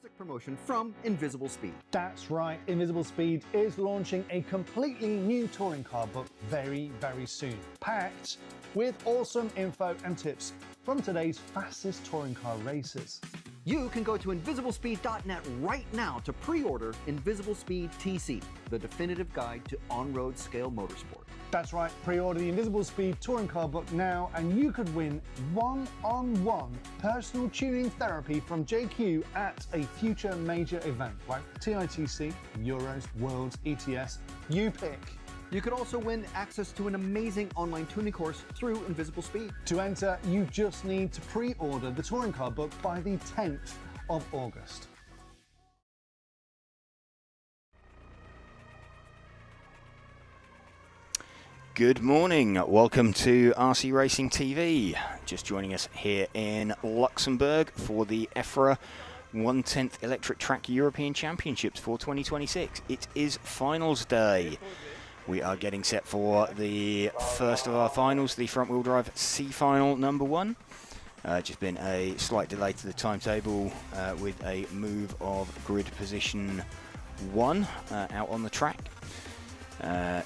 Promotion from Invisible Speed. That's right, Invisible Speed is launching a completely new touring car book very soon, packed with awesome info and tips from today's fastest touring car racers. You can go to invisiblespeed.net right now to pre-order Invisible Speed TC, the definitive guide to on-road scale motorsport. That's right, pre-order the Invisible Speed touring car book now and you could win one-on-one personal tuning therapy from JQ at a future major event like TITC, Euros, Worlds, ETS, you pick. You could also win access to an amazing online tuning course through Invisible Speed. To enter, you just need to pre-order the touring car book by the 10th of August. Good morning, welcome to RC Racing TV. Just joining us here in Luxembourg for the EFRA 1/10 Electric Track European Championships for 2026. It is finals day. We are getting set for the first of our finals, the front wheel drive C final number 1. Just been a slight delay to the timetable with a move of grid position 1 out on the track.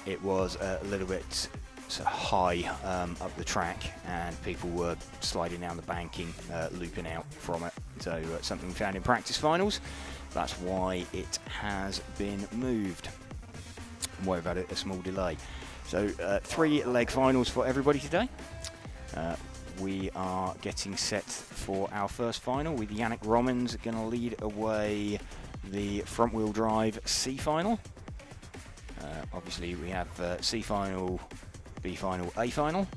It was a little bit high up the track and people were sliding down the banking, looping out from it. So something we found in practice finals. That's why it has been moved. Worry about it, a small delay. So 3 leg finals for everybody today. We are getting set for our first final with Yannick Romans going to lead away the front wheel drive C final. Obviously we have C final, B final, A final.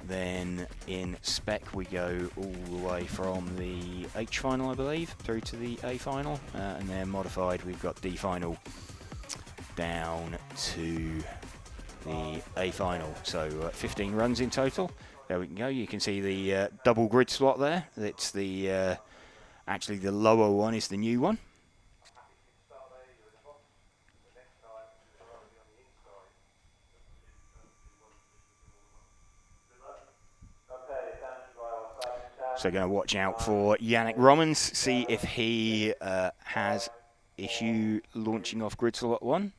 Then in spec we go all the way from the H final, I believe, through to the A final, and then modified we've got D final down to the A final. So 15 runs in total. There we can go. You can see the double grid slot there. It's the actually the lower one is the new one. So going to watch out for Yannick Romans, see if he has issue launching off grid slot 1.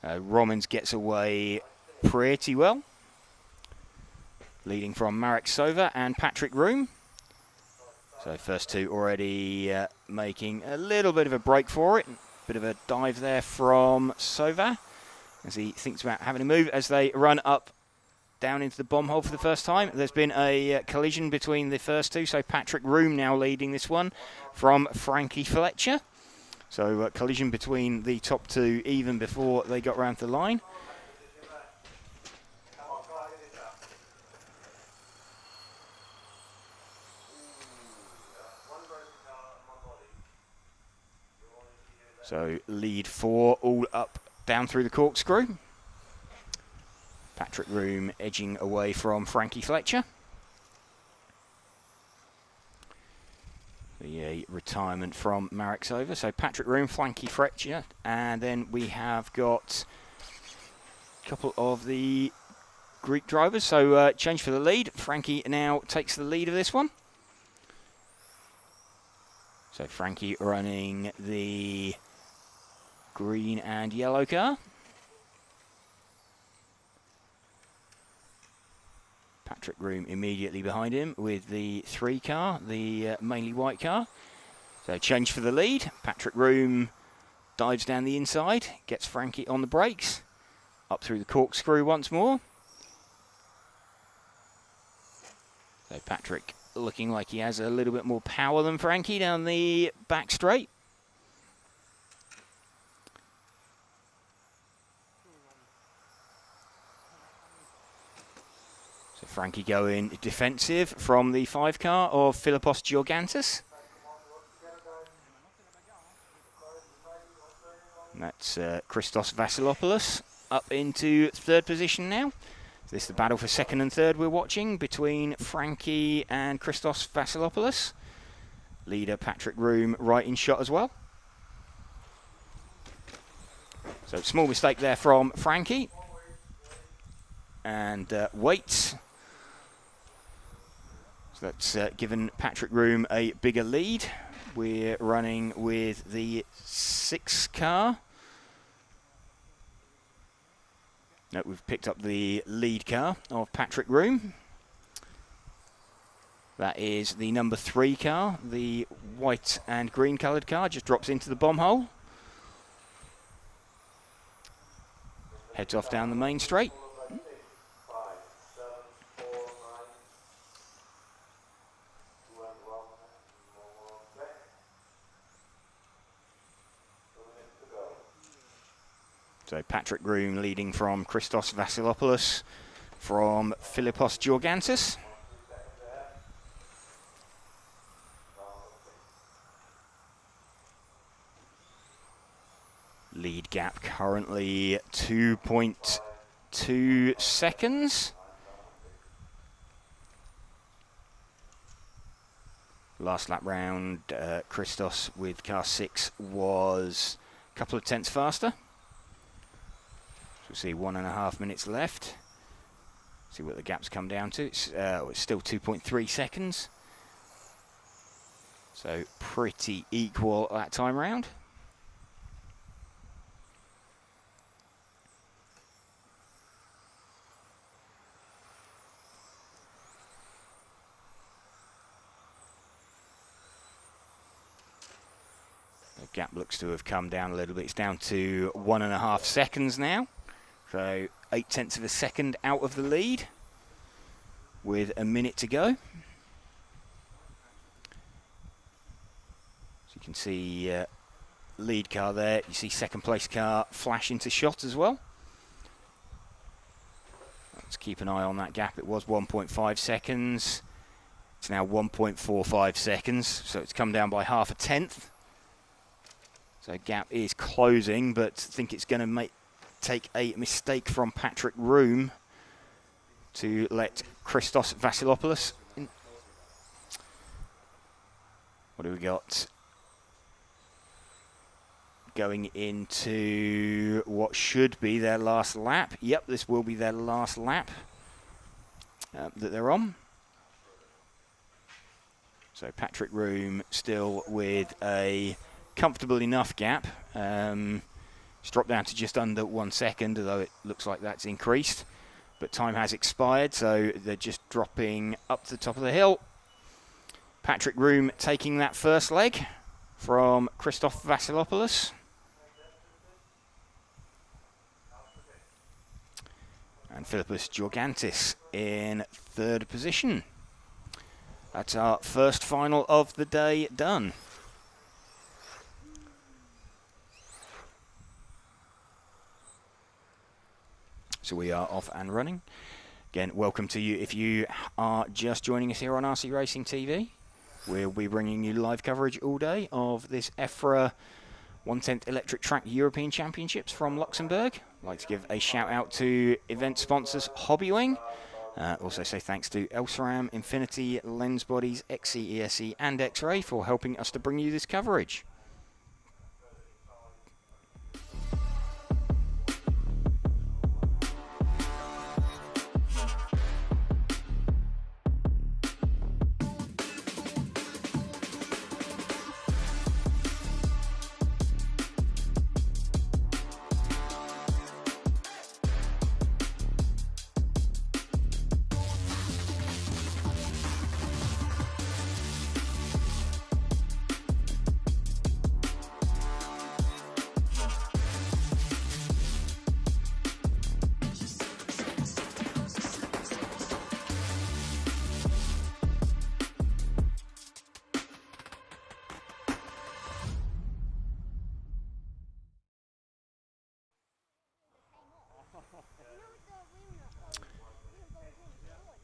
Romans gets away pretty well, leading from Marek Sova and Patrick Room. So first two already making a little bit of a break for it. Bit of a dive there from Sova as he thinks about having a move as they run up down into the bomb hole for the first time. There's been a collision between the first two, so Patrick Room now leading this one from Frankie Fletcher. So collision between the top two even before they got round the line. So lead 4 all up down through the corkscrew. Patrick Room edging away from Frankie Fletcher. The retirement from Marek Sova. So Patrick Room, Frankie Fletcher, and then we have got a couple of the Greek drivers. So change for the lead. Frankie now takes the lead of this one. So Frankie running the green and yellow car. Patrick Room immediately behind him with the 3 car, the mainly white car. So change for the lead. Patrick Room dives down the inside, gets Frankie on the brakes, up through the corkscrew once more. So Patrick looking like he has a little bit more power than Frankie down the back straight. Frankie going defensive from the 5 car of Philippos Georgantis. And that's Christos Vassilopoulos up into 3rd position now. This is the battle for 2nd and 3rd we're watching between Frankie and Christos Vassilopoulos. Leader Patrick Room right in shot as well. So small mistake there from Frankie. And waits. So that's given Patrick Room a bigger lead. We're running with the 6 car. No, we've picked up the lead car of Patrick Room. That is the number 3 car, the white and green coloured car, just drops into the bomb hole. Heads off down the main straight. So Patrick Groom leading from Christos Vassilopoulos, from Philippos Georgantis. Lead gap currently 2.2 seconds. Last lap round, Christos with car 6 was a couple of tenths faster. So we'll see 1.5 minutes left. See what the gaps come down to. It's still 2.3 seconds. So pretty equal that time round. The gap looks to have come down a little bit. It's down to 1.5 seconds now. So 0.8 of a second out of the lead with a minute to go. So you can see lead car there. You see second place car flash into shot as well. Let's keep an eye on that gap. It was 1.5 seconds. It's now 1.45 seconds. So it's come down by 0.5 tenth. So gap is closing, but I think it's going to take a mistake from Patrick Room to let Christos Vassilopoulos in. What do we got? Going into what should be their last lap. Yep, this will be their last lap that they're on. So Patrick Room still with a comfortable enough gap. It's dropped down to just under 1 second, although it looks like that's increased. But time has expired, so they're just dropping up to the top of the hill. Patrick Room taking that first leg from Christos Vassilopoulos. And Philippos Georgantis in 3rd position. That's our first final of the day done. So we are off and running. Again, welcome to you if you are just joining us here on RC Racing TV. We'll be bringing you live coverage all day of this EFRA 1/10 Electric Track European Championships from Luxembourg. I'd like to give a shout out to event sponsors Hobbywing. Also say thanks to Elsaram, Infinity, Lens Bodies, XC, ESC and X-Ray for helping us to bring you this coverage.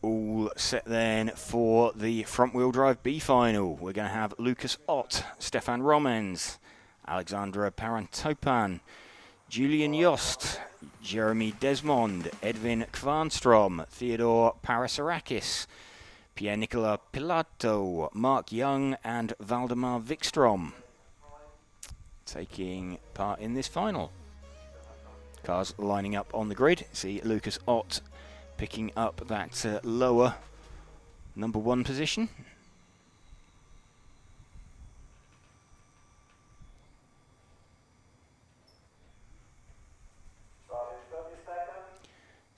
All set then for the front-wheel drive B final. We're going to have Lucas Ott, Stefan Romens, Alexandra Parantopan, Julian Yost, Jeremy Desmond, Edwin Kvarnstrom, Theodore Parasarakis, Pierre-Nicolas Pilato, Mark Young and Valdemar Wikstrom taking part in this final. Cars lining up on the grid. See Lucas Ott picking up that lower number 1 position.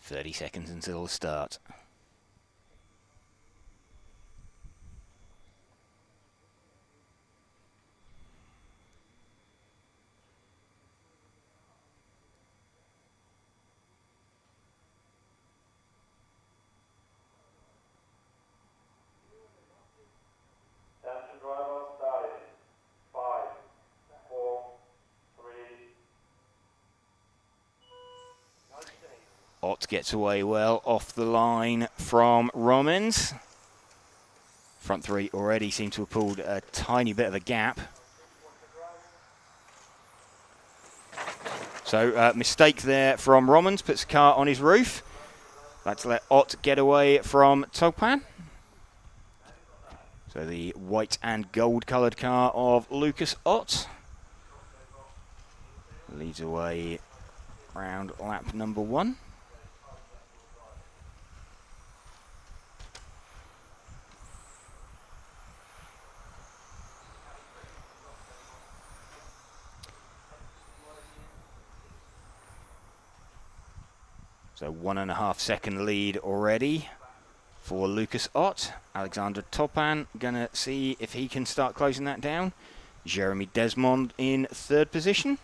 "30 seconds until the start. Ott gets away well off the line from Romans. Front 3 already seem to have pulled a tiny bit of a gap. So mistake there from Romans, puts the car on his roof. That's let Ott get away from Topan. So the white and gold coloured car of Lucas Ott leads away round lap number 1. So 1.5 second lead already for Lucas Ott. Alexander Topan gonna see if he can start closing that down. Jeremy Desmond in 3rd position.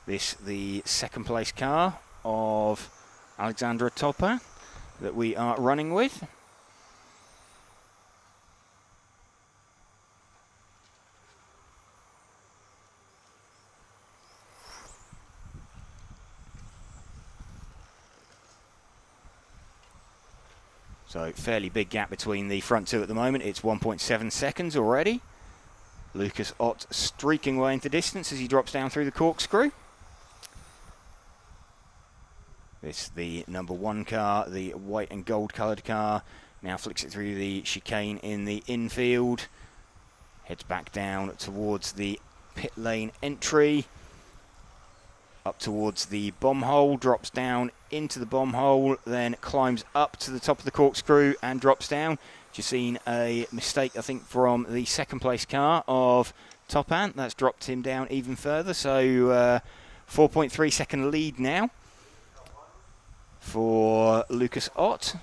This the 2nd place car of Alexander Topan that we are running with. So fairly big gap between the front 2 at the moment. It's 1.7 seconds already. Lucas Ott streaking away into distance as he drops down through the corkscrew. This the number 1 car, the white and gold coloured car. Now flicks it through the chicane in the infield. Heads back down towards the pit lane entry. Up towards the bomb hole, drops down into the bomb hole, then climbs up to the top of the corkscrew and drops down. Just seen a mistake, I think, from the 2nd place car of Topan. That's dropped him down even further. So 4.3 second lead now for Lucas Ott.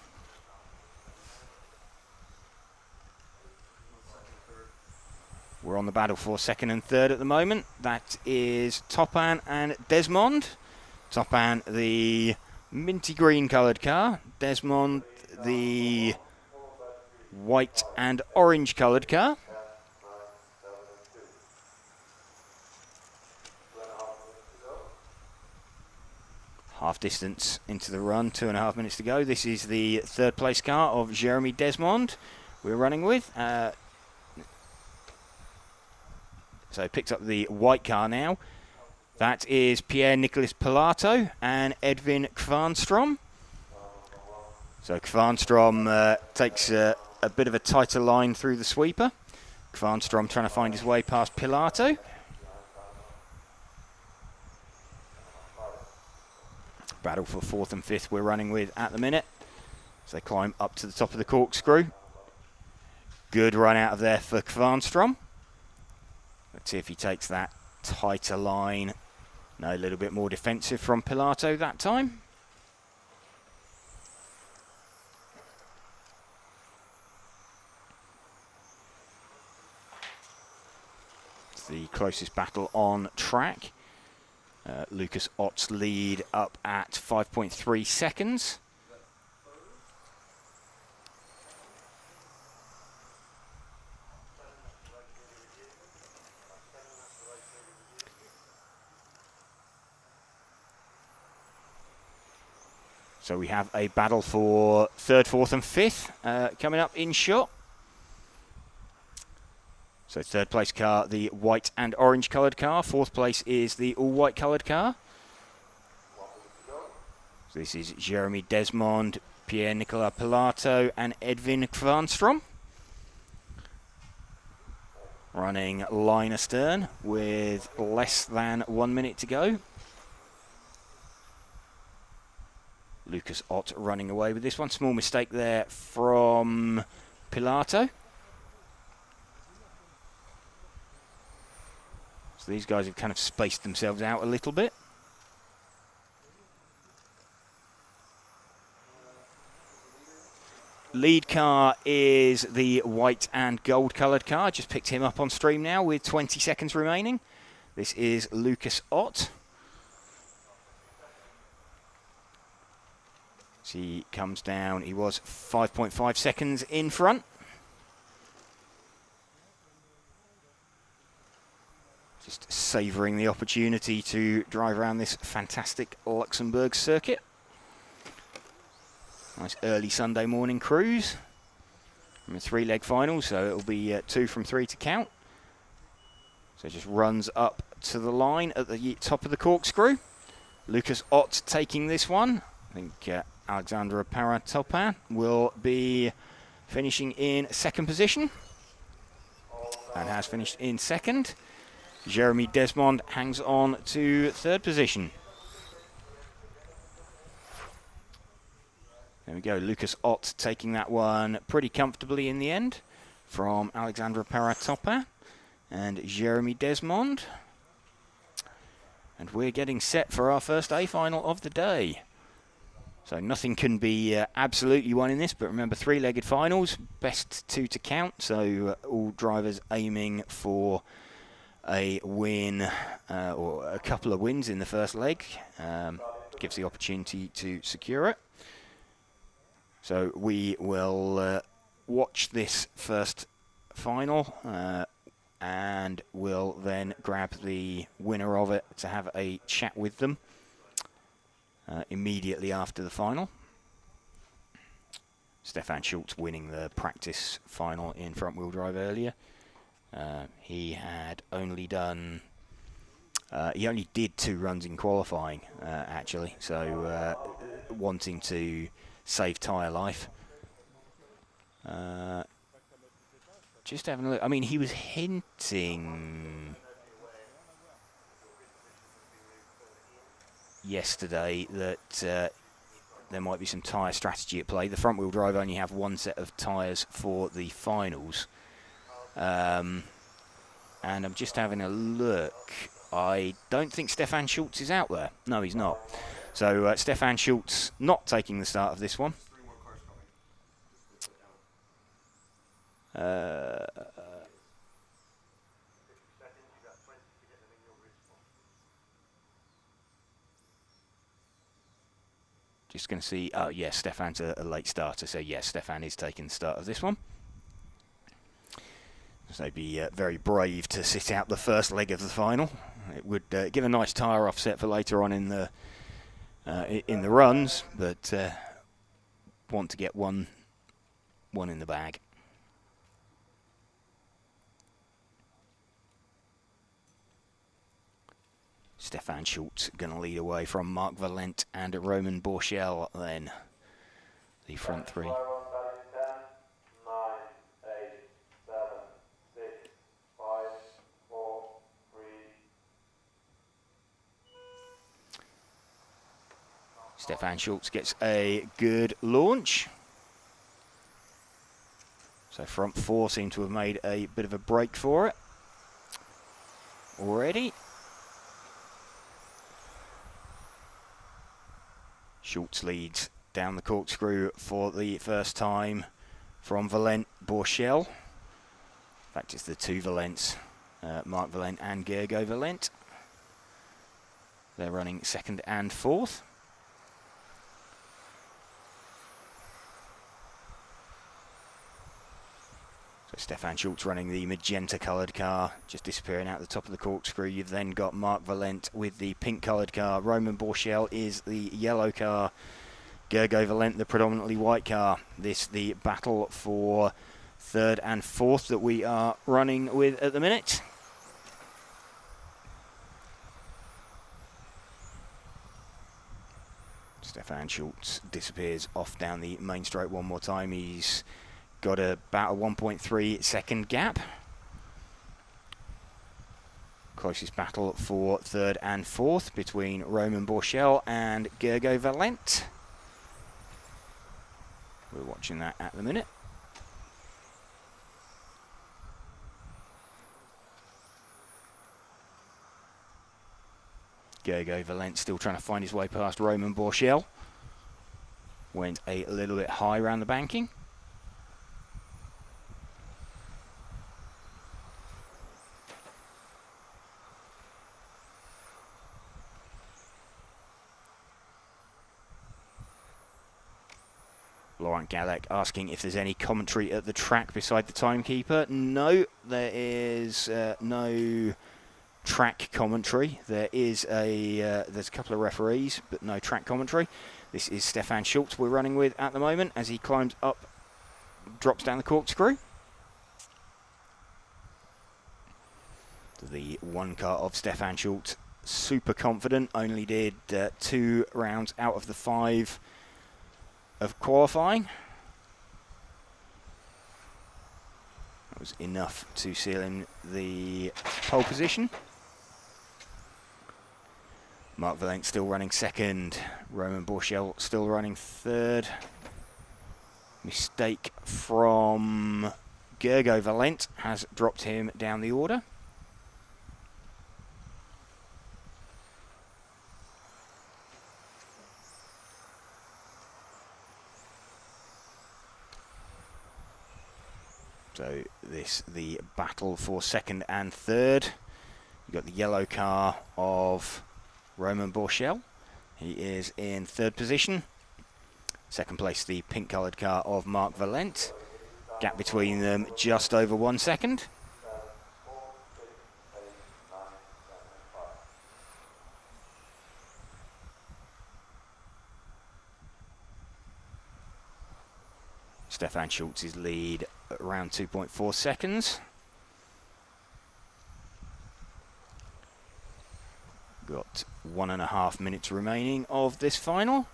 We're on the battle for 2nd and 3rd at the moment. That is Topan and Desmond. Topan, the minty green coloured car. Desmond, the white and orange coloured car. Half distance into the run, 2.5 minutes to go. This is the 3rd place car of Jeremy Desmond we're running with. So picked up the white car now. That is Pierre-Nicolas Pilato and Edwin Kvarnstrom. So Kvarnstrom takes a bit of a tighter line through the sweeper. Kvarnstrom trying to find his way past Pilato. Battle for 4th and 5th we're running with at the minute. So they climb up to the top of the corkscrew. Good run out of there for Kvarnstrom. Let's see if he takes that tighter line. No, a little bit more defensive from Pilato that time. It's the closest battle on track. Lucas Ott's lead up at 5.3 seconds. So we have a battle for 3rd, 4th and 5th coming up in shot. So 3rd place car, the white and orange coloured car. 4th place is the all white coloured car. So this is Jeremy Desmond, Pierre-Nicolas Pilato and Edwin Kvarnstrom. Running line astern with less than 1 minute to go. Lucas Ott running away with this one. Small mistake there from Pilato. So these guys have kind of spaced themselves out a little bit. Lead car is the white and gold coloured car. Just picked him up on stream now with 20 seconds remaining. This is Lucas Ott. As he comes down, he was 5.5 seconds in front. Just savouring the opportunity to drive around this fantastic Luxembourg circuit. Nice early Sunday morning cruise from a 3-leg final, so it'll be 2 from 3 to count. So it just runs up to the line at the top of the corkscrew. Lucas Ott taking this one. I think Alexandra Paratopin will be finishing in second position and has finished in second. Jeremy Desmond hangs on to third position. There we go, Lucas Ott taking that one pretty comfortably in the end from Alexandra Paratopin and Jeremy Desmond. And we're getting set for our first A final of the day. So nothing can be absolutely won in this, but remember 3-legged finals, best 2 to count, so all drivers aiming for a win or a couple of wins in the first leg. Gives the opportunity to secure it. So we will watch this first final and we'll then grab the winner of it to have a chat with them immediately after the final. Stefan Schultz winning the practice final in front-wheel drive earlier. He had only done... he only did 2 runs in qualifying, actually, so wanting to save tyre life. Just having a look. I mean, he was hinting yesterday that there might be some tyre strategy at play. The front-wheel drive only have 1 set of tyres for the finals. And I'm just having a look. I don't think Stefan Schultz is out there. No, he's not. So Stefan Schultz not taking the start of this one. Just going to see. Oh, yes, Stefan's a late starter. So, yes, Stefan is taking the start of this one. So they'd be very brave to sit out the first leg of the final. It would give a nice tyre offset for later on in the runs, but want to get one in the bag. Stefan Schultz going to lead away from Marc Valent and Roman Borchel then. The front 3. Stefan Schultz gets a good launch. So front 4 seem to have made a bit of a break for it already. Schultz leads down the corkscrew for the first time from Valent Borchel. In fact, it's the 2 Valents, Marc Valent and Gergo Valent. They're running 2nd and 4th. So Stefan Schultz running the magenta-coloured car, just disappearing out the top of the corkscrew. You've then got Marc Valent with the pink-coloured car. Roman Borchel is the yellow car. Gergo Valent, the predominantly white car. This the battle for 3rd and 4th that we are running with at the minute. Stefan Schultz disappears off down the main straight one more time. He's got about a 1.3 second gap. Closest battle for 3rd and 4th between Roman Borchel and Gergo Valent. We're watching that at the minute. Gergo Valent still trying to find his way past Roman Borchel. Went a little bit high around the banking. Laurent Galec asking if there's any commentary at the track beside the timekeeper. No, there is no track commentary. There's a couple of referees, but no track commentary. This is Stefan Schultz we're running with at the moment as he climbs up, drops down the corkscrew. The one car of Stefan Schultz, super confident, only did 2 rounds out of the 5 of qualifying. That was enough to seal in the pole position. Marc Valent still running second. Roman Borchel still running third. Mistake from Gergo Valent has dropped him down the order. So the battle for second and third. You've got the yellow car of Roman Borchel. He is in third position. Second place, the pink coloured car of Marc Valent. Gap between them just over 1 second. Stefan Schultz's lead at around 2.4 seconds. Got 1.5 minutes remaining of this final.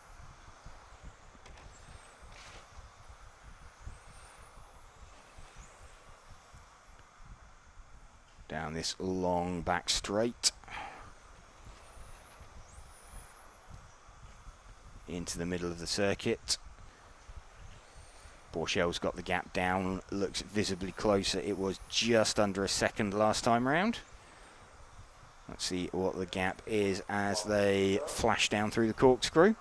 Down this long back straight. Into the middle of the circuit. Borchel's got the gap down, looks visibly closer. It was just under a second last time round. Let's see what the gap is as they flash down through the corkscrew.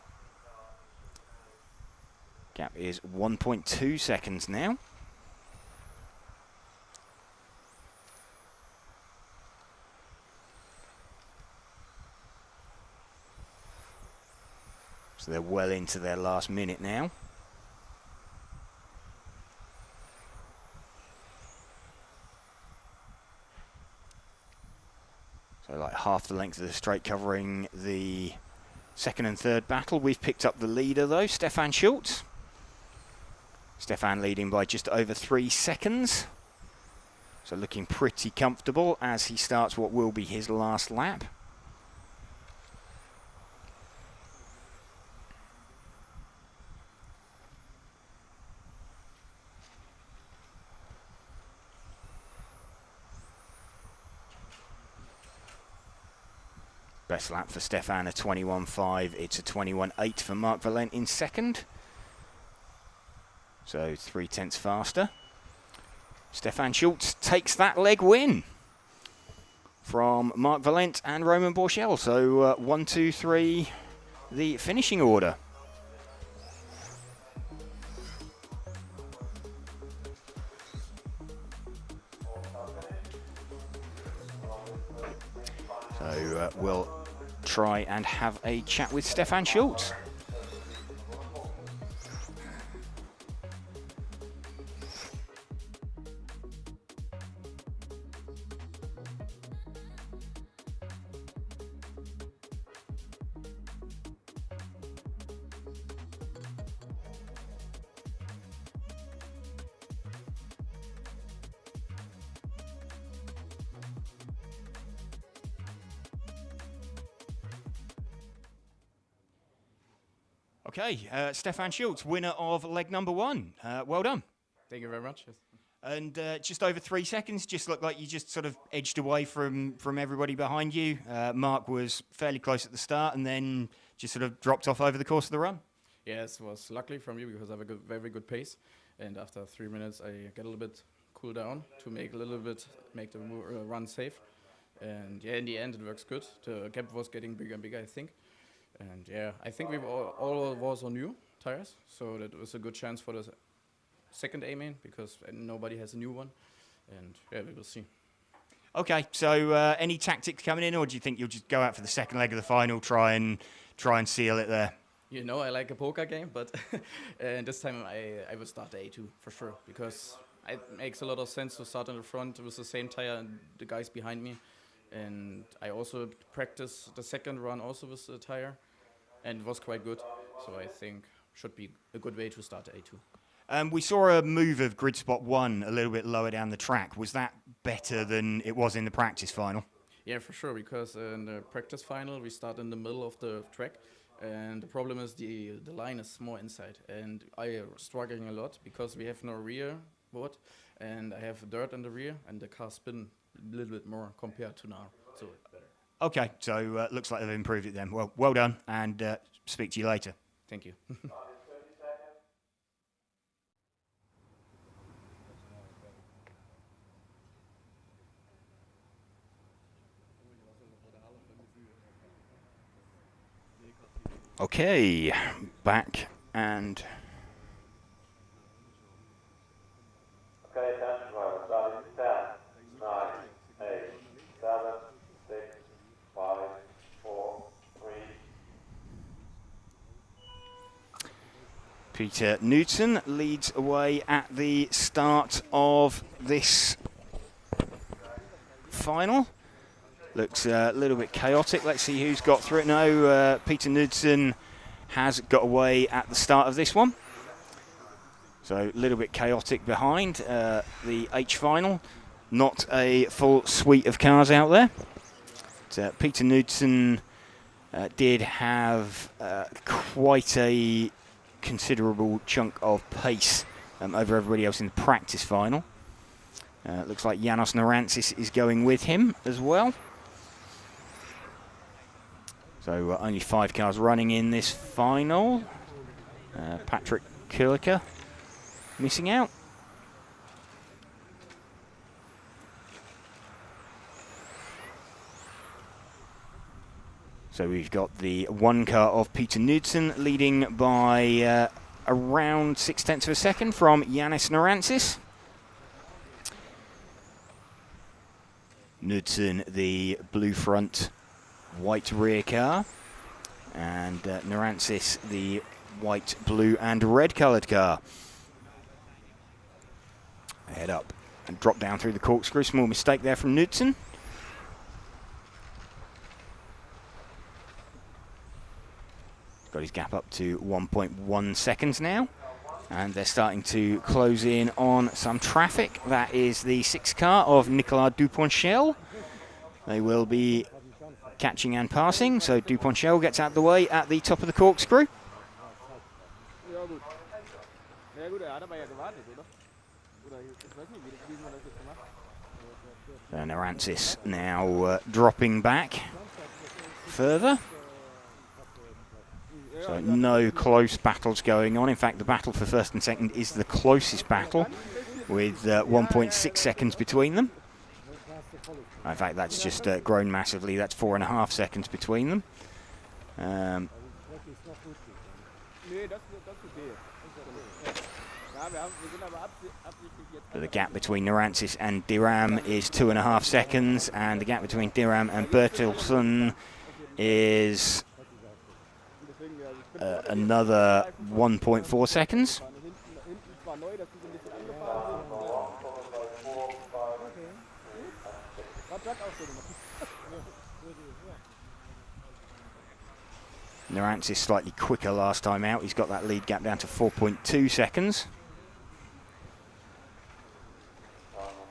Gap is 1.2 seconds now. So they're well into their last minute now. So like half the length of the straight covering the second and third battle. We've picked up the leader though, Stefan Schultz. Stefan leading by just over 3 seconds. So looking pretty comfortable as he starts what will be his last lap. Best lap for Stefan, a 21.5. It's a 21.8 for Marc Valent in second. So 0.3 faster. Stefan Schultz takes that leg win from Marc Valent and Roman Borchel. So 1, 2, 3, the finishing order. So we'll try and have a chat with Stefan Schultz. Okay, Stefan Schultz, winner of leg number 1. Well done. Thank you very much. And just over 3 seconds, just looked like you just sort of edged away from everybody behind you. Mark was fairly close at the start and then just sort of dropped off over the course of the run. Yes, it was luckily from you because I have a very good pace, and after 3 minutes I get a little bit cool down to make the run safe, and yeah, in the end it works good. The gap was getting bigger and bigger, I think, and yeah, I think we've all was on new tires, so that was a good chance for the second A main because nobody has a new one, and yeah, we will see. Okay, so any tactics coming in, or do you think you'll just go out for the second leg of the final, try and seal it there? You know, I like a poker game, but and this time I would start the A2 for sure, because it makes a lot of sense to start in the front with the same tire and the guys behind me. And I also practiced the second run also with the tire, and it was quite good. So I think should be a good way to start the A2. We saw a move of grid spot 1 a little bit lower down the track. Was that better than it was in the practice final? Yeah, for sure, because in the practice final we start in the middle of the track. And the problem is the line is more inside, and I am struggling a lot because we have no rear board, and I have dirt in the rear, and the car spin a little bit more compared to now. So better. Okay, so looks like they've improved it then. Well done, and speak to you later. Thank you. Okay, back and... Okay, attention driver, starting 10, 9, 8, 7, 6, 5, 4, 3. Peter Knudsen leads away at the start of this final. Looks a little bit chaotic. Let's see who's got through it. No, Peter Knudsen has got away at the start of this one. So a little bit chaotic behind the H final. Not a full suite of cars out there. But, Peter Knudsen did have quite a considerable chunk of pace over everybody else in the practice final. Looks like Janos Narantzis is going with him as well. So only 5 cars running in this final. Patrick Kuliker missing out. So we've got the 1 car of Peter Knudsen leading by around 0.6 of a second from Janis Narantzis. Knudsen, the blue front, white rear car, and Narantzis, the white, blue and red coloured car. Head up and drop down through the corkscrew. Small mistake there from Knudsen. Got his gap up to 1.1 seconds now, and they're starting to close in on some traffic. That is the 6 car of Nicolas Duponchel. They will be catching and passing, so Duponchel gets out of the way at the top of the corkscrew. And Narantzis now dropping back further. So no close battles going on. In fact, the battle for first and second is the closest battle, with 1.6 seconds between them. In fact, that's just grown massively. That's 4.5 seconds between them. The gap between Narantzis and Diram is 2.5 seconds, and the gap between Diram and Bertilsson is another 1.4 seconds. Narantzis slightly quicker last time out. He's got that lead gap down to 4.2 seconds.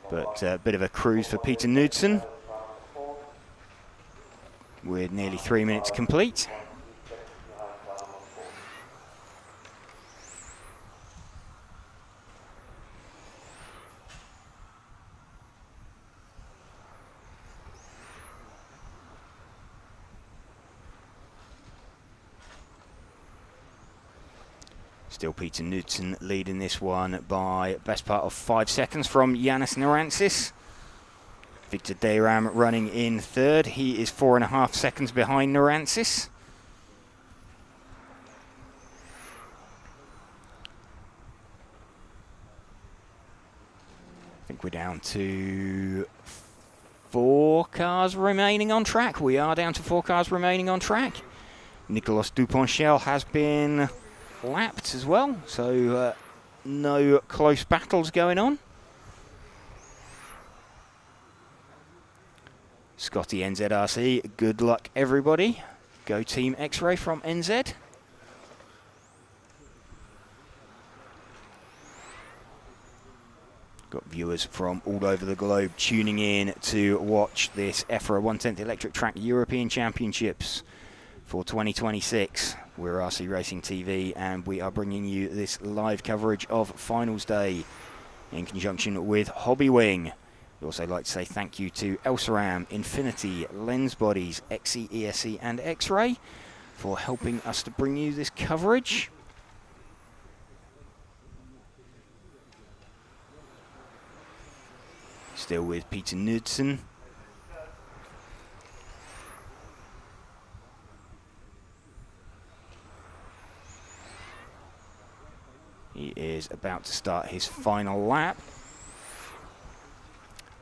But a bit of a cruise for Peter Knudsen, with nearly 3 minutes complete. Still Peter Knudsen leading this one by best part of 5 seconds from Yanis Narantzis. Victor Dayram running in third. He is 4.5 seconds behind Narantzis. I think we're down to 4 cars remaining on track. We are down to 4 cars remaining on track. Nicolas Duponchel has been lapped as well, so no close battles going on. Scotty NZRC, good luck everybody. Go Team X-Ray from NZ. Got viewers from all over the globe tuning in to watch this EFRA 1/10 Electric Track European Championships for 2026. We're RC Racing TV and we are bringing you this live coverage of Finals Day in conjunction with Hobbywing. We'd also like to say thank you to Elsaram, Infinity, Lens Bodies, XE, ESC and X-Ray for helping us to bring you this coverage. Still with Peter Knudsen. He is about to start his final lap.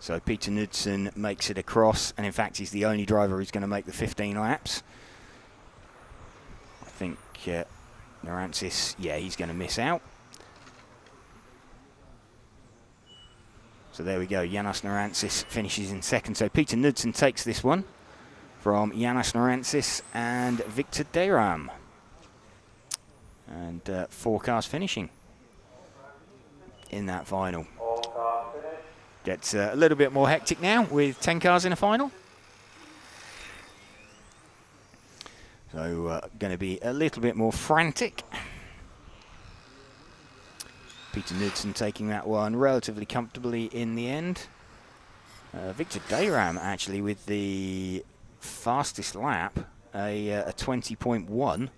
So Peter Knudsen makes it across, and in fact he's the only driver who's going to make the 15 laps. I think Narantzis, yeah, he's going to miss out. So there we go, Yanis Narantzis finishes in second. So Peter Knudsen takes this one from Yanis Narantzis and Victor Dayram. And 4 cars finishing in that final. Gets a little bit more hectic now with 10 cars in a final. So going to be a little bit more frantic. Peter Knudsen taking that one relatively comfortably in the end. Victor Dayram actually with the fastest lap, a 20.1.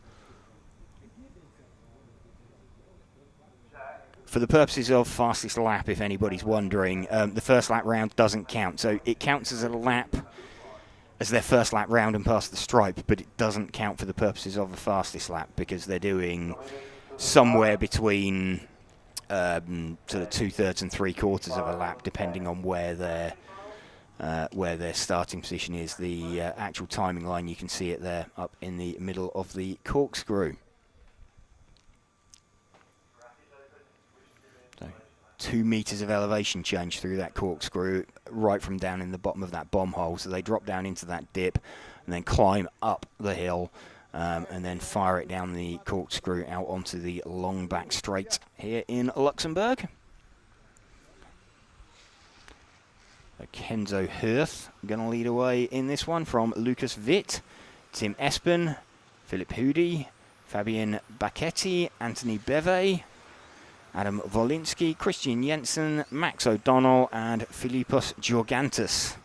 For the purposes of fastest lap, if anybody's wondering, the first lap round doesn't count. So it counts as a lap, as their first lap round and past the stripe, but it doesn't count for the purposes of the fastest lap because they're doing somewhere between sort of 2/3 and 3/4 of a lap, depending on where their starting position is. The actual timing line, you can see it there up in the middle of the corkscrew. 2 meters of elevation change through that corkscrew right from down in the bottom of that bomb hole. So they drop down into that dip and then climb up the hill and then fire it down the corkscrew out onto the long back straight here in Luxembourg. Kenzo Hirth going to lead away in this one from Lucas Witt, Tim Espen, Philip Hoody, Fabian Bacchetti, Anthony Beve, Adam Wolinski, Christian Jensen, Max O'Donnell and Philippos Georgantis.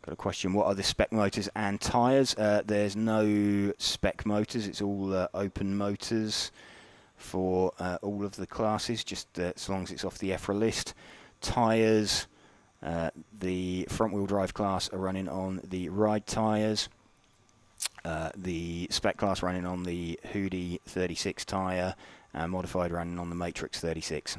Got a question, what are the spec motors and tyres? There's no spec motors, it's all open motors for all of the classes, just as long as it's off the EFRA list. Tyres, the front-wheel drive class are running on the ride tyres. The spec class running on the Hoody 36 tyre, and modified running on the Matrix 36.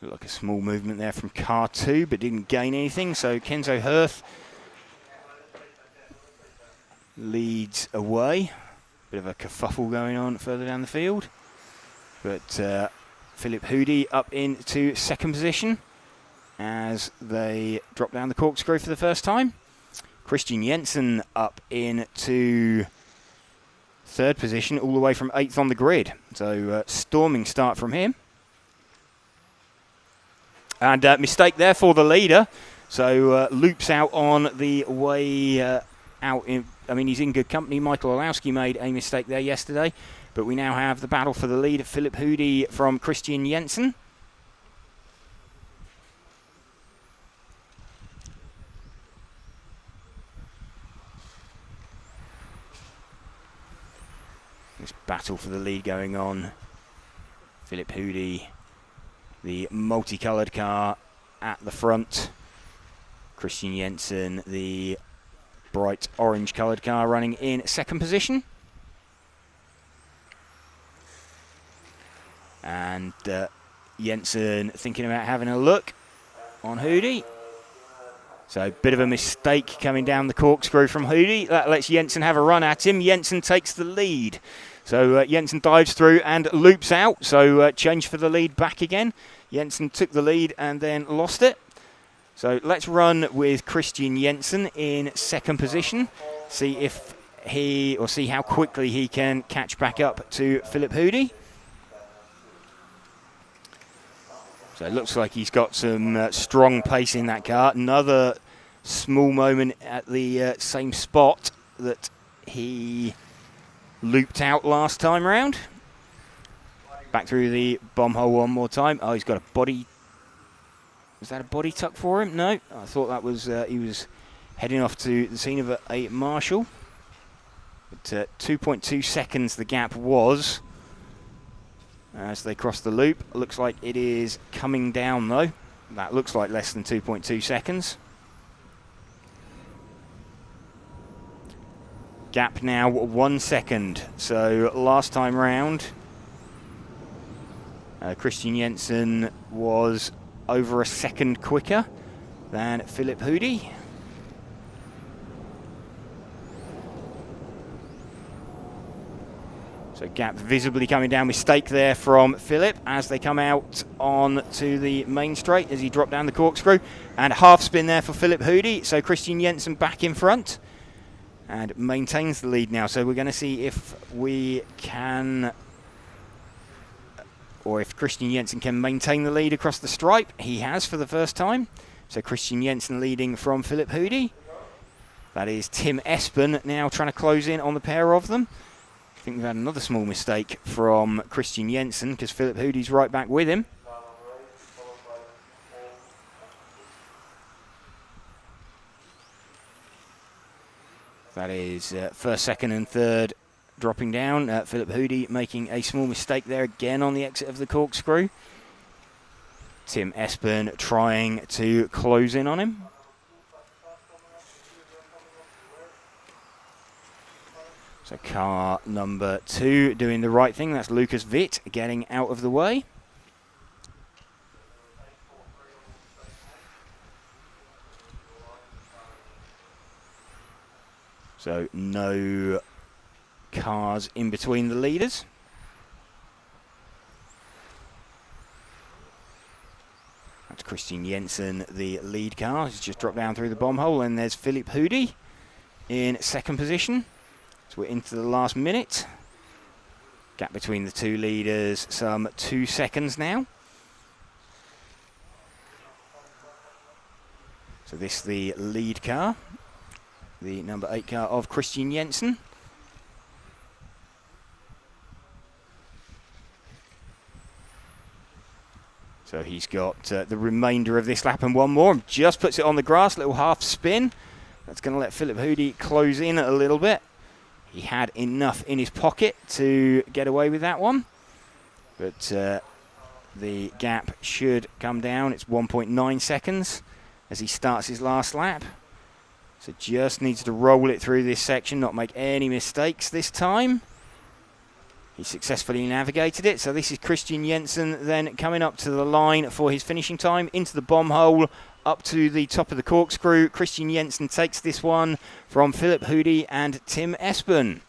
Looked like a small movement there from car 2, but didn't gain anything. So Kenzo Hirth leads away. Bit of a kerfuffle going on further down the field. But Philip Hoody up into second position as they drop down the corkscrew for the first time. Christian Jensen up into third position, all the way from 8th on the grid. So storming start from him. And mistake there for the leader. So loops out on the way out. He's in good company. Michael Olowski made a mistake there yesterday. But we now have the battle for the lead. Philip Hoody from Christian Jensen. This battle for the lead going on. Philip Hoody, the multicoloured car at the front. Christian Jensen, the bright orange coloured car, running in second position. And Jensen thinking about having a look on Hoody. So a bit of a mistake coming down the corkscrew from Hoody. That lets Jensen have a run at him. Jensen takes the lead. So Jensen dives through and loops out. So change for the lead back again. Jensen took the lead and then lost it. So let's run with Christian Jensen in second position. See how quickly he can catch back up to Philip Hoody. So it looks like he's got some strong pace in that car. Another small moment at the same spot that he looped out last time round. Back through the bomb hole one more time. Oh, he's got a body. Was that a body tuck for him? No, I thought that was he was heading off to the scene of a marshal. But 2.2 seconds the gap was as they cross the loop. Looks like it is coming down though. That looks like less than 2.2 seconds. Gap now 1 second. So last time round, Christian Jensen was over a second quicker than Philip Hoody. So gap visibly coming down. Mistake there from Philip as they come out on to the main straight as he dropped down the corkscrew. And half spin there for Philip Hoody. So Christian Jensen back in front and maintains the lead now. So we're going to see if we can, or if Christian Jensen can maintain the lead across the stripe. He has for the first time. So Christian Jensen leading from Philip Hoody. That is Tim Espen now trying to close in on the pair of them. I think we've had another small mistake from Christian Jensen because Philip Hoody's right back with him. That is first, second and third dropping down. Philip Hoody making a small mistake there again on the exit of the corkscrew. Tim Espen trying to close in on him. So car number 2 doing the right thing. That's Lucas Witt getting out of the way. So no cars in between the leaders. That's Christian Jensen, the lead car. He's just dropped down through the bomb hole. And there's Philip Hoody in second position. So we're into the last minute. Gap between the two leaders, some 2 seconds now. So this is the lead car, the number 8 car of Christian Jensen. So he's got the remainder of this lap and one more. Just puts it on the grass, little half spin. That's going to let Philip Hoody close in a little bit. He had enough in his pocket to get away with that one. But the gap should come down. It's 1.9 seconds as he starts his last lap. So just needs to roll it through this section, not make any mistakes this time. He successfully navigated it. So this is Christian Jensen then coming up to the line for his finishing time, into the bomb hole, up to the top of the corkscrew. Christian Jensen takes this one from Philip Hoody and Tim Espen.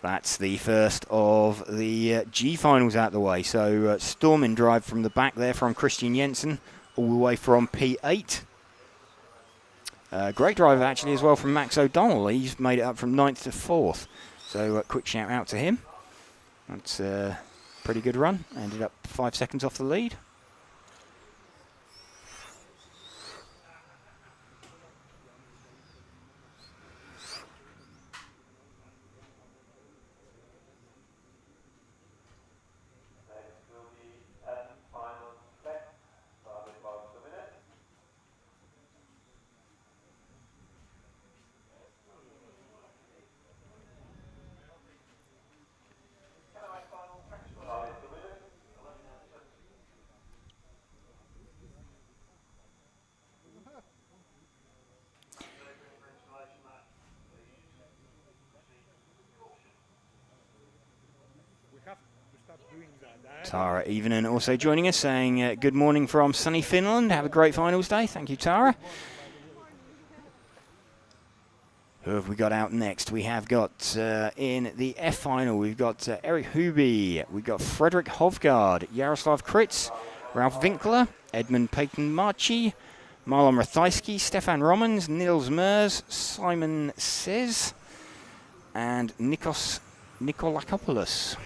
That's the first of the G finals out the way. So storming drive from the back there from Christian Jensen, all the way from P8. Great drive actually as well from Max O'Donnell. He's made it up from 9th to 4th. So quick shout out to him. That's a pretty good run. Ended up 5 seconds off the lead. Tara Evening also joining us, saying good morning from sunny Finland. Have a great finals day. Thank you, Tara. Who have we got out next? We have got in the F final, we've got Eric Huby, we've got Frederick Hovgaard, Jaroslav Kritz, Ralph Winkler, Edmund Payton-Marchi, Marlon Rathajski, Stefan Romans, Nils Mers, Simon Sez, and Nikos Nikolakopoulos.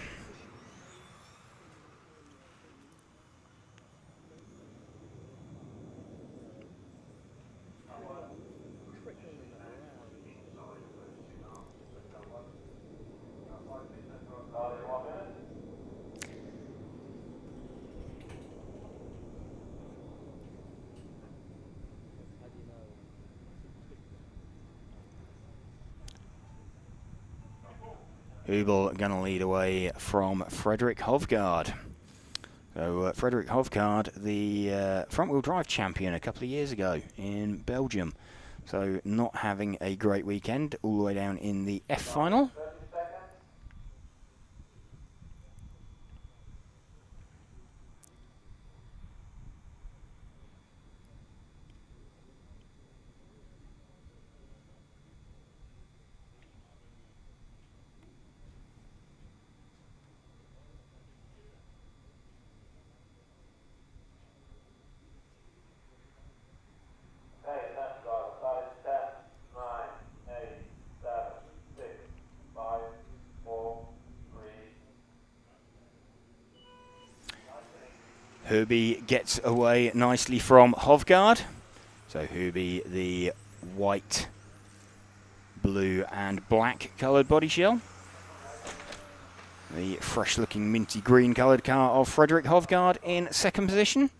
Hubel going to lead away from Frederick Hovgaard. So Frederick Hovgaard, the front-wheel drive champion a couple of years ago in Belgium. So not having a great weekend, all the way down in the F final. Huby gets away nicely from Hovgaard. So Huby, the white, blue and black coloured body shell. The fresh looking minty green coloured car of Frederick Hovgaard in second position.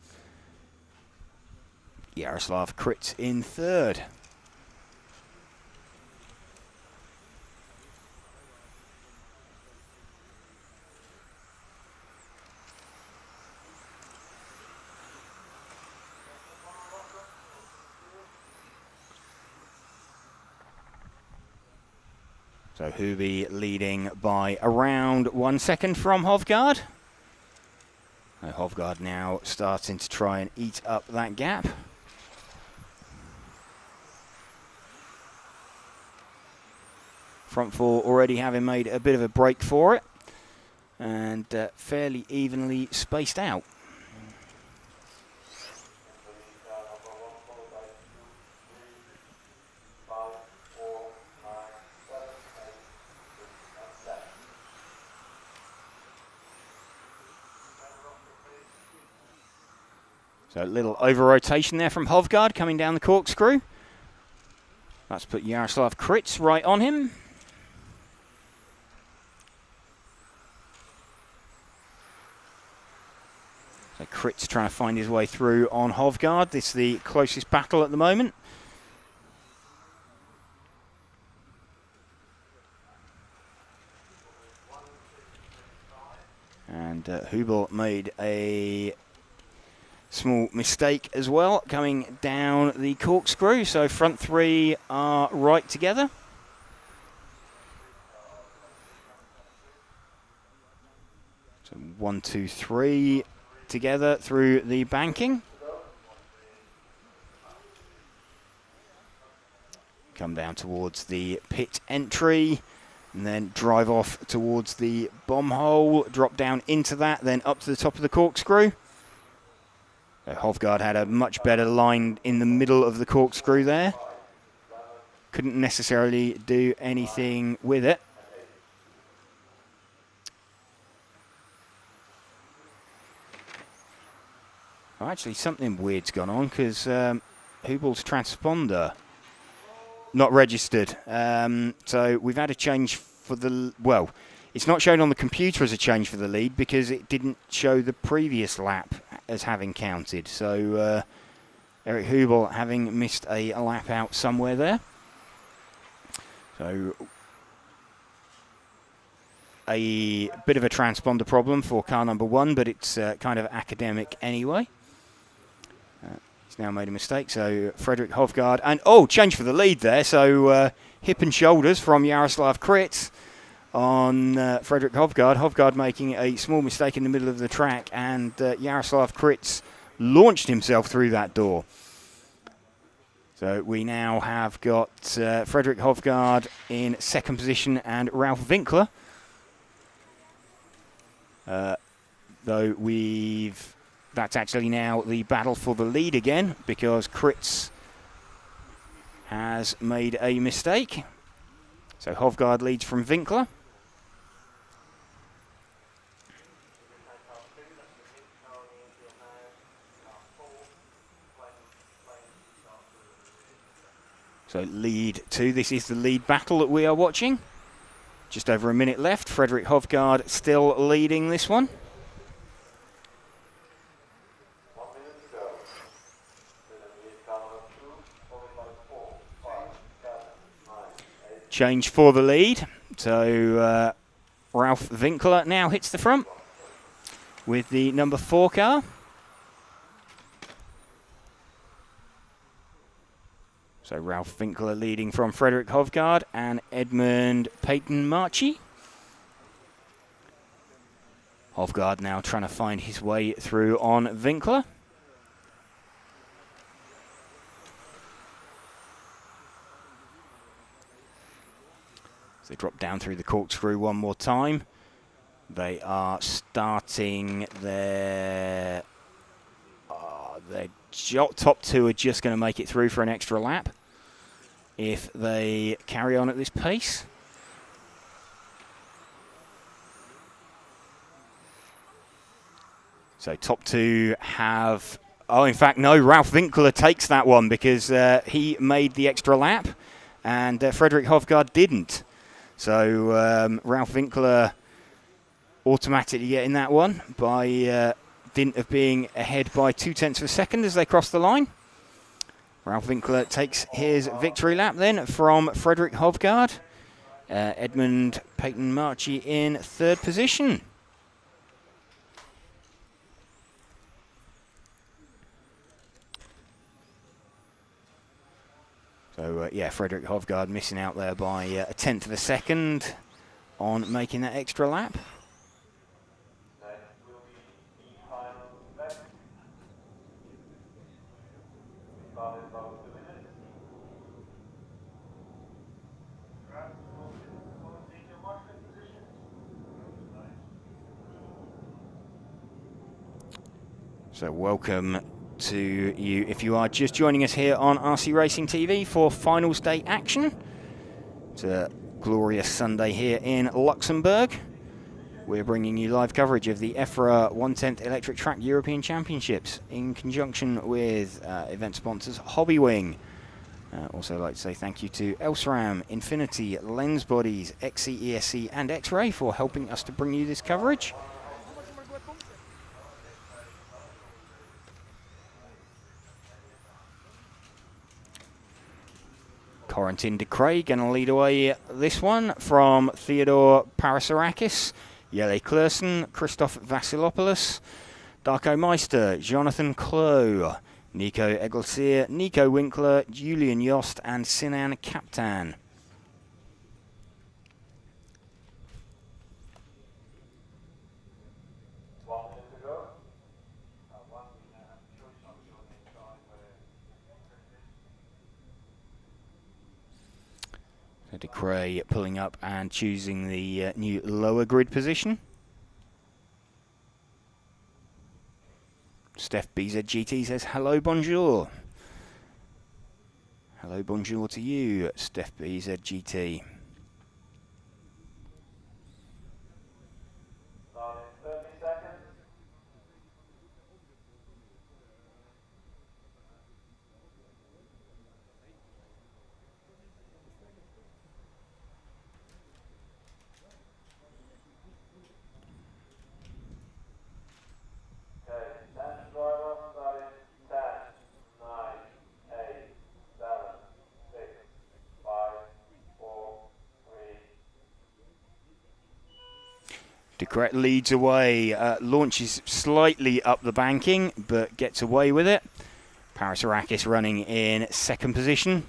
Jaroslav Kritz in third. So Huby leading by around 1 second from Hovgaard. Hovgaard now starting to try and eat up that gap. Front four already having made a bit of a break for it, and fairly evenly spaced out. So a little over-rotation there from Hovgaard coming down the corkscrew. That's put Jaroslav Kritz right on him. So Kritz trying to find his way through on Hovgaard. This is the closest battle at the moment. And Hubel made a small mistake as well, coming down the corkscrew. So front three are right together. So 1, 2, 3 together through the banking. Come down towards the pit entry. and then drive off towards the bomb hole, drop down into that, then up to the top of the corkscrew. So Hovgaard had a much better line in the middle of the corkscrew there. Couldn't necessarily do anything with it. Oh, actually, something weird's gone on because Hubel's transponder not registered. So we've had a change for the, well, it's not shown on the computer as a change for the lead because it didn't show the previous lap as having counted. So Eric Hubel having missed a lap out somewhere there. So a bit of a transponder problem for car number 1, but it's kind of academic anyway. He's now made a mistake, so Frederick Hovgaard, and change for the lead there, so hip and shoulders from Jaroslav Kritz on Frederick Hovgaard. Hovgaard making a small mistake in the middle of the track, and Jaroslav Kritz launched himself through that door. So we now have got Frederick Hovgaard in second position and Ralf Winkler. Though that's actually now the battle for the lead again because Kritz has made a mistake. So Hovgaard leads from Winkler. So lead 2, this is the lead battle that we are watching. Just over a minute left, Frederick Hovgaard still leading this one. Change for the lead. So Ralf Winkler now hits the front with the number 4 car. So Ralf Winkler leading from Frederick Hovgaard and Edmund Peyton-Marchi. Hovgaard now trying to find his way through on Winkler. So they drop down through the corkscrew one more time. They are starting their top 2 are just going to make it through for an extra lap if they carry on at this pace. So top 2 have, in fact no, Ralf Winkler takes that one because he made the extra lap and Frederick Hovgaard didn't. So Ralf Winkler automatically getting that one by dint of being ahead by 0.2 of a second as they cross the line. Ralf Winkler takes his victory lap then from Frederick Hovgaard. Edmund Peyton-Marchi in 3rd position. So Frederick Hovgaard missing out there by 0.1 of a second on making that extra lap. So welcome to you if you are just joining us here on RC Racing TV for finals day action. It's a glorious Sunday here in Luxembourg. We're bringing you live coverage of the EFRA 1/10 Electric Track European Championships in conjunction with event sponsors Hobbywing. Also like to say thank you to Elsram, Infinity, Lens Bodies, XC, and X-Ray for helping us to bring you this coverage. Corentin de Craig going to lead away this one from Theodore Parasarakis, Jelle Kleursen, Christoph Vassilopoulos, Darko Meister, Jonathan Klo, Nico Egelsier, Nico Winkler, Julian Yost and Sinan Kaptan. De Cray pulling up and choosing the new lower grid position. Steph BZGT says hello, bonjour. Hello, bonjour to you, Steph BZGT. Starting 30 seconds. Okay, attention driver, starting 10, 9, 8, 7, 6, 5, 4, 3. De Cray leads away, launches slightly up the banking, but gets away with it. Parasarakis running in second position.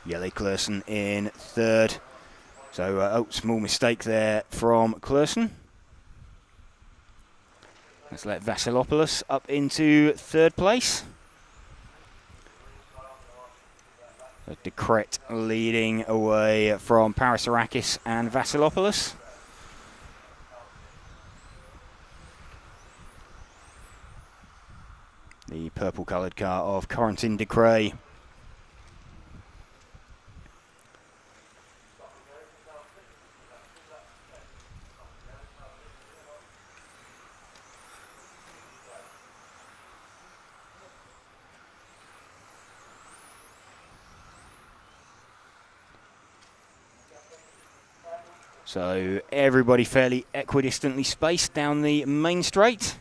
Jelle Klaassen in third. So, small mistake there from Klaassen. Let's let Vasilopoulos up into third place. De Cret leading away from Parasarakis and Vasilopoulos. The purple-coloured car of Corentin De Cray. So everybody fairly equidistantly spaced down the main straight.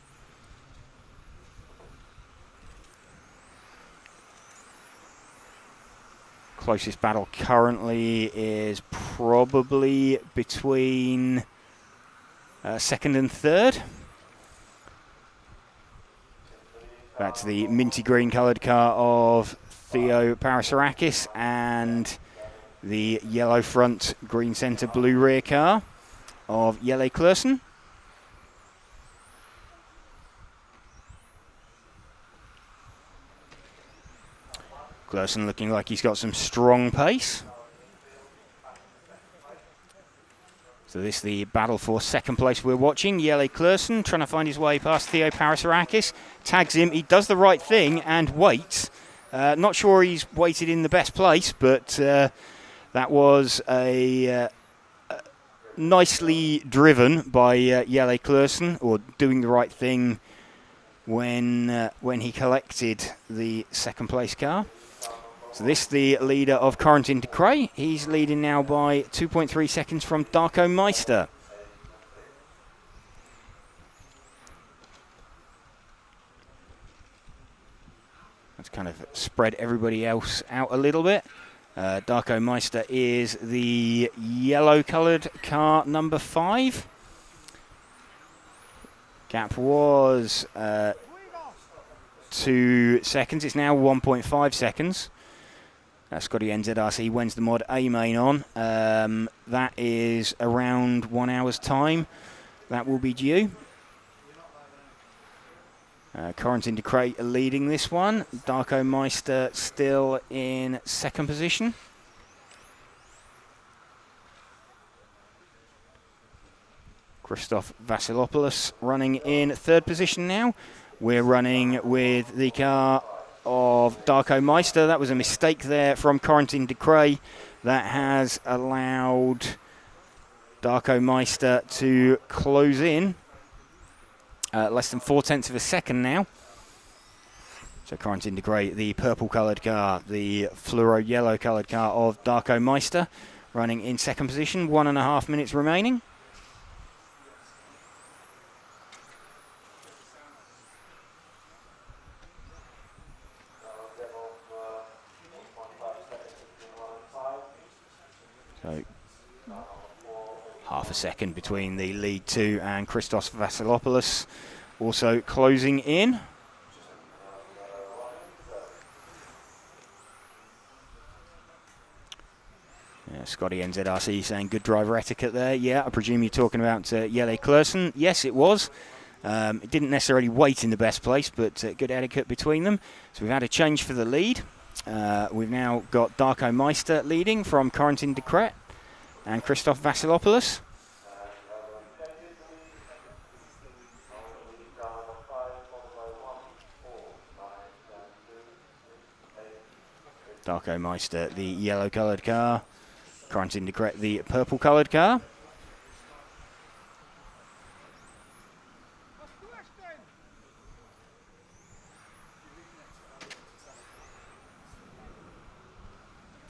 Closest battle currently is probably between second and third. That's the minty green coloured car of Theo Parasarakis and the yellow front, green centre, blue rear car of Jelle Klaassen. Klaassen looking like he's got some strong pace. So this is the battle for second place we're watching. Jelle Klaassen trying to find his way past Theo Parasarakis. Tags him, he does the right thing and waits. Not sure he's waited in the best place, but that was a nicely driven by Jelle Klaassen, or doing the right thing when he collected the second place car. So this is the leader of Corentin De Cray. He's leading now by 2.3 seconds from Darko Meister. Let's kind of spread everybody else out a little bit. Darko Meister is the yellow-coloured car number 5. Gap was 2 seconds. It's now 1.5 seconds. Scotty NZRC wins the mod A main on. That is around 1 hour's time. That will be due. Corentin De Cray leading this one. Darko Meister still in second position. Christoph Vasilopoulos running in third position now. We're running with the car of Darko Meister. That was a mistake there from Corentin De Cray that has allowed Darko Meister to close in. Less than 0.4 of a second now. So Corentin De Cray, the purple-coloured car, the fluoro yellow-coloured car of Darko Meister, running in second position. 1.5 minutes remaining. So half a second between the lead 2 and Christos Vasilopoulos also closing in. Yeah, Scotty NZRC saying good driver etiquette there. Yeah, I presume you're talking about Jelle Klaassen. Yes, it was. It didn't necessarily wait in the best place, but good etiquette between them. So we've had a change for the lead. We've now got Darko Meister leading from Corentin de Kret and Christoph Vasilopoulos. Darko Meister, the yellow-coloured car. Corentin de Kret, the purple-coloured car.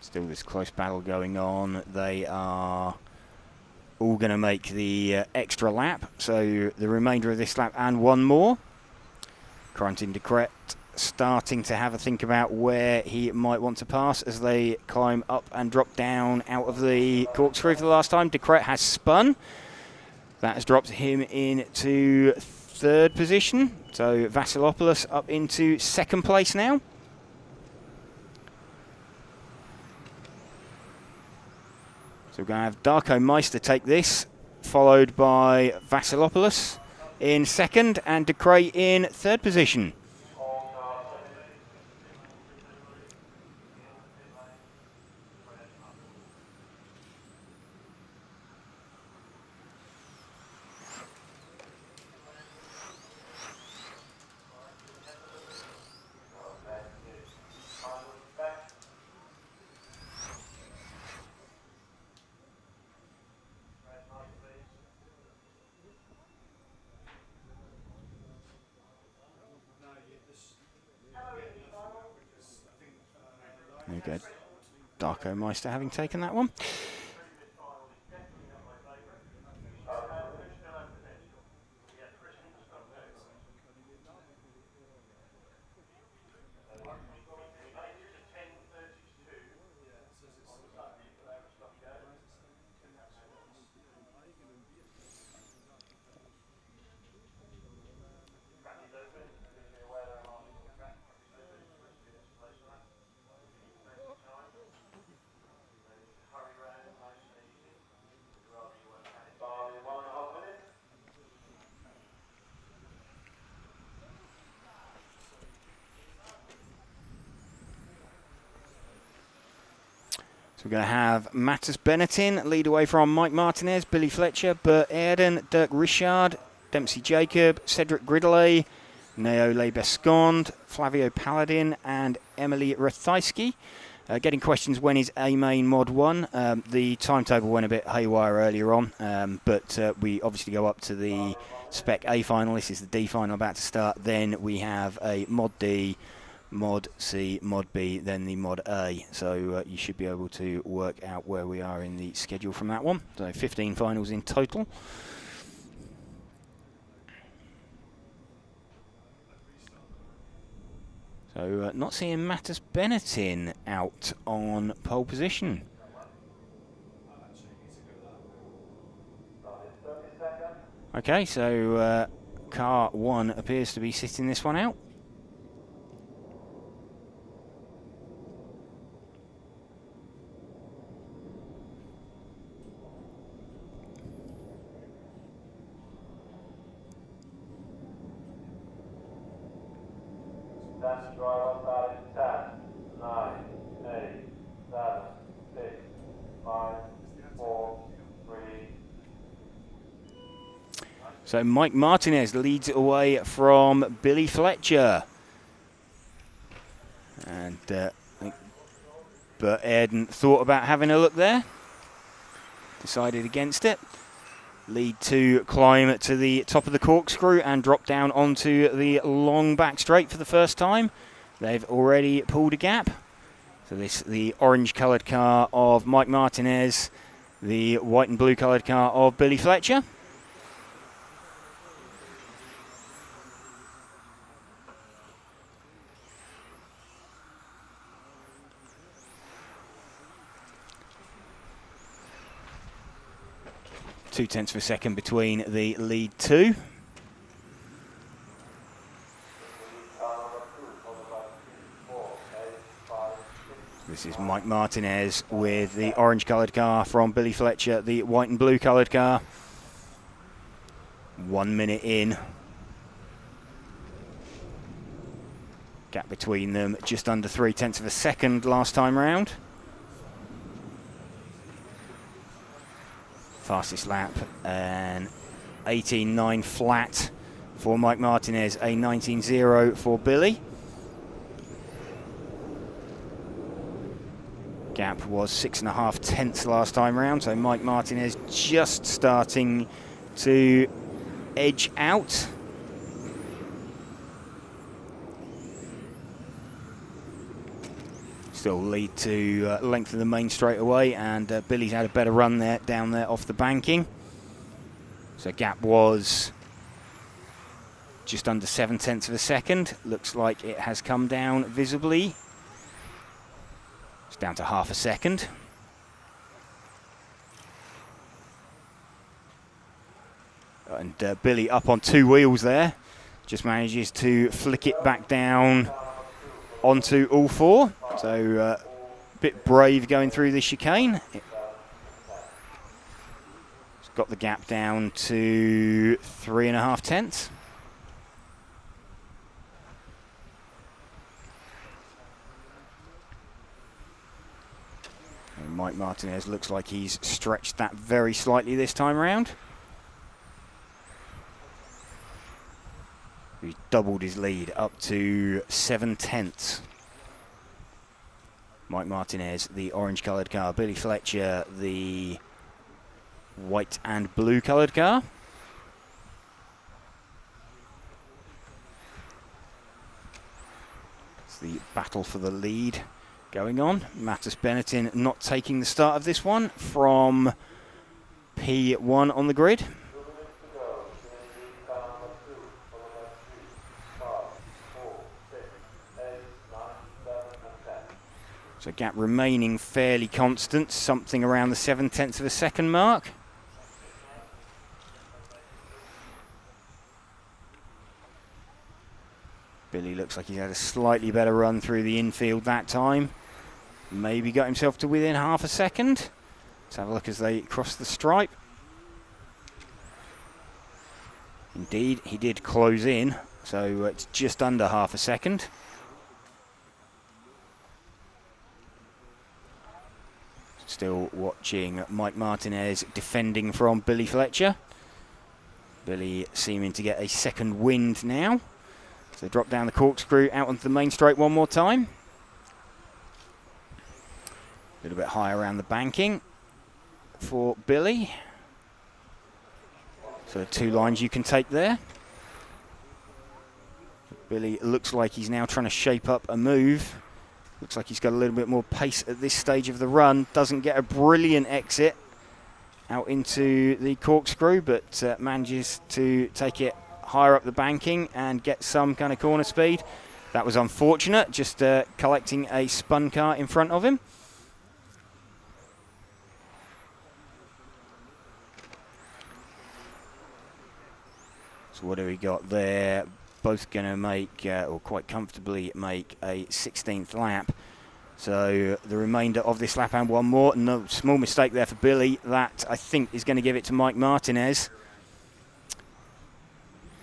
Still this close battle going on. They are all going to make the extra lap. So the remainder of this lap and one more. Corentin de Kret starting to have a think about where he might want to pass as they climb up and drop down out of the corkscrew for the last time. De Kret has spun. That has dropped him into third position. So Vasilopoulos up into second place now. So we're going to have Darko Meister take this, followed by Vasilopoulos in second and de Kret in third position. There we go. Darko Meister having taken that one. So we're going to have Matthias Benettin lead away from Mike Martinez, Billy Fletcher, Bert Aerden, Dirk Richard, Dempsey Jacob, Cedric Gridley, Neo Lebescond, Flavio Paladin and Emily Rathaiski. Getting questions, when is A main mod 1? The timetable went a bit haywire earlier on, but we obviously go up to the Spec A final. This is the D final about to start. Then we have a mod D, mod C, mod B, then the mod A. So you should be able to work out where we are in the schedule from that one. So 15 finals in total. So not seeing Matthias Benettin out on pole position. Okay, so car 1 appears to be sitting this one out. That's driver starting 10, 9, 8, 7, 6, 5, 4, 3. So Mike Martinez leads it away from Billy Fletcher. And Bert Aerden thought about having a look there. Decided against it. Lead 2 climb to the top of the corkscrew and drop down onto the long back straight for the first time. They've already pulled a gap. So this the orange coloured car of Mike Martinez, the white and blue coloured car of Billy Fletcher. .2 of a second between the lead 2. This is Mike Martinez with the orange coloured car from Billy Fletcher, the white and blue coloured car. 1 minute in. Gap between them just under 0.3 of a second last time round. Fastest lap, an 18.9 flat for Mike Martinez, a 19.0 for Billy. Gap was 6.5 tenths last time round, so Mike Martinez just starting to edge out. Still lead to length of the main straight away, and Billy's had a better run there down there off the banking. So gap was just under 0.7 of a second. Looks like it has come down visibly. It's down to half a second. And Billy up on 2 wheels there. Just manages to flick it back down onto all 4. So a bit brave going through the chicane. It's got the gap down to 3.5 tenths. And Mike Martinez looks like he's stretched that very slightly this time around. He doubled his lead up to 7 tenths. Mike Martinez, the orange coloured car. Billy Fletcher, the white and blue coloured car. It's the battle for the lead going on. Mattis Benetton not taking the start of this one from P1 on the grid. So gap remaining fairly constant, something around the 0.7 of a second mark. Billy looks like he's had a slightly better run through the infield that time. Maybe got himself to within half a second. Let's have a look as they cross the stripe. Indeed, he did close in, so it's just under half a second. Still watching Mike Martinez defending from Billy Fletcher. Billy seeming to get a second wind now. So drop down the corkscrew out onto the main straight one more time. A little bit higher around the banking for Billy. So 2 lines you can take there. Billy looks like he's now trying to shape up a move. Looks like he's got a little bit more pace at this stage of the run. Doesn't get a brilliant exit out into the corkscrew, but manages to take it higher up the banking and get some kind of corner speed. That was unfortunate, just collecting a spun car in front of him. So what do we got there? Both going to make, or quite comfortably make, a 16th lap. So the remainder of this lap and one more. No small mistake there for Billy. That, I think, is going to give it to Mike Martinez.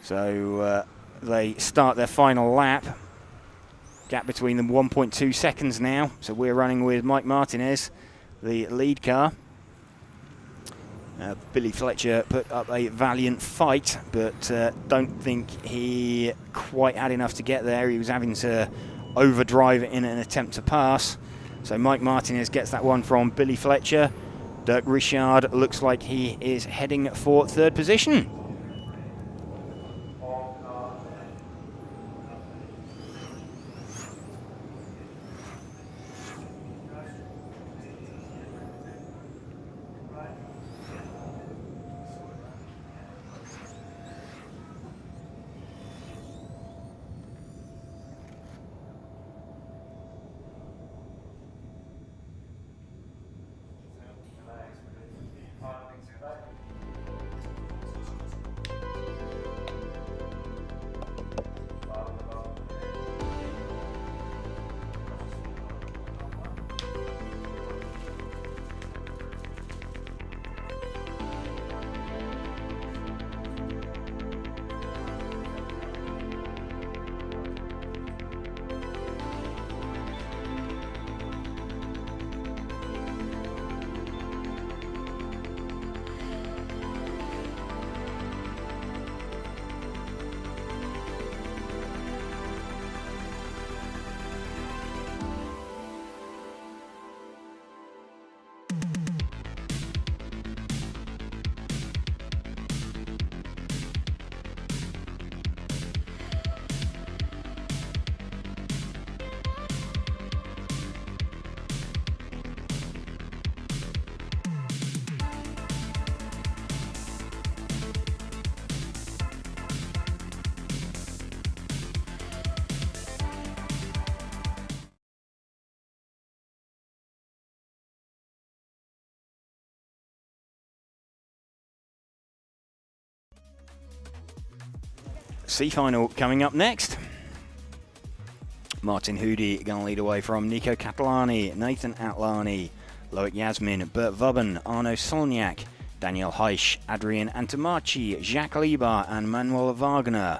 So they start their final lap. Gap between them 1.2 seconds now. So we're running with Mike Martinez, the lead car. Billy Fletcher put up a valiant fight, but don't think he quite had enough to get there. He was having to overdrive in an attempt to pass. So Mike Martinez gets that one from Billy Fletcher. Dirk Richard looks like he is heading for 3rd position. C final coming up next. Martin Hoody going to lead away from Nico Catalani, Nathan Atlani, Loic Yasmin, Bert Vubben, Arno Solniak, Daniel Heisch, Adrian Antamachi, Jacques Lieber and Manuel Wagner.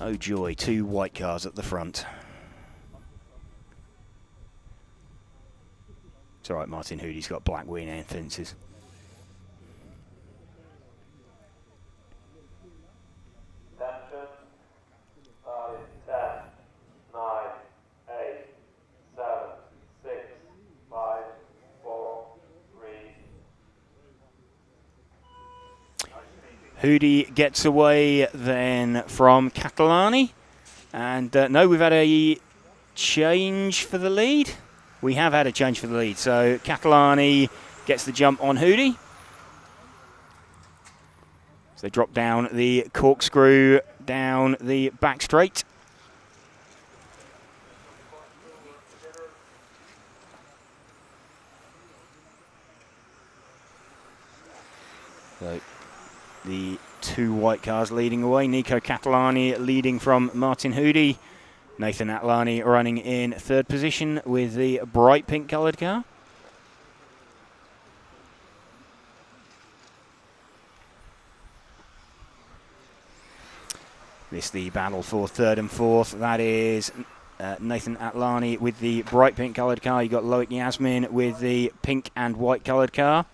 Oh joy, 2 white cars at the front. It's alright, Martin Hoody's got black wing and fences. Attention. 10, 9, 8, 7, 6, 5, 4, 3. Hoody gets away then from Catalani. And no, we've had a change for the lead. We have had a change for the lead. So Catalani gets the jump on Hoody. So they drop down the corkscrew down the back straight. So the 2 white cars leading away. Nico Catalani leading from Martin Hoody. Nathan Atlani running in 3rd position with the bright pink coloured car. This the battle for 3rd and 4th. That is Nathan Atlani with the bright pink coloured car. You got Loic Yasmin with the pink and white coloured car.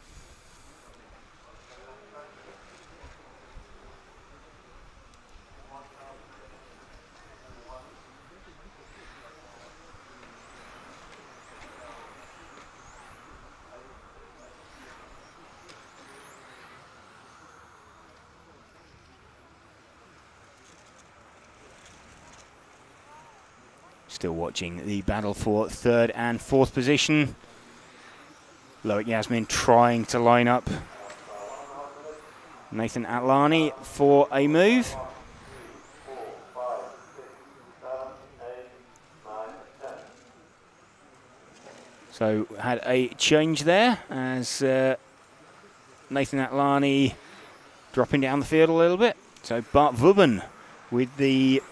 Still watching the battle for 3rd and 4th position. Loic Yasmin trying to line up Nathan Atlani for a move. So had a change there as Nathan Atlani dropping down the field a little bit. So Bart Vubben with the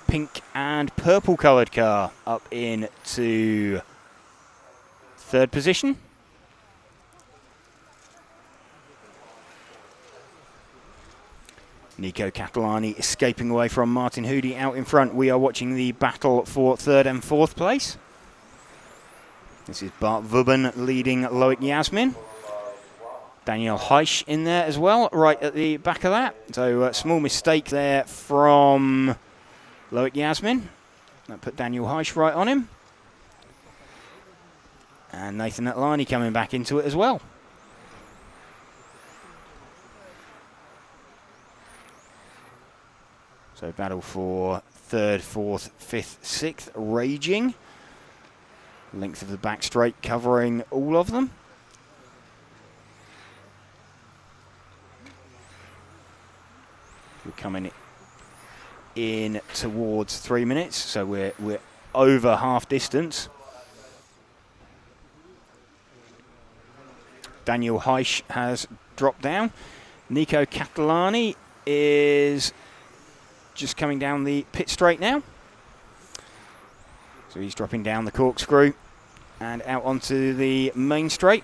pink and purple coloured car up into 3rd position. Nico Catalani escaping away from Martin Hoody out in front. We are watching the battle for 3rd and 4th place. This is Bart Vubben leading Loic Yasmin. Daniel Heisch in there as well, right at the back of that. So a small mistake there from Loic Yasmin. That put Daniel Heisch right on him. And Nathan Atlani coming back into it as well. So battle for 3rd, 4th, 5th, 6th raging. Length of the back straight covering all of them. We're coming in towards 3 minutes, so we're over half distance. Daniel Heisch has dropped down. Nico Catalani is just coming down the pit straight now. So he's dropping down the corkscrew and out onto the main straight.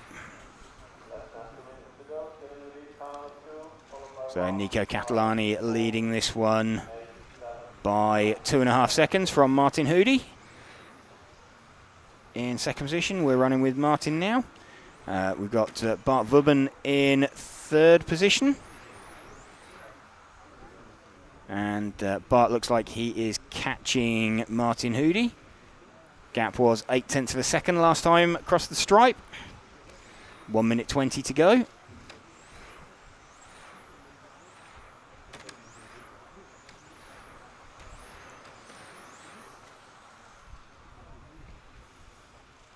So Nico Catalani leading this one by 2.5 seconds from Martin Hoody. In 2nd position, we're running with Martin now. We've got Bart Vubben in 3rd position. And Bart looks like he is catching Martin Hoody. Gap was 0.8 of a second last time across the stripe. 1 minute 20 to go.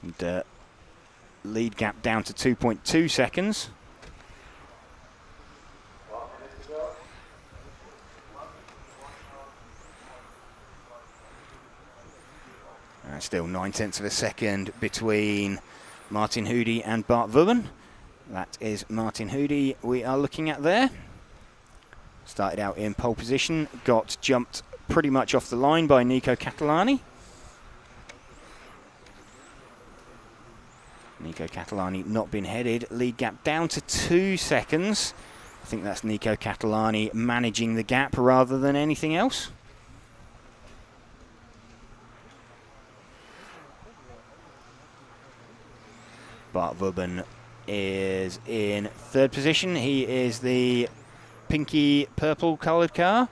And lead gap down to 2.2 seconds. And still 9/10 of a second between Martin Hoody and Bart Vubben. That is Martin Hoody we are looking at there. Started out in pole position, got jumped pretty much off the line by Nico Catalani. Nico Catalani not been headed, lead gap down to 2 seconds. I think that's Nico Catalani managing the gap rather than anything else. Bart Vubben is in 3rd position. He is the pinky purple coloured car.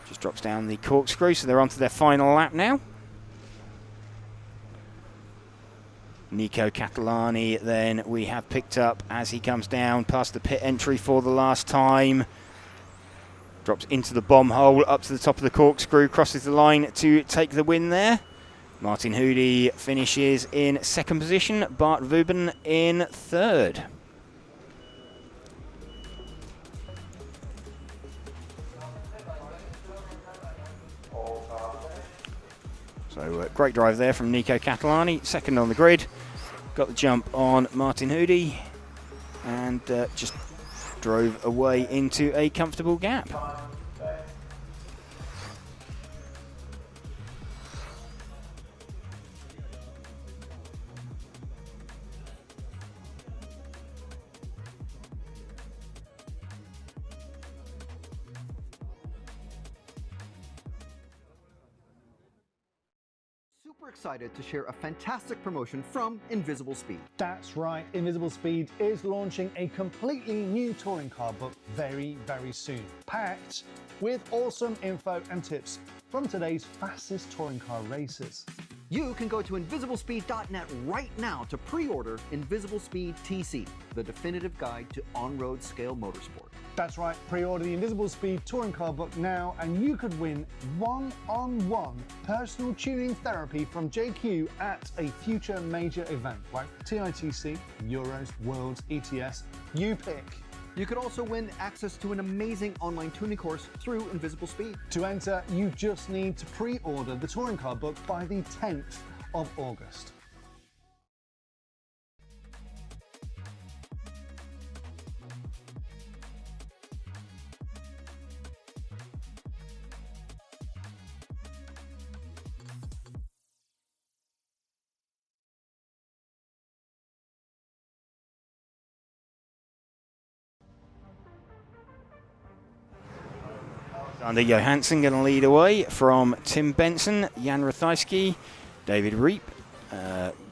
Just drops down the corkscrew, so they're onto their final lap now. Nico Catalani then we have picked up as he comes down past the pit entry for the last time. Drops into the bomb hole, up to the top of the corkscrew, crosses the line to take the win there. Martin Hoody finishes in 2nd position, Bart Vubben in 3rd. So great drive there from Nico Catalani, 2nd on the grid. Got the jump on Martin Hoody and just drove away into a comfortable gap. Super excited to share a fantastic promotion from Invisible Speed. That's right, Invisible Speed is launching a completely new touring car book very, very soon, packed with awesome info and tips from today's fastest touring car racers. You can go to invisiblespeed.net right now to pre-order Invisible Speed TC, the definitive guide to on-road scale motorsport. That's right, pre-order the Invisible Speed touring car book now and you could win one-on-one personal tuning therapy from JQ at a future major event like TITC, Euros, Worlds, ETS, you pick. You could also win access to an amazing online tuning course through Invisible Speed. To enter, you just need to pre-order the touring car book by the 10th of August. Alexander Johansson going to lead away from Tim Benson, Jan Rathijski, David Reep,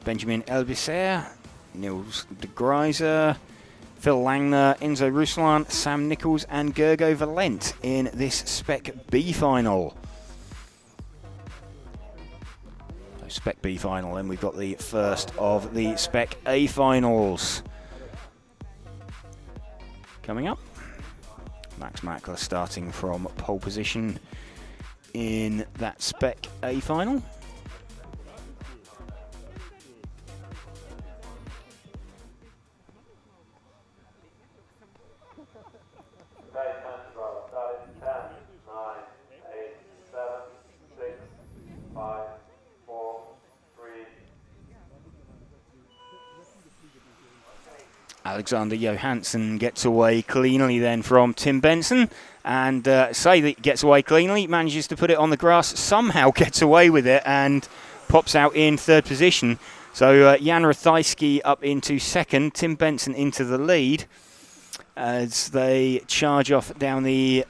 Benjamin Elbiser, Niels de Greiser, Phil Langner, Enzo Ruslan, Sam Nichols and Gergo Valent in this Spec B final. So Spec B final, then we've got the first of the Spec A finals coming up. Max Mackler starting from pole position in that Spec A final. Alexander Johansson gets away cleanly then from Tim Benson, and say that he gets away cleanly, manages to put it on the grass, somehow gets away with it and pops out in 3rd position. So Jan Rathijski up into 2nd, Tim Benson into the lead as they charge off down the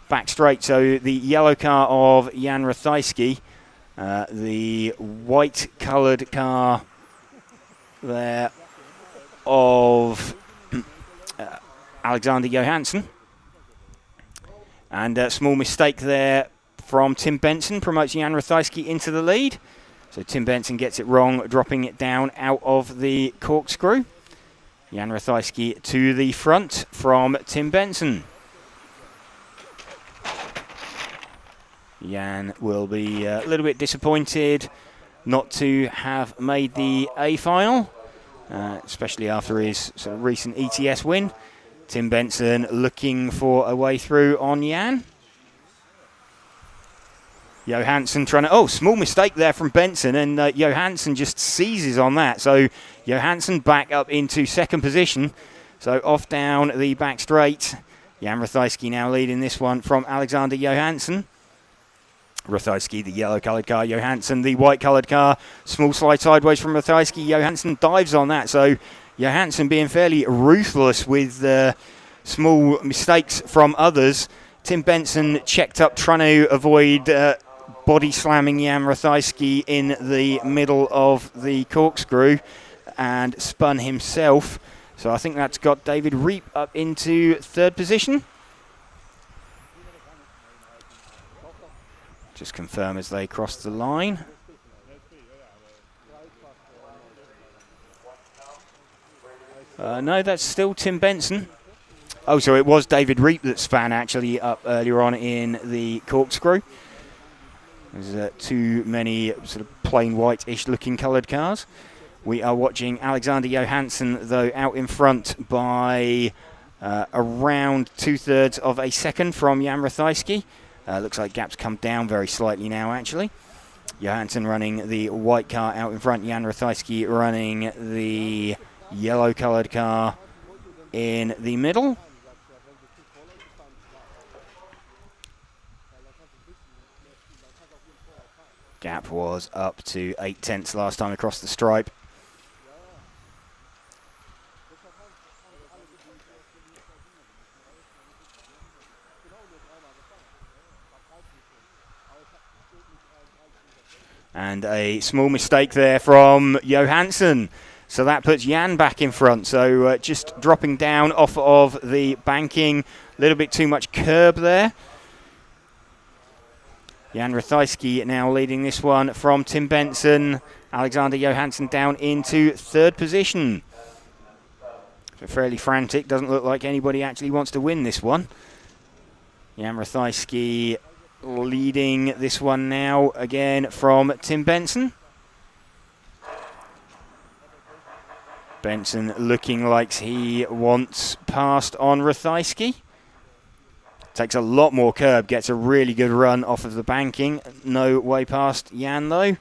back straight. So the yellow car of Jan Rathijski, the white coloured car there of Alexander Johansson, and a small mistake there from Tim Benson promotes Jan Rathijski into the lead. So Tim Benson gets it wrong, dropping it down out of the corkscrew. Jan Rathijski to the front from Tim Benson. Jan will be a little bit disappointed not to have made the A final, especially after his sort of recent ETS win. Tim Benson looking for a way through on Jan. Johansson trying to... Oh, small mistake there from Benson, and Johansson just seizes on that. So Johansson back up into second position. So off down the back straight. Jan Ratajski now leading this one from Alexander Johansson. Ratajski, the yellow-coloured car. Johansson, the white-coloured car. Small slide sideways from Ratajski. Johansson dives on that. So Johansson being fairly ruthless with small mistakes from others. Tim Benson checked up trying to avoid body slamming Jan Ratajski in the middle of the corkscrew and spun himself. So I think that's got David Reap up into third position. Just confirm as they cross the line. No, that's still Tim Benson. Oh, so it was David Reap that span actually up earlier on in the corkscrew. There's too many sort of plain white-ish looking coloured cars. We are watching Alexander Johansson, though, out in front by around 2/3 of a second from Jan Ratajski. Looks like gap's come down very slightly now, actually. Johansson running the white car out in front. Jan Ratajski running the yellow-coloured car in the middle. Gap was up to 0.8 last time across the stripe. And a small mistake there from Johansson. So that puts Jan back in front. So just dropping down off of the banking. A little bit too much curb there. Jan Ratajski now leading this one from Tim Benson. Alexander Johansson down into third position. So fairly frantic. Doesn't look like anybody actually wants to win this one. Jan Ratajski leading this one now again from Tim Benson. Benson looking like he wants past on Ratajski. Takes a lot more curb, gets a really good run off of the banking. No way past Jan though.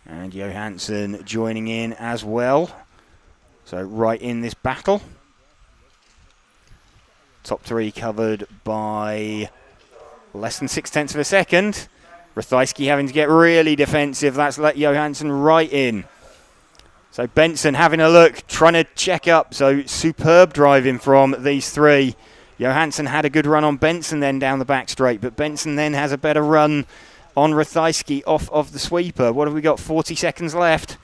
And Johansson joining in as well. So right in this battle. Top three covered by less than 0.6 of a second. Ratajski having to get really defensive. That's let Johansson right in. So Benson having a look, trying to check up. So superb driving from these three. Johansson had a good run on Benson then down the back straight, but Benson then has a better run on Ratajski off of the sweeper. What have we got? 40 seconds left.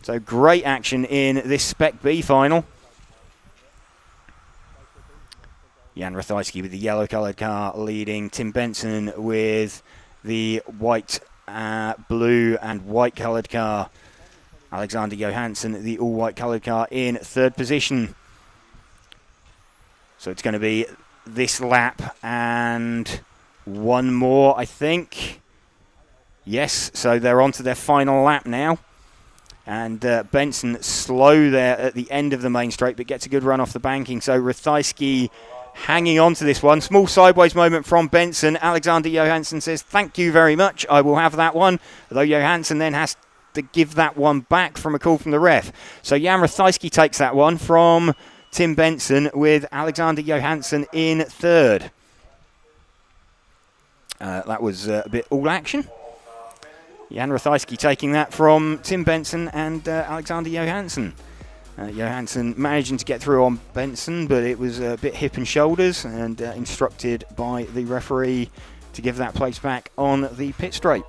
So great action in this Spec B final. Jan Ratajski with the yellow-coloured car leading. Tim Benson with the white, blue and white-coloured car. Alexander Johansson, the all-white coloured car, in third position. So it's going to be this lap and one more, I think. Yes, so they're on to their final lap now. And Benson slow there at the end of the main straight, but gets a good run off the banking. So Ratajski hanging on to this one. Small sideways moment from Benson. Alexander Johansson says, thank you very much, I will have that one. Although Johansson then has to give that one back from a call from the ref. So Jan Ratajski takes that one from Tim Benson with Alexander Johansson in third. That was a bit all action. Jan Ratajski taking that from Tim Benson and Alexander Johansson. Johansson managing to get through on Benson, but it was a bit hip and shoulders, and instructed by the referee to give that place back on the pit straight.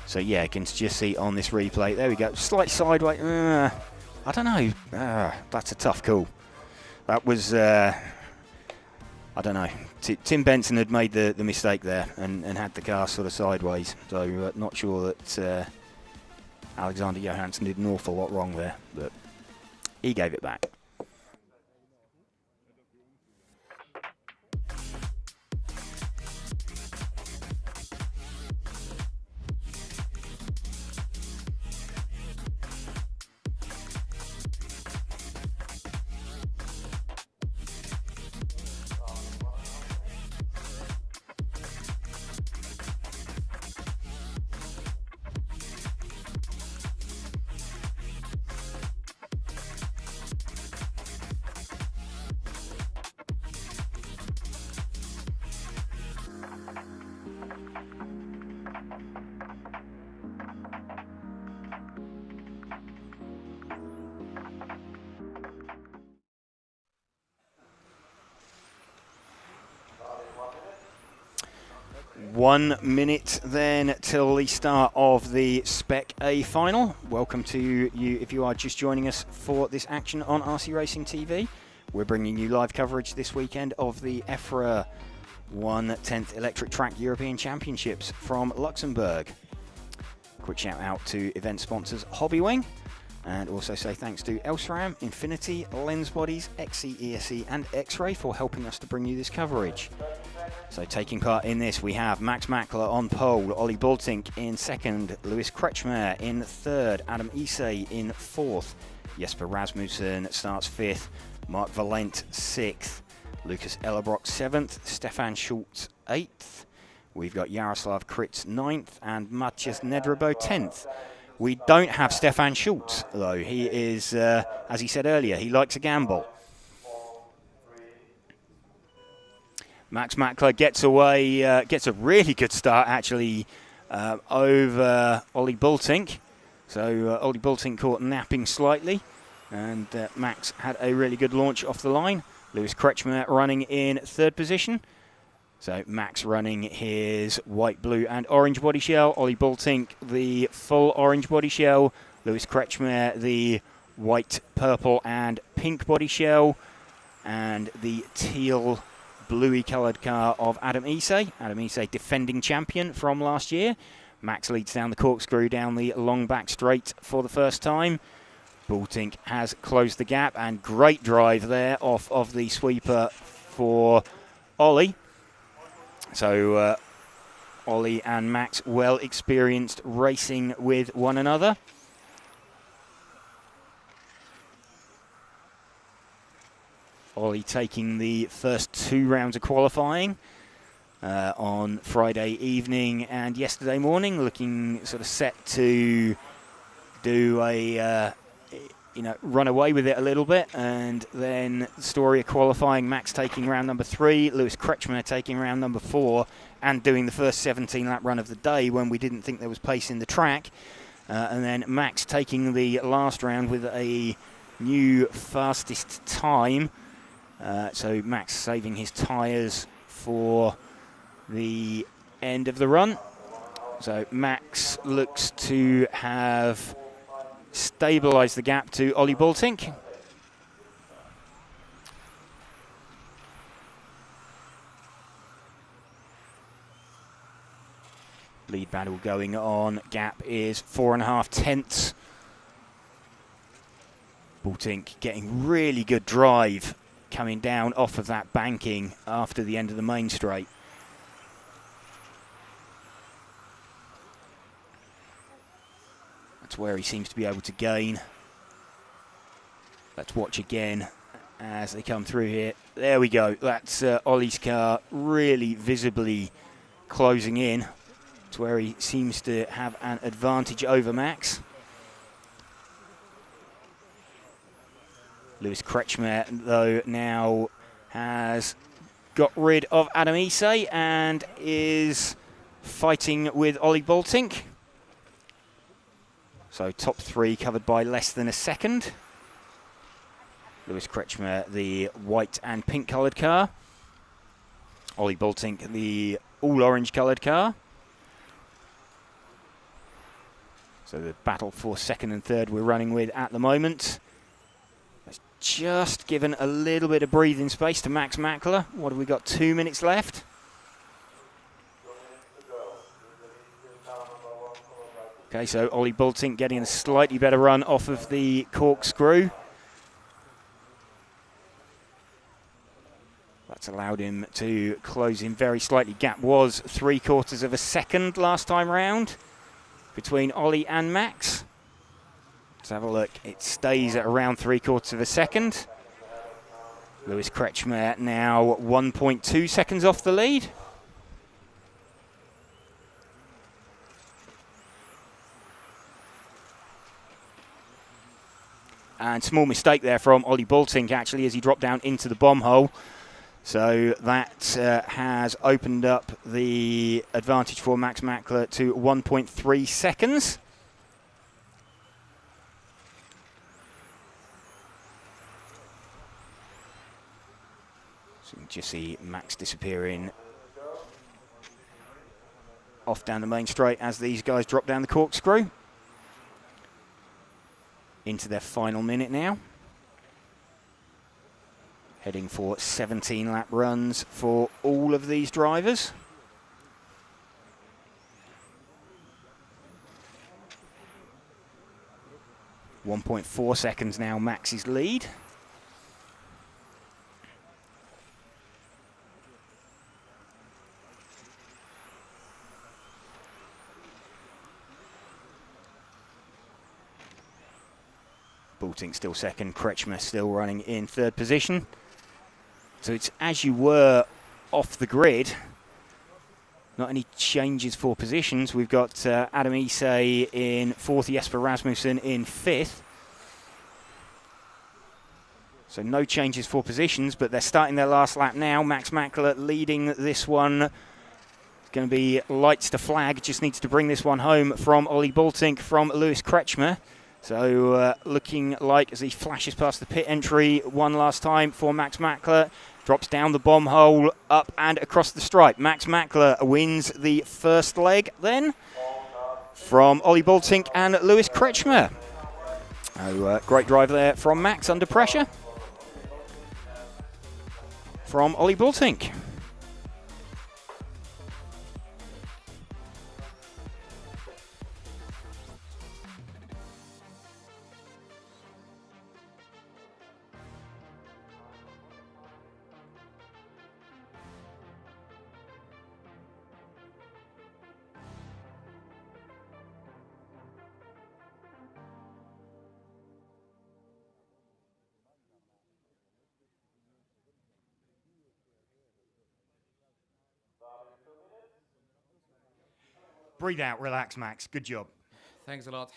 So yeah, you can just see on this replay, there we go, slight sideways, I don't know, that's a tough call. That was I don't know. Tim Benson had made the mistake there and had the car sort of sideways. So not sure that Alexander Johansson did an awful lot wrong there, but he gave it back. One minute then till the start of the Spec A final. Welcome to you if you are just joining us for this action on RC Racing TV. We're bringing you live coverage this weekend of the EFRA 1/10th Electric Track European Championships from Luxembourg. Quick shout out to event sponsors Hobbywing, and also say thanks to Elsram, Infinity, Lens Bodies, XC, ESC and X-Ray for helping us to bring you this coverage. So taking part in this, we have Max Mackler on pole, Ollie Bultink in second, Lewis Kretschmer in third, Adam Isay in fourth, Jesper Rasmussen starts fifth, Mark Valent sixth, Lucas Ellerbrock seventh, Stefan Schultz eighth, we've got Jaroslav Kritz ninth and Matthias Nedrebo 10th. We don't have Stefan Schultz though. He is, as he said earlier, he likes a gamble. Max Mackler gets away, gets a really good start actually over Ollie Bultink. So Ollie Bultink caught napping slightly, and Max had a really good launch off the line. Lewis Kretschmer running in third position. So Max running his white, blue and orange body shell. Ollie Bultink the full orange body shell. Lewis Kretschmer the white, purple and pink body shell. And the teal bluey coloured car of Adam Isay. Adam Isay defending champion from last year. Max leads down the corkscrew down the long back straight for the first time. Bultink has closed the gap, and great drive there off of the sweeper for Ollie. So Ollie and Max well experienced racing with one another. Ollie taking the first 2 rounds of qualifying on Friday evening and yesterday morning, looking sort of set to do a run away with it a little bit, and then the story of qualifying, Max taking round number 3, Lewis Kretschmer taking round number 4, and doing the first 17-lap run of the day when we didn't think there was pace in the track, and then Max taking the last round with a new fastest time. So Max saving his tyres for the end of the run. So Max looks to have stabilised the gap to Ollie Bultink. Lead battle going on. Gap is 4.5 tenths. Bultink getting really good drive coming down off of that banking after the end of the main straight. That's where he seems to be able to gain. Let's watch again as they come through here. There we go. That's Ollie's car really visibly closing in. It's where he seems to have an advantage over Max. Lewis Kretschmer, though, now has got rid of Adam Isay and is fighting with Ollie Bultink. So top 3 covered by less than a second. Lewis Kretschmer, the white and pink coloured car. Ollie Bultink, the all orange coloured car. So the battle for second and third we're running with at the moment. Let's just given a little bit of breathing space to Max Mackler. What have we got? 2 minutes left. Okay, so Ollie Bultink getting a slightly better run off of the corkscrew. That's allowed him to close in very slightly. Gap was 3/4 of a second last time round between Ollie and Max. Let's have a look. It stays at around 3/4 of a second. Lewis Kretschmer now 1.2 seconds off the lead. And small mistake there from Ollie Bultink, actually, as he dropped down into the bomb hole. So that has opened up the advantage for Max Mackler to 1.3 seconds. So you can just see Max disappearing off down the main straight as these guys drop down the corkscrew. Into their final minute now. Heading for 17 lap runs for all of these drivers. .4 seconds now, Max's lead. Bultink still second, Kretschmer still running in third position. So it's as you were off the grid. Not any changes for positions. We've got Adam Isay in fourth, Jesper Rasmussen in fifth. So no changes for positions, but they're starting their last lap now. Max Mackler leading this one. It's going to be lights to flag. Just needs to bring this one home from Ollie Bultink, from Lewis Kretschmer. So looking like as he flashes past the pit entry one last time for Max Mackler, drops down the bomb hole, up and across the stripe. Max Mackler wins the first leg then from Ollie Bultink and Lewis Kretschmer. Oh, great drive there from Max under pressure from Ollie Bultink. Breathe out, relax, Max. Good job. Thanks a lot.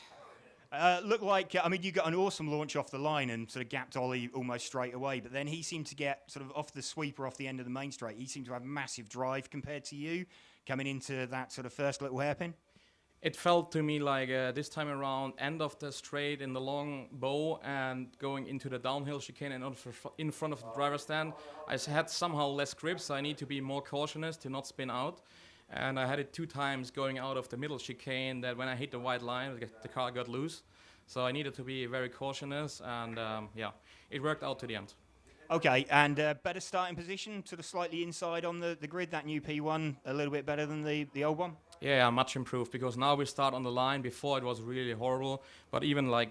Looked like, I mean, you got an awesome launch off the line and sort of gapped Ollie almost straight away, but then he seemed to get sort of off the sweeper off the end of the main straight. He seemed to have massive drive compared to you coming into that sort of first little hairpin. It felt to me like this time around, end of the straight in the long bow and going into the downhill chicane and in front of the driver's stand. I had somehow less grip, so I need to be more cautious to not spin out. And I had it 2 times going out of the middle chicane that when I hit the white line, the car got loose. So I needed to be very cautious, and yeah, it worked out to the end. Okay, and better starting position, sort of slightly inside on the grid, that new P1, a little bit better than the old one? Yeah, much improved, because now we start on the line. Before it was really horrible, but even like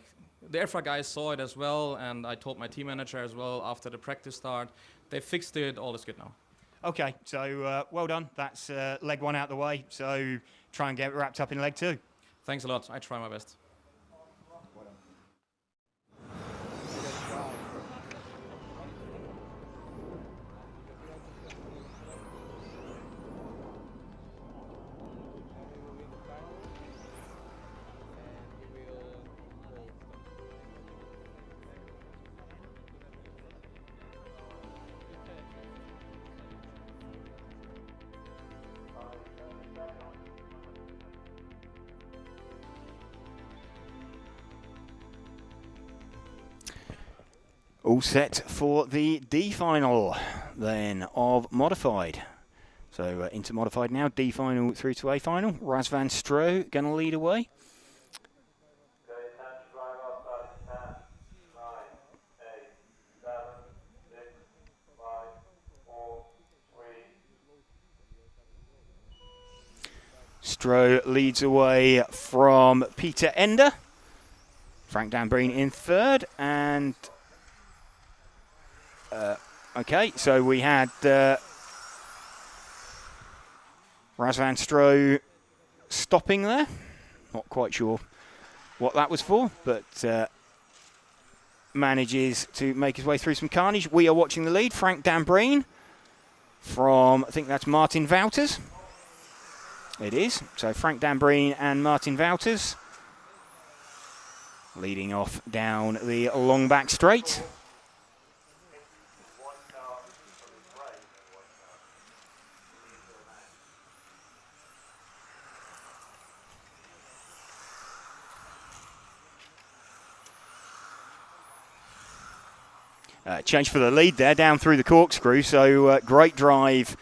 the EFRA guys saw it as well, and I told my team manager as well after the practice start. They fixed it, all is good now. Okay, so well done. That's leg 1 out the way, so try and get wrapped up in leg 2. Thanks a lot, I try my best. All set for the D final then of modified. So into modified now, D final through to A final. Raz van Stro going to lead away. Stroh leads away from Peter Ender. Frank Dambreen in third, and okay, so we had Razvan Stroh stopping there. Not quite sure what that was for, but manages to make his way through some carnage. We are watching the lead. Frank Dambreen from, I think that's Martin Wouters. It is. So Frank Dambreen and Martin Wouters leading off down the long back straight. Change for the lead there, down through the corkscrew. So great drive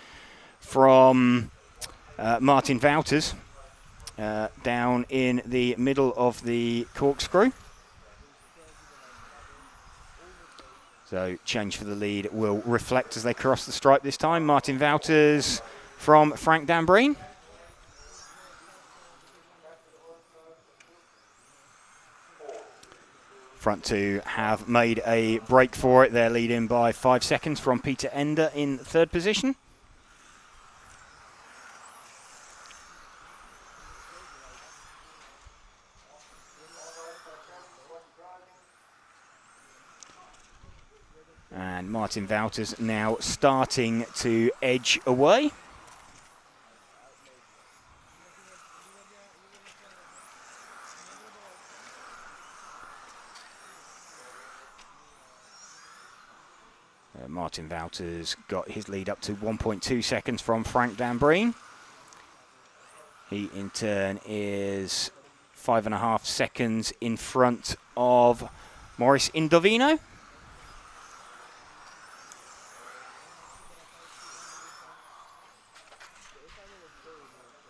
from Martin Wouters down in the middle of the corkscrew. So change for the lead will reflect as they cross the stripe this time. Martin Wouters from Frank Dambreen. Front two have made a break for it. They're leading by 5 seconds from Peter Ender in third position. And Martin Wouters now starting to edge away. Martin Wouters got his lead up to 1.2 seconds from Frank Dambreen. He in turn is 5.5 seconds in front of Maurice Indovino.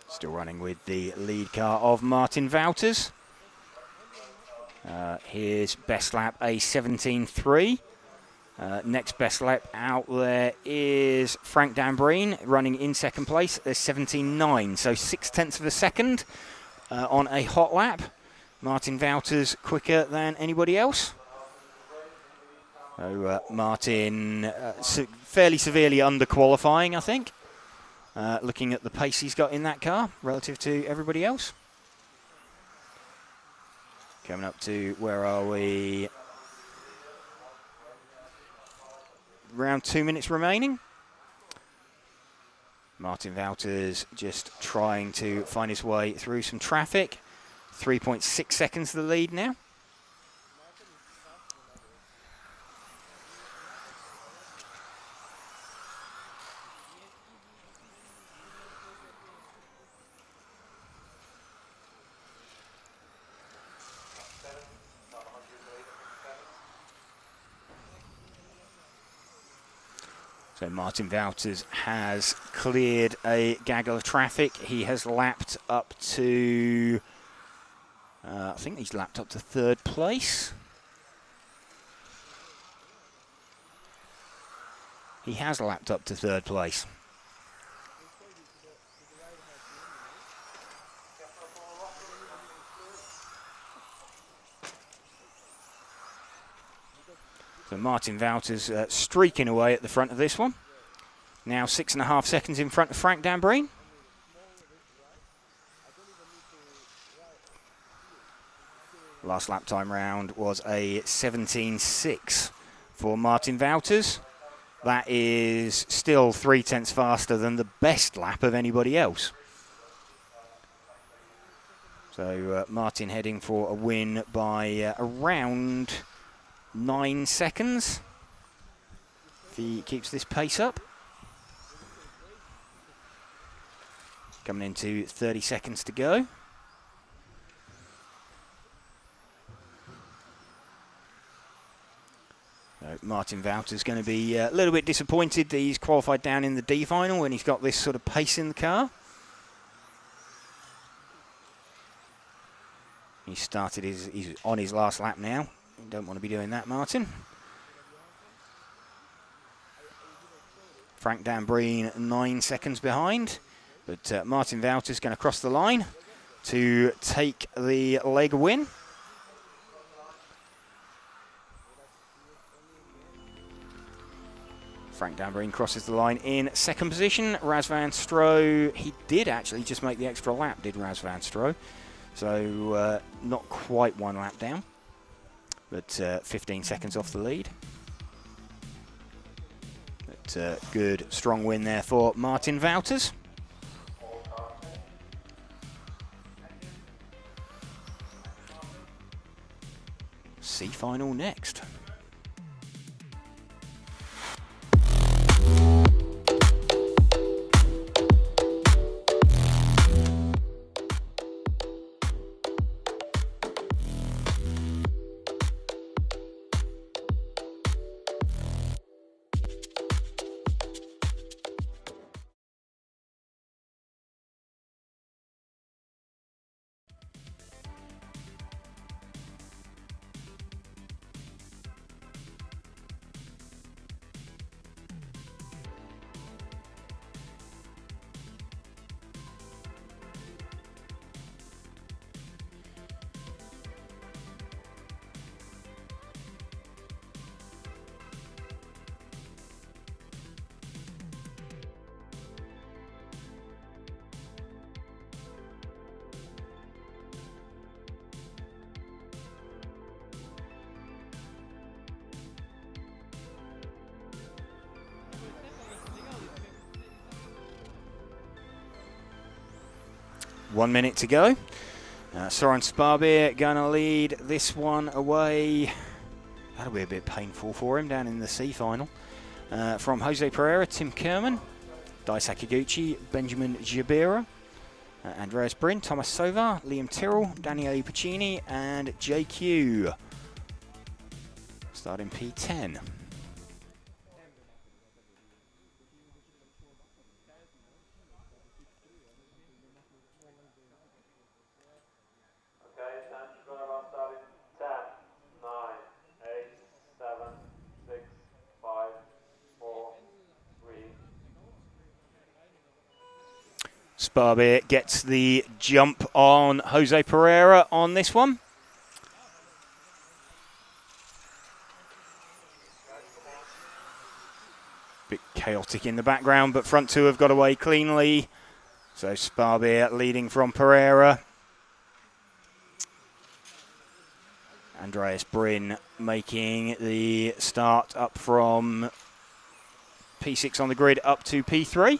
Still running with the lead car of Martin Wouters. His best lap, a 17.3. Next best lap out there is Frank Dambreen running in second place. There's 17.9, so 0.6 of a second on a hot lap. Martin Wouters quicker than anybody else. So Martin fairly severely under qualifying, I think. Looking at the pace he's got in that car relative to everybody else. Coming up to, where are we? Around 2 minutes remaining. Martin Wouters just trying to find his way through some traffic. 3.6 seconds to the lead now. So Martin Wouters has cleared a gaggle of traffic. He has lapped up to, I think he's lapped up to third place. He has lapped up to third place. So Martin Wouters streaking away at the front of this one. Now 6.5 seconds in front of Frank Dambreen. Last lap time round was a 17.6 for Martin Wouters. That is still 0.3 faster than the best lap of anybody else. So Martin heading for a win by around 9 seconds if he keeps this pace up. Coming into 30 seconds to go. Martin Wouters going to be a little bit disappointed that he's qualified down in the D final when he's got this sort of pace in the car. He started he's on his last lap now. You don't want to be doing that, Martin. Frank Dambreen 9 seconds behind. But Martin Wouters going to cross the line to take the leg win. Frank Dambreen crosses the line in second position. Ras van Stro, he did actually just make the extra lap, did Ras van Stro. So not quite 1 lap down, but 15 seconds off the lead. But good, strong win there for Martin Wouters. C final next. One minute to go. Soren Sparbeer going to lead this one away. That'll be a bit painful for him down in the C final. From Jose Pereira, Tim Kerman, Dai Sakaguchi, Benjamin Jabira, Andreas Bryn, Thomas Sova, Liam Tyrrell, Daniele Puccini, and JQ. Starting P10. Sparbeer gets the jump on Jose Pereira on this one. Bit chaotic in the background, but front two have got away cleanly. So Sparbeer leading from Pereira. Andreas Bryn making the start up from P6 on the grid up to P3.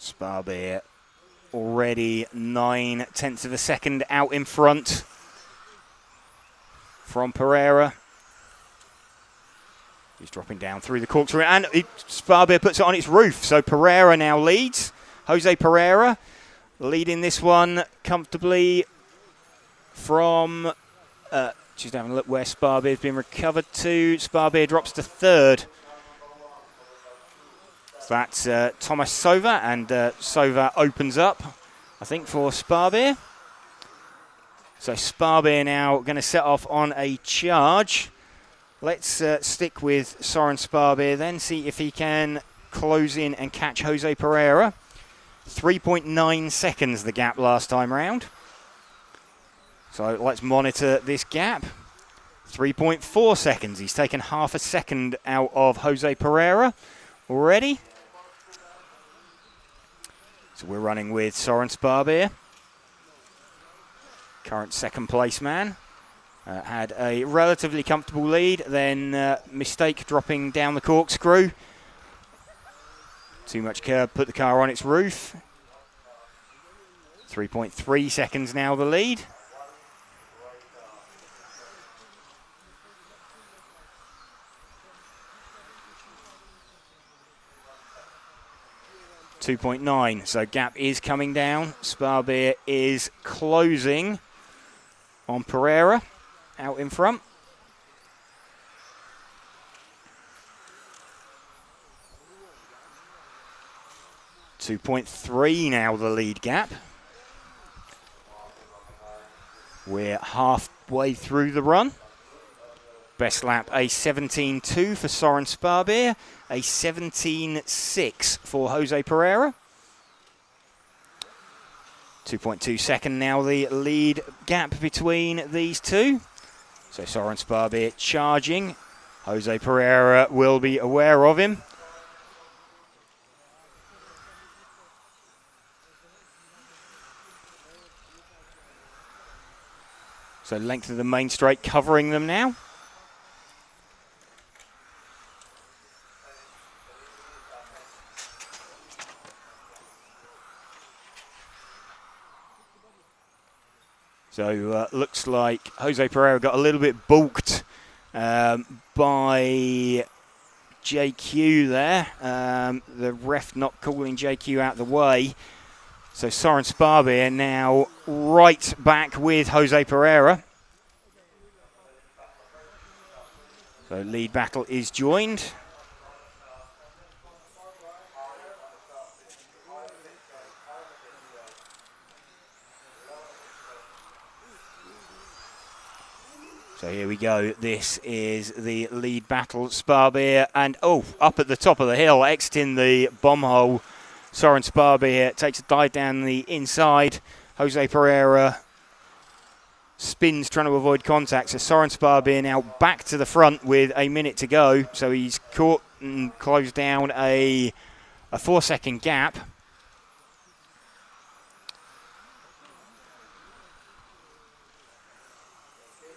Sparbeer already 9/10 of a second out in front from Pereira. He's dropping down through the corkscrew, and Sparbeer puts it on its roof. So Pereira now leads. Jose Pereira leading this one comfortably from, just having a look where Sparbeer's been recovered to. Sparbeer drops to third. So that's Thomas Sova, and Sova opens up, I think, for Sparbeer. So Sparbeer now going to set off on a charge. Let's stick with Soren Sparbeer then, see if he can close in and catch Jose Pereira. 3.9 seconds the gap last time round. So let's monitor this gap. 3.4 seconds. He's taken half a second out of Jose Pereira already. So we're running with Soren Sparbeer. Current second place man. Had a relatively comfortable lead, then mistake dropping down the corkscrew. Too much curb, put the car on its roof. 3.3 seconds now the lead. .9, so gap is coming down. Sparbeer is closing on Pereira out in front. .3 now the lead gap. We're half way through the run. Best lap, a 17.2 for Soren Sparbeer, a 17.6 for Jose Pereira. 2.2 second now the lead gap between these two. So Soren Sparbeer charging. Jose Pereira will be aware of him. So length of the main straight covering them now. So looks like Jose Pereira got a little bit balked by JQ there. The ref not calling JQ out the way. So Soren Sparbeer now right back with Jose Pereira. So lead battle is joined. So here we go. This is the lead battle. Sparbeer and, up at the top of the hill, exiting the bomb hole. Soren Sparbeer takes a dive down the inside. Jose Pereira spins trying to avoid contact. So Soren Sparbeer now back to the front with a minute to go. So he's caught and closed down a 4-second gap.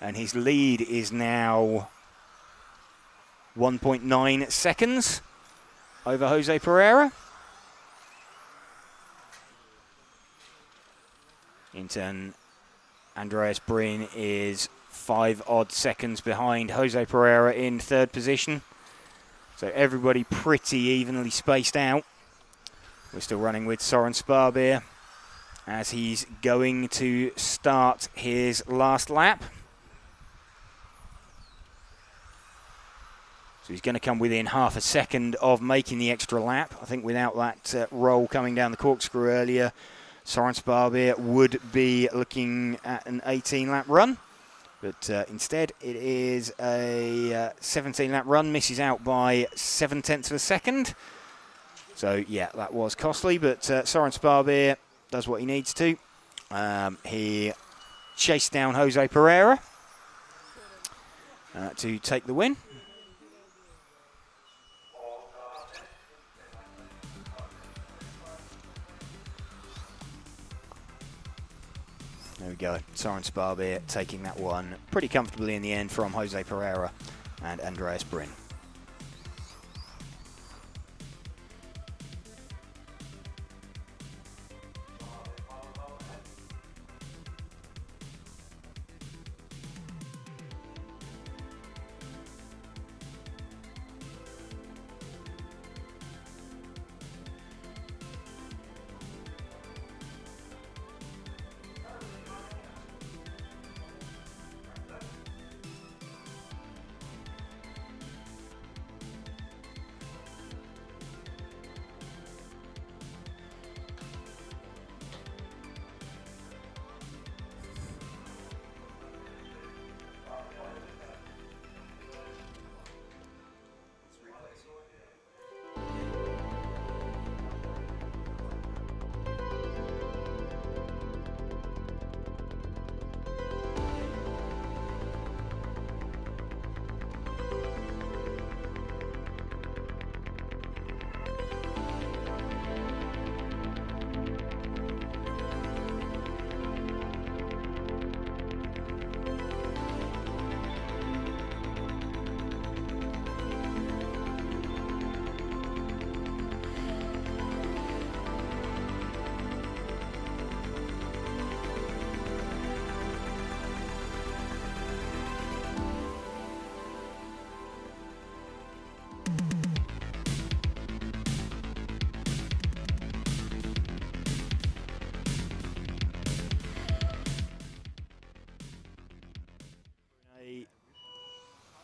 And his lead is now 1.9 seconds over Jose Pereira. In turn, Andreas Bryn is 5 odd seconds behind Jose Pereira in third position. So everybody pretty evenly spaced out. We're still running with Soren Sparbeer as he's going to start his last lap. So he's going to come within half a second of making the extra lap. I think without that roll coming down the corkscrew earlier, Soren Sparbeer would be looking at an 18-lap run. But instead, it is a 17-lap run, misses out by 0.7 of a second. So, yeah, that was costly, but Soren Sparbeer does what he needs to. He chased down Jose Pereira to take the win. There we go, Soren Sparbeer taking that one pretty comfortably in the end from Jose Pereira and Andreas Bryn.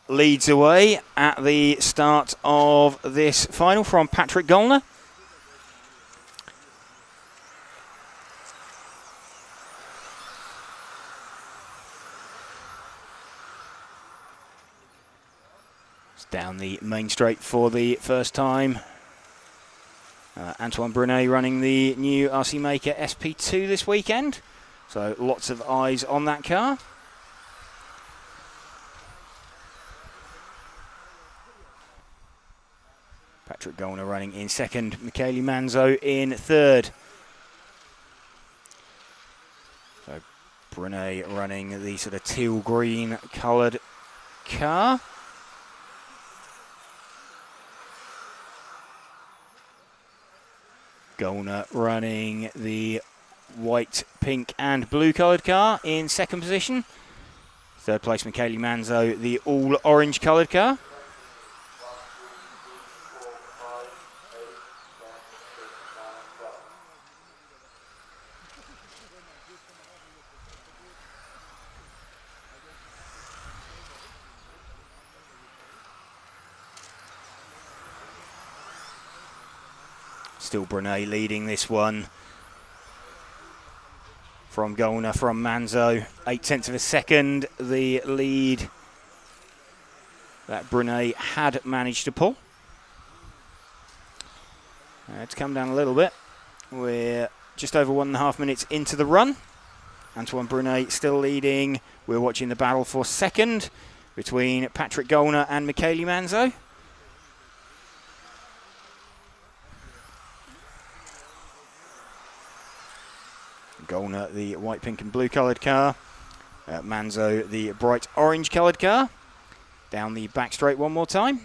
Leads away at the start of this final from Patrick Gollner. It's down the main straight for the first time. Antoine Brunet running the new RC Maker SP2 this weekend. So lots of eyes on that car. Patrick Gollner running in second, Michele Manzo in third. So Brunet running the sort of teal green coloured car. Gollner running the white, pink and blue coloured car in second position. Third place Michele Manzo, the all orange coloured car. Still Brunet leading this one from Gollner, from Manzo. 0.8 of a second, the lead that Brunet had managed to pull. It's come down a little bit. We're just over 1.5 minutes into the run. Antoine Brunet still leading. We're watching the battle for second between Patrick Gollner and Michele Manzo. Gollner, the white, pink and blue coloured car. Manzo, the bright orange coloured car. Down the back straight one more time.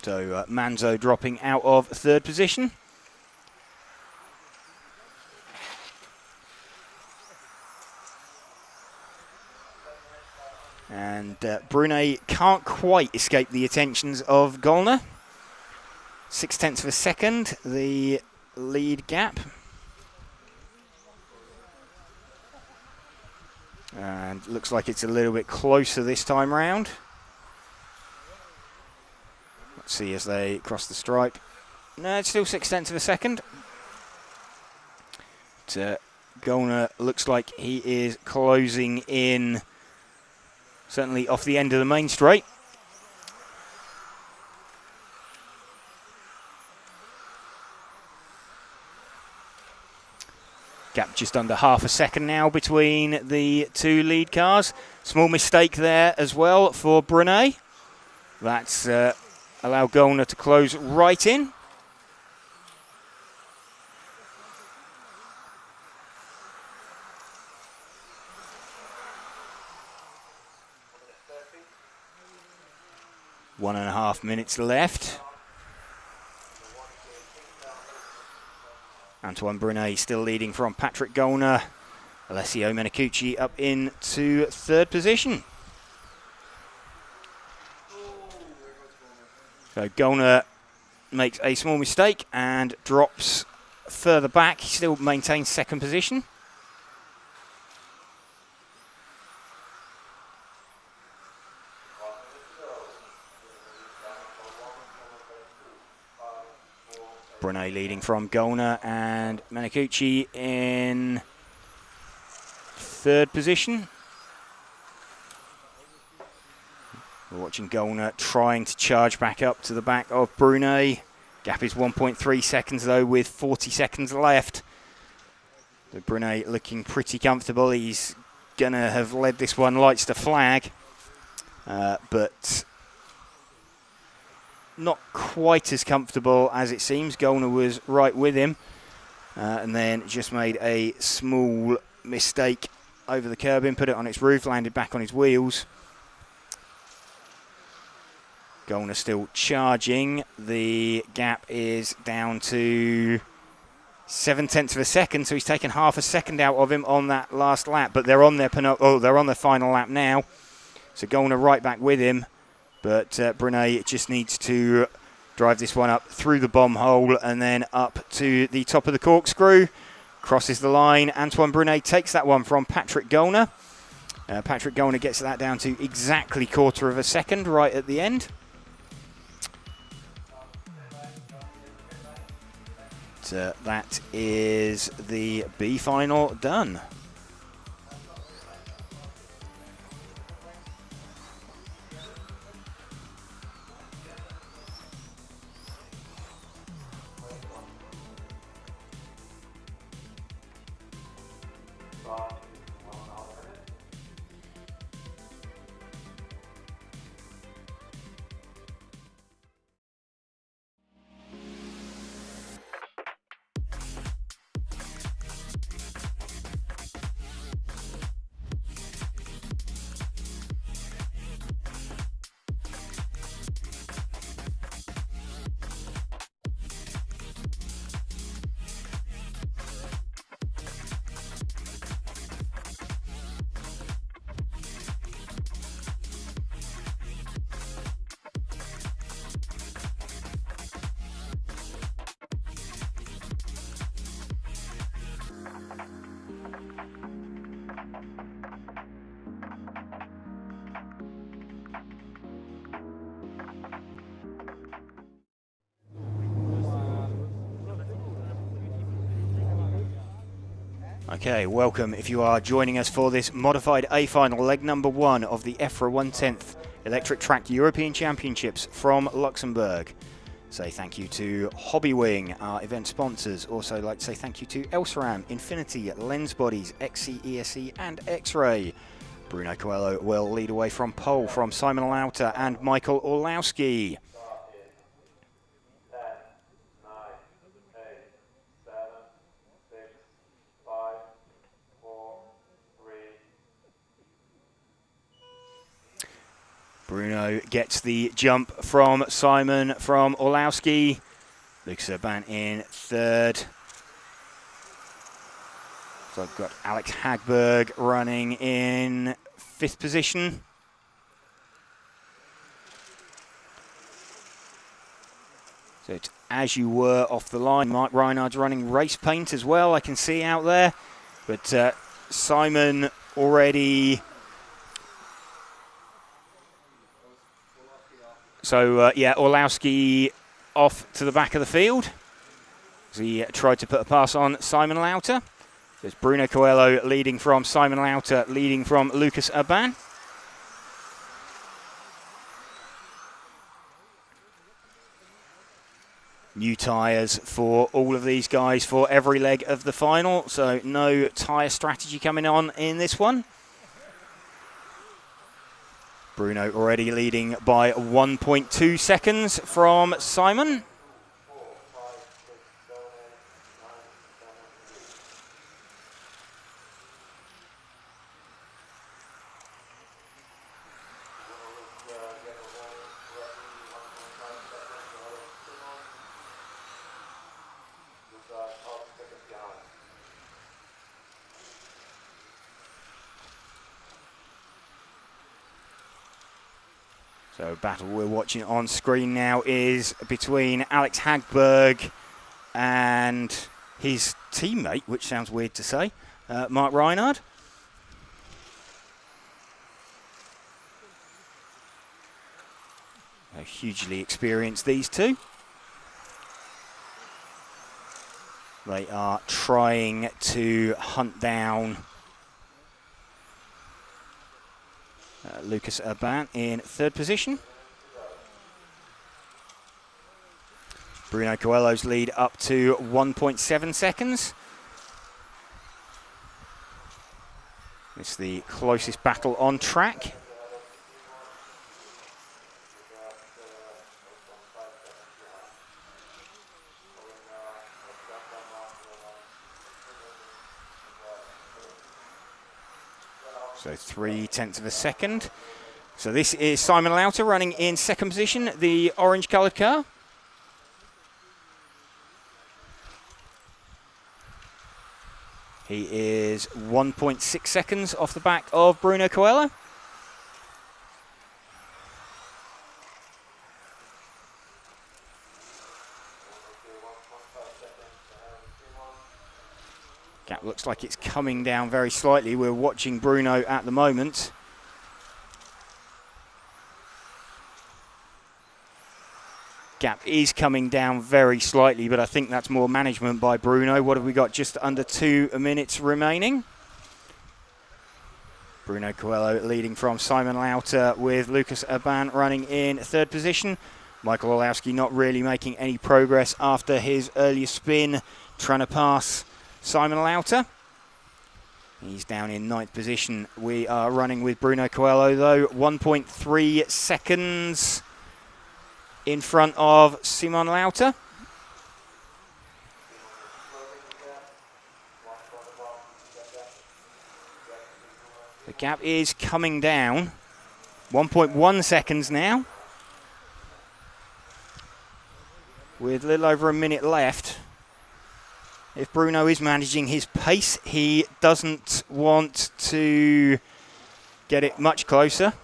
So Manzo dropping out of third position. And Brunet can't quite escape the attentions of Gollner. 0.6 of a second, the lead gap. And looks like it's a little bit closer this time round. Let's see as they cross the stripe. No, it's still 0.6 of a second. But, Gollner looks like he is closing in, certainly off the end of the main straight. Gap just under 0.5 second now between the two lead cars. Small mistake there as well for Brunet. That's allowed Gollner to close right in. One and a half minutes left. Antoine Brunet still leading from Patrick Gollner. Alessio Menacucci up into third position. So Gollner makes a small mistake and drops further back. He still maintains second position. Brunet leading from Gollner and Menacucci in third position. We're watching Gollner trying to charge back up to the back of Brunet. Gap is 1.3 seconds though with 40 seconds left. So Brunet looking pretty comfortable. He's going to have led this one lights to flag. But not quite as comfortable as it seems. Gollner was right with him and then just made a small mistake over the curbing, put it on its roof, landed back on his wheels. Gollner still charging. The gap is down to 0.7 of a second, so he's taken 0.5 second out of him on that last lap. But they're on their they're on their final lap now. So Gollner right back with him. But Brunet just needs to drive this one up through the bomb hole and then up to the top of the corkscrew. Crosses the line. Antoine Brunet takes that one from Patrick Gollner. Patrick Gollner gets that down to exactly 0.25 seconds right at the end. But that is the B final done. Okay, welcome if you are joining us for this modified A final, leg number 1 of the EFRA 1/10 Electric Track European Championships from Luxembourg. Say thank you to Hobbywing, our event sponsors. Also like to say thank you to Elceram, Infinity, Lens Bodies, XC, ESC and X-Ray. Bruno Coelho will lead away from pole from Simon Lauter and Michael Orlowski. Bruno gets the jump from Simon from Orlowski. Lucas Urban in third. So I've got Alex Hagberg running in 5th position. So it's As You Were off the line. Mark Reinhardt's running race paint as well, I can see out there. But Simon already... So, yeah, Orlowski off to the back of the field as he tried to put a pass on Simon Lauter. So it's Bruno Coelho leading from Simon Lauter, leading from Lucas Urban. New tyres for all of these guys for every leg of the final, so no tyre strategy coming on in this one. Bruno already leading by 1.2 seconds from Simon. So battle we're watching on screen now is between Alex Hagberg and his teammate, which sounds weird to say, Mark Reinhardt. Hugely experienced, these two. They are trying to hunt down Lucas Urban in 3rd position. Bruno Coelho's lead up to 1.7 seconds. It's the closest battle on track. So 0.3 of a second. So this is Simon Lauter running in 2nd position, the orange coloured car. He is 1.6 seconds off the back of Bruno Coelho. Gap looks like it's coming down very slightly. We're watching Bruno at the moment. Gap is coming down very slightly, but I think that's more management by Bruno. What have we got? Just under 2 minutes remaining. Bruno Coelho leading from Simon Lauter, with Lucas Aban running in 3rd position. Michael Olowski not really making any progress after his earlier spin, trying to pass Simon Lauter. He's down in 9th position. We are running with Bruno Coelho though, 1.3 seconds in front of Simon Lauter. The gap is coming down, 1.1 seconds now, with a little over a minute left. If Bruno is managing his pace, he doesn't want to get it much closer.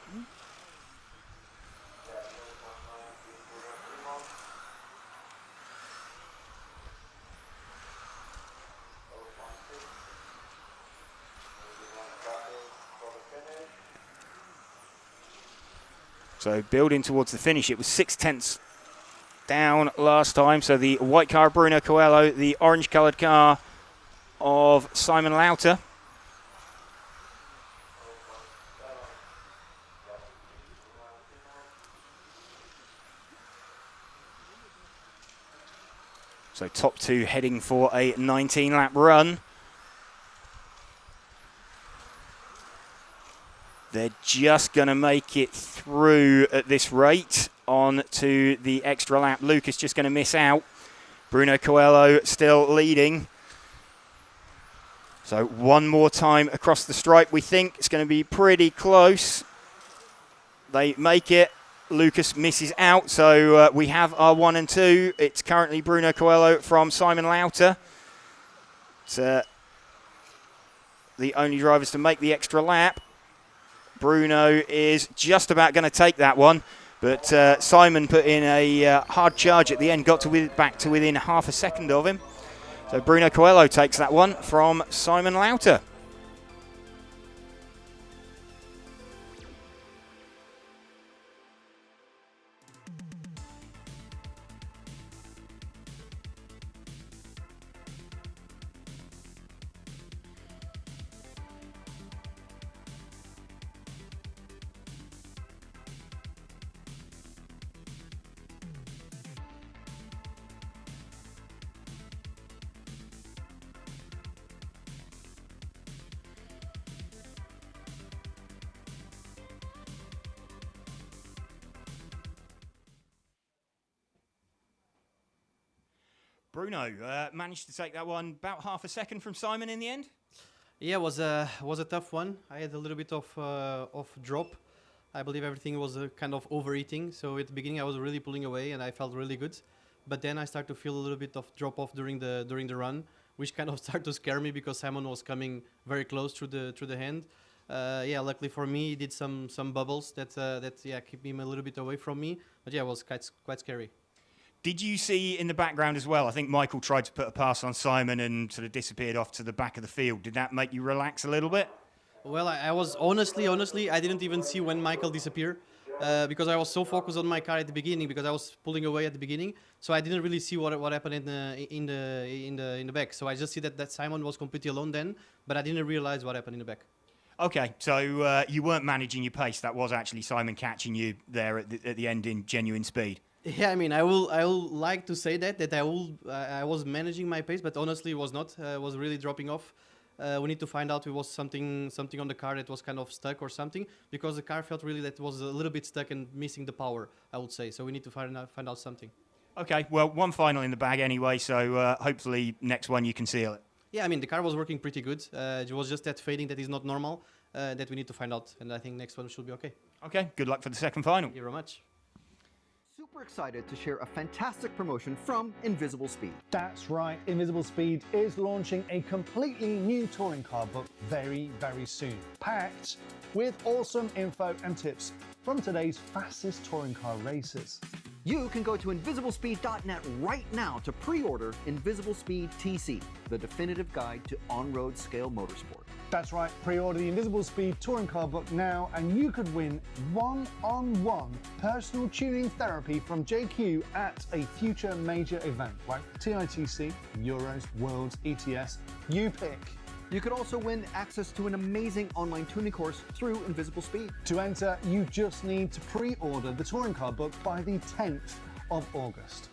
So building towards the finish, it was 0.6 down last time. So the white car of Bruno Coelho, the orange coloured car of Simon Lauter. So top two heading for a 19-lap run. They're just going to make it through at this rate on to the extra lap. Lucas just going to miss out. Bruno Coelho still leading. So one more time across the stripe. We think it's going to be pretty close. They make it. Lucas misses out. So we have our 1 and 2. It's currently Bruno Coelho from Simon Lauter. It's the only drivers to make the extra lap. Bruno is just about going to take that one, but Simon put in a hard charge at the end, got to back to within half a second of him. So Bruno Coelho takes that one from Simon Lauter. Bruno managed to take that one about half a second from Simon in the end. Yeah, it was a tough one. I had a little bit of drop. I believe everything was kind of overeating. So at the beginning I was really pulling away and I felt really good. But then I started to feel a little bit of drop off during the run, which kind of started to scare me because Simon was coming very close through the hand. Yeah, luckily for me, he did some bubbles that keep him a little bit away from me. But yeah, it was quite scary. Did you see in the background as well? I think Michael tried to put a pass on Simon and sort of disappeared off to the back of the field. Did that make you relax a little bit? Well, I was honestly, I didn't even see when Michael disappeared because I was so focused on my car at the beginning because I was pulling away at the beginning. So I didn't really see what happened in the back. So I just see that Simon was completely alone then, but I didn't realize what happened in the back. Okay, so you weren't managing your pace. That was actually Simon catching you there at the end in genuine speed. Yeah, I mean, I will like to say that I was managing my pace, but honestly, it was not. It was really dropping off. We need to find out if it was something on the car that was kind of stuck or something, because the car felt really that it was a little bit stuck and missing the power, I would say. So we need to find out something. Okay, well, one final in the bag anyway, so hopefully next one you can seal it. Yeah, I mean, the car was working pretty good. It was just that fading that is not normal that we need to find out, and I think next one should be okay. Okay, good luck for the second final. Thank you very much. Super excited to share a fantastic promotion from Invisible Speed. That's right, Invisible Speed is launching a completely new touring car book very, very soon, packed with awesome info and tips from today's fastest touring car racers. You can go to invisiblespeed.net right now to pre-order Invisible Speed TC, the definitive guide to on-road scale motorsport. That's right, pre-order the Invisible Speed Touring Car book now and you could win one-on-one personal tuning therapy from JQ at a future major event like TITC, Euros, Worlds, ETS. You pick. You could also win access to an amazing online tuning course through Invisible Speed. To enter, you just need to pre-order the Touring Car book by the 10th of August.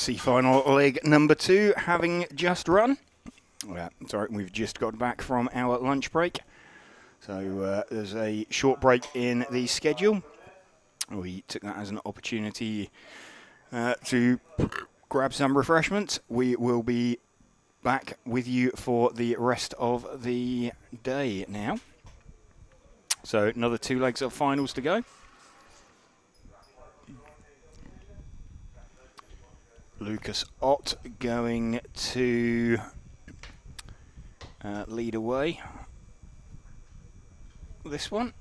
TC final leg number 2 having just run. Sorry, we've just got back from our lunch break. So there's a short break in the schedule. We took that as an opportunity to grab some refreshments. We will be back with you for the rest of the day now. So another 2 legs of finals to go. Lucas Ott going to lead away this one.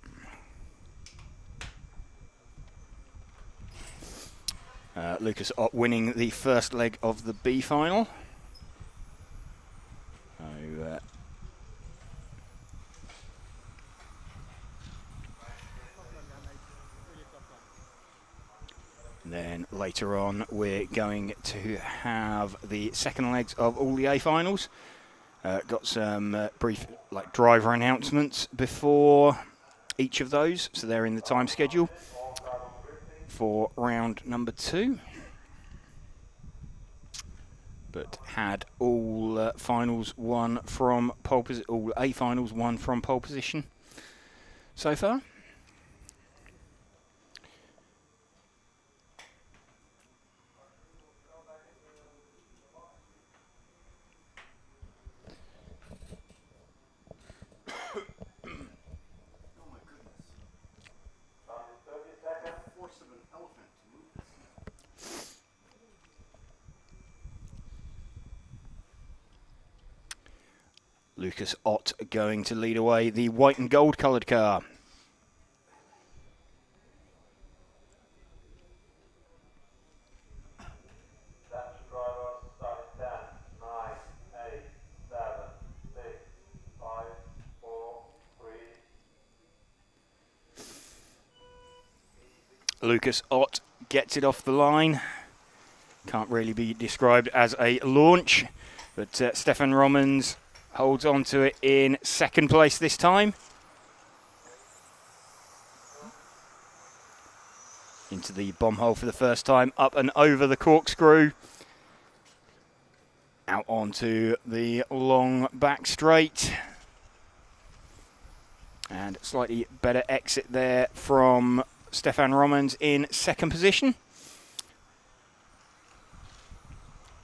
Lucas Ott winning the first leg of the B final. So, then later on we're going to have the second legs of all the A finals. Got some brief driver announcements before each of those, so they're in the time schedule for round number 2. But had all finals won from pole position, all A finals won from pole position so far. Lucas Ott going to lead away the white and gold coloured car. Lucas Ott gets it off the line. Can't really be described as a launch, but Stefan Romans holds on to it in second place this time. Into the bomb hole for the first time, up and over the corkscrew. Out onto the long back straight. And slightly better exit there from Stefan Romans in second position.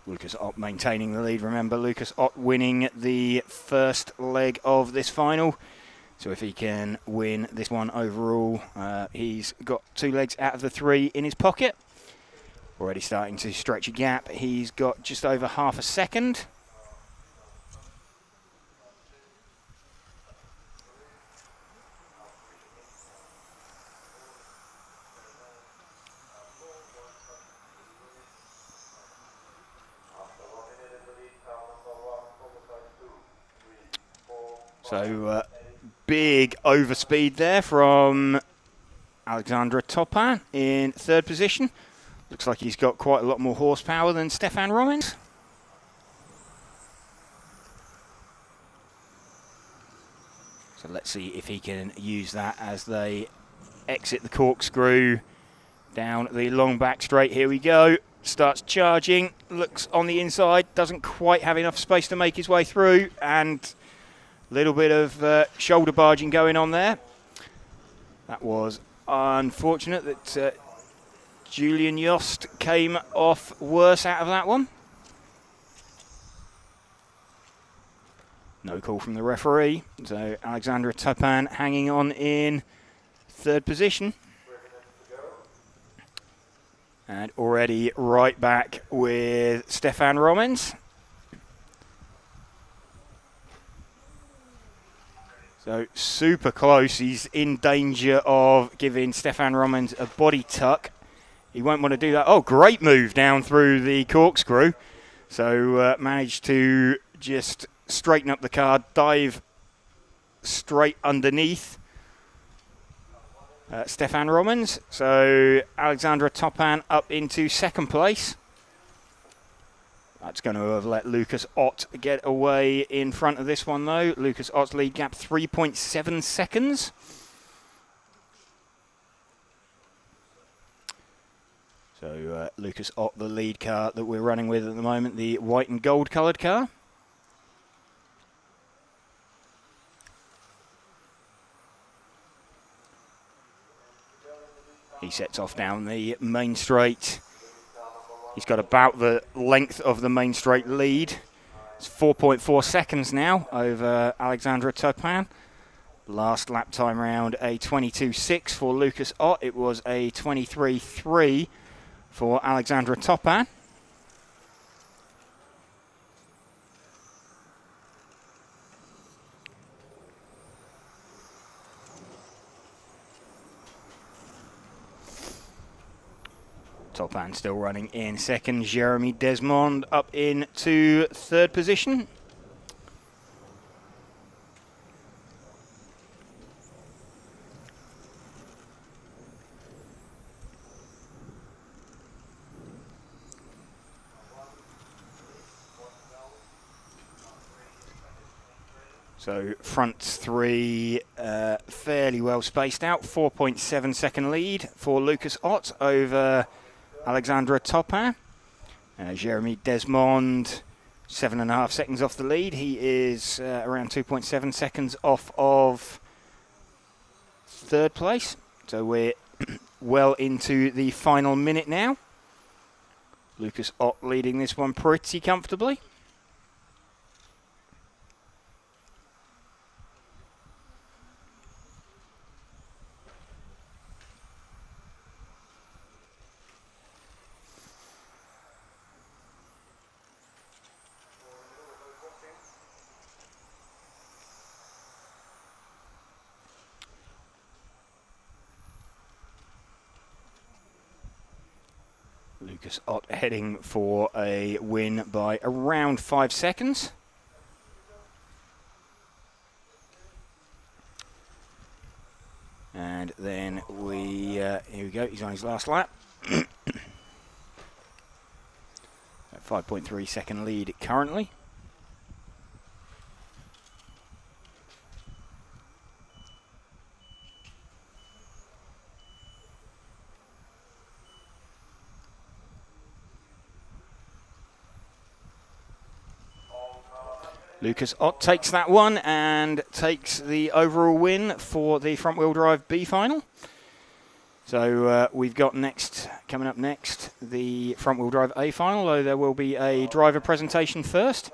Lucas Ott maintaining the lead. Remember, Lucas Ott winning the first leg of this final. So if he can win this one overall, he's got 2 legs out of the 3 in his pocket. Already starting to stretch a gap. He's got just over half a second. So big overspeed there from Alexandra Topin in third position. Looks like he's got quite a lot more horsepower than Stefan Romans. So let's see if he can use that as they exit the corkscrew down the long back straight. Here we go. Starts charging, looks on the inside, doesn't quite have enough space to make his way through, and little bit of shoulder barging going on there. That was unfortunate that Julian Yost came off worse out of that one. No call from the referee. So Alexandra Topin hanging on in third position. And already right back with Stefan Romans. So super close. He's in danger of giving Stefan Romans a body tuck. He won't want to do that. Oh, great move down through the corkscrew. So managed to just straighten up the car, dive straight underneath Stefan Romans. So Alexandra Topin up into second place. That's going to have let Lucas Ott get away in front of this one, though. Lucas Ott's lead gap 3.7 seconds. So Lucas Ott, the lead car that we're running with at the moment, the white and gold coloured car. He sets off down the main straight. He's got about the length of the main straight lead. It's 4.4 seconds now over Alexandre Topin. Last lap time round a 22.6 for Lucas Ott. It was a 23.3 for Alexandre Topin. Topin still running in second. Jeremy Desmond up into third position. So front three fairly well spaced out. 4.7 second lead for Lucas Ott over Alexandre Topin. Jeremy Desmond, 7.5 seconds off the lead. He is around 2.7 seconds off of third place. So we're well into the final minute now. Lucas Ott leading this one pretty comfortably. Lucas Ott heading for a win by around 5 seconds. And then here we go, he's on his last lap. 5.3 second lead currently. Lucas Ott takes that one and takes the overall win for the front-wheel drive B final. So we've got coming up next, the front-wheel drive A final, though there will be a driver presentation first.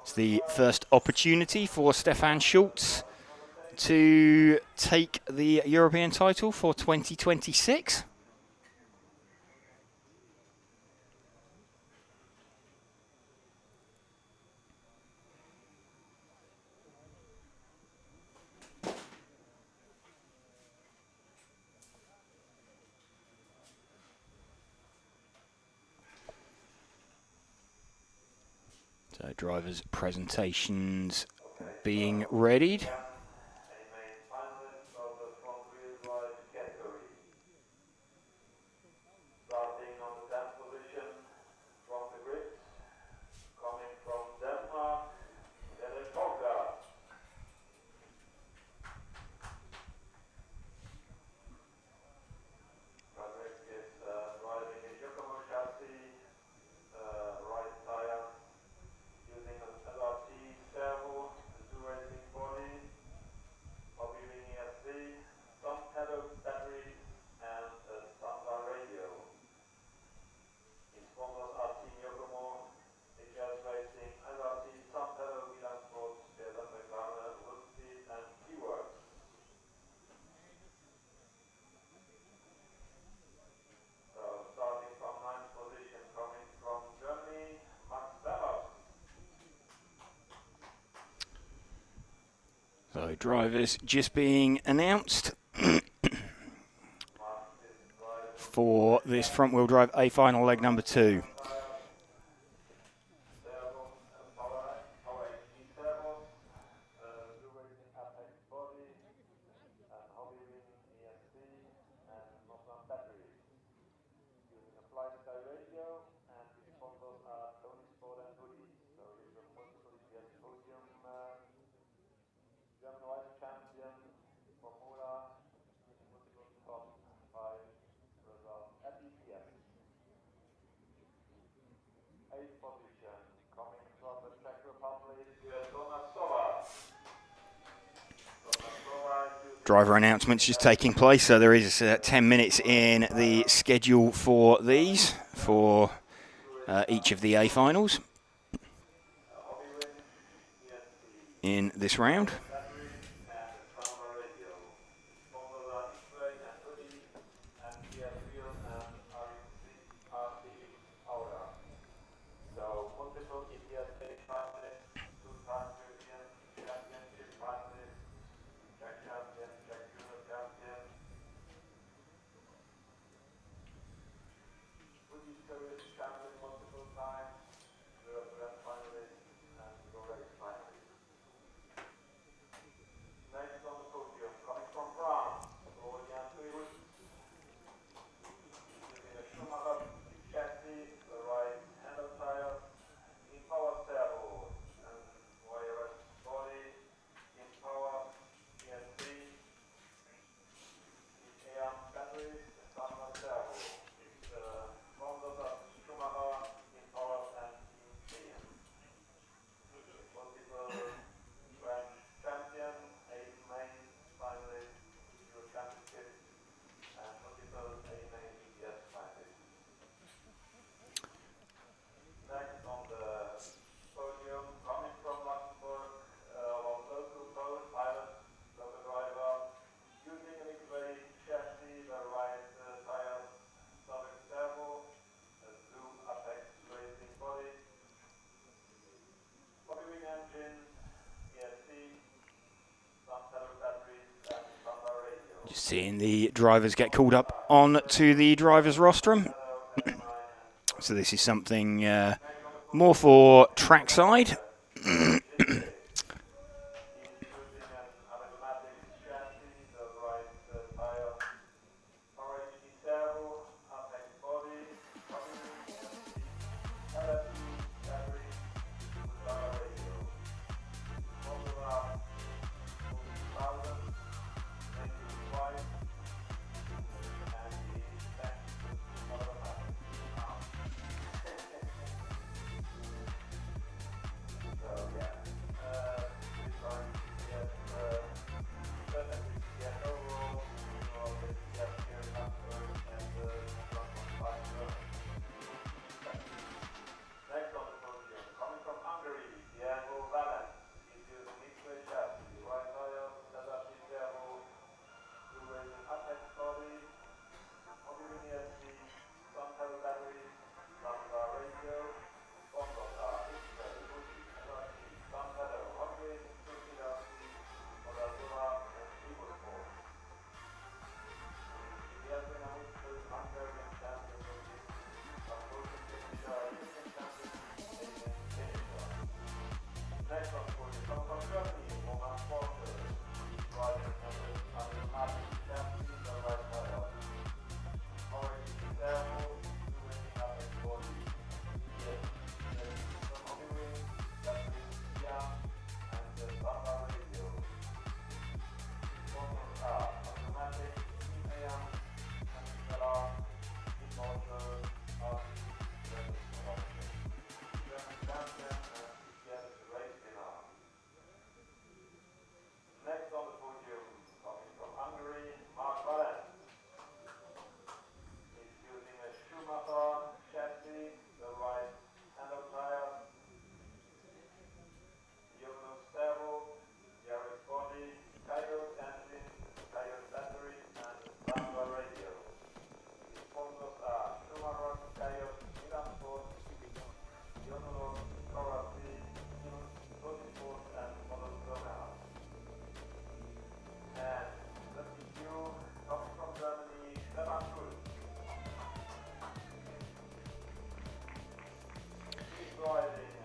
It's the first opportunity for Stefan Schultz to take the European title for 2026. So drivers' presentations being readied. So drivers just being announced for this front-wheel drive A final leg number 2. Driver announcements just taking place, so there is 10 minutes in the schedule for these, for each of the A finals in this round. Just seeing the drivers get called up on to the drivers' rostrum. So this is something more for trackside.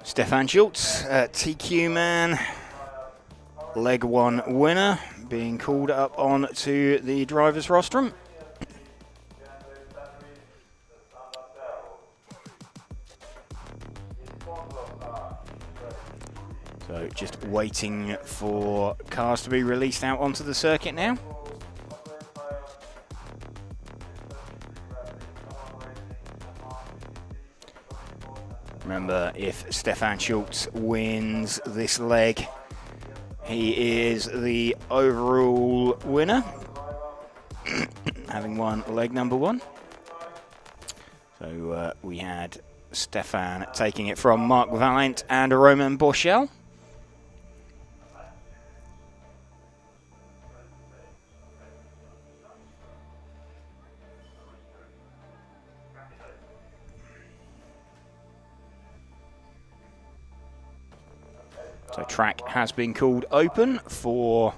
Stefan Schultz, TQ man, leg one winner, being called up on to the driver's rostrum. So just waiting for cars to be released out onto the circuit now. Remember, if Stefan Schultz wins this leg, He is the overall winner, having won leg number 1. So we had Stefan taking it from Marc Valent and Romain Bourchel. So track has been called open for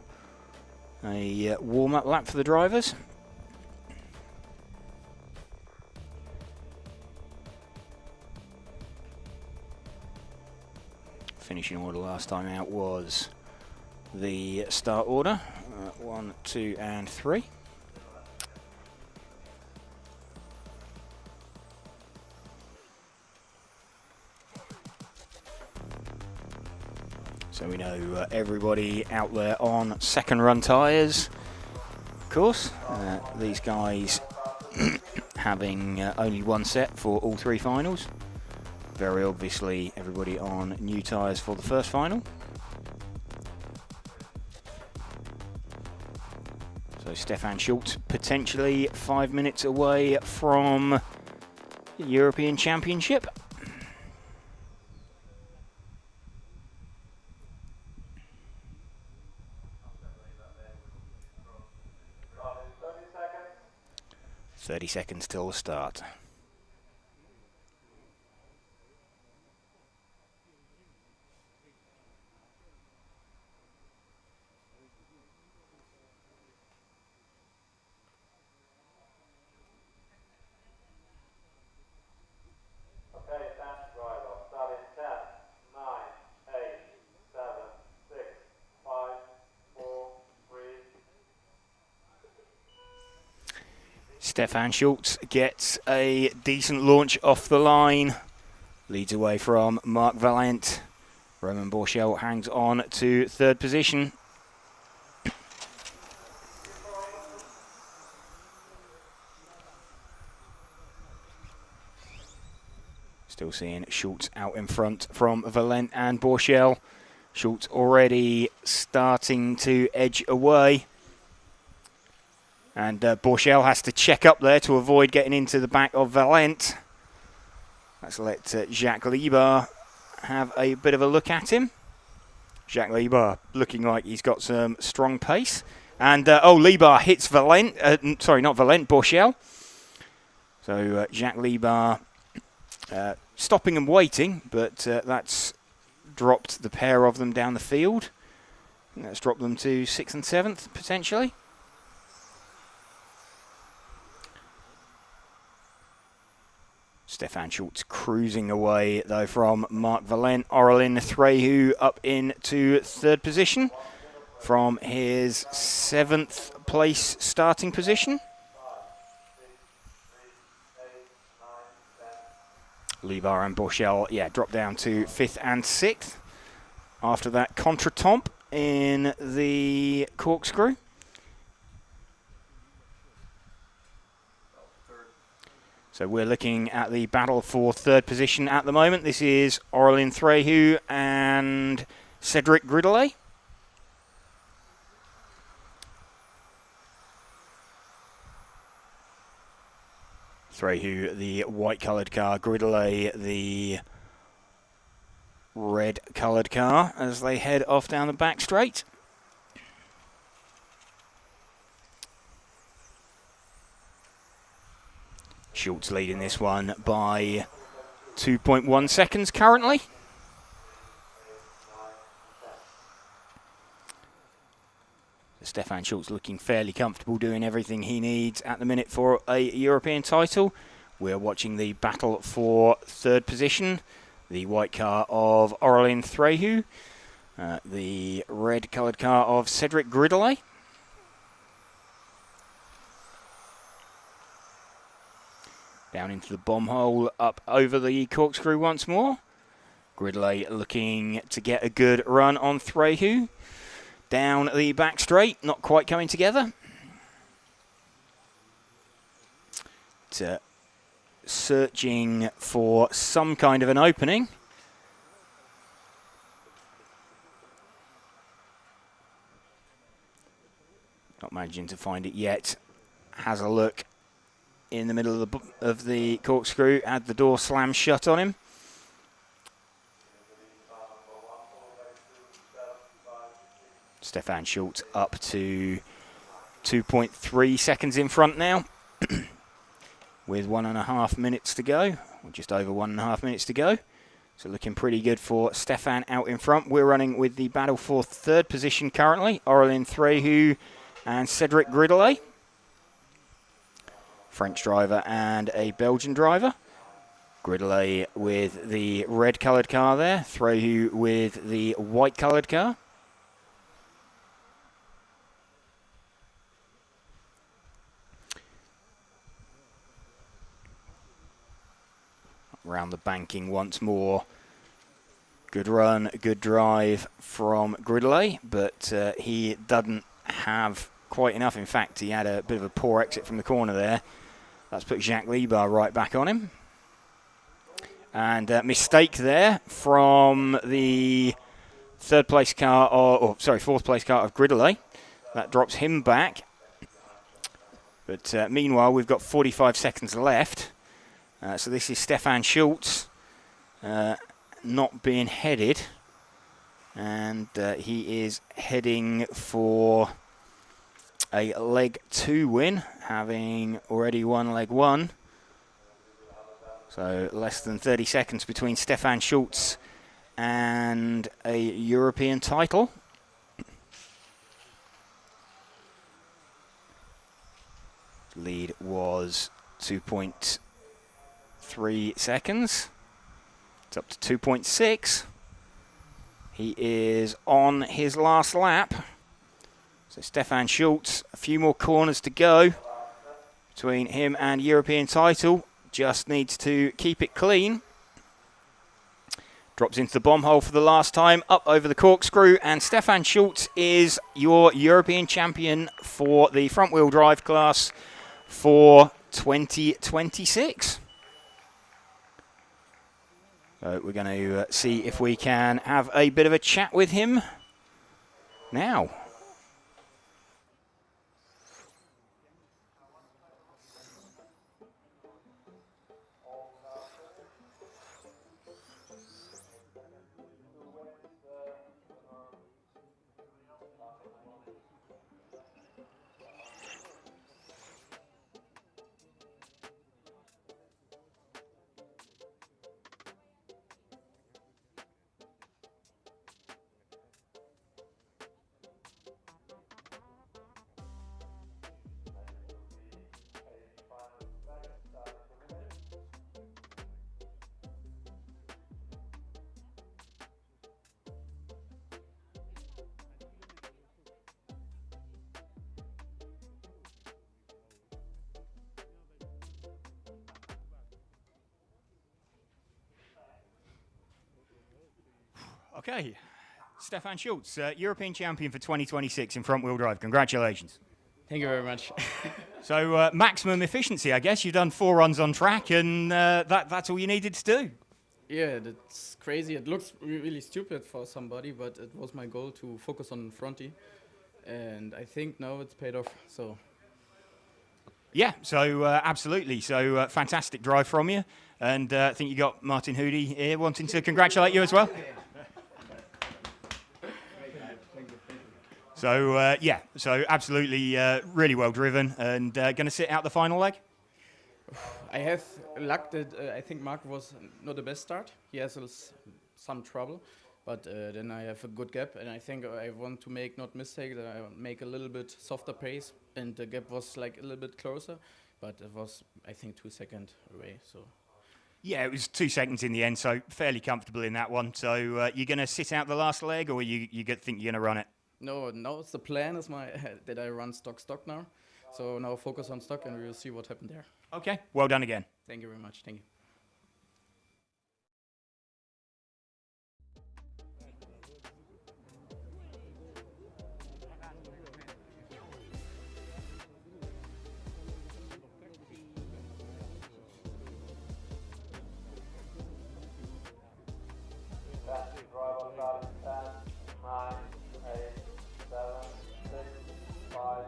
a warm-up lap for the drivers. Finishing order last time out was the start order, 1, 2 and 3. So we know everybody out there on second run tyres, of course. These guys having only one set for all 3 finals. Very obviously everybody on new tyres for the first final. So Stefan Schultz potentially 5 minutes away from the European Championship. Starting 30 seconds. 30 seconds till the start. Okay, stand driver. Starting 10, 9, 8, 7, 6, 5, 4, 3. Stefan Schultz gets a decent launch off the line. Leads away from Marc Valent. Romain Bourchel hangs on to 3rd position. Still seeing Schultz out in front from Valent and Bourchel. Schultz already starting to edge away. And Bourchel has to check up there to avoid getting into the back of Valent. Let's let Jacques Libar have a bit of a look at him. Jacques Libar looking like he's got some strong pace. And, Libar hits Valent. Sorry, not Valent, Bourchel. So Jacques Libar stopping and waiting, but that's dropped the pair of them down the field. And that's dropped them to 6th and 7th, potentially. Stefan Schultz cruising away, though, from Marc Valent. Aurélien Thréhus up into 3rd position from his 7th place starting position. Libar and Bourchel, dropped down to 5th and 6th after that contretemps in the corkscrew. So we're looking at the battle for 3rd position at the moment. This is Aurélien Thréhus and Cédric Gridelet. Thréhus, the white-coloured car. Gridelet, the red-coloured car, as they head off down the back straight. Schultz leading this one by 2.1 seconds currently. Stefan Schultz looking fairly comfortable, doing everything he needs at the minute for a European title. We're watching the battle for 3rd position. The white car of Aurélien Thréhus, the red-coloured car of Cédric Gridelet. Down into the bomb hole, up over the corkscrew once more. Gridelet looking to get a good run on Thréhus. Down the back straight, not quite coming together. Searching for some kind of an opening. Not managing to find it yet. Has a look in the middle of the corkscrew. Had the door slammed shut on him. Stefan Schultz up to 2.3 seconds in front now. With 1.5 minutes to go. Or just over 1.5 minutes to go. So looking pretty good for Stefan out in front. We're running with the battle for third position currently. Aurélien Tréhu and Cédric Gridelet. French driver and a Belgian driver. Gridelet with the red coloured car there. Tréhu with the white coloured car. Around the banking once more. Good run, good drive from Gridelet, but he doesn't have quite enough. In fact, he had a bit of a poor exit from the corner there. That's put Jacques Liebert right back on him. And mistake there from the fourth place car of Gridelet. That drops him back. But meanwhile, we've got 45 seconds left. So this is Stefan Schultz not being headed. And he is heading for a leg 2 win, having already won leg 1. So less than 30 seconds between Stefan Schultz and a European title. Lead was 2.3 seconds. It's up to 2.6. He is on his last lap. So Stefan Schultz, a few more corners to go between him and European title. Just needs to keep it clean. Drops into the bomb hole for the last time, up over the corkscrew, and Stefan Schultz is your European champion for the front-wheel drive class for 2026. So we're going to see if we can have a bit of a chat with him now. Okay, Stefan Schultz, European champion for 2026 in front-wheel drive. Congratulations. Thank you very much. So maximum efficiency, I guess. You've done 4 runs on track, and that's all you needed to do. Yeah, that's crazy. It looks really stupid for somebody, but it was my goal to focus on fronty, and I think now it's paid off. So. Yeah, so absolutely. So fantastic drive from you, and I think you got Martin Hoody here wanting to congratulate you as well. So, yeah, so absolutely really well driven, and going to sit out the final leg? I have luck that I think Mark was not the best start. He has some trouble, but then I have a good gap, and I think I want to make not mistake, that I make a little bit softer pace, and the gap was like a little bit closer, but it was, I think, 2 seconds away, so. Yeah, it was 2 seconds in the end, so fairly comfortable in that one. So you're going to sit out the last leg, or you think you're going to run it? No, now it's the plan is that I run stock now. So now focus on stock, and we will see what happened there. Okay, well done again. Thank you very much. Thank you. Driver starting 10, 9, 8, 7, 6, 5,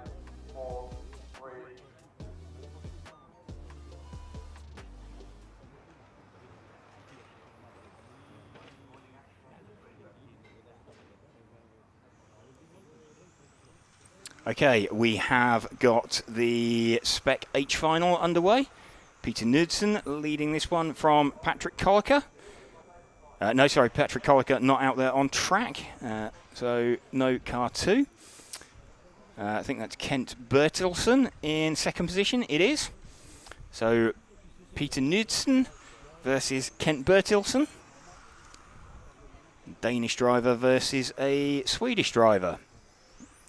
Okay, we have got the Spec H final underway. Peter Knudsen leading this one from Patrick Kolliker. Patrick Kolliker not out there on track, so no car 2. I think that's Kent Bertilsen in second position. It is. So Peter Knudsen versus Kent Bertilsen. Danish driver versus a Swedish driver.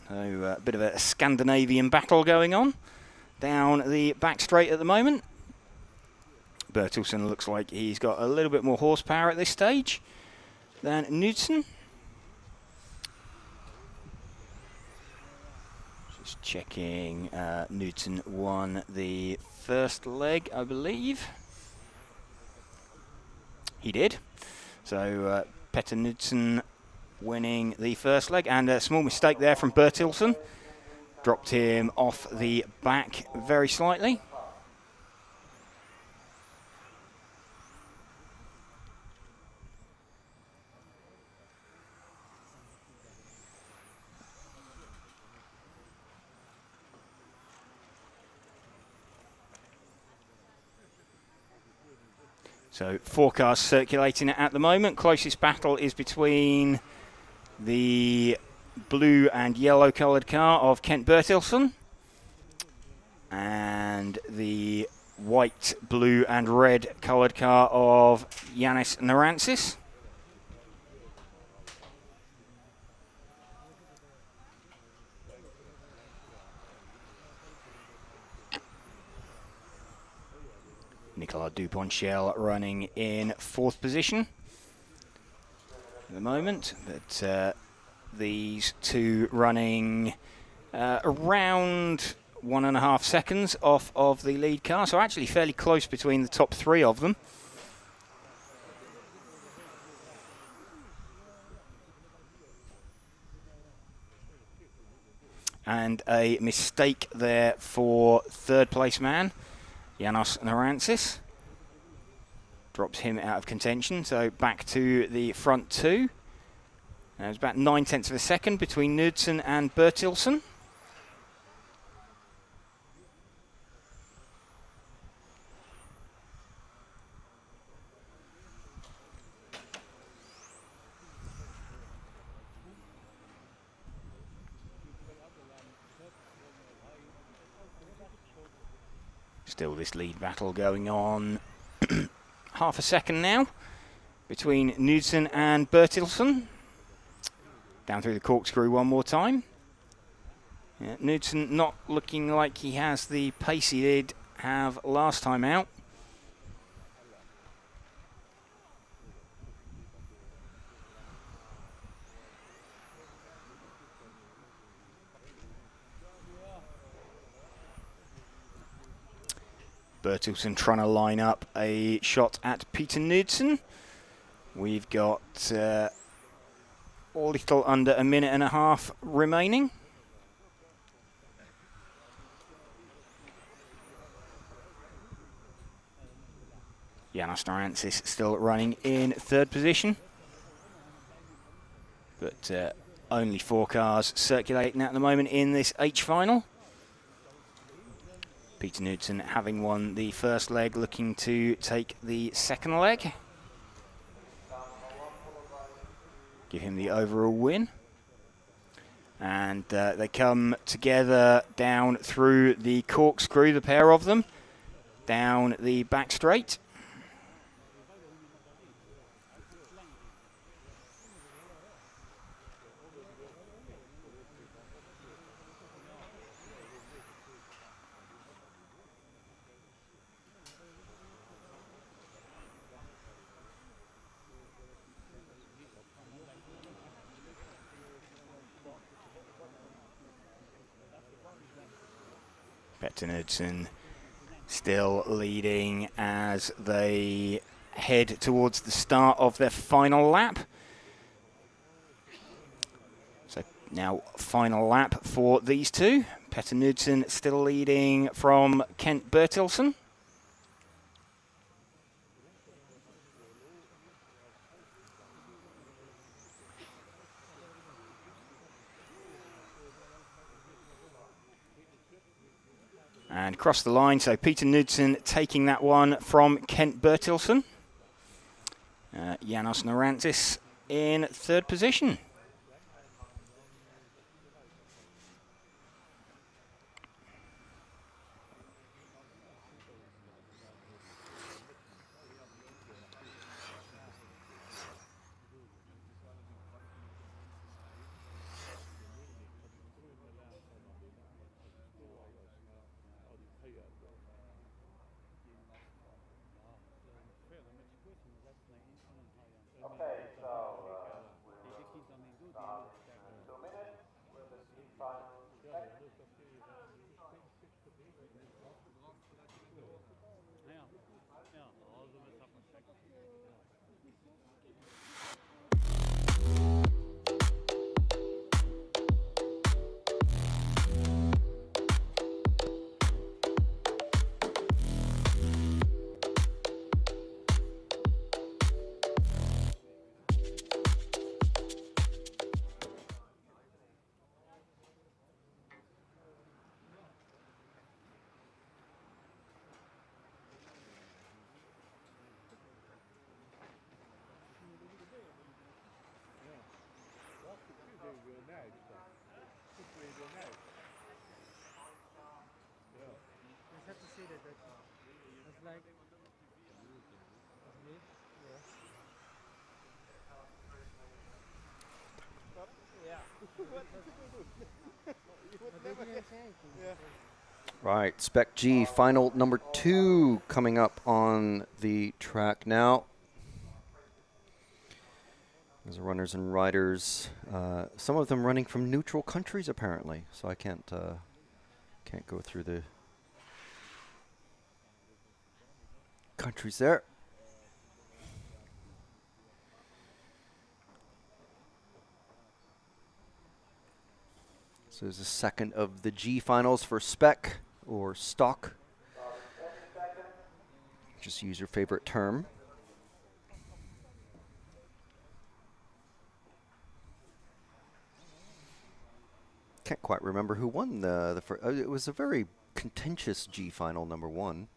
So a bit of a Scandinavian battle going on down the back straight at the moment. Bertilsen looks like he's got a little bit more horsepower at this stage than Knudsen. Just checking, Knudsen won the first leg, I believe. He did. So Petter Knudsen winning the first leg, and a small mistake there from Bertilsen. Dropped him off the back very slightly. So 4 cars circulating at the moment. Closest battle is between the blue and yellow coloured car of Kent Bertilsen and the white, blue and red coloured car of Yannis Narantzis. Nicolas Duponchel running in 4th position at the moment, but these two running around 1.5 seconds off of the lead car, so actually fairly close between the top 3 of them. And a mistake there for 3rd place man, Yannis Narantzis. Drops him out of contention, so back to the front 2. It was about 9/10 of a second between Knudsen and Bertilsen. Still this lead battle going on. Half a second now between Knudsen and Bertilsen. Down through the corkscrew one more time. Yeah, Knudsen not looking like he has the pace he did have last time out. Bertilsen trying to line up a shot at Peter Knudsen. We've got a little under 1.5 minutes remaining. Yannis Narantzis still running in 3rd position. But only 4 cars circulating at the moment in this H final. Peter Knudsen having won the first leg, looking to take the second leg. Give him the overall win. And they come together down through the corkscrew, the pair of them, down the back straight. Petter Knudsen still leading as they head towards the start of their final lap. So now final lap for these two. Petter Knudsen still leading from Kent Bertilsen. And across the line, so Peter Knudsen taking that one from Kent Bertilsson. Janos Narantis in third position. Okay, so we'll start in 2 minutes with the speed final check. Right, Spec G, final number 2 coming up on the track now. There's runners and riders, some of them running from neutral countries apparently, so I can't go through the countries there. So there's a second of the G finals for Spec or Stock. Just use your favorite term. Can't quite remember who won the first. It was a very contentious G final, number 1.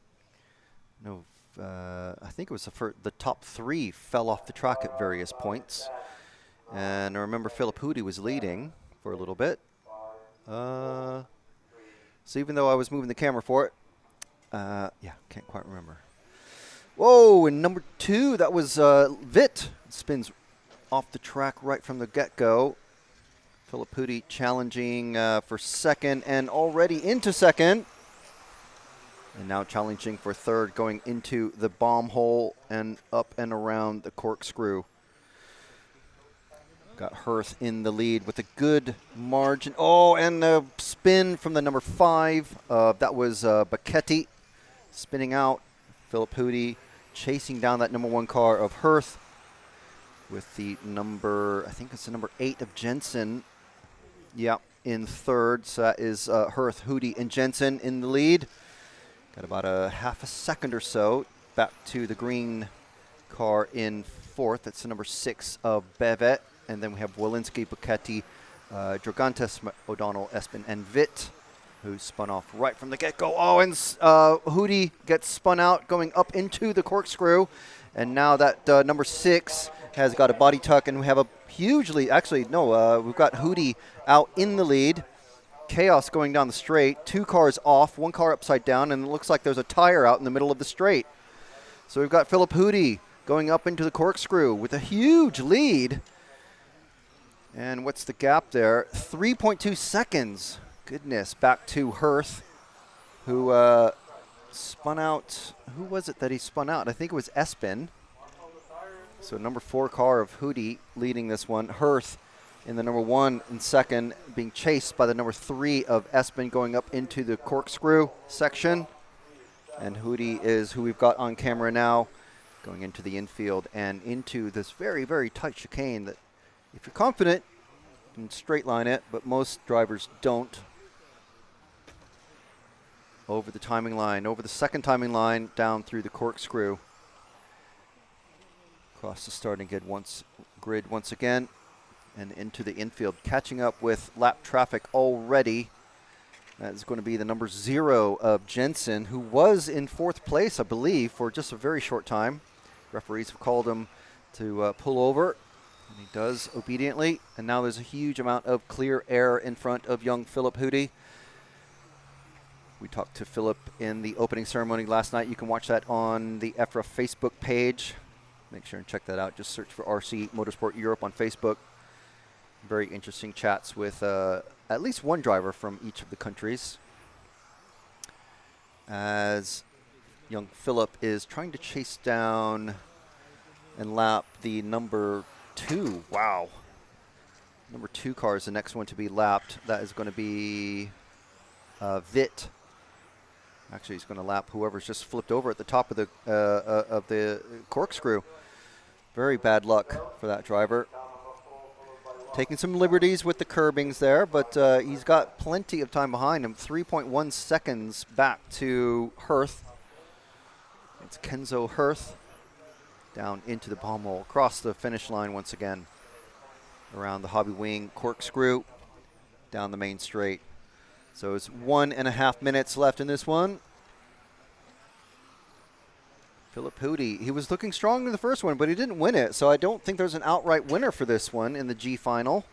No, I think it was the top 3 fell off the track at various points, and I remember Philip Hoody was leading for a little bit. So even though I was moving the camera for it, yeah, can't quite remember. Whoa, and number 2, that was Vit. Spins off the track right from the get-go. Philip Hoody challenging for second and already into second. And now challenging for third, going into the bomb hole and up and around the corkscrew. Got Hirth in the lead with a good margin. Oh, and a spin from the number 5. That was Bacchetti spinning out. Philip Hoody chasing down that number 1 car of Hirth with the number, I think it's the number 8 of Jensen. Yeah, in third. So that is Hirth, Hoody, and Jensen in the lead. Got about a half a second or so back to the green car in fourth. That's the number 6 of Bevet. And then we have Walensky, Bacchetti, Drogantes, O'Donnell, Espin, and Vit, who spun off right from the get-go. Oh, and Hoody gets spun out going up into the corkscrew. And now that number 6 has got a body tuck, and we have a hugely, actually, no, we've got Hoody out in the lead. Chaos going down the straight. 2 cars off, 1 car upside down, and it looks like there's a tire out in the middle of the straight. So we've got Philip Hoody going up into the corkscrew with a huge lead. And what's the gap there? 3.2 seconds. Goodness, back to Hirth, who spun out. Who was it that he spun out? I think it was Espin. So number 4 car of Hoody leading this one. Hirth in the number 1 and second, being chased by the number 3 of Espin going up into the corkscrew section. And Hoody is who we've got on camera now, going into the infield and into this very, very tight chicane that, if you're confident, you can straight line it, but most drivers don't. Over the timing line, over the second timing line, down through the corkscrew. Across the starting grid once again, and into the infield, catching up with lap traffic already. That is going to be the number 0 of Jensen, who was in 4th place, I believe, for just a very short time. Referees have called him to pull over, and he does obediently. And now there's a huge amount of clear air in front of young Philip Houdy. We talked to Philip in the opening ceremony last night. You can watch that on the EFRA Facebook page. Make sure and check that out. Just search for RC Motorsport Europe on Facebook. Very interesting chats with at least one driver from each of the countries, as young Philip is trying to chase down and lap the number 2. Wow. Number 2 car is the next one to be lapped. That is going to be Vit. Actually, he's going to lap whoever's just flipped over at the top of the corkscrew. Very bad luck for that driver. Taking some liberties with the curbings there, but he's got plenty of time behind him. 3.1 seconds back to Hirth. It's Kenzo Hirth down into the bomb hole, across the finish line once again. Around the Hobbywing corkscrew, down the main straight. So it's 1.5 minutes left in this one. Philip Houdy, he was looking strong in the first one, but he didn't win it, so I don't think there's an outright winner for this one in the G final.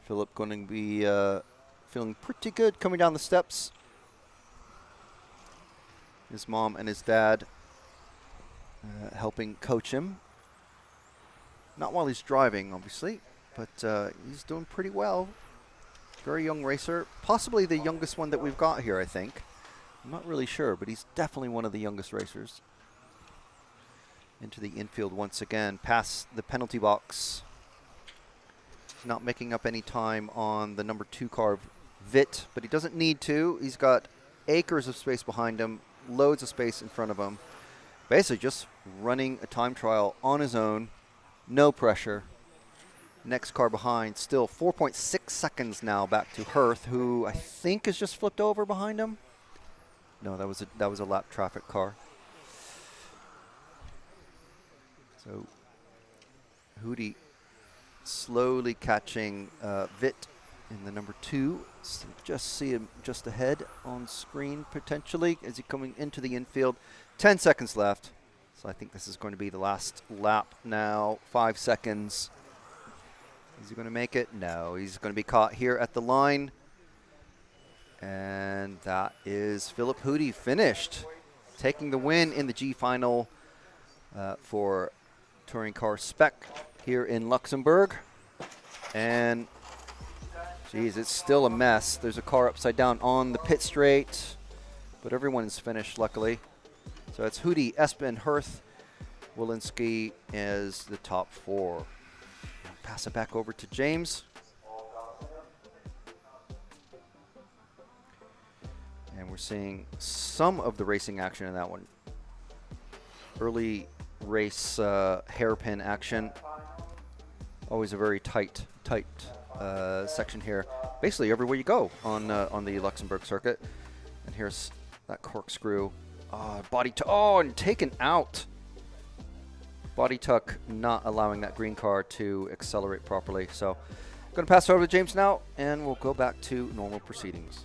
Philip going to be feeling pretty good coming down the steps. His mom and his dad helping coach him. Not while he's driving, obviously, but he's doing pretty well. Very young racer, possibly the youngest one that we've got here, I think. I'm not really sure, but he's definitely one of the youngest racers. Into the infield once again, past the penalty box. He's not making up any time on the number 2 car, Vit, but he doesn't need to. He's got acres of space behind him, loads of space in front of him. Basically just running a time trial on his own, no pressure. Next car behind, still 4.6 seconds now back to Hirth, who I think has just flipped over behind him. No, that was a lap traffic car. So Houdy slowly catching Vit in the number 2. So just see him just ahead on screen potentially as he's coming into the infield. 10 seconds left. So I think this is going to be the last lap now. 5 seconds. Is he going to make it? No, he's going to be caught here at the line. And that is Philip Houdy finished, taking the win in the G final for Touring Car Spec here in Luxembourg. And, geez, it's still a mess. There's a car upside down on the pit straight, but everyone is finished, luckily. So it's Houdy, Espen, Hirth, Walensky is the top 4. Pass it back over to James. And we're seeing some of the racing action in that one. Early race hairpin action. Always a very tight section here. Basically everywhere you go on the Luxembourg circuit. And here's that corkscrew. Body and taken out. Body tuck not allowing that green car to accelerate properly. So I'm going to pass it over to James now, and we'll go back to normal proceedings.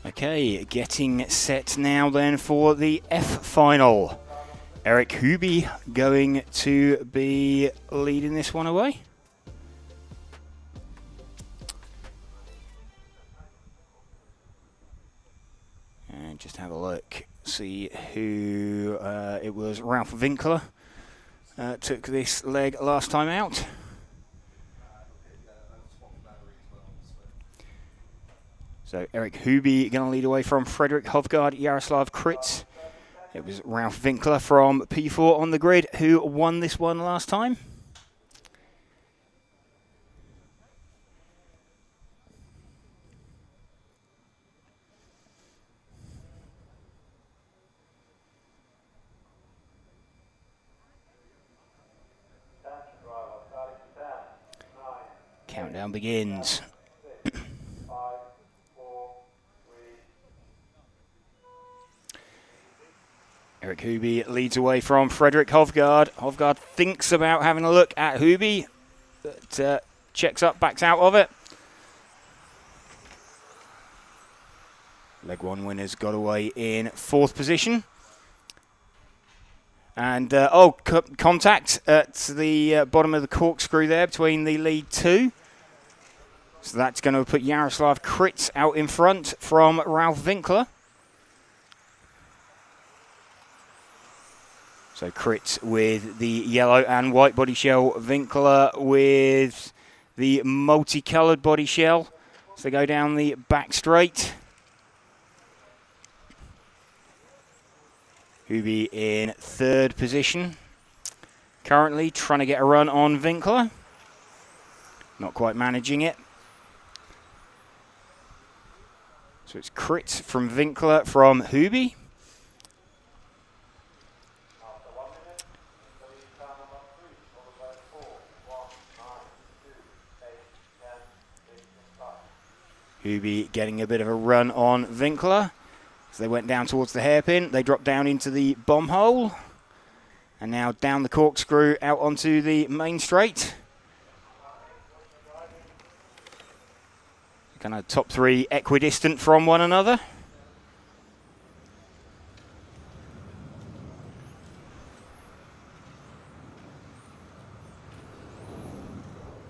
Okay, getting set now then for the F final. Eric Houdy going to be leading this one away. just have a look, see who it was. Ralph Winkler took this leg last time out. So Eric Huby going to lead away from Frederick Hovgaard, Jaroslav Kritz. It was Ralph Winkler from P4 on the grid who won this one last time. Countdown begins. Eric Huby leads away from Frederick Hovgaard. Hovgaard thinks about having a look at Huby, but checks up, backs out of it. Leg 1 winners got away in 4th position. And, contact at the bottom of the corkscrew there between the lead 2. So that's going to put Jaroslav Kritz out in front from Ralph Winkler. So Kritz with the yellow and white body shell, Winkler with the multicoloured body shell. So they go down the back straight. Huby in 3rd position. Currently trying to get a run on Winkler. Not quite managing it. So it's Kritz from Winkler from Huby. Huby getting a bit of a run on Winkler. So they went down towards the hairpin. They dropped down into the bomb hole. And now down the corkscrew out onto the main straight. Kind of top 3 equidistant from one another.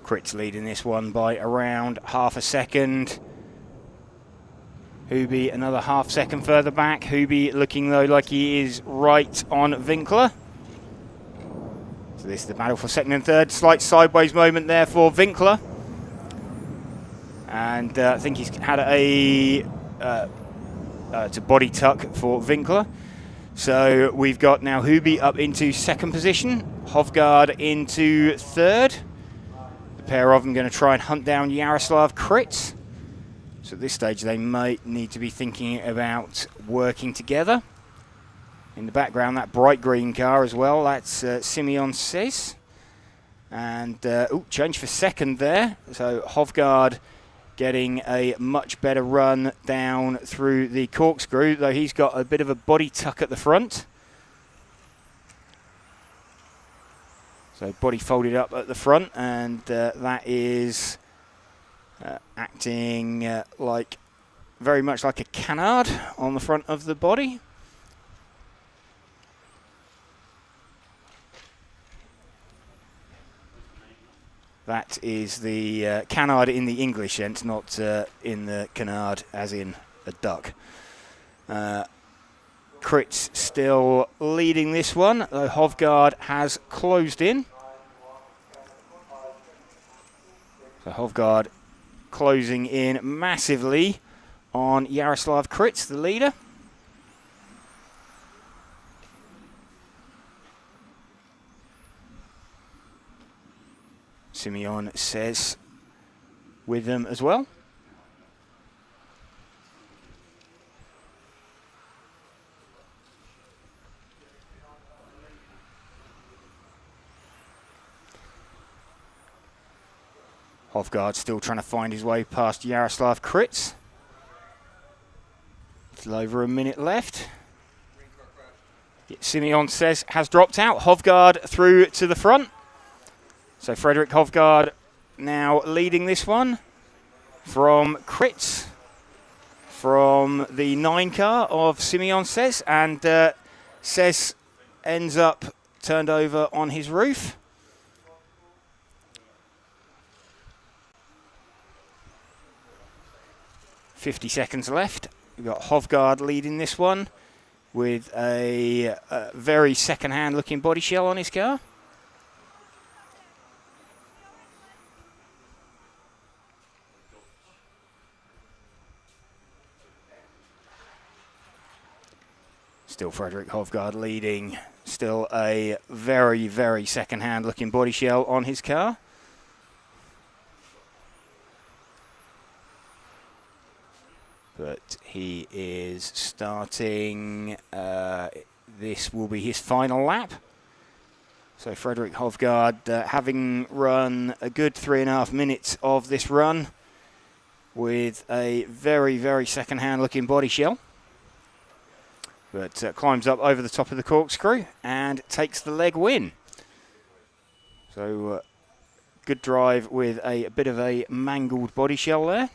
Kritz leading this one by around half a second. Huby another half second further back. Huby looking though like he is right on Winkler. So this is the battle for 2nd and 3rd. Slight sideways moment there for Winkler. And I think he's had a it's a body tuck for Winkler. So we've got now Huby up into 2nd position. Hovgaard into 3rd. The pair of them going to try and hunt down Jaroslav Kritz. So at this stage they might need to be thinking about working together. In the background, that bright green car as well, that's Simeon Says. And, change for 2nd there. So Hovgaard getting a much better run down through the corkscrew, though he's got a bit of a body tuck at the front. So body folded up at the front, and that is acting like very much like a canard on the front of the body. That is the canard in the English sense, not in the canard as in a duck. Kritz still leading this one, though Hovgaard has closed in. So Hovgaard closing in massively on Jaroslav Kritz, the leader. Simeon Says with them as well. Hovgaard still trying to find his way past Jaroslav Kritz. It's over a minute left. Simeon Says has dropped out. Hovgaard through to the front. So Frederick Hovgaard now leading this one from Kritz, from the 9 car of Simeon Says, and Says ends up turned over on his roof. .50 seconds left. We've got Hovgaard leading this one with a very second-hand looking body shell on his car. Still Frederick Hovgaard leading. Still a very, very second-hand looking body shell on his car. But he is starting, this will be his final lap. So Frederick Hovgaard, having run a good 3.5 minutes of this run with a very, very second-hand looking body shell. But climbs up over the top of the corkscrew and takes the leg win. So good drive with a bit of a mangled body shell there.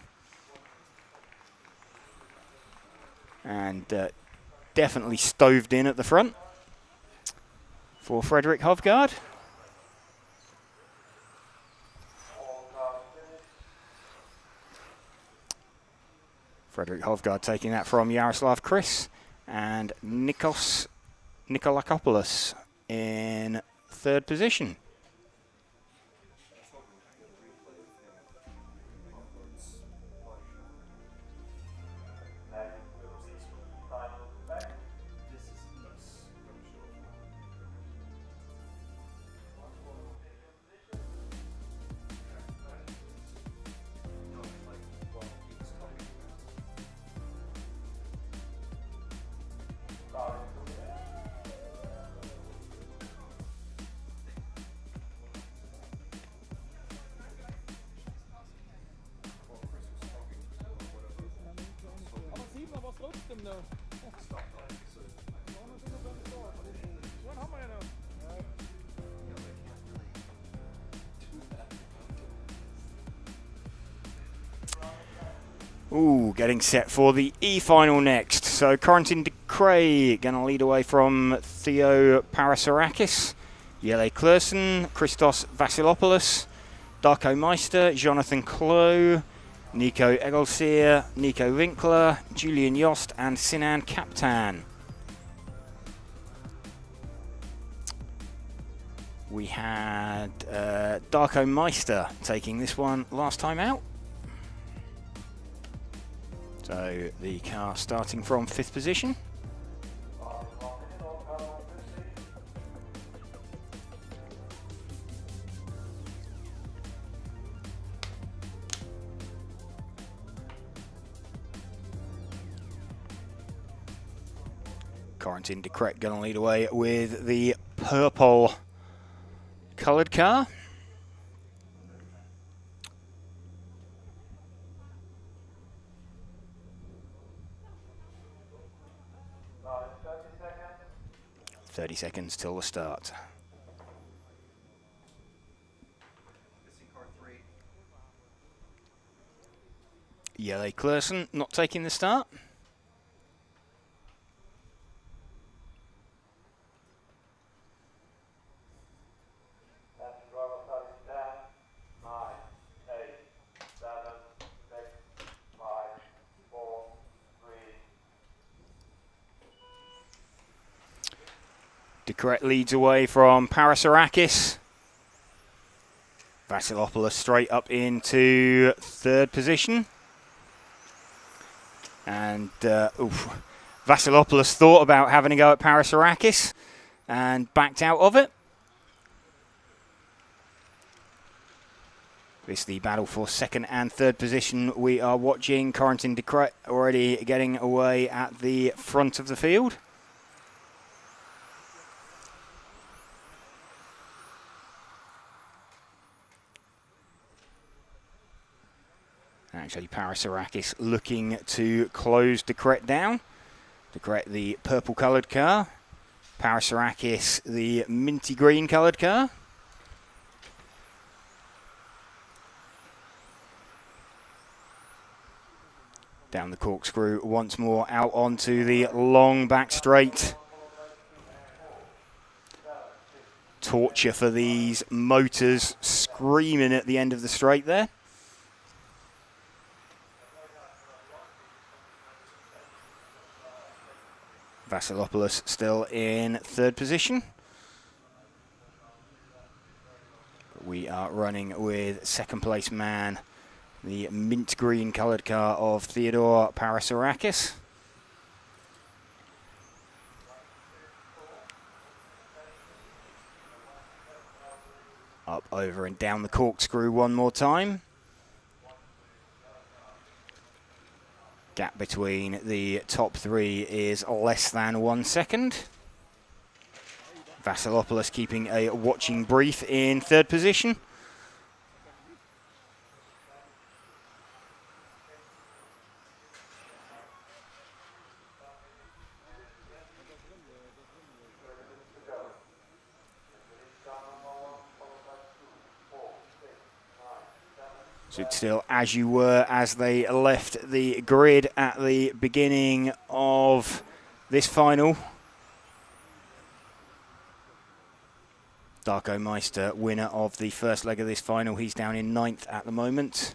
And definitely stoved in at the front for Frederick Hovgaard. Frederick Hovgaard taking that from Yaroslav Chris and Nikos Nikolakopoulos in third position. Ooh, getting set for the E final next. So Corentin de Cray going to lead away from Theo Parasarakis, Jelle Kleursen, Christos Vasilopoulos, Darko Meister, Jonathan Klo, Nico Egolseer, Nico Winkler, Julian Yost and Sinan Kaptan. We had Darko Meister taking this one last time out. So the car starting from 5th position. Corentin de Cray going to lead away with the purple coloured car. About 30 seconds. 30 seconds till the start. Jelle Kleursen not taking the start. De Cray leads away from Parasarakis. Vasilopoulos straight up into 3rd position. And Vasilopoulos thought about having a go at Parasarakis and backed out of it. This is the battle for 2nd and 3rd position. We are watching Corentin de Cray already getting away at the front of the field. Actually, Parasarakis looking to close de Cray down. De Cray, the purple coloured car. Parasarakis, the minty green coloured car. Down the corkscrew once more, out onto the long back straight. Torture for these motors, screaming at the end of the straight there. Vasilopoulos still in third position. We are running with second place man, the mint green coloured car of Theodore Parasarakis. Up, over and down the corkscrew one more time. Gap between the top three is less than 1 second. Vasilopoulos keeping a watching brief in third position. So it's still as you were as they left the grid at the beginning of this final. Darko Meister, winner of the first leg of this final. He's down in 9th at the moment.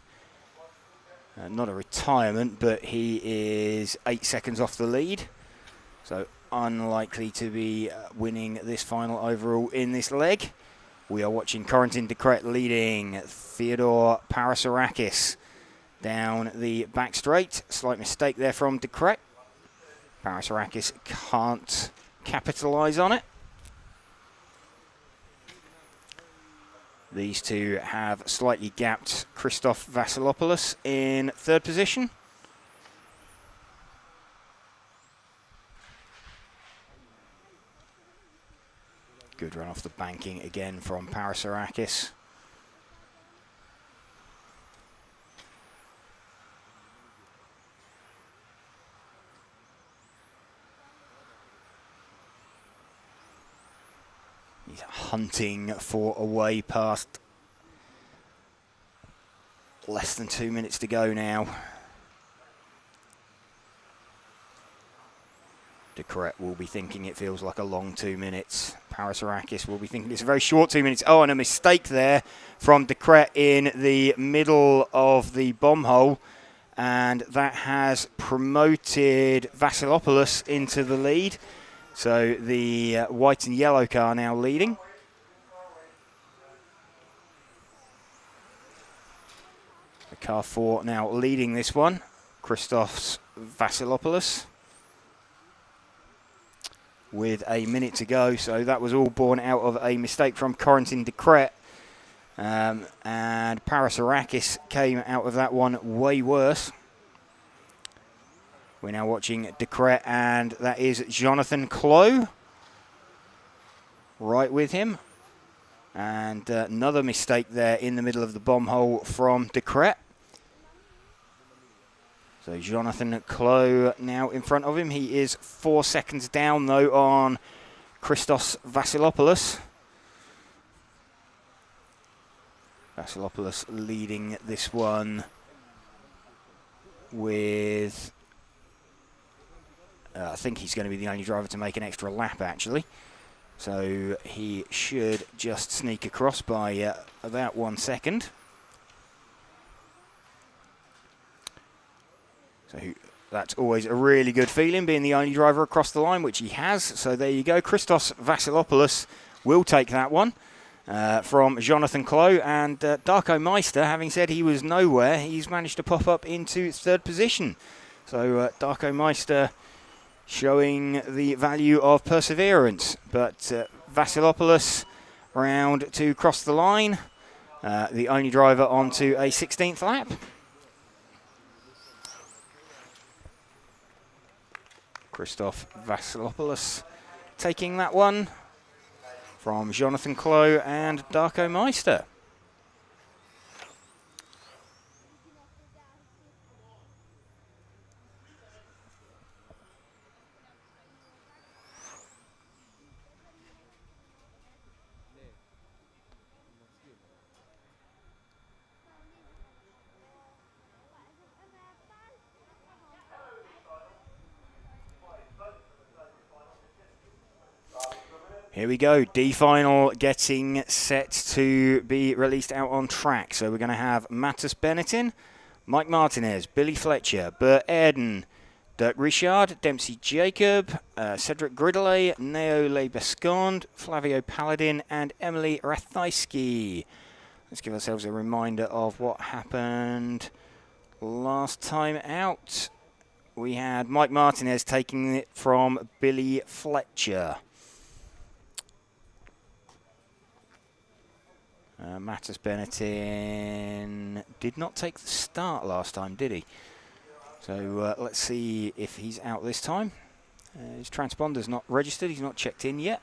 Not a retirement, but he is 8 seconds off the lead. So unlikely to be winning this final overall in this leg. We are watching Corentin de Kret leading Theodore Parasarakis down the back straight. Slight mistake there from de Kret. Parasarakis can't capitalise on it. These two have slightly gapped Christoph Vasilopoulos in third position. Good run off the banking again from Parasarakis. He's hunting for a way past. Less than 2 minutes to go now. De Kret will be thinking it feels like a long 2 minutes. Parasarakis will be thinking it's a very short 2 minutes. Oh, and a mistake there from de Kret in the middle of the bomb hole. And that has promoted Vasilopoulos into the lead. So the white and yellow car now leading. The car 4 now leading this one. Christoph Vasilopoulos. With a minute to go, so that was all born out of a mistake from Corentin de Kret. And Parasarakis came out of that one way worse. We're now watching de Kret, and that is Jonathan Clough right with him. And another mistake there in the middle of the bomb hole from de Kret. So Jonathan Clough now in front of him. He is 4 seconds down, though, on Christos Vasilopoulos. Vasilopoulos leading this one with... I think he's going to be the only driver to make an extra lap, actually. So he should just sneak across by about 1 second. So that's always a really good feeling, being the only driver across the line, which he has. So there you go. Christos Vasilopoulos will take that one from Jonathan Clough. And Darko Meister, having said he was nowhere, he's managed to pop up into third position. So Darko Meister showing the value of perseverance. But Vasilopoulos round to cross the line. The only driver onto a 16th lap. Christoph Vasilopoulos taking that one from Jonathan Clough and Darko Meister. Here we go, D final getting set to be released out on track. So we're going to have Matus Benetton, Mike Martinez, Billy Fletcher, Bert Ayrton, Dirk Richard, Dempsey Jacob, Cedric Gridelet, Neo Lebescond, Flavio Paladin, and Emily Rathajski. Let's give ourselves a reminder of what happened last time out. We had Mike Martinez taking it from Billy Fletcher. Mattis Benetton did not take the start last time, did he? So let's see if he's out this time. His transponder's not registered, he's not checked in yet.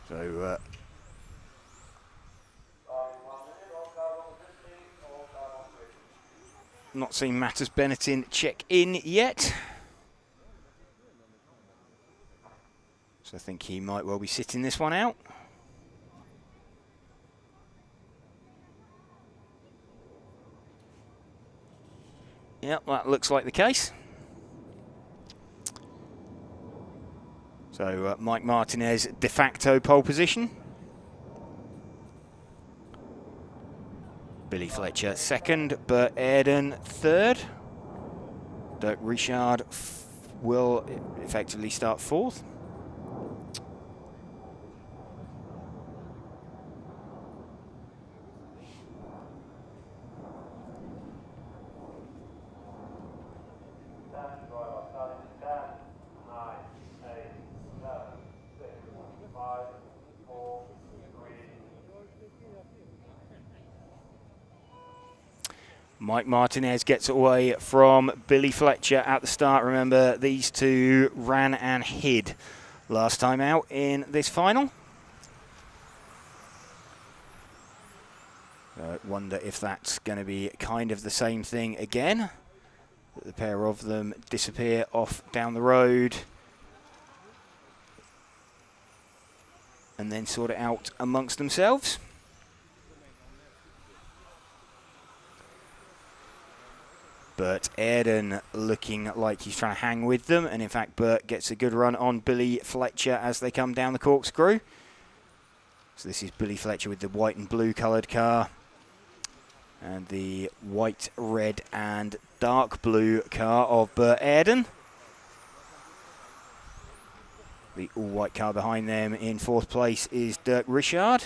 So not seen Mattis Benetton check in yet. So I think he might well be sitting this one out. Yep, that looks like the case. So Mike Martinez de facto pole position. Billy Fletcher second, Bert Ayrden third. Dirk Richard will effectively start fourth. Mike Martinez gets away from Billy Fletcher at the start. Remember, these two ran and hid last time out in this final. I wonder if that's going to be kind of the same thing again. The pair of them disappear off down the road and then sort it out amongst themselves. Bert Ayrden looking like he's trying to hang with them, and in fact Bert gets a good run on Billy Fletcher as they come down the corkscrew. So this is Billy Fletcher with the white and blue coloured car, and the white, red and dark blue car of Bert Ayrden. The all-white car behind them in fourth place is Dirk Richard.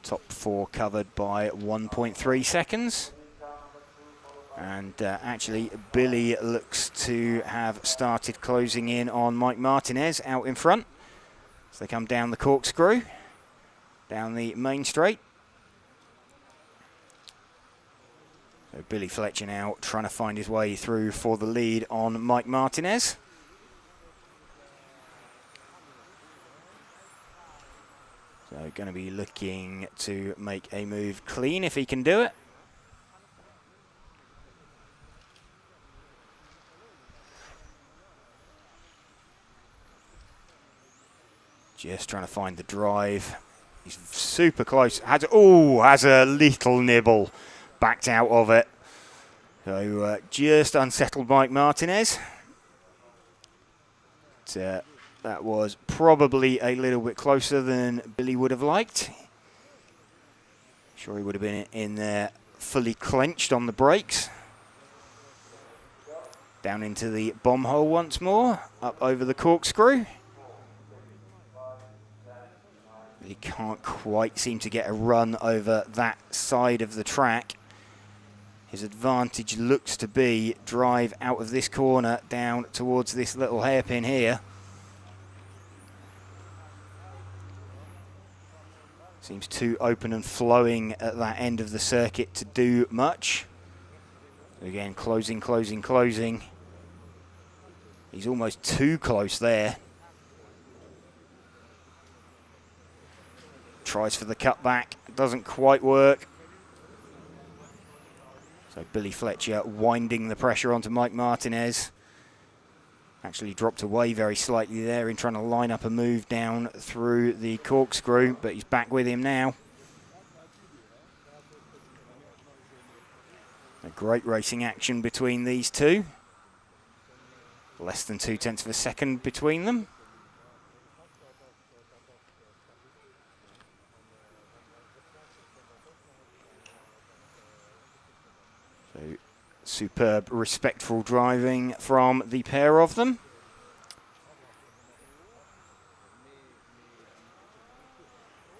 Top four covered by 1.3 seconds. And actually, Billy looks to have started closing in on Mike Martinez out in front. So they come down the corkscrew, down the main straight. So Billy Fletcher now trying to find his way through for the lead on Mike Martinez. So going to be looking to make a move clean if he can do it. Just trying to find the drive. He's super close. Has a little nibble. Backed out of it. So just unsettled Mike Martinez. That was probably a little bit closer than Billy would have liked. Sure he would have been in there fully clenched on the brakes. Down into the bomb hole once more. Up over the corkscrew. He can't quite seem to get a run over that side of the track. His advantage looks to be drive out of this corner down towards this little hairpin here. Seems too open and flowing at that end of the circuit to do much. Again, closing, closing, closing. He's almost too close there. Tries for the cutback, doesn't quite work. So Billy Fletcher winding the pressure onto Mike Martinez. Actually dropped away very slightly there in trying to line up a move down through the corkscrew, but he's back with him now. A great racing action between these two. Less than 0.2 of a second between them. So superb, respectful driving from the pair of them.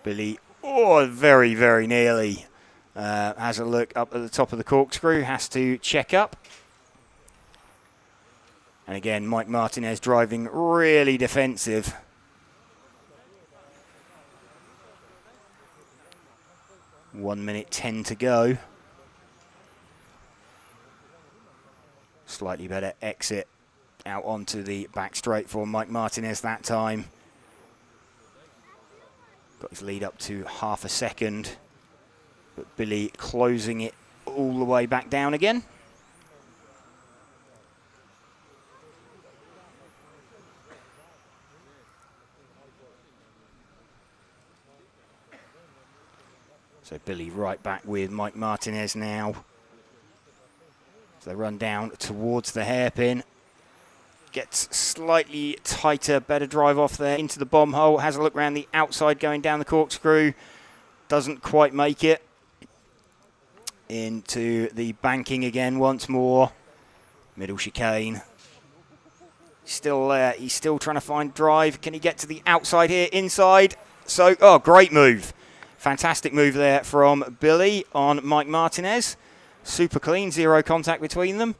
Billy, oh, very, very nearly. Has a look up at the top of the corkscrew, has to check up. And again, Mike Martinez driving really defensive. One minute 10 to go. Slightly better exit out onto the back straight for Mike Martinez that time. Got his lead up to half a second. But Billy closing it all the way back down again. So Billy right back with Mike Martinez now. So they run down towards the hairpin. Gets slightly tighter, better drive off there into the bomb hole. Has a look around the outside going down the corkscrew. Doesn't quite make it. Into the banking again once more. Middle chicane. Still there. He's still trying to find drive. Can he get to the outside here? Inside. So, oh, great move. Fantastic move there from Billy on Mike Martinez. Super clean, zero contact between them.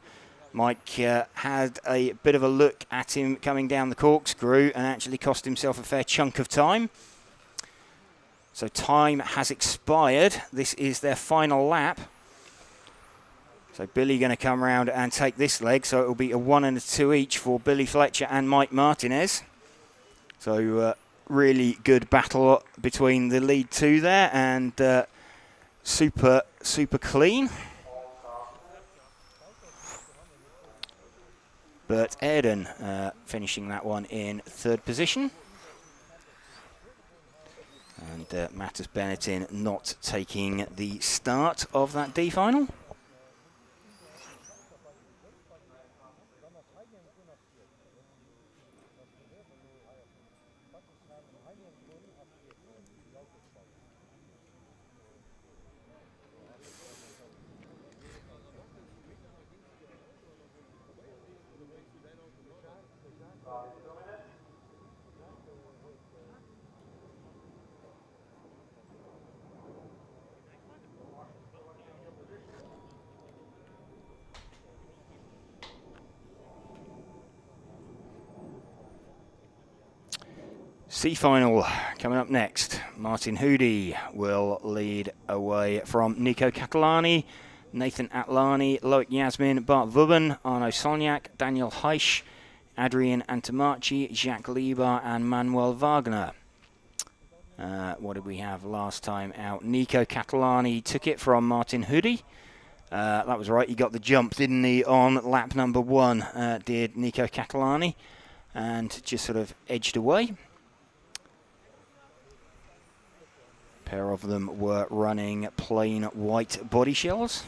Mike had a bit of a look at him coming down the corkscrew and actually cost himself a fair chunk of time. So time has expired. This is their final lap. So Billy going to come around and take this leg. So it will be a 1 and a 2 each for Billy Fletcher and Mike Martinez. So really good battle between the lead two there, and super clean. But Ayrton finishing that one in third position. And Mattis Benetton not taking the start of that D final. C final coming up next. Martin Hoody will lead away from Nico Catalani, Nathan Atlani, Loic Yasmin, Bart Vubben, Arno Solniak, Daniel Heisch, Adrian Antomarchi, Jacques Lieber and Manuel Wagner. What did we have last time out? Nico Catalani took it from Martin Hoody. That was right, he got the jump, didn't he, on lap number 1, did Nico Catalani, and just sort of edged away. Pair of them were running plain white body shells.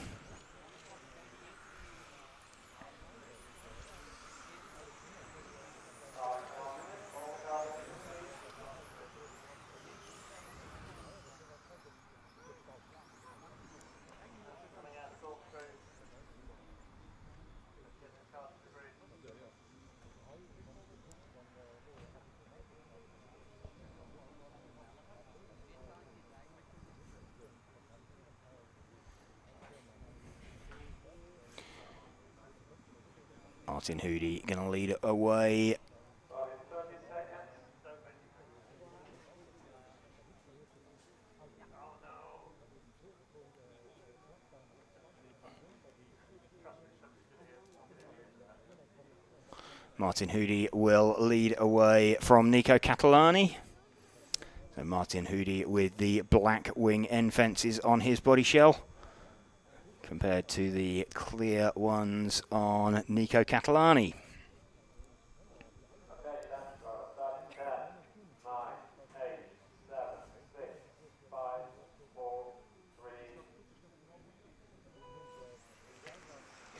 Martin Hoody going to lead it away. Martin Hoody will lead away from Nico Catalani. So Martin Hoody with the black wing end fences on his body shell, compared to the clear ones on Nico Catalani.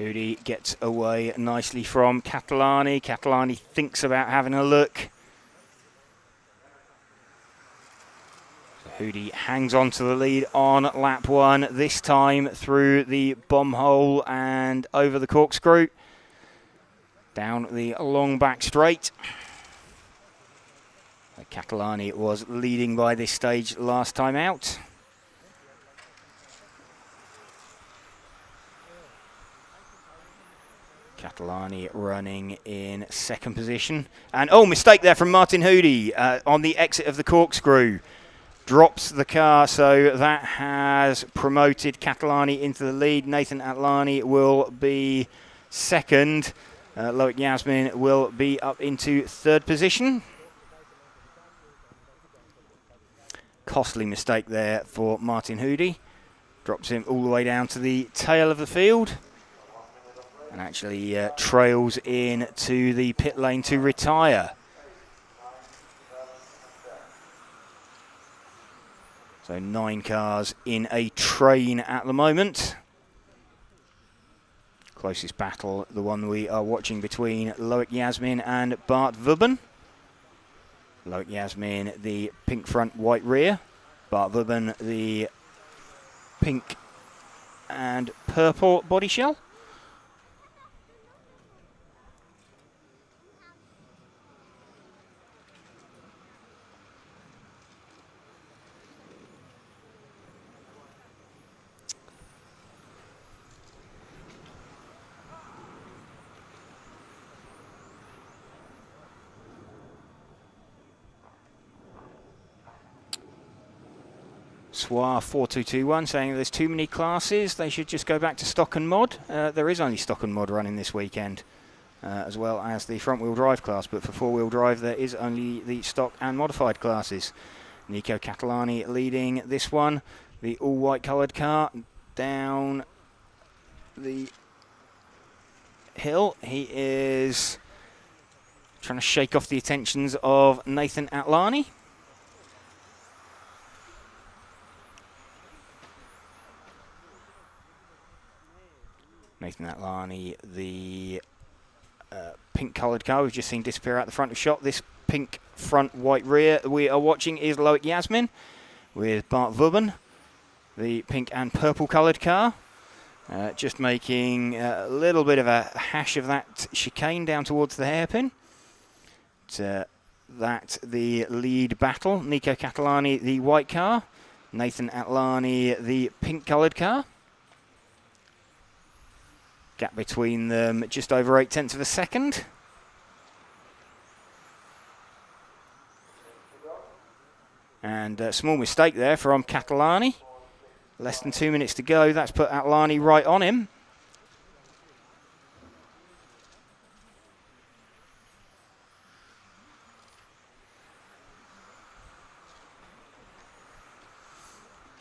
Hoody gets away nicely from Catalani. Catalani thinks about having a look. Hoody hangs on to the lead on lap 1, this time through the bomb hole and over the corkscrew. Down the long back straight. Catalani was leading by this stage last time out. Catalani running in second position. And, oh, mistake there from Martin Hoody on the exit of the corkscrew. Drops the car, so that has promoted Catalani into the lead. Nathan Atlani will be second. Loic Yasmin will be up into third position. Costly mistake there for Martin Hoody. Drops him all the way down to the tail of the field. And actually trails in to the pit lane to retire. So 9 cars in a train at the moment. Closest battle, the one we are watching between Loic Yasmin and Bart Vubben. Loic Yasmin, the pink front, white rear. Bart Vubben, the pink and purple body shell. Soir 4221 saying there's too many classes, they should just go back to stock and mod. There is only stock and mod running this weekend, as well as the front wheel drive class, but for 4-wheel drive there is only the stock and modified classes. Nico Catalani leading this one, the all white coloured car down the hill. He is trying to shake off the attentions of Nathan Atlani. Nathan Atlani, the pink coloured car we've just seen disappear out the front of shot. This pink front, white rear we are watching is Loic Yasmin with Bart Vubben, the pink and purple coloured car. Just making a little bit of a hash of that chicane down towards the hairpin. That the lead battle. Nico Catalani, the white car. Nathan Atlani, the pink coloured car. Gap between them just over 0.8 of a second. And a small mistake there from Catalani. Less than 2 minutes to go. That's put Atlani right on him.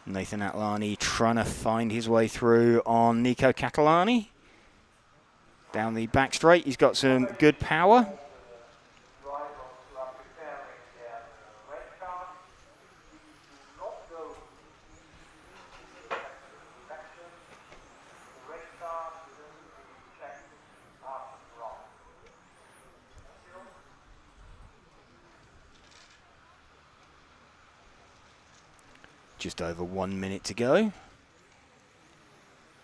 Nathan Atlani trying to find his way through on Nico Catalani. Down the back straight, he's got some good power. Just over 1 minute to go.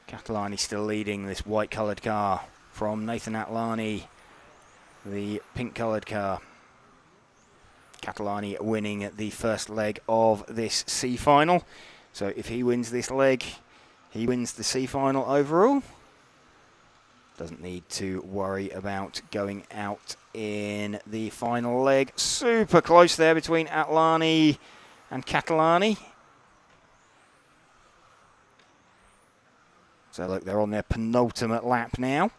Catalani still leading this white coloured car from Nathan Atlani, the pink coloured car. Catalani winning the first leg of this C final. So if he wins this leg, he wins the C final overall. Doesn't need to worry about going out in the final leg. Super close there between Atlani and Catalani. So look, they're on their penultimate lap now.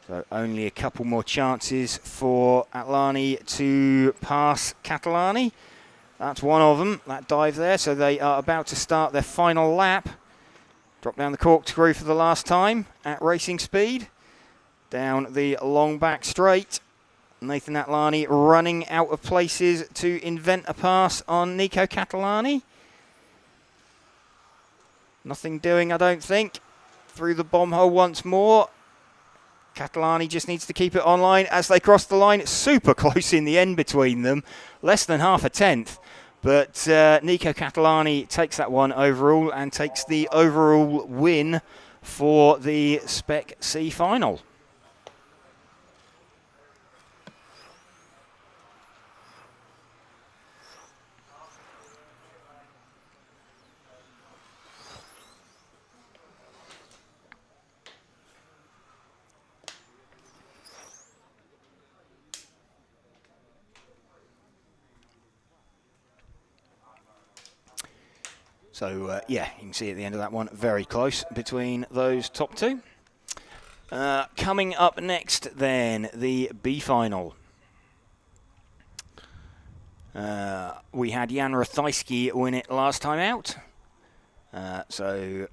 So only a couple more chances for Atlani to pass Catalani. That's one of them, that dive there. So they are about to start their final lap. Drop down the corkscrew for the last time at racing speed. Down the long back straight. Nathan Atlani running out of places to invent a pass on Nico Catalani. Nothing doing, I don't think. Through the bomb hole once more. Catalani just needs to keep it online as they cross the line. Super close in the end between them. Less than half a tenth. But Nico Catalani takes that one overall and takes the overall win for the Spec C final. So, yeah, you can see at the end of that one, very close between those top two. Coming up next, then, the B final. We had Jan Rathajski win it last time out. So,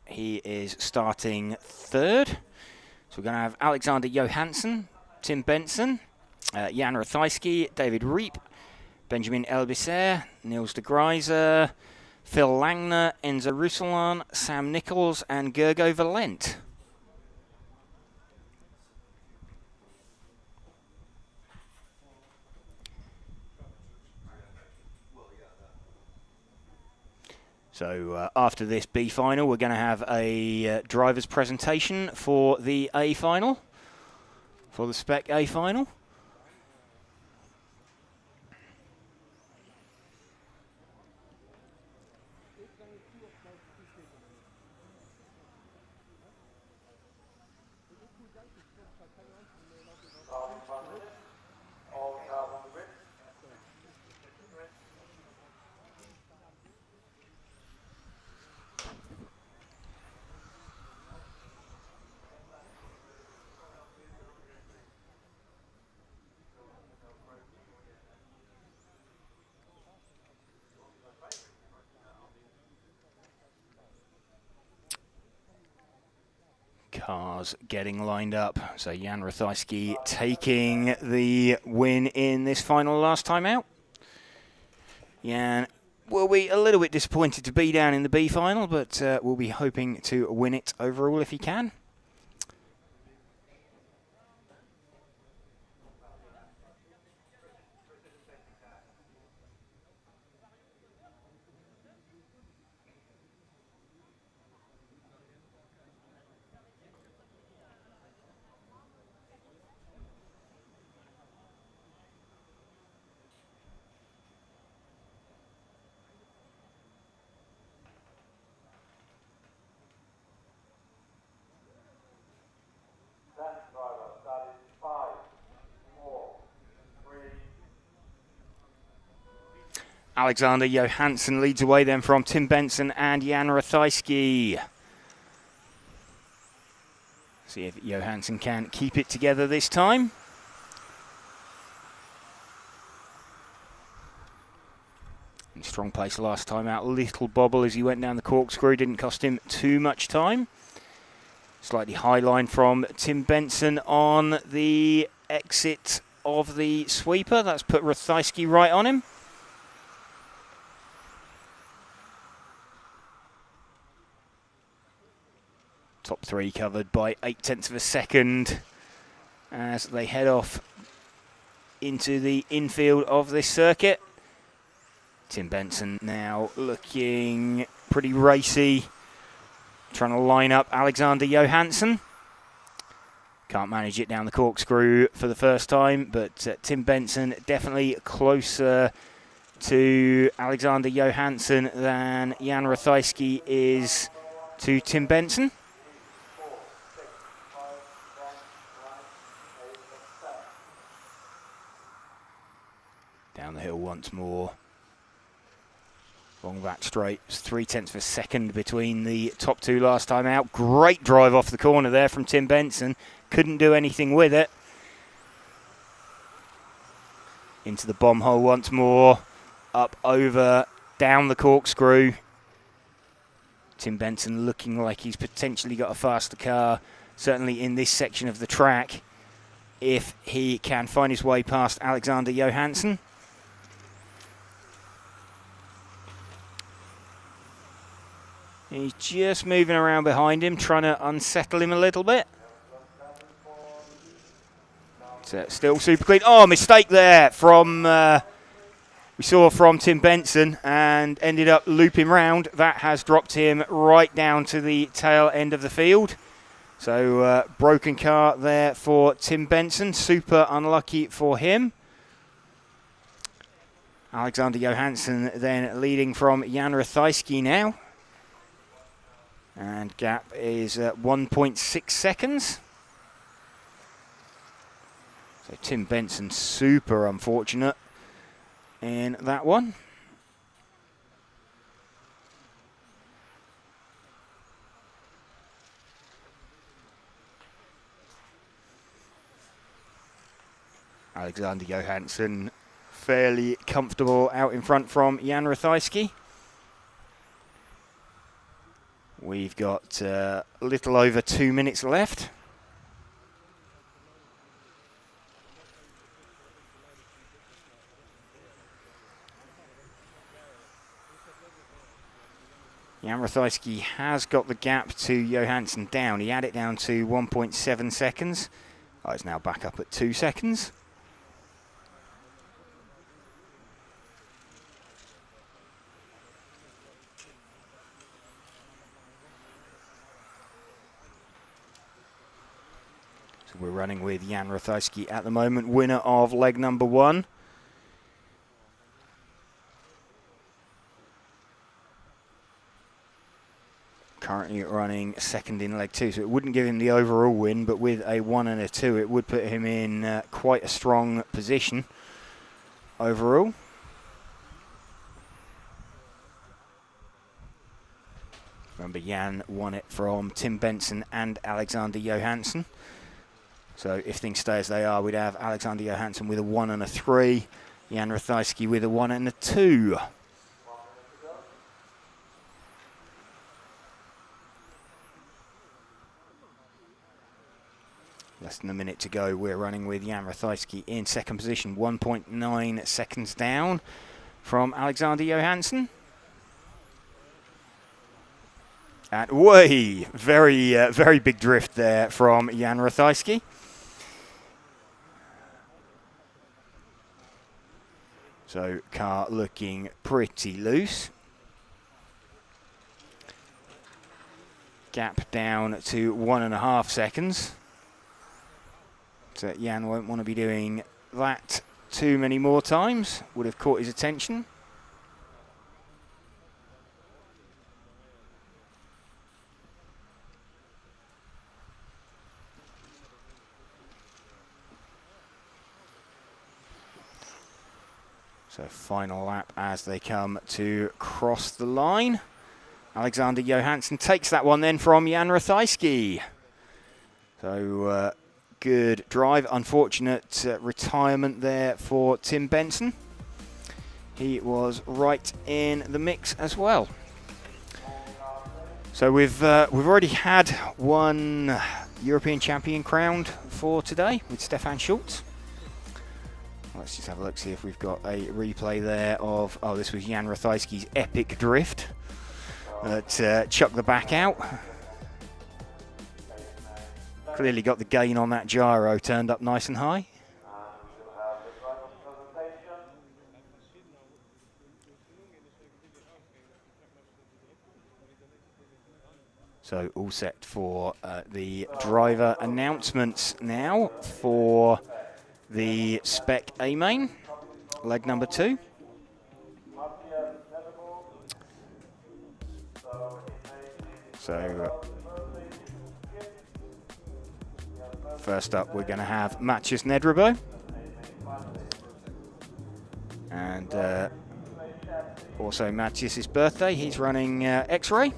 he is starting third. So, we're going to have Alexander Johansson, Tim Benson, Jan Rathajski, David Reep, Benjamin Elbiser, Niels de Gruyser, Phil Langner, Enzo Ruslan, Sam Nichols, and Gergo Valent. So after this B final, we're going to have a driver's presentation for the A final, for the Spec A final. Cars getting lined up. So Jan Rathajski taking the win in this final last time out. Jan will be a little bit disappointed to be down in the B final, but will be hoping to win it overall if he can. Alexander Johansson leads away then from Tim Benson and Jan Rathajski. See if Johansson can keep it together this time. In strong place last time out. Little bobble as he went down the corkscrew. Didn't cost him too much time. Slightly high line from Tim Benson on the exit of the sweeper. That's put Rathajski right on him. Top three covered by 0.8 of a second as they head off into the infield of this circuit. Tim Benson now looking pretty racy, trying to line up Alexander Johansson. Can't manage it down the corkscrew for the first time, but Tim Benson definitely closer to Alexander Johansson than Jan Rathajski is to Tim Benson. Down the hill once more. Long back straight. 0.3 of a second between the top two last time out. Great drive off the corner there from Tim Benson. Couldn't do anything with it. Into the bomb hole once more. Up, over, down the corkscrew. Tim Benson looking like he's potentially got a faster car, certainly in this section of the track, if he can find his way past Alexander Johansson. He's just moving around behind him, trying to unsettle him a little bit. So still super clean. Oh, mistake there from we saw from Tim Benson, and ended up looping round. That has dropped him right down to the tail end of the field. So broken car there for Tim Benson. Super unlucky for him. Alexander Johansson then leading from Jan Rathajski now. And gap is 1.6 seconds. So Tim Benson super unfortunate in that one. Alexander Johansson fairly comfortable out in front from Jan Rathajski. We've got a little over 2 minutes left. Jan Rathajski has got the gap to Johansson down. He had it down to 1.7 seconds. Oh, it's now back up at 2 seconds. So we're running with Jan Rathajski at the moment, winner of leg number 1. Currently running second in leg 2, so it wouldn't give him the overall win, but with a 1 and a 2, it would put him in quite a strong position overall. Remember, Jan won it from Tim Benson and Alexander Johansson. So if things stay as they are, we'd have Alexander Johansson with a 1 and a 3, Jan Rathajski with a 1 and a 2. Less than a minute to go. We're running with Jan Rathajski in second position, 1.9 seconds down from Alexander Johansson. And way, very big drift there from Jan Rathajski. So car looking pretty loose. Gap down to 1.5 seconds. So Jan won't want to be doing that too many more times. Would have caught his attention. So final lap as they come to cross the line. Alexander Johansson takes that one then from Jan Rathajski. So good drive. Unfortunate retirement there for Tim Benson. He was right in the mix as well. So we've already had one European champion crowned for today with Stefan Schultz. Let's just have a look, see if we've got a replay there of, oh, this was Jan Rathajski's epic drift that chucked the back out. Clearly got the gain on that gyro turned up nice and high. So all set for the driver announcements now for the Spec A main, leg number 2. So first up we're going to have Matthias Nedrebo. And also Matthias's birthday, he's running X-Ray.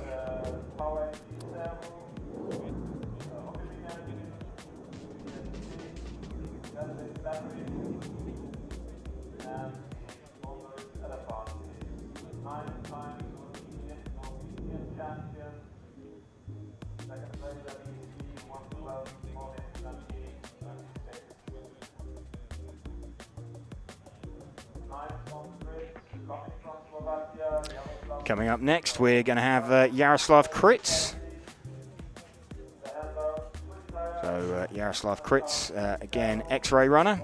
Coming up next, we're going to have Yaroslav Kritz. So Yaroslav Kritz, again, X-ray runner.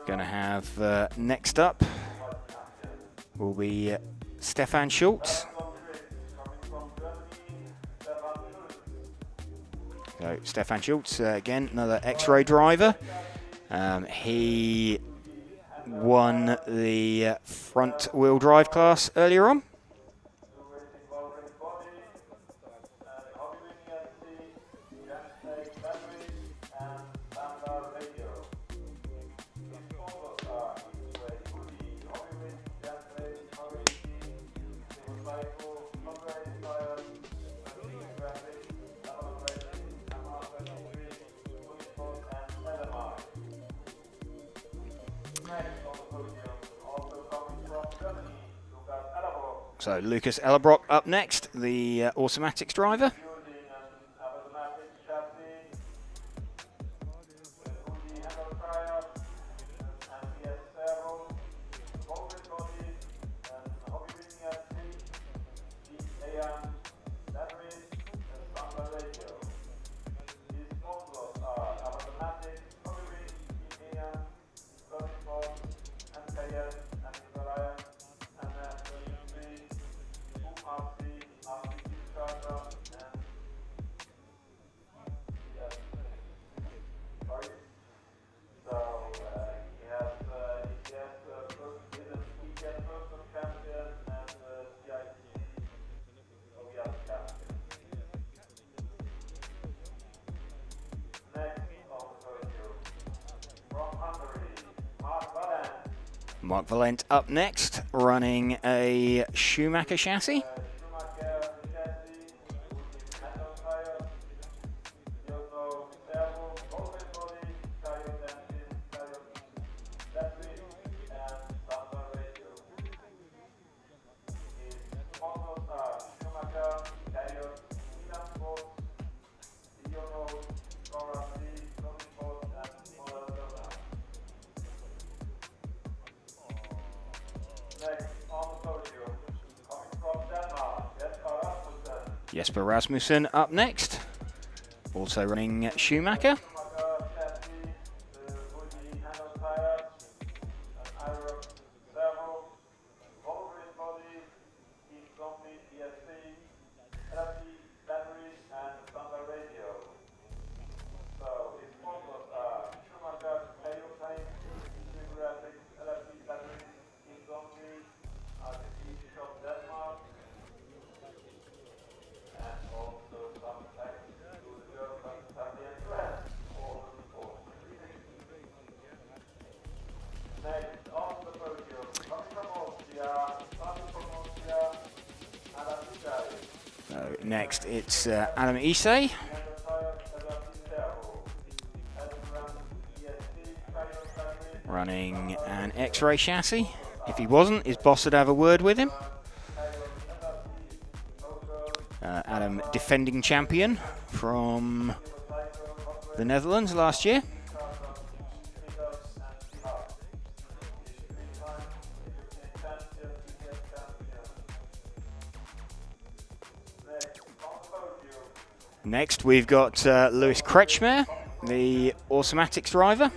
Going to have next up will be Stefan Schultz. So Stefan Schultz, again, another X-ray driver. He won the front wheel drive class earlier on. So Lucas Ellerbrock up next, the automatics driver. Mark Valent up next, running a Schumacher chassis. Jesper Rasmussen up next, also running Schumacher. Next, it's Adam Issei. Running an X-ray chassis. If he wasn't, his boss would have a word with him. Adam, defending champion from the Netherlands last year. Next, we've got Lewis Kretschmer, the automatics driver.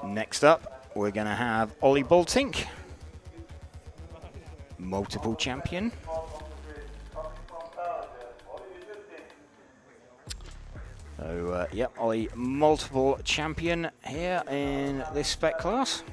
Next up, we're going to have Ollie Boltink, multiple champion. So, yep, Ollie, multiple champion here in this spec class.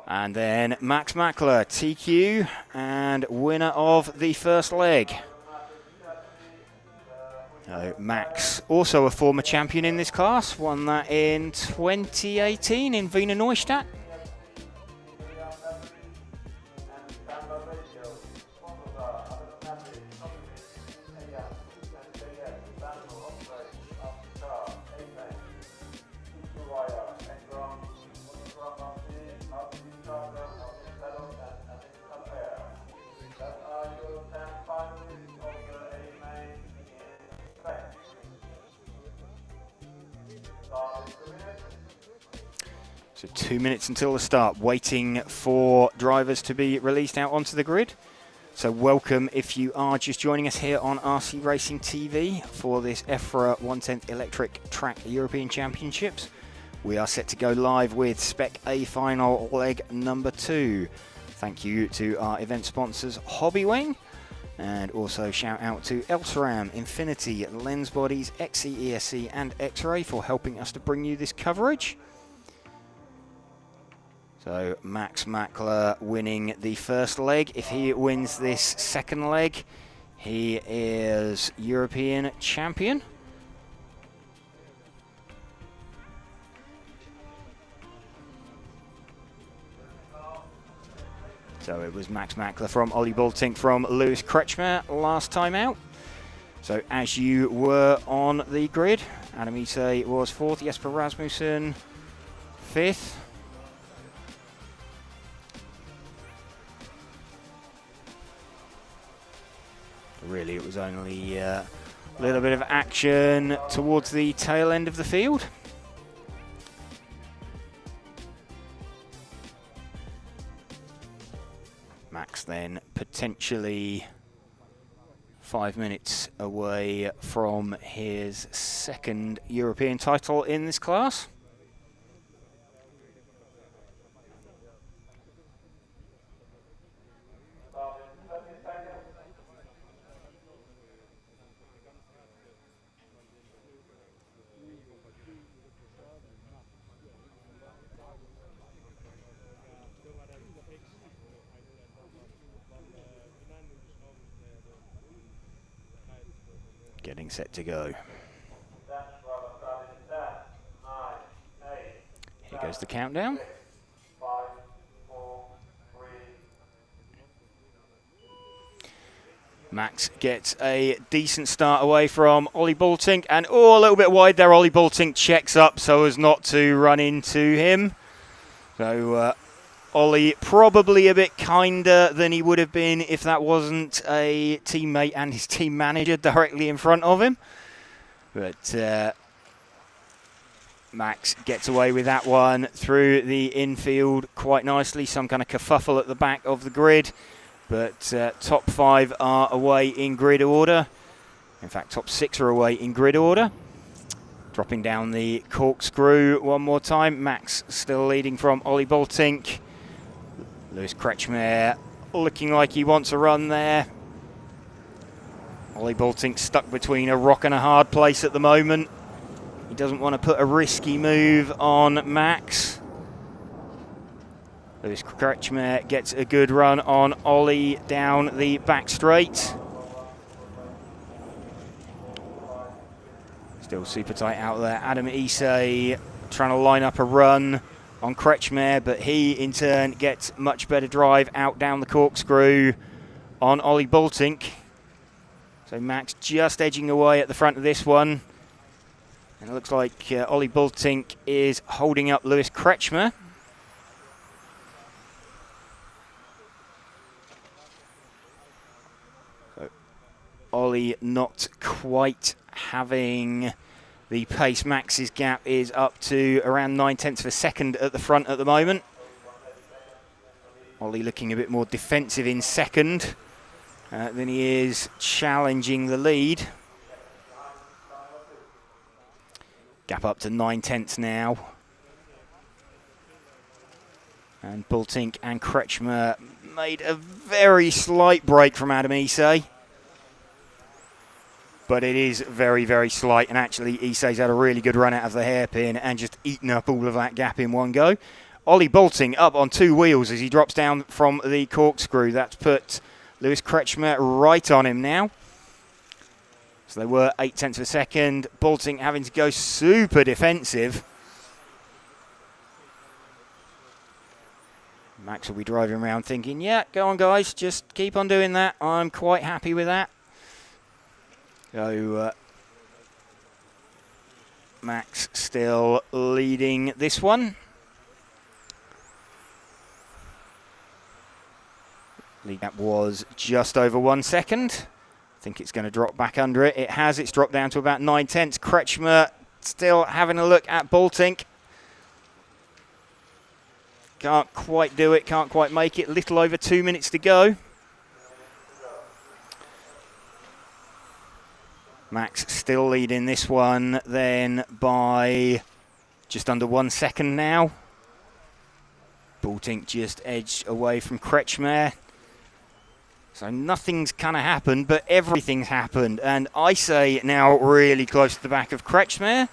And then Max Mackler, TQ, and winner of the first leg. Max, also a former champion in this class, won that in 2018 in Wiener Neustadt. So 2 minutes until the start, waiting for drivers to be released out onto the grid. So welcome if you are just joining us here on RC Racing TV for this EFRA 1/10 Electric Track European Championships. We are set to go live with Spec A final leg number 2. Thank you to our event sponsors Hobbywing, and also shout out to Elteram, Infinity, Lens Bodies, XE, and X-Ray for helping us to bring you this coverage. So Max Mackler winning the first leg. If he wins this second leg, he is European champion. So it was Max Mackler from Ollie Boltink from Lewis Kretschmer last time out. So as you were on the grid, Adam Ise was 4th, Jesper Rasmussen 5th. Really, it was only a little bit of action towards the tail end of the field. Max then potentially 5 minutes away from his second European title in this class. Getting set to go. Here goes the countdown. 5, 4, 3. Max gets a decent start away from Ollie Boltink, and a little bit wide there. Ollie Boltink checks up so as not to run into him. So Ollie probably a bit kinder than he would have been if that wasn't a teammate and his team manager directly in front of him. But Max gets away with that one through the infield quite nicely. Some kind of kerfuffle at the back of the grid. But top 5 are away in grid order. In fact, top 6 are away in grid order. Dropping down the corkscrew one more time. Max still leading from Ollie Boltink. Lewis Kretschmer looking like he wants a run there. Ollie Boltink stuck between a rock and a hard place at the moment. He doesn't want to put a risky move on Max. Lewis Kretschmer gets a good run on Ollie down the back straight. Still super tight out there. Adam Ise trying to line up a run on Kretschmer, but he in turn gets much better drive out down the corkscrew on Ollie Boltink. So Max just edging away at the front of this one. And it looks like Ollie Boltink is holding up Lewis Kretschmer. So Ollie not quite having the pace. Max's gap is up to around 9/10 of a second at the front at the moment. Ollie looking a bit more defensive in second than he is challenging the lead. Gap up to 9/10 now. And Bultink and Kretschmer made a very slight break from Adam Issei. But it is very, very slight. And actually, Issei's had a really good run out of the hairpin and just eaten up all of that gap in one go. Ollie Bultink up on 2 wheels as he drops down from the corkscrew. That's put Lewis Kretschmer right on him now. So they were 8/10 of a second. Bultink having to go super defensive. Max will be driving around thinking, yeah, go on guys, just keep on doing that. I'm quite happy with that. So Max still leading this one. Lead gap was just over 1 second. I think it's going to drop back under it. It has. It's dropped down to about 9/10. Kretschmer still having a look at Bultink. Can't quite do it, can't quite make it. Little over 2 minutes to go. Max still leading this one then by just under 1 second now. Bultink just edged away from Kretschmer. So nothing's kind of happened, but everything's happened. And Issei now really close to the back of Kretschmer.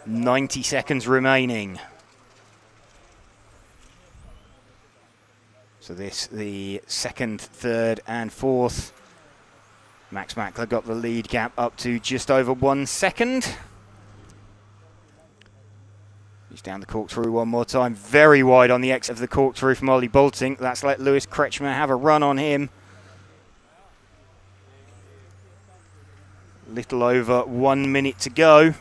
"90 seconds remaining." So this, the second, third and fourth. Max Mackler got the lead gap up to just over 1 second. He's down the corkscrew one more time. Very wide on the exit of the corkscrew from Ollie Bultink. That's let Lewis Kretschmer have a run on him. Little over 1 minute to go.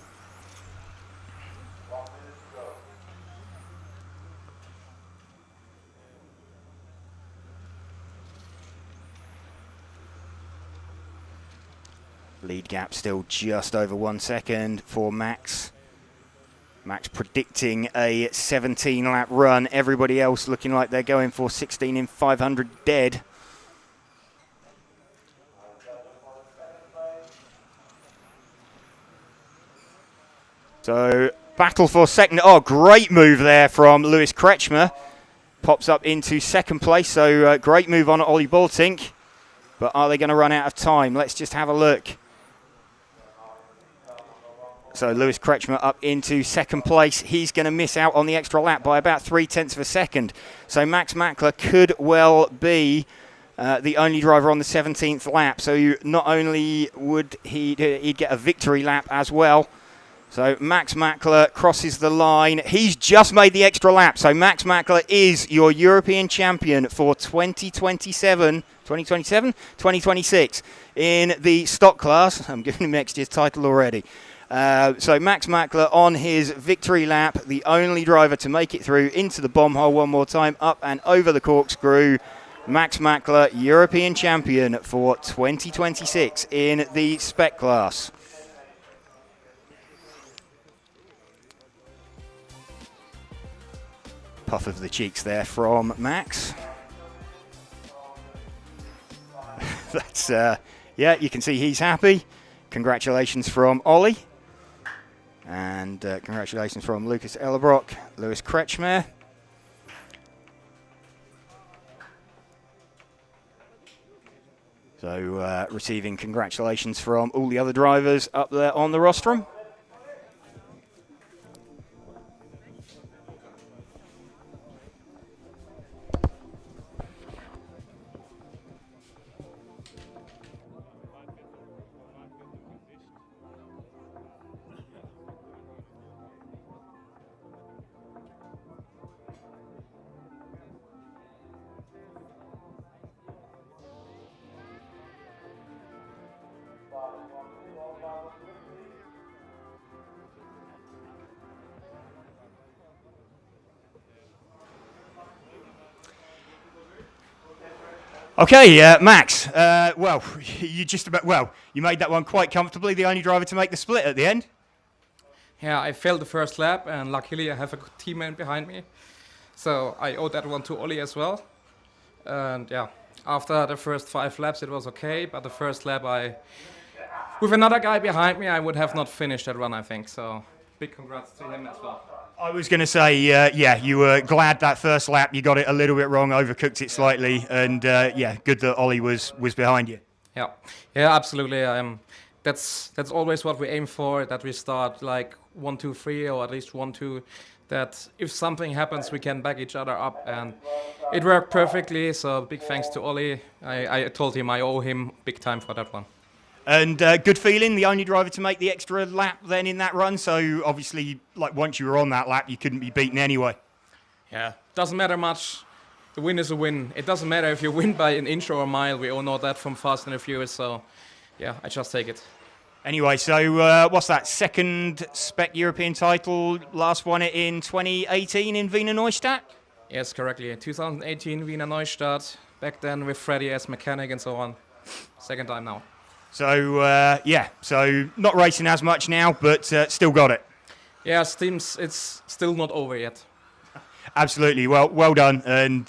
Lead gap still just over 1 second for Max. Max predicting a 17-lap run. Everybody else looking like they're going for 16 in 500 dead. So, battle for second. Oh, great move there from Lewis Kretschmer. Pops up into second place, so great move on Ollie Bultink. But are they going to run out of time? Let's just have a look. So Lewis Kretschmer up into second place. He's going to miss out on the extra lap by about 0.3 of a second. So Max Mackler could well be the only driver on the 17th lap. So not only would he'd get a victory lap as well. So Max Mackler crosses the line. He's just made the extra lap. So Max Mackler is your European champion for 2026 in the stock class. I'm giving him next year's title already. So Max Mackler on his victory lap, the only driver to make it through into the bomb hole one more time, up and over the corkscrew. Max Mackler, European champion for 2026 in the spec class. Puff of the cheeks there from Max. That's, yeah, you can see he's happy. Congratulations from Ollie. And congratulations from Lucas Ellerbrock, Lewis Kretschmer. So receiving congratulations from all the other drivers up there on the rostrum. Okay, Max. Well, you just about you made that one quite comfortably. The only driver to make the split at the end. Yeah, I failed the first lap, and luckily I have a good teammate behind me. So I owe that one to Ollie as well. And yeah, after the first 5 laps it was okay, but the first lap with another guy behind me, I would have not finished that run, I think. So big congrats to him as well. I was going to say, yeah, you were glad that first lap you got it a little bit wrong, overcooked it slightly, and yeah, good that Ollie was behind you. Yeah, absolutely. That's always what we aim for, that we start like 1, 2, 3, or at least 1, 2, that if something happens, we can back each other up, and it worked perfectly, so big thanks to Ollie. I told him I owe him big time for that one. And good feeling, the only driver to make the extra lap then in that run, so obviously, like once you were on that lap, you couldn't be beaten anyway. Yeah, doesn't matter much. The win is a win. It doesn't matter if you win by an inch or a mile. We all know that from Fast and the Furious, so yeah, I just take it. Anyway, so what's that, second spec European title, last one in 2018 in Wiener Neustadt? Yes, correctly. 2018 Wiener Neustadt, back then with Freddie as mechanic and so on. Second time now. So, yeah, so not racing as much now, but still got it. Yeah, it's still not over yet. Absolutely, well done, and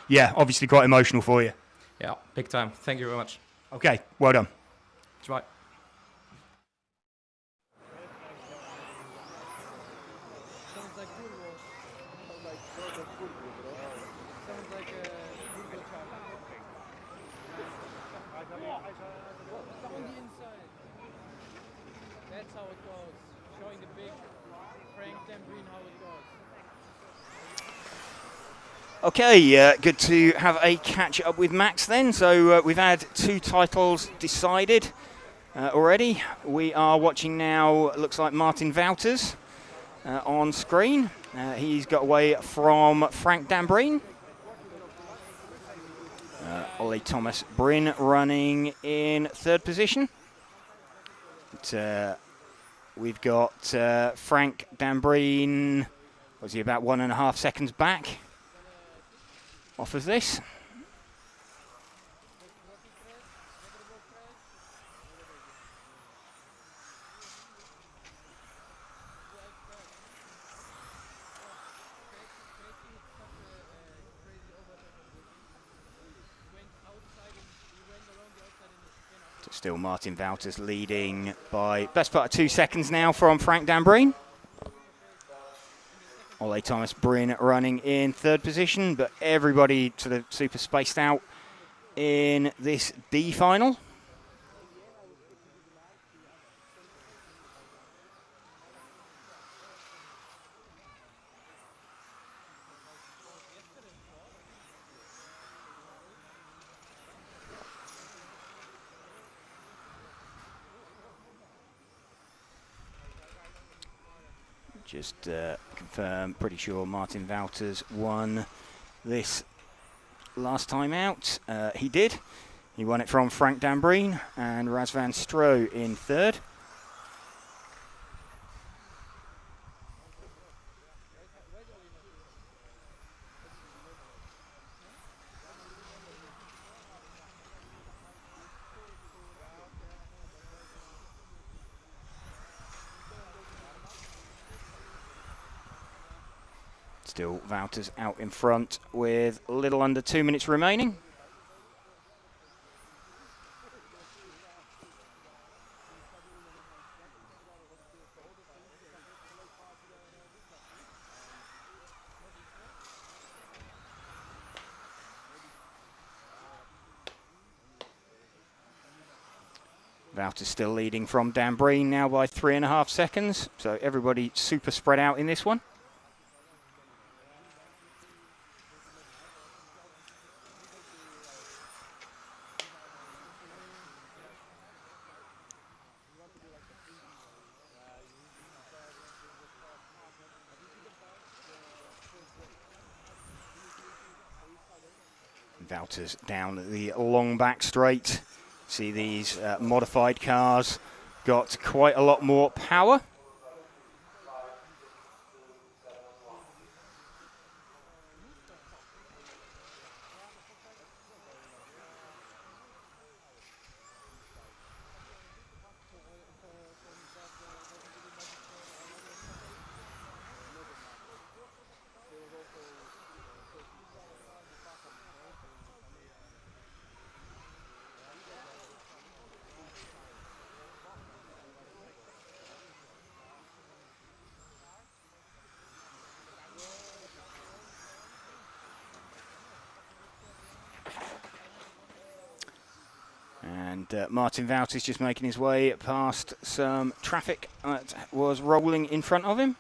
yeah, obviously quite emotional for you. Yeah, big time. Thank you very much. Okay, well done. Bye. That's how it goes. Showing the big Frank Dambreen how it goes. Okay, good to have a catch up with Max then. So we've had 2 titles decided already. We are watching now, looks like Martin Wouters on screen. He's got away from Frank Dambreen. Ollie Thomas Bryn running in 3rd position. But, we've got Frank Dambreen, was he about 1.5 seconds back off of this? Still Martin Wouters leading by best part of 2 seconds now from Frank Dambreen. Ollie Thomas Bryn running in 3rd position, but everybody sort of super spaced out in this D final. Just confirm, pretty sure Martin Wouters won this last time out. He did. He won it from Frank Dambreen and Razvan Stroh in 3rd. Still Wouters out in front with a little under 2 minutes remaining. Wouters still leading from Dambreen now by 3.5 seconds. So everybody super spread out in this one. Wouters down the long back straight. See these modified cars got quite a lot more power. And Martin Wout is just making his way past some traffic that was rolling in front of him.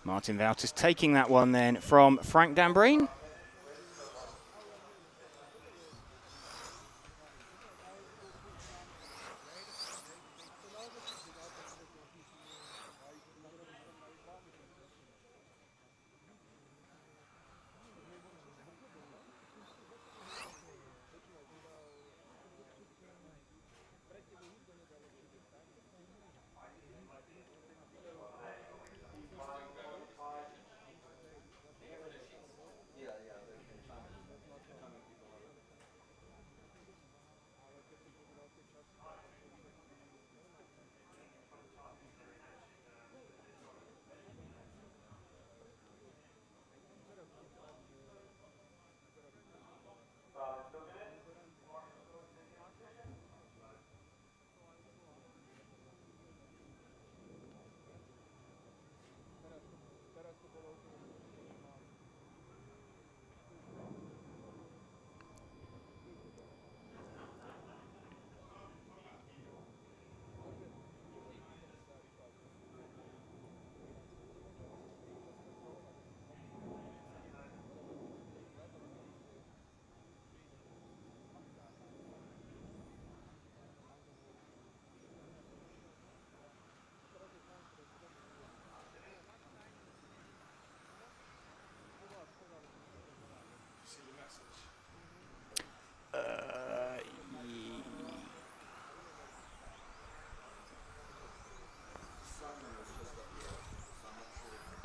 Martin Wout is taking that one then from Frank Dambreen.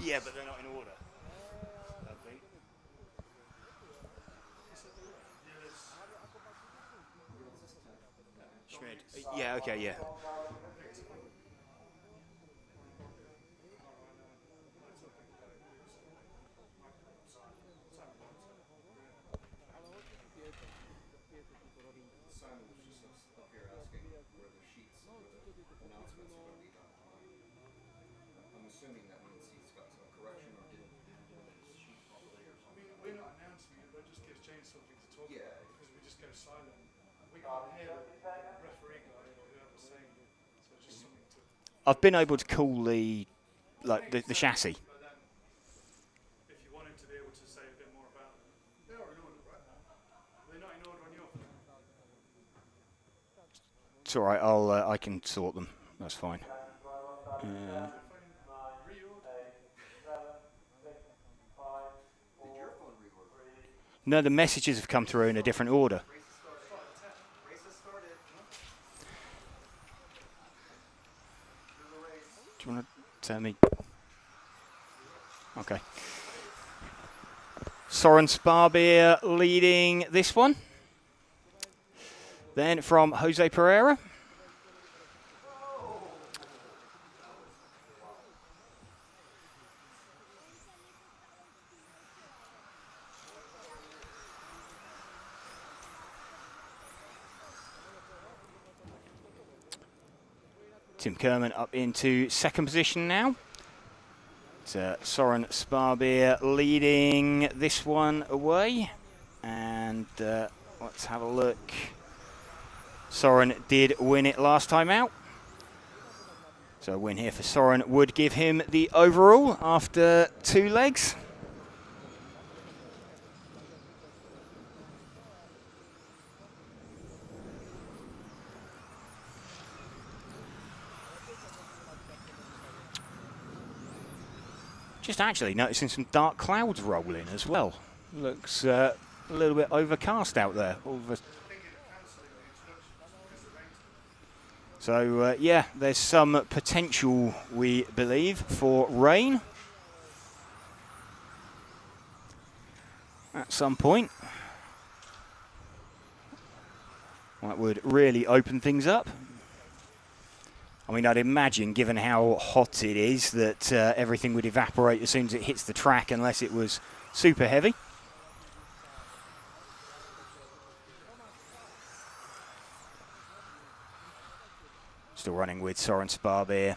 Yeah, but they're not in order, I think. Schmid. Yeah, okay, yeah. I've been able to call the chassis. If you wanted to be able to say a bit more about them, they are in order right now. They're not in order on your phone. It's all right. I can sort them. That's fine. No, the messages have come through in a different order. Do you want to tell me? Okay. Soren Sparbeer leading this one. Then from Jose Pereira. Tim Kerman up into second position now. It's Soren Sparbeer leading this one away. And let's have a look. Soren did win it last time out. So a win here for Soren would give him the overall after 2 legs. Just actually noticing some dark clouds rolling as well. Looks a little bit overcast out there. So yeah, there's some potential, we believe, for rain at some point. That would really open things up. I mean, I'd imagine, given how hot it is, that everything would evaporate as soon as it hits the track, unless it was super heavy. Still running with Soren Sparbeer.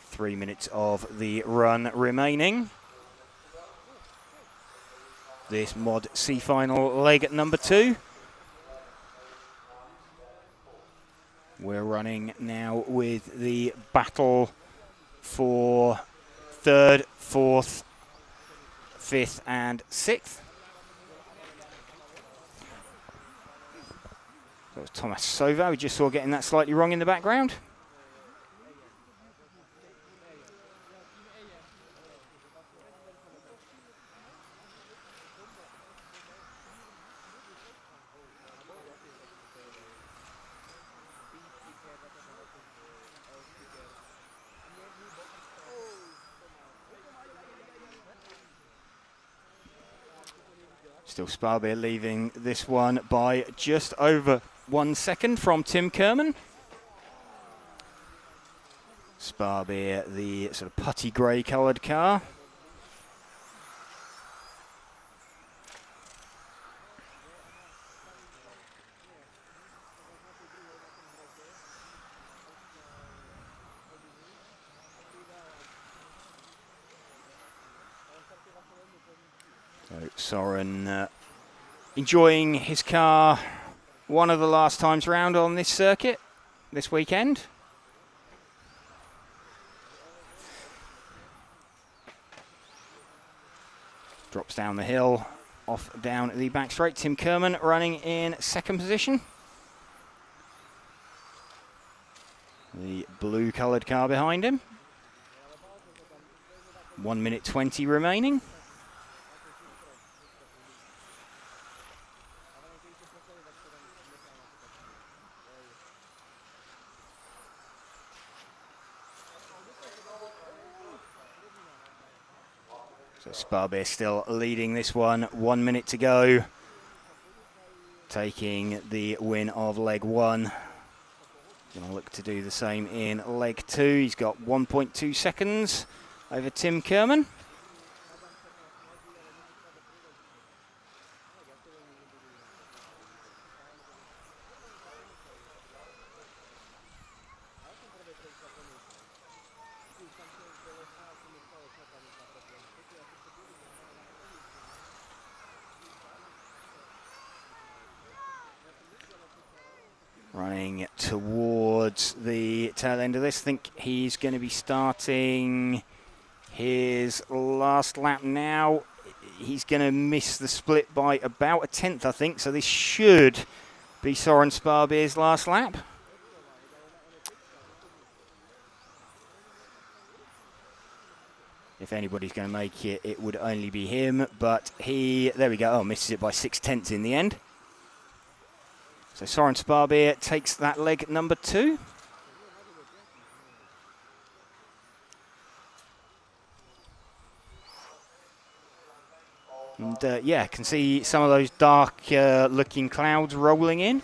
Three minutes of the run remaining. This Mod C final leg number 2. We're running now with the battle for 3rd, 4th, 5th and 6th. That was Thomas Sova, we just saw getting that slightly wrong in the background. Still Sparbeer leaving this one by just over 1 second from Tim Kerman. Sparbeer, the sort of putty grey coloured car. So Soren enjoying his car one of the last times round on this circuit this weekend. Drops down the hill, off down the back straight. Tim Kerman running in 2nd position. The blue coloured car behind him. 1 minute 20 remaining. So Sparbeer still leading this one, 1 minute to go. Taking the win of leg 1. Going to look to do the same in leg 2. He's got 1.2 seconds over Tim Kerman. Running towards the tail end of this. I think he's going to be starting his last lap now. He's going to miss the split by about a tenth, I think. So this should be Soren Sparbeer's last lap. If anybody's going to make it, it would only be him. But he, there we go, oh, misses it by 6/10 in the end. So Soren Sparbeer takes that leg number 2. And yeah, can see some of those dark looking clouds rolling in.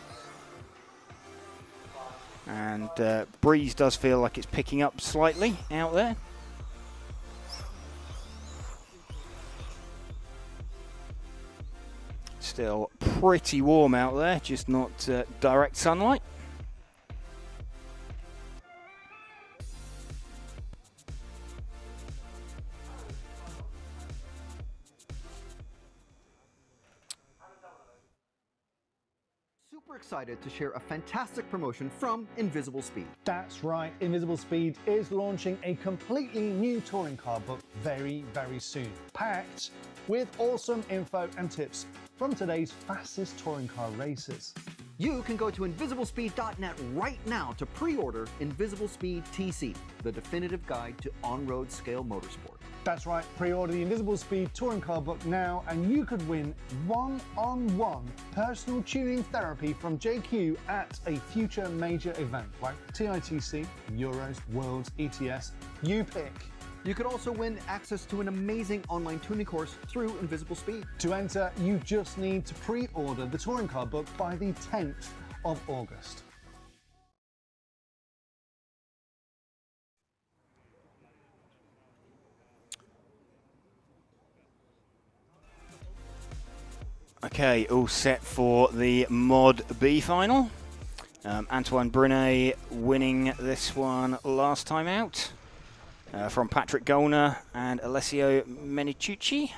And breeze does feel like it's picking up slightly out there. Still pretty warm out there, just not direct sunlight. Super excited to share a fantastic promotion from Invisible Speed. That's right, Invisible Speed is launching a completely new touring car book very, very soon, packed with awesome info and tips from today's fastest touring car racers. You can go to invisiblespeed.net right now to pre-order Invisible Speed TC, the definitive guide to on-road scale motorsport. That's right, pre-order the Invisible Speed touring car book now and you could win one-on-one personal tuning therapy from JQ at a future major event like TITC, Euros, Worlds, ETS, you pick. You could also win access to an amazing online tuning course through Invisible Speed. To enter, you just need to pre-order the touring car book by the 10th of August. Okay, all set for the Mod B final. Antoine Brunet winning this one last time out from Patrick Gollner and Alessio Menicucci.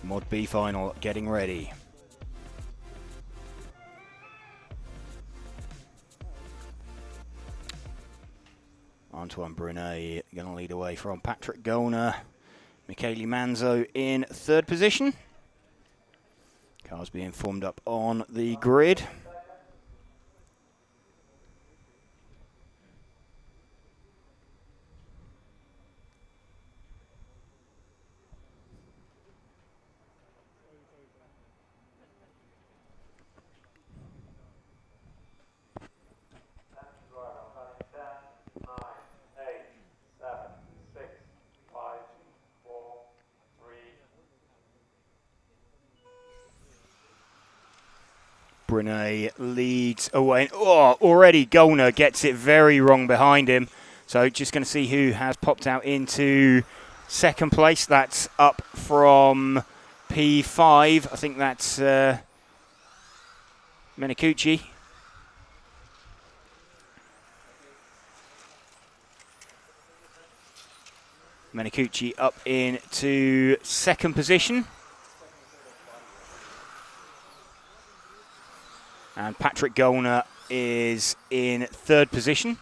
Mod B final getting ready. Antoine Brunet going to lead away from Patrick Gollner. Michele Manzo in third position. Cars being formed up on the grid. Brunet leads away. Oh, already Gollner gets it very wrong behind him. So just going to see who has popped out into second place. That's up from P5. I think that's Menicucci. Menicucci up into second position. And Patrick Gollner is in third position.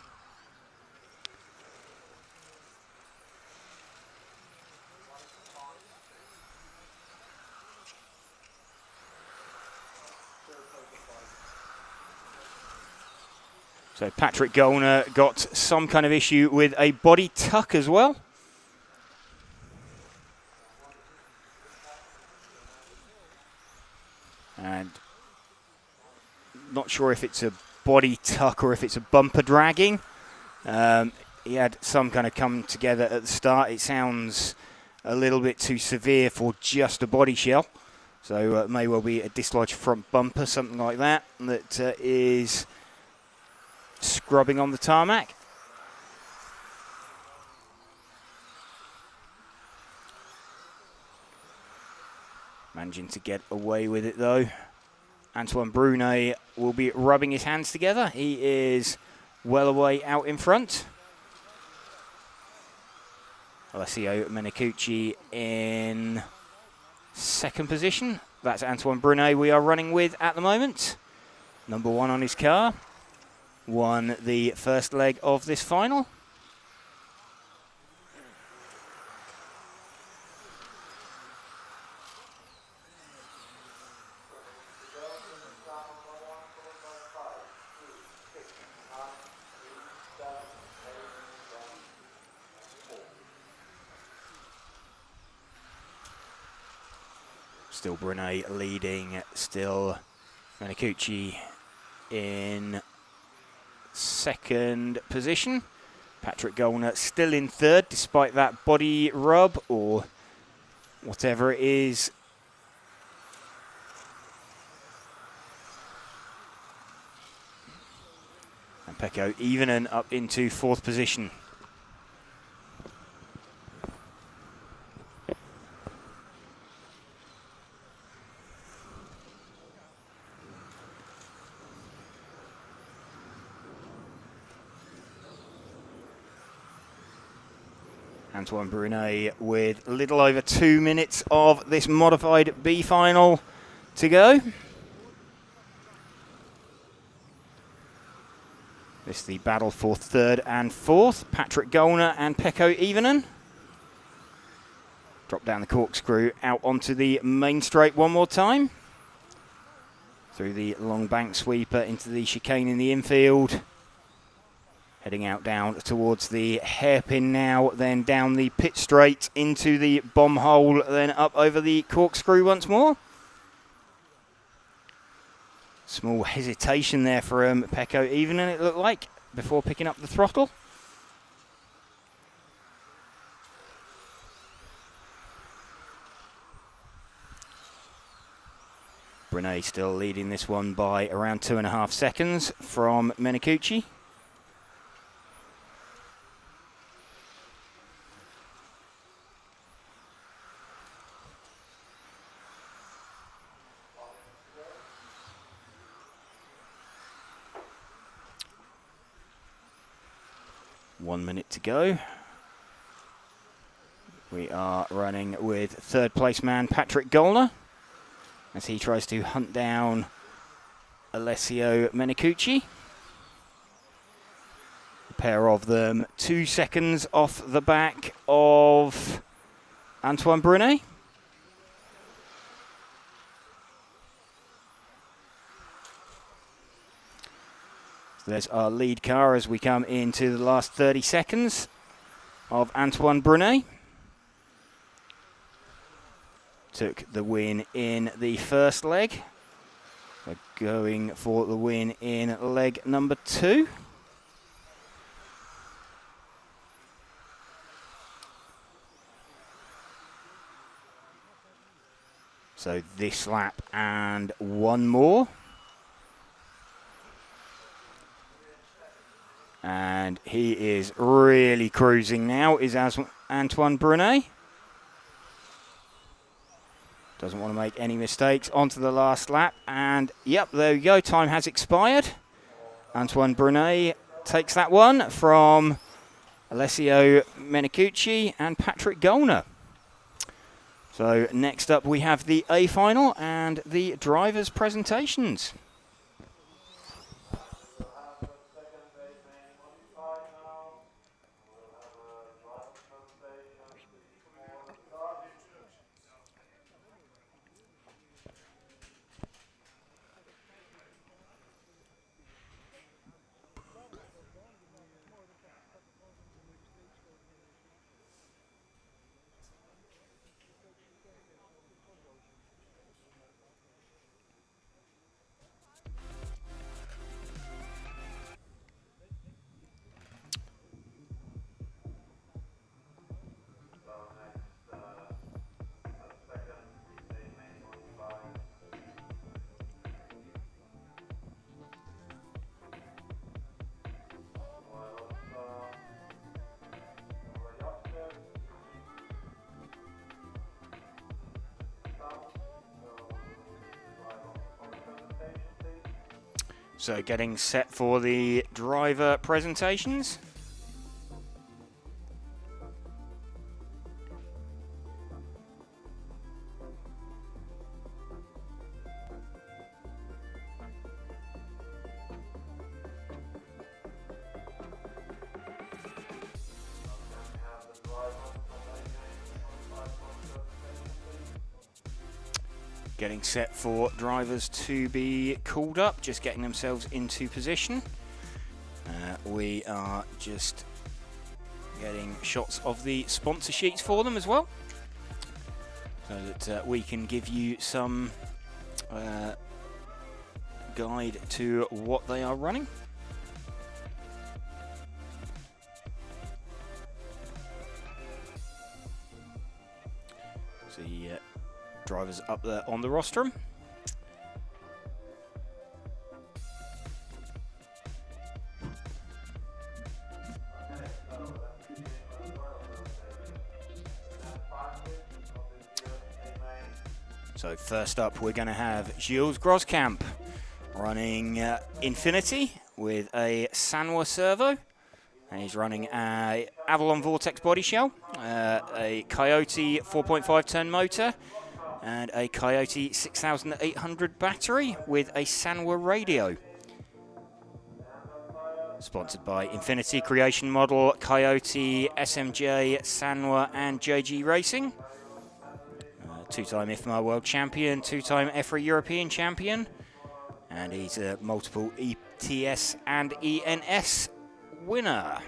So Patrick Gollner got some kind of issue with a body tuck as well. And not sure if it's a body tuck or if it's a bumper dragging. He had some kind of come together at the start. It sounds a little bit too severe for just a body shell. So it may well be a dislodged front bumper, something like that, that is scrubbing on the tarmac. Managing to get away with it though. Antoine Brunet will be rubbing his hands together. He is well away out in front. Alessio Menicucci in second position. That's Antoine Brunet we are running with at the moment. Number one on his car. Won the first leg of this final. Still Brunet leading, still Menicucci in second position. Patrick Gollner still in third despite that body rub or whatever it is. And Pekko Ivinen up into fourth position. Antoine Brunet with a little over 2 minutes of this modified B final to go. This is the battle for third and fourth. Patrick Gollner and Pekko Ivinen. Drop down the corkscrew out onto the main straight one more time. Through the long bank sweeper into the chicane in the infield. Heading out down towards the hairpin now, then down the pit straight into the bomb hole, then up over the corkscrew once more. Small hesitation there from Pekko Ivinen, it looked like, before picking up the throttle. Brunet still leading this one by around 2.5 seconds from Menikuchi. One minute to go. We are running with third place man Patrick Gollner as he tries to hunt down Alessio Menikuchi. A pair of them 2 seconds off the back of Antoine Brunet. So there's our lead car as we come into the last 30 seconds of Antoine Brunet. Took the win in the first leg. We're going for the win in leg number 2. So this lap and one more. And he is really cruising now, is Antoine Brunet. Doesn't want to make any mistakes. Onto the last lap. And, yep, there we go. Time has expired. Antoine Brunet takes that one from Alessio Menikuchi and Patrick Gollner. So, next up we have the A final and the drivers' presentations. So getting set for the driver presentations. Getting set for drivers to be called up, just getting themselves into position. We are just getting shots of the sponsor sheets for them as well, so that we can give you some guide to what they are running. So drivers up there on the rostrum. So first up we're going to have Gilles Groskamp running Infinity with a Sanwa servo. And he's running a Avalon Vortex body shell, a Coyote 4.5 ton motor, and a Coyote 6800 battery with a Sanwa radio. Sponsored by Infinity, Creation Model, Coyote, SMJ, Sanwa and JG Racing. Two-time IFMA World Champion, two-time EFRA European Champion, and he's a multiple ETS and ENS winner.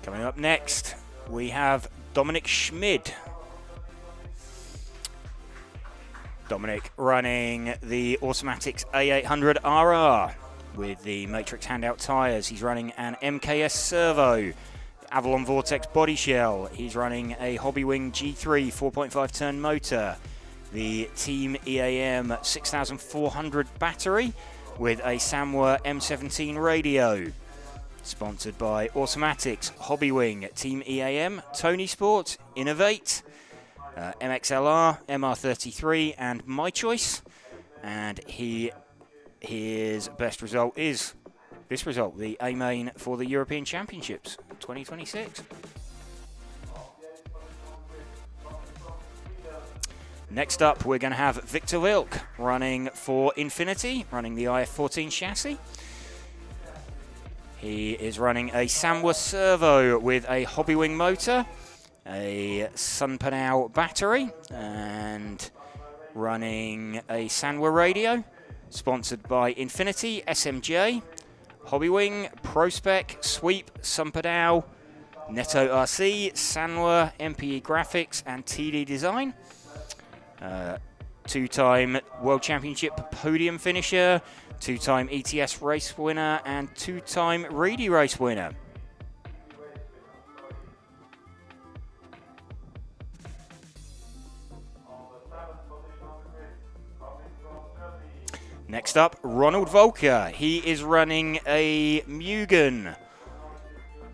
Coming up next, we have Dominic Schmid. Dominic running the Automatics A800 RR with the Matrix handout tyres. He's running an MKS servo, Avalon Vortex body shell. He's running a Hobbywing G3 4.5 turn motor, the Team EAM 6400 battery with a Samwa M17 radio. Sponsored by Automatics, Hobbywing, Team EAM, Tony Sport, Innovate, MXLR, MR33 and My Choice. And his best result is this result, the A main for the European Championships 2026. Next up, we're going to have Victor Wilk running for Infinity, running the IF14 chassis. He is running a Samwa servo with a Hobbywing motor, a Sunpanao battery, and running a Sanwa radio. Sponsored by Infinity, SMJ, Hobbywing, ProSpec, Sweep, Sunpanao, Netto RC, Sanwa, MPE Graphics, and TD Design. Two-time World Championship podium finisher, two-time ETS race winner, and two-time Reedy race winner. Next up, Ronald Volker. He is running a Mugen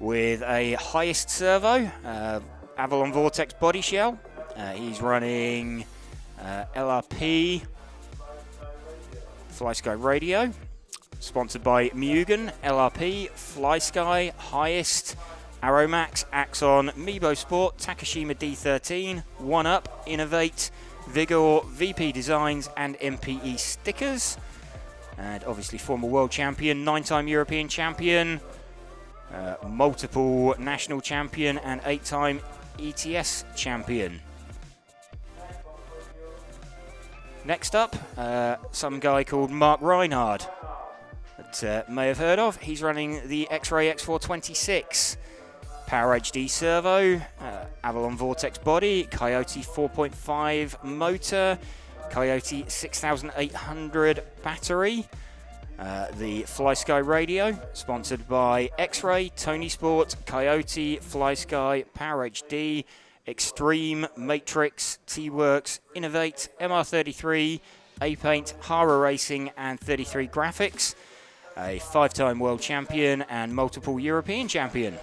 with a highest servo, Avalon Vortex body shell. He's running LRP FlySky radio, sponsored by Mugen, LRP, FlySky, Highest, Aeromax, Axon, Mibo Sport, Takashima D13, 1UP, Innovate, Vigor, VP Designs and MPE stickers. And obviously former world champion, 9-time European champion, multiple national champion and 8-time ETS champion. Next up, some guy called Mark Reinhard that may have heard of. He's running the X-Ray X426, Power HD servo, Avalon Vortex body, Coyote 4.5 motor, Coyote 6800 battery, the FlySky radio, sponsored by X-Ray, Tony Sport, Coyote, FlySky, Power HD, Extreme, Matrix, T-Works, Innovate, MR33, A-Paint, Hara Racing and 33 Graphics, a 5-time world champion and multiple European champion.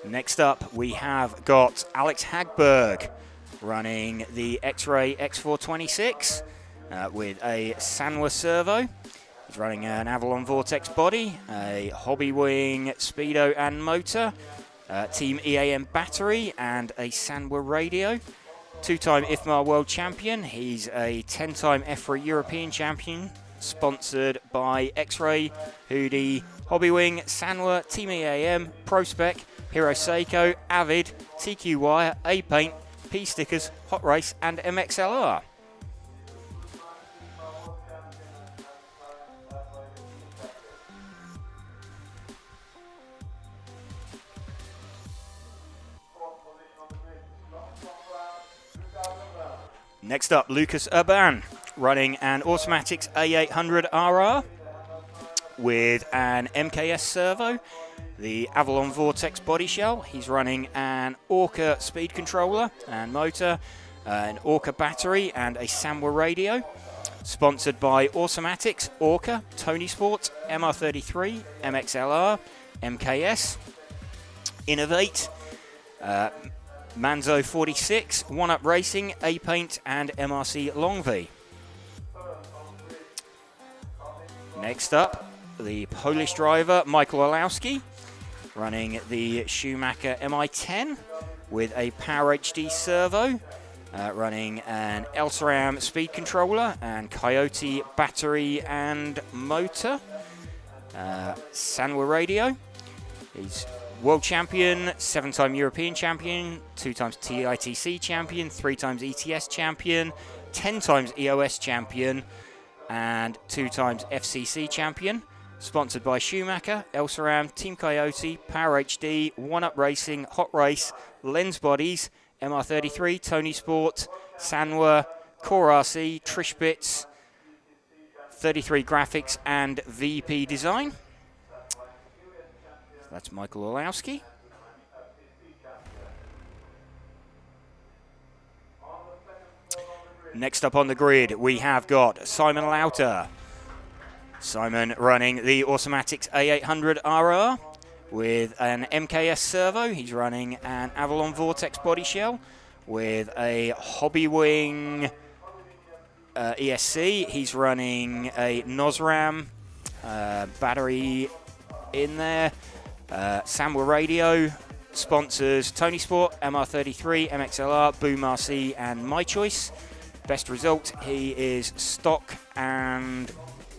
Next up, we have got Alex Hagberg running the X-Ray X426 with a Sanwa servo. He's running an Avalon Vortex body, a Hobbywing Speedo and motor, Team EAM battery and a Sanwa radio. 2-time IFMAR world champion. He's a 10-time EFRA European champion, sponsored by X-Ray, Hoodie, Hobbywing, Sanwa, Team EAM, ProSpec, Hero Seiko, Avid, TQ Wire, A-Paint, P-Stickers, Hot Race and MXLR. Next up, Lucas Urban, running an Automatics A800 RR with an MKS servo, the Avalon Vortex body shell. He's running an Orca speed controller and motor, an Orca battery and a Samwa radio. Sponsored by Automatics, Orca, Tony Sport, MR33, MXLR, MKS, Innovate, Manzo 46, 1UP Racing, A-Paint and MRC Long V. Next up, the Polish driver Michael Olowski, running the Schumacher MI10 with a Power HD servo, running an Elsaram speed controller and Coyote battery and motor, Sanwa radio. He's world champion, 7-time European champion, 2 times TITC champion, 3 times ETS champion, 10 times EOS champion, and 2 times FCC champion. Sponsored by Schumacher, Elsaram, Team Coyote, Power HD, One Up Racing, Hot Race, Lens Bodies, MR33, Tony Sport, Sanwa, Core RC, Trish Bits, 33 Graphics and VP Design. So that's Michael Orlowski. Next up on the grid, we have got Simon Lauter. Simon running the Automatics A800 RR with an MKS servo. He's running an Avalon Vortex body shell with a Hobbywing ESC. He's running a Nosram battery in there. Samwa Radio. Sponsors Tony Sport, MR33, MXLR, Boom RC, and My Choice. Best result, he is stock and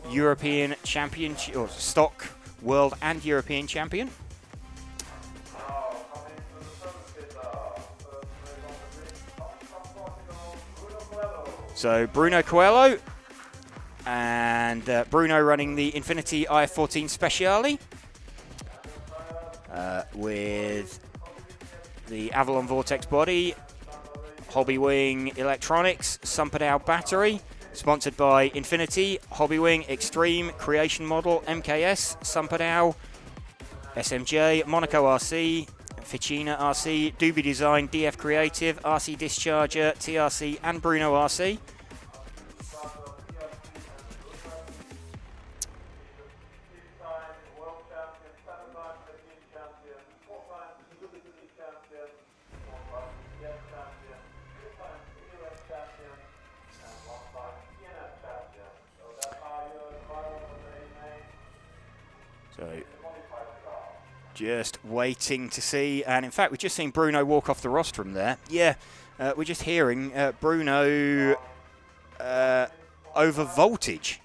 European champion, or stock, world and European champion. So Bruno Coelho, and Bruno running the Infinity IF14 Speciale with the Avalon Vortex body, Hobbywing electronics, Sumperdow battery, sponsored by Infinity, Hobbywing Extreme, Creation Model, MKS, Sumperdow, SMJ, Monaco RC, Ficina RC, Doobie Design, DF Creative, RC Discharger, TRC, and Bruno RC. So, just waiting to see, and in fact, we've just seen Bruno walk off the rostrum there. Yeah, we're just hearing Bruno over voltage.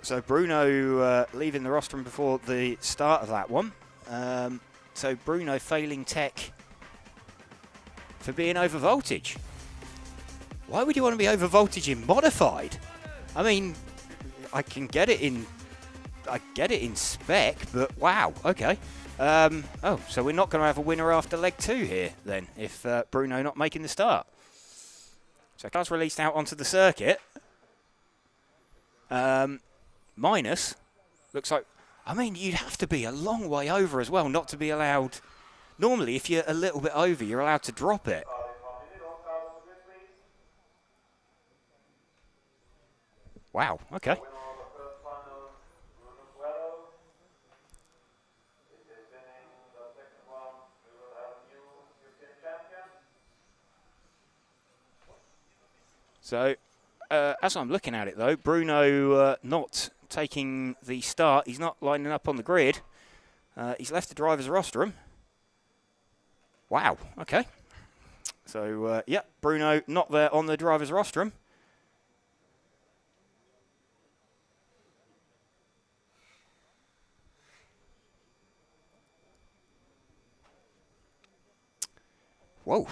So Bruno leaving the rostrum before the start of that one. So Bruno failing tech for being over voltage. Why would you want to be over voltage in modified? I mean, I can get it in. I get it in spec, but wow, okay. Oh, so we're not going to have a winner after leg 2 here, then, if Bruno not making the start. So cars released out onto the circuit. Minus, looks like, I mean, you'd have to be a long way over as well, not to be allowed. Normally, if you're a little bit over, you're allowed to drop it. Wow, okay. So, as I'm looking at it, though, Bruno not taking the start. He's not lining up on the grid. He's left the driver's rostrum. Wow, okay. So, yeah, Bruno not there on the driver's rostrum. Whoa.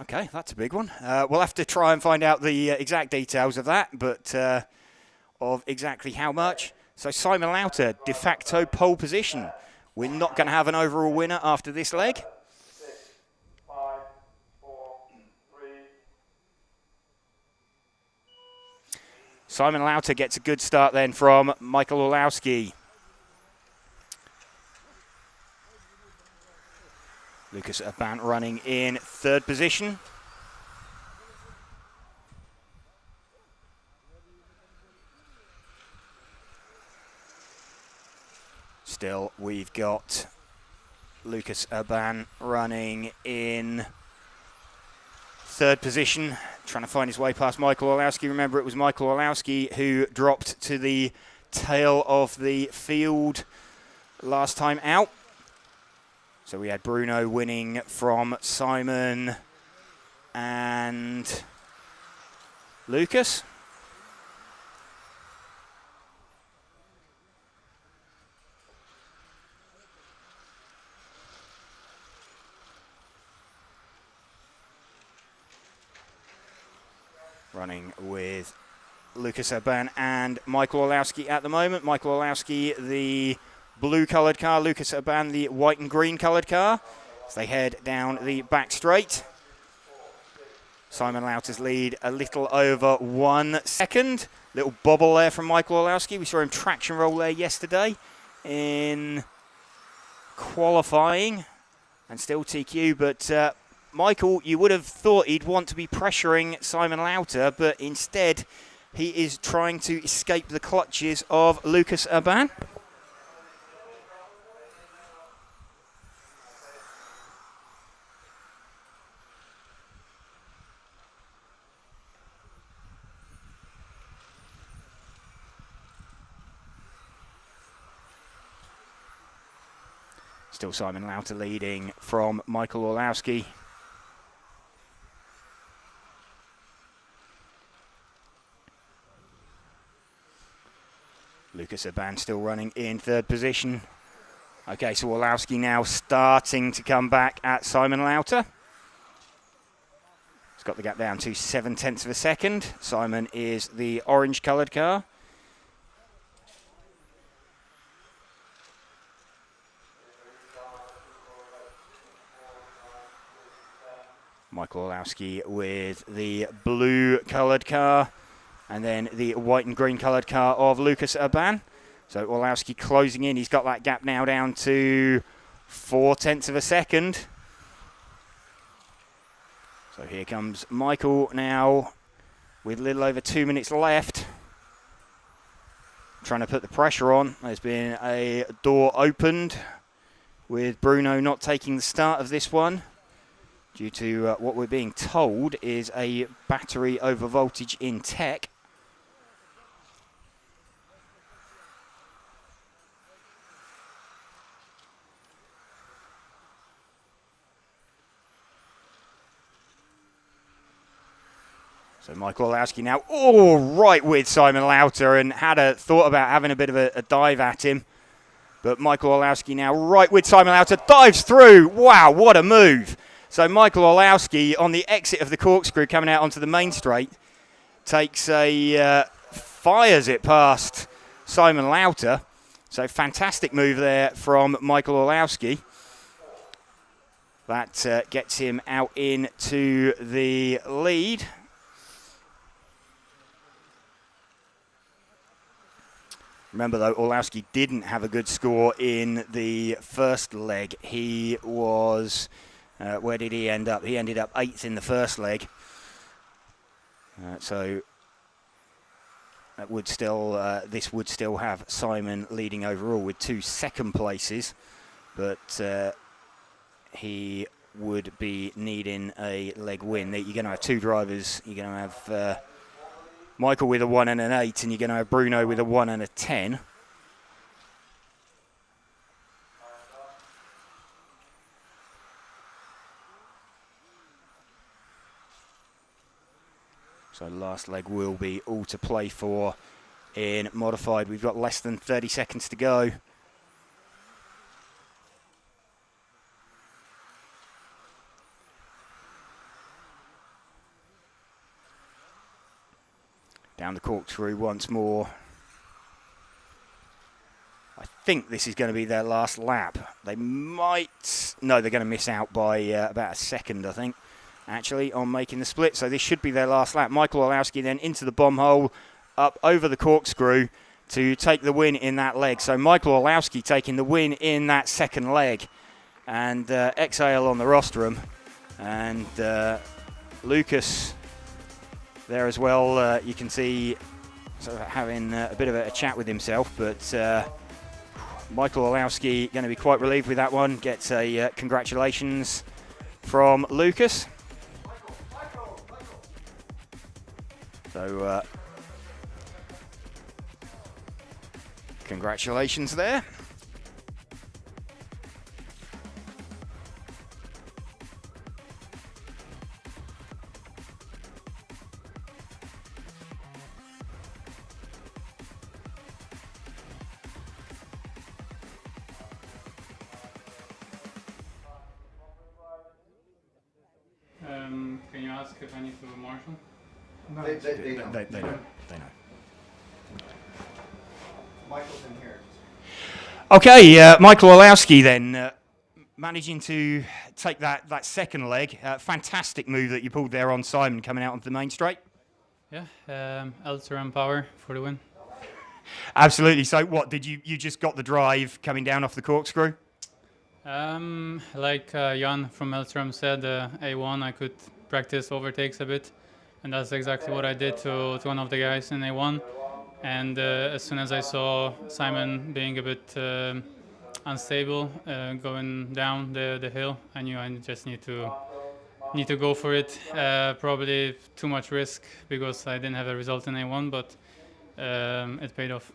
Okay, that's a big one. We'll have to try and find out the exact details of that, but of exactly how much. So Simon Lauter, de facto pole position. We're not going to have an overall winner after this leg. 6, 5, 4, 3. Simon Lauter gets a good start then from Michael Orlowski. Lucas Abant running in 3rd position. Still, we've got Lucas Abant running in 3rd position, trying to find his way past Michael Orlowski. Remember, it was Michael Orlowski who dropped to the tail of the field last time out. So we had Bruno winning from Simon and Lucas. Running with Lucas Urban and Michael Orlowski at the moment. Michael Orlowski, the blue-coloured car. Lucas Urban, the white and green-coloured car. As they head down the back straight. Simon Lauter's lead a little over 1 second. Little bobble there from Michael Orlowski. We saw him traction roll there yesterday in qualifying and still TQ. But Michael, you would have thought he'd want to be pressuring Simon Lauter, but instead he is trying to escape the clutches of Lucas Urban. Still Simon Lauter leading from Michael Orlowski. Lucas Urban still running in third position. Okay, so Orlowski now starting to come back at Simon Lauter. He's got the gap down to 0.7 of a second. Simon is the orange-coloured car. Michael Orlowski with the blue-coloured car, and then the white and green-coloured car of Lucas Urban. So Orlowski closing in. He's got that gap now down to 0.4 of a second. So here comes Michael now with a little over 2 minutes left. Trying to put the pressure on. There's been a door opened with Bruno not taking the start of this one, due to what we're being told is a battery over voltage in tech. So Michael Orlowski now right with Simon Lauter, and had a thought about having a bit of a dive at him. But Michael Orlowski now right with Simon Lauter, dives through. Wow, what a move. So Michael Orlowski on the exit of the corkscrew coming out onto the main straight takes fires it past Simon Lauter. So fantastic move there from Michael Orlowski. That gets him out into the lead. Remember though, Orlowski didn't have a good score in the first leg. He was... where did he end up? He ended up 8th in the first leg. So that would still, this would still have Simon leading overall with 2 second places, but he would be needing a leg win. You're going to have 2 drivers. You're going to have Michael with a 1 and an 8, and you're going to have Bruno with a 1 and a 10. So last leg will be all to play for in modified. We've got less than 30 seconds to go. Down the corkscrew once more. I think this is going to be their last lap. They might... No, they're going to miss out by about a second, I think, actually, on making the split. So this should be their last lap. Michael Orlowski then into the bomb hole, up over the corkscrew to take the win in that leg. So Michael Orlowski taking the win in that second leg. And Exhale on the rostrum. And Lucas there as well. You can see sort of having a bit of a chat with himself. But Michael Orlowski going to be quite relieved with that one. Gets a congratulations from Lucas. So, congratulations there. Can you ask if I need to marshal? They know. They know. Okay, Michael Olowski then managing to take that second leg. Fantastic move that you pulled there on Simon coming out onto the main straight. Yeah, Ultra and power for the win. Absolutely. So what, did you just got the drive coming down off the corkscrew? Like Jan from Elstrom said, A1 I could practice overtakes a bit, and that's exactly what I did to one of the guys in A1. And as soon as I saw Simon being a bit unstable, going down the hill, I knew I just need to go for it. Probably too much risk because I didn't have a result in A1, but it paid off.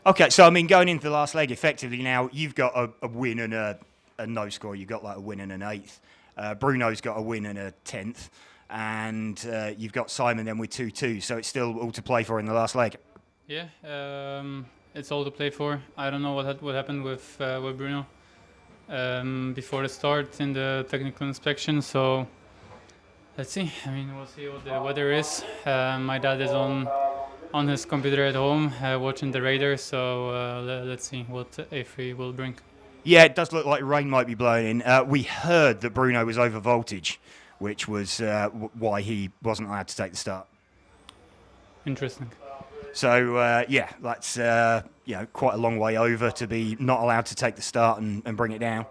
Okay, so I mean, going into the last leg, effectively now you've got a win and a no score. You've got like a win and an 8th. Bruno's got a win and a 10th, and you've got Simon then with 2-2. So it's still all to play for in the last leg. Yeah, it's all to play for. I don't know what happened with Bruno before the start in the technical inspection. So let's see. I mean, we'll see what the weather is. My dad is on his computer at home watching the radar. So let's see what EFRA will bring. Yeah, it does look like rain might be blowing in. We heard that Bruno was over voltage, which was why he wasn't allowed to take the start. Interesting. So yeah, that's quite a long way over to be not allowed to take the start and bring it down.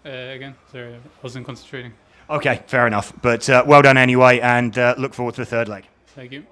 Again, sorry, I wasn't concentrating. Okay, fair enough. But well done anyway, and look forward to the third leg. Thank you.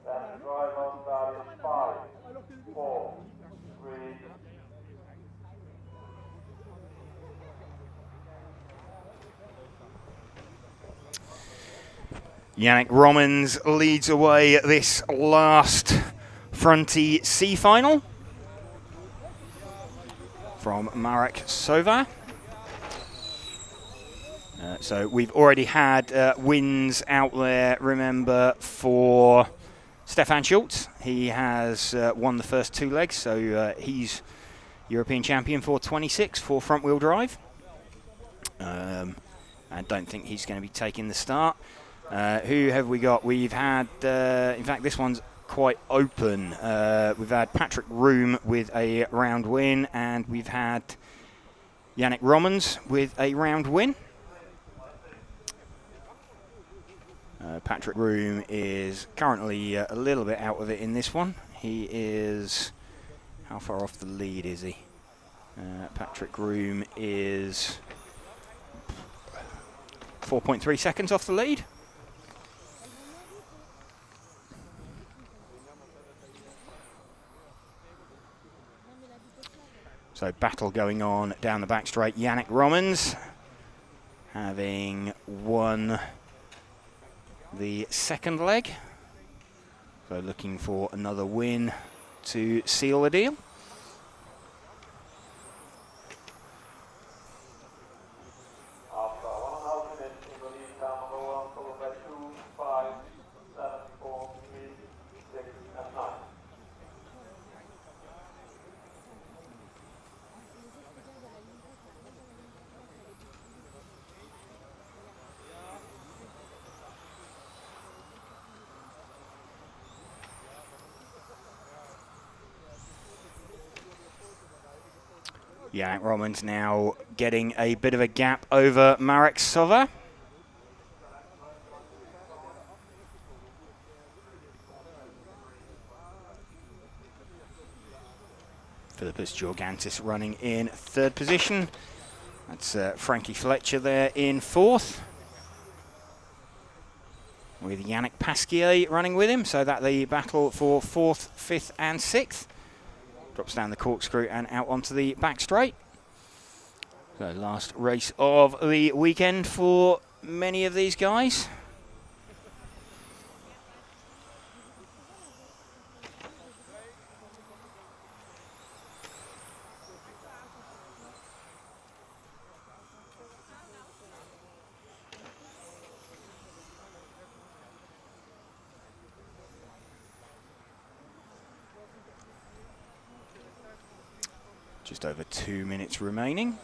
Then drive on values 5, 4, 3. Yannick Romans leads away this last Fronty C final from Marek Sova. So we've already had wins out there, remember, for Stefan Schultz. He has won the first 2 legs, so he's European champion for 26 for front-wheel drive. I don't think he's going to be taking the start. Who have we got? We've had, in fact, this one's quite open. We've had Patrick Room with a round win, and we've had Yannick Romans with a round win. Patrick Room is currently a little bit out of it in this one. He is, how far off the lead is he? Patrick Room is 4.3 seconds off the lead. So battle going on down the back straight. Yannick Romans having won the second leg. So looking for another win to seal the deal. After 1.5 minutes in the lead, down number 1, followed by 2, 5, 7, 4, 3, 6, and 9. Yannick Romans now getting a bit of a gap over Marek Sova. Philippus Georgantis running in 3rd position. That's Frankie Fletcher there in 4th. With Yannick Pasquier running with him, so that the battle for 4th, 5th and 6th. Drops down the corkscrew and out onto the back straight. So last race of the weekend for many of these guys. Just over 2 minutes remaining.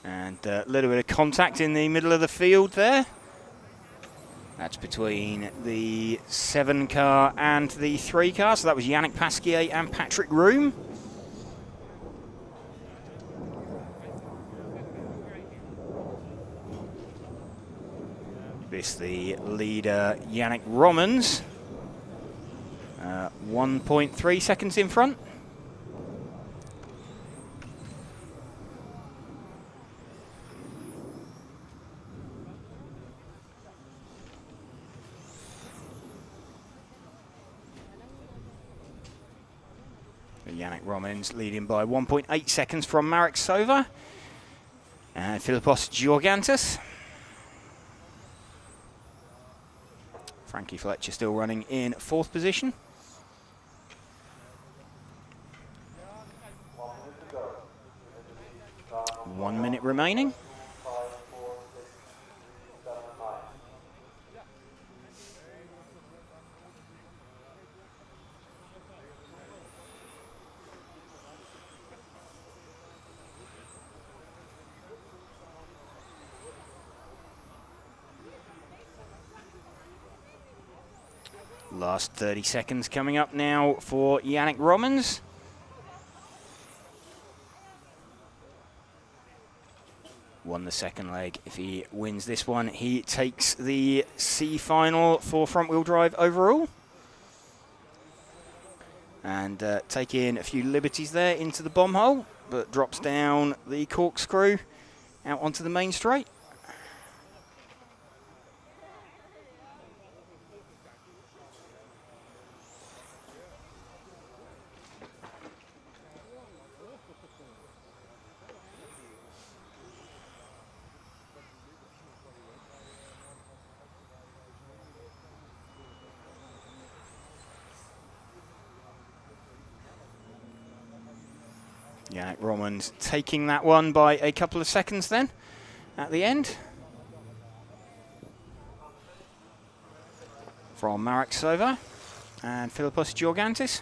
And a little bit of contact in the middle of the field there. That's between the 7 car and the 3 car. So that was Yannick Pasquier and Patrick Room. This the leader, Yannick Romans. 1.3 seconds in front. Yannick Romans leading by 1.8 seconds from Marek Sova and Philippos Georgantis. Frankie Fletcher still running in 4th position. 1 minute remaining. Last 30 seconds coming up now for Yannick Romans. Won the second leg. If he wins this one, he takes the C final for front-wheel drive overall. And taking a few liberties there into the bomb hole, but drops down the corkscrew out onto the main straight. Yannick Romans taking that one by a couple of seconds then at the end. From Marek Sova and Philippos Georgantis.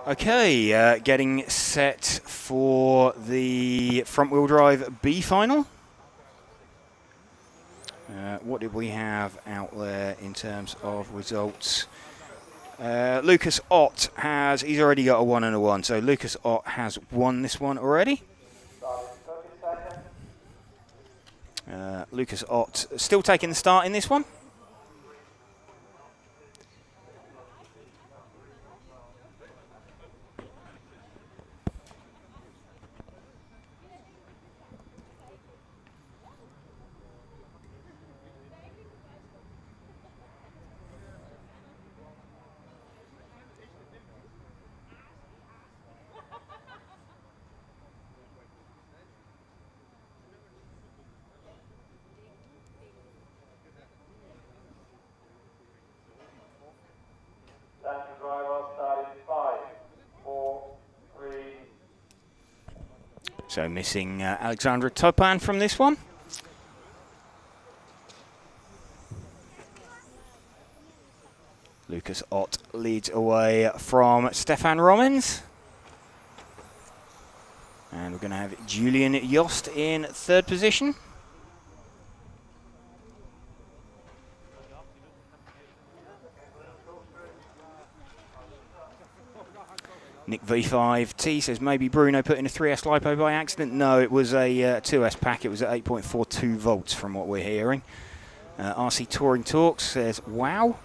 Okay, getting set for the front-wheel drive B final. What did we have out there in terms of results? Lucas Ott he's already got a 1 and a 1, so Lucas Ott has won this one already. Lucas Ott still taking the start in this one. So missing Alexandra Topan from this one. Lucas Ott leads away from Stefan Romans. And we're going to have Julian Jost in 3rd position. Nick V5T says maybe Bruno put in a 3S LiPo by accident. No, it was a 2S pack. It was at 8.42 volts from what we're hearing. RC Touring Talks says wow.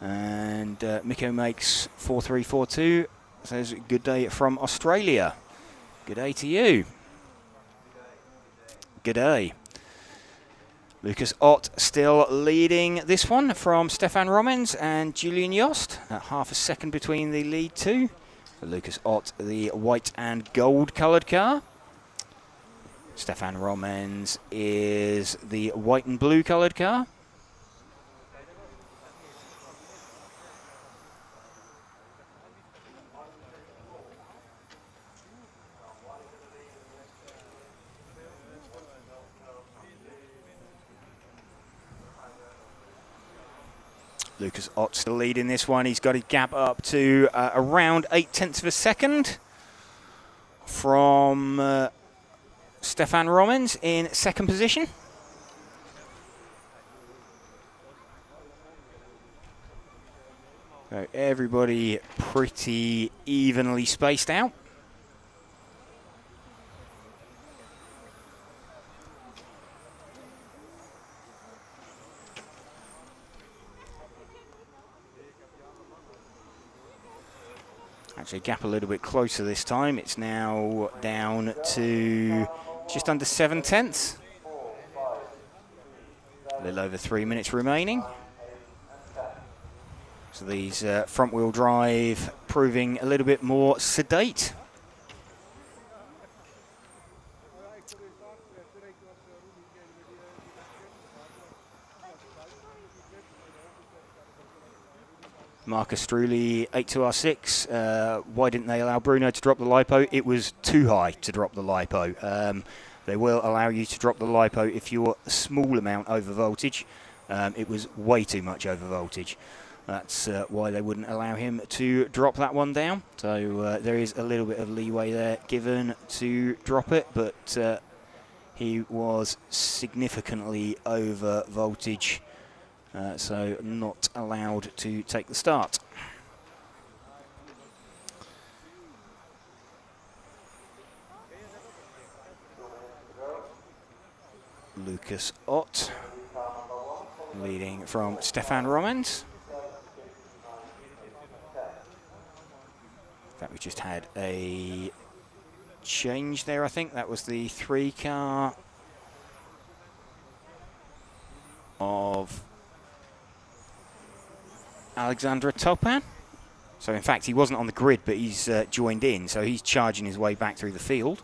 And Miko makes 4342 says good day from Australia. Good day to you. Good day. Lucas Ott still leading this one from Stefan Romens and Julian Yost. At half a second between the lead two. Lucas Ott, the white and gold coloured car. Stefan Romens is the white and blue coloured car. Lucas Ott still leading this one. He's got his gap up to around 0.8 of a second from Stefan Romens in second position. So everybody pretty evenly spaced out. Actually, gap a little bit closer this time. It's now down to just under 7/10. A little over 3 minutes remaining. So these front-wheel drive proving a little bit more sedate. Marcus Struley, 82R6. Why didn't they allow Bruno to drop the LiPo? It was too high to drop the LiPo. They will allow you to drop the LiPo if you're a small amount over voltage. It was way too much over voltage. That's why they wouldn't allow him to drop that one down. So there is a little bit of leeway there given to drop it, but he was significantly over voltage. So not allowed to take the start. Lucas Ott leading from Stefan Romens. In fact, we just had a change there, I think. That was the 3 car of Alexandra Topan. So in fact he wasn't on the grid, but he's joined in, so he's charging his way back through the field.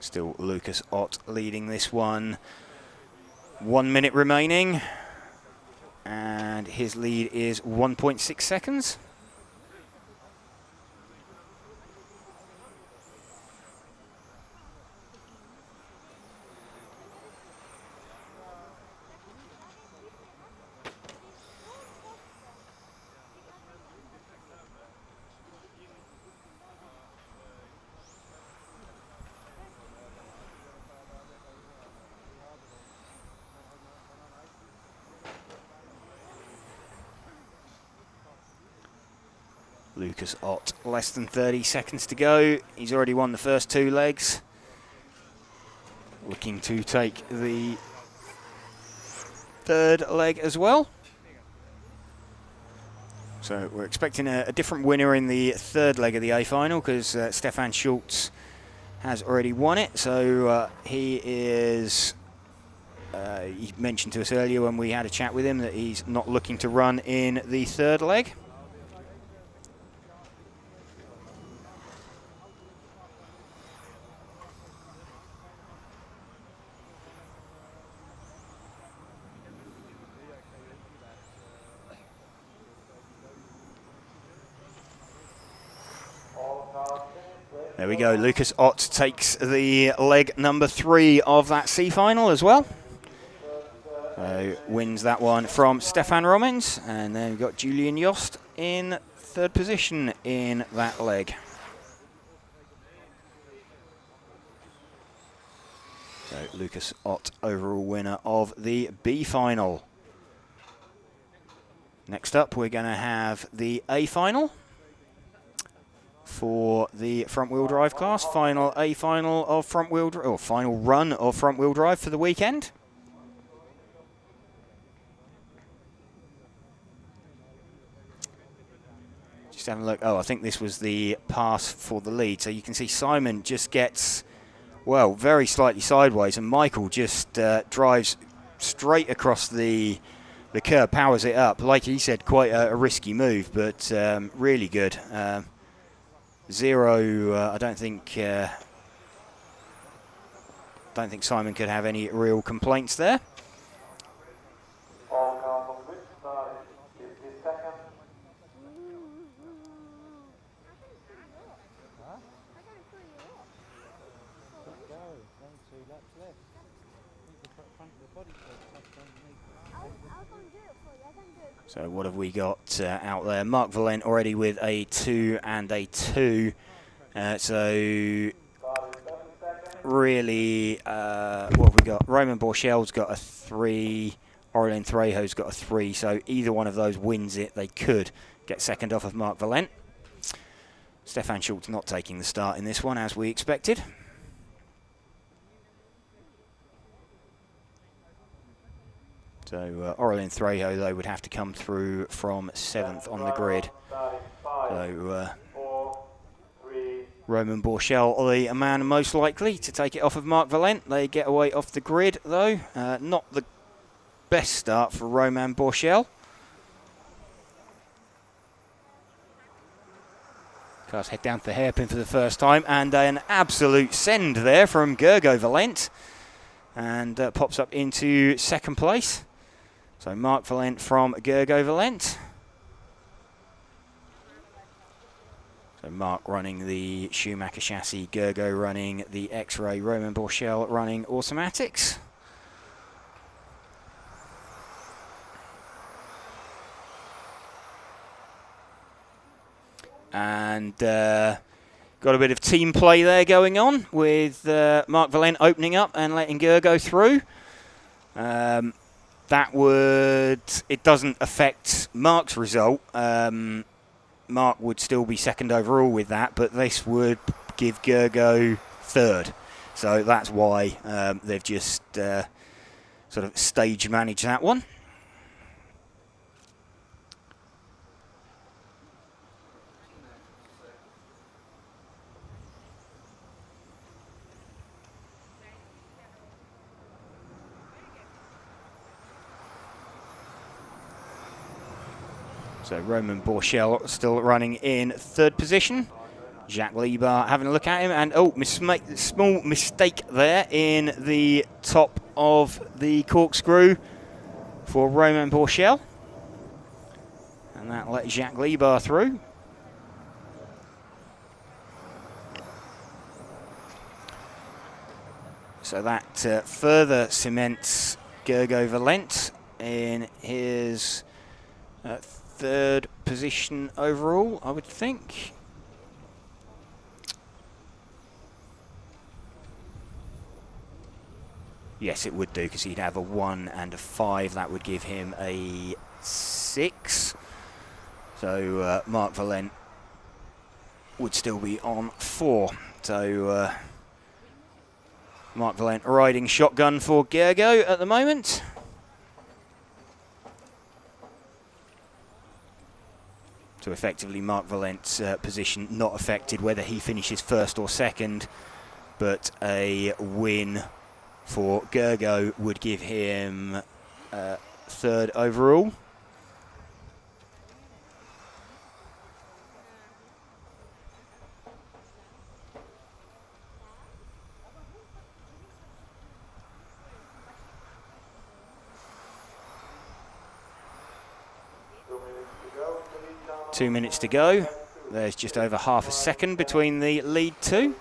Still Lucas Ott leading this one. 1 minute remaining. And his lead is 1.6 seconds. Lucas Ott, less than 30 seconds to go. He's already won the first 2 legs. Looking to take the 3rd leg as well. So we're expecting a different winner in the 3rd leg of the A final, because Stefan Schultz has already won it. So he is, he mentioned to us earlier when we had a chat with him that he's not looking to run in the 3rd leg. There we go. Lucas Ott takes the leg number 3 of that C final as well. So wins that one from Stefan Romans. And then we've got Julian Jost in 3rd position in that leg. So Lucas Ott, overall winner of the B final. Next up, we're going to have the A final for the front-wheel drive class. Final A final of front-wheel drive, or final run of front-wheel drive for the weekend. Just having a look. Oh, I think this was the pass for the lead. So you can see Simon just gets, well, very slightly sideways, and Michael just drives straight across the curb, powers it up. Like he said, quite a risky move, but really good. Zero, I don't think Simon could have any real complaints there. So what have we got out there? Mark Valent already with a 2 and a 2. So really, what have we got? Roman Borchel's got a 3. Aurelien Trejo's got a 3. So either one of those wins it. They could get second off of Mark Valent. Stefan Schultz not taking the start in this one, as we expected. So Aurelien Trejo, though, would have to come through from 7th on the grid. So Roman Borchel, the man most likely to take it off of Mark Valent. They get away off the grid, though. Not the best start for Roman Borchel. Cars head down to the hairpin for the first time, and an absolute send there from Gergo Valent. And pops up into 2nd place. So Mark Valent from Gergo Valent. So Mark running the Schumacher chassis, Gergo running the X-Ray, Roman Borchel running automatics. And got a bit of team play there going on with Mark Valent opening up and letting Gergo through. It doesn't affect Mark's result. Mark would still be 2nd overall with that, but this would give Gergo 3rd. So that's why they've just sort of stage managed that one. So Roman Borchel still running in 3rd position. Jacques Liebert having a look at him, and small mistake there in the top of the corkscrew for Roman Borchel. And that let Jacques Liebert through. So that further cements Gergo Valent in his 3rd position overall, I would think. Yes, it would do, because he'd have a 1 and a 5. That would give him a 6. So Mark Valent would still be on 4. So Mark Valent riding shotgun for Gergo at the moment. So effectively Mark Valent's position not affected whether he finishes 1st or 2nd, but a win for Gergo would give him 3rd overall. Two minutes to go. there's just over half a second between the lead two.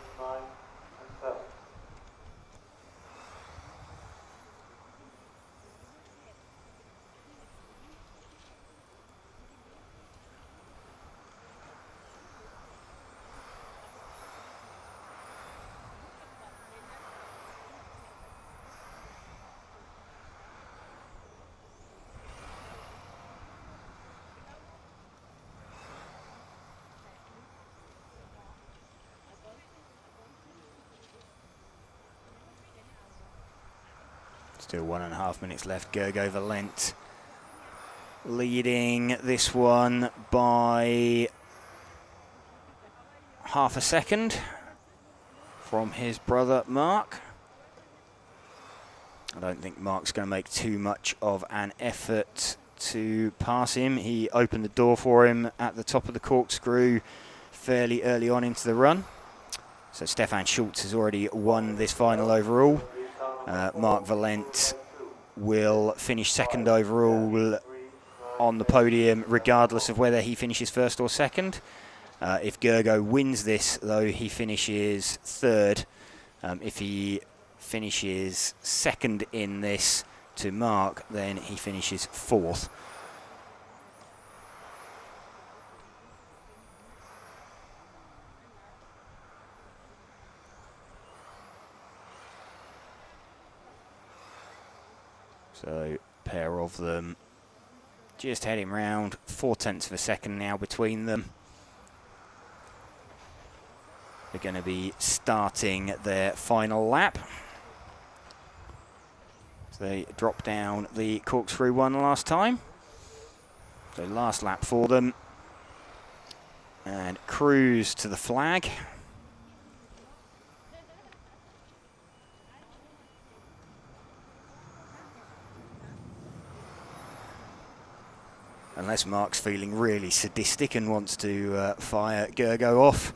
Still 1.5 minutes left. Gergo Valent leading this one by half a second from his brother Mark. I don't think Mark's going to make too much of an effort to pass him. He opened the door for him at the top of the corkscrew fairly early on into the run. So Stefan Schulz has already won this final overall. Mark Valent will finish second overall on the podium regardless of whether he finishes first or second. If Gergo wins this, though, he finishes third. If he finishes second in this to Mark, then he finishes fourth. So, pair of them just heading round, 0.4 of a second now between them. They're going to be starting their final lap. So they dropped down the corkscrew one last time. So last lap for them. And cruise to the flag. Unless Mark's feeling really sadistic and wants to fire Gergo off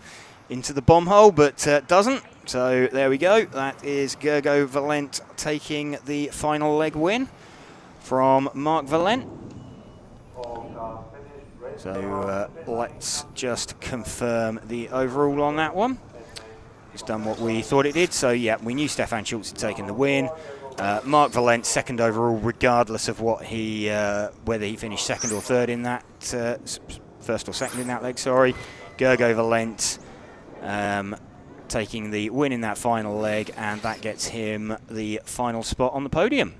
into the bomb hole, but doesn't. So there we go. That is Gergo Valent taking the final leg win from Mark Valent. So let's just confirm the overall on that one. It's done what we thought it did. So yeah, we knew Stefan Schulz had taken the win. Mark Valent second overall, regardless of what he whether he finished second or third in that first or second in that leg. Sorry, Gergo Valent taking the win in that final leg, and that gets him the final spot on the podium.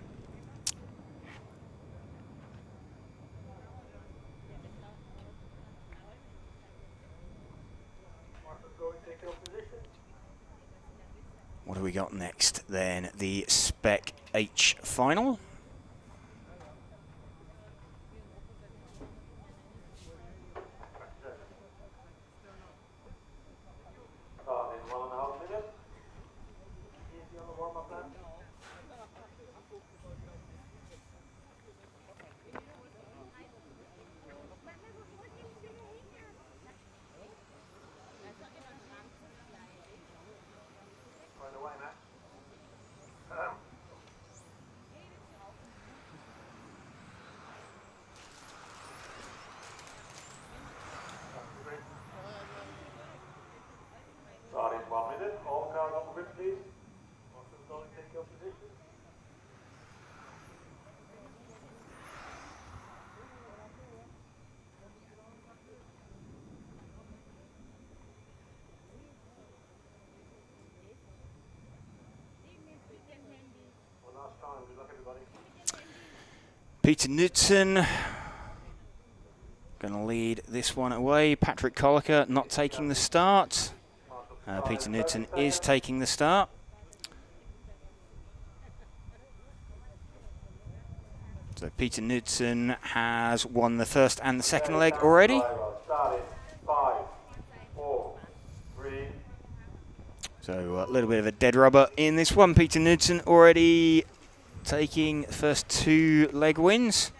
What do we got next then? The Spec H final. Peter Knudsen going to lead this one away. Patrick Kolliker not taking the start. Peter Knudsen is taking the start. So Peter Knudsen has won the first and the second leg already. So a little bit of a dead rubber in this one. Peter Knudsen already taking the first two leg wins.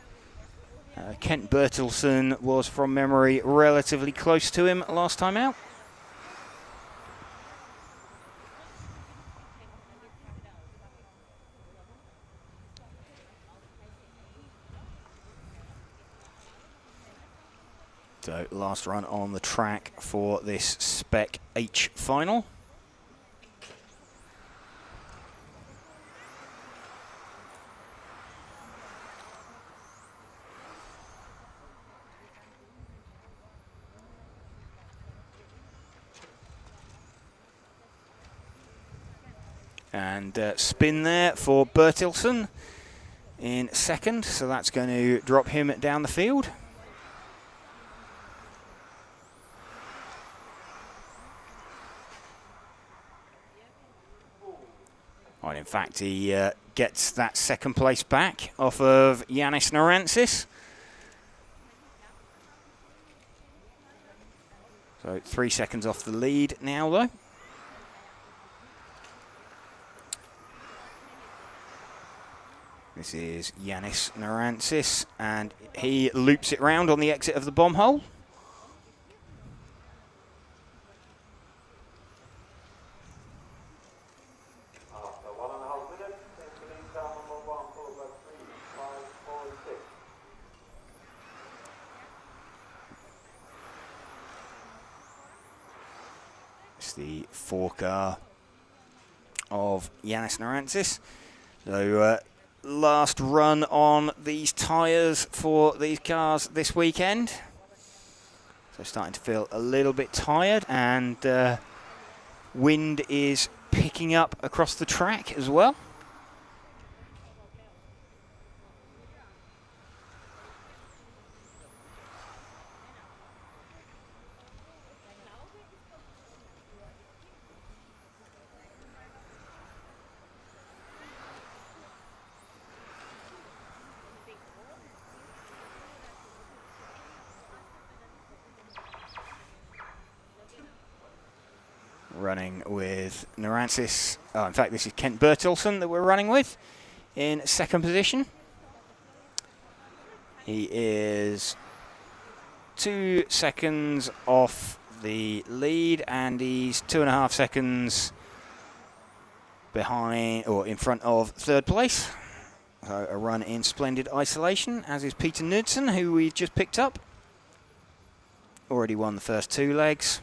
Kent Bertelsen was, from memory, relatively close to him last time out. So last run on the track for this Spec H final. And spin there for Bertilsson in second, so that's going to drop him down the field. Well, in fact, he gets that second place back off of Yanis Narantzis. So 3 seconds off the lead now, though. This is Yanis Narantzis, and he loops it round on the exit of the bomb hole. After 1.5 minutes, into lead car number 1, followed by 3, 5, 4, 6. It's the 4-car of Yanis Narantzis. So last run on these tyres for these cars this weekend. So starting to feel a little bit tired, and wind is picking up across the track as well. Running with Narantzis. Oh, in fact, this is Kent Bertilsson that we're running with in second position. He is 2 seconds off the lead, and he's 2.5 seconds behind or in front of third place. So a run in splendid isolation, as is Peter Knudsen, who we've just picked up. Already won the first 2 legs.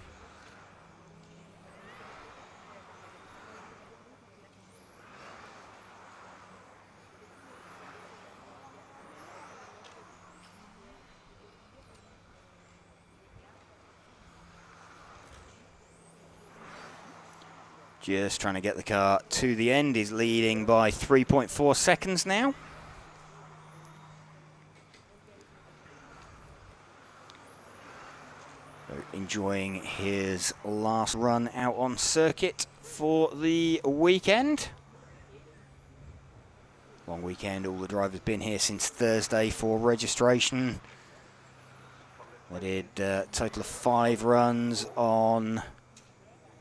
Just trying to get the car to the end. Is leading by 3.4 seconds now. So enjoying his last run out on circuit for the weekend. Long weekend, all the drivers been here since Thursday for registration. They did a total of 5 runs on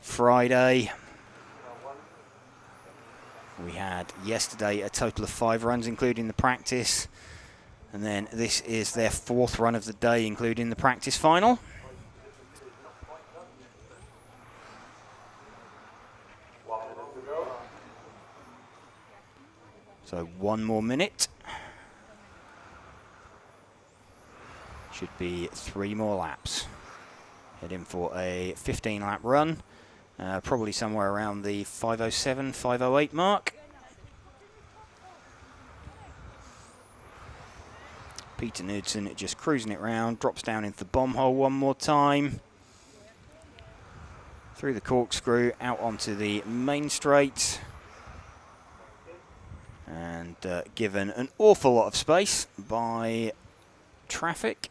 Friday. We had yesterday a total of 5 runs, including the practice. And then this is their 4th run of the day, including the practice final. So 1 more minute. Should be 3 more laps. Heading for a 15-lap run. Probably somewhere around the 5:07, 5:08 mark. Peter Knudsen just cruising it round, drops down into the bomb hole one more time. Through the corkscrew, out onto the main straight. And given an awful lot of space by traffic.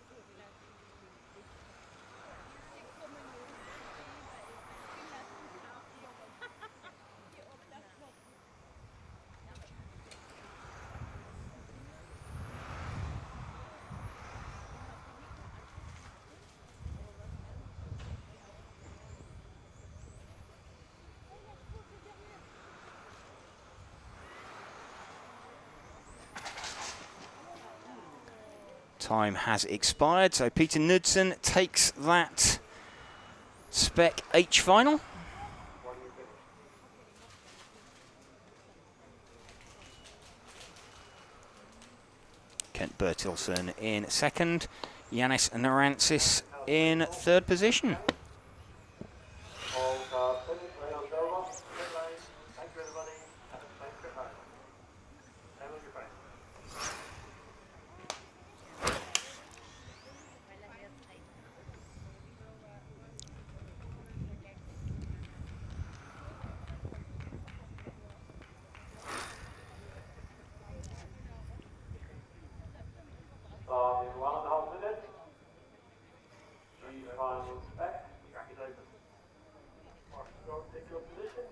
Time has expired, so Peter Knudsen takes that Spec H final. Kent Bertilsson in second. Yanis Narantzis in third position. All cars finished, right on silver. Good line. Thank you, everybody. Thank you, fine. That will be fine. In 1.5 minutes. G-final back. Congratulations. Mark, go take your position.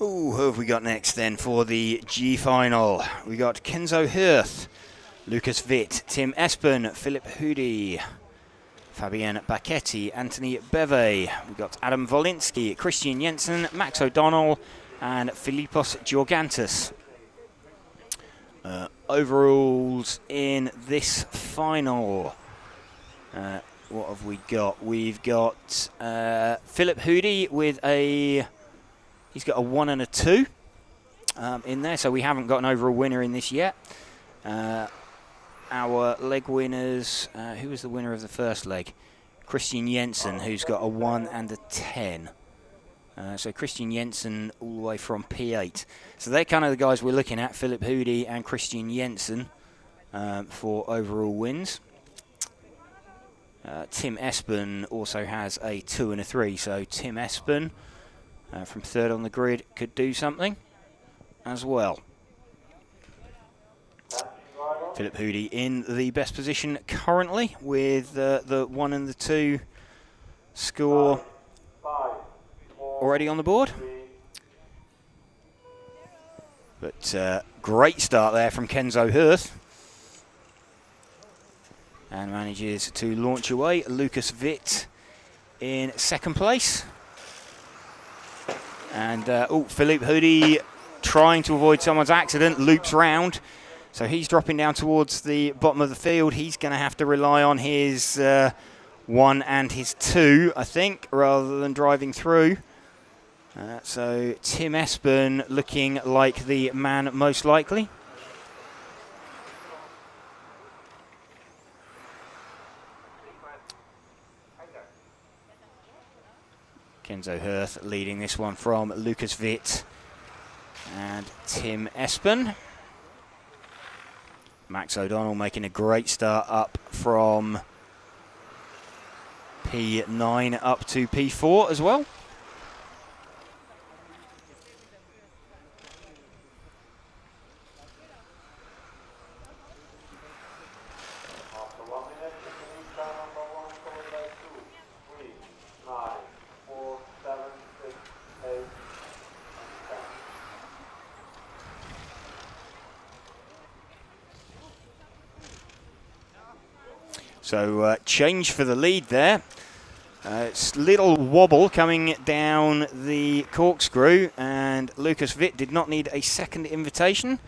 Ooh, who have we got next then for the G final? We got Kenzo Hirth, Lucas Witt, Tim Espen, Philip Hoody, Fabian Bacchetti, Anthony Beve. We've got Adam Wolinski, Christian Jensen, Max O'Donnell, and Philippos Georgantis. Overalls in this final. What have we got? We've got Philip Hoody with a... He's got a 1 and a 2 in there, so we haven't got an overall winner in this yet. Our leg winners, who was the winner of the first leg? Christian Jensen, who's got a 1 and a 10. So Christian Jensen all the way from P8. So they're kind of the guys we're looking at, Philip Hoody and Christian Jensen, for overall wins. Tim Espen also has a 2 and a 3, so Tim Espen from third on the grid could do something as well. Philip Hoody in the best position currently with the 1 and the 2 score already on the board. But great start there from Kenzo Hirth. And manages to launch away. Lucas Witt in second place. And Philip Hoody trying to avoid someone's accident, loops round. So he's dropping down towards the bottom of the field. He's going to have to rely on his 1 and his 2, I think, rather than driving through. So Tim Espen looking like the man most likely. Kenzo Hirth leading this one from Lucas Witt and Tim Espen. Max O'Donnell making a great start up from P9 up to P4 as well. After 1 minute, car number 1 followed by 2, 3, 9, 4, 7, 6, 8, and 10. So change for the lead there. It's little wobble coming down the corkscrew, and Lucas Witt did not need a second invitation.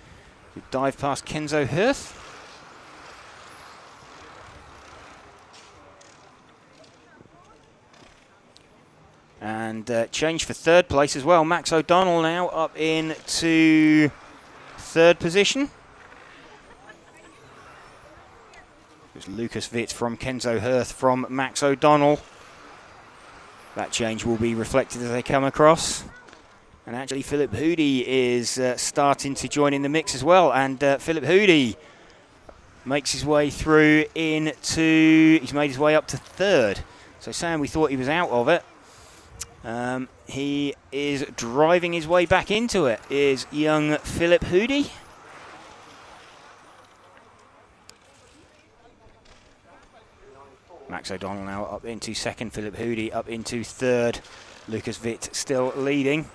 He dived past Kenzo Hirth. And change for third place as well. Max O'Donnell now up into third position. It was Lucas Witt from Kenzo Hirth from Max O'Donnell. That change will be reflected as they come across. And actually Philip Hoody is starting to join in the mix as well. And Philip Hoody makes his way through into... He's made his way up to third. So Sam, we thought he was out of it. He is driving his way back into it, is young Philip Hoody. Max O'Donnell now up into second, Philip Hoody up into third. Lucas Witt still leading.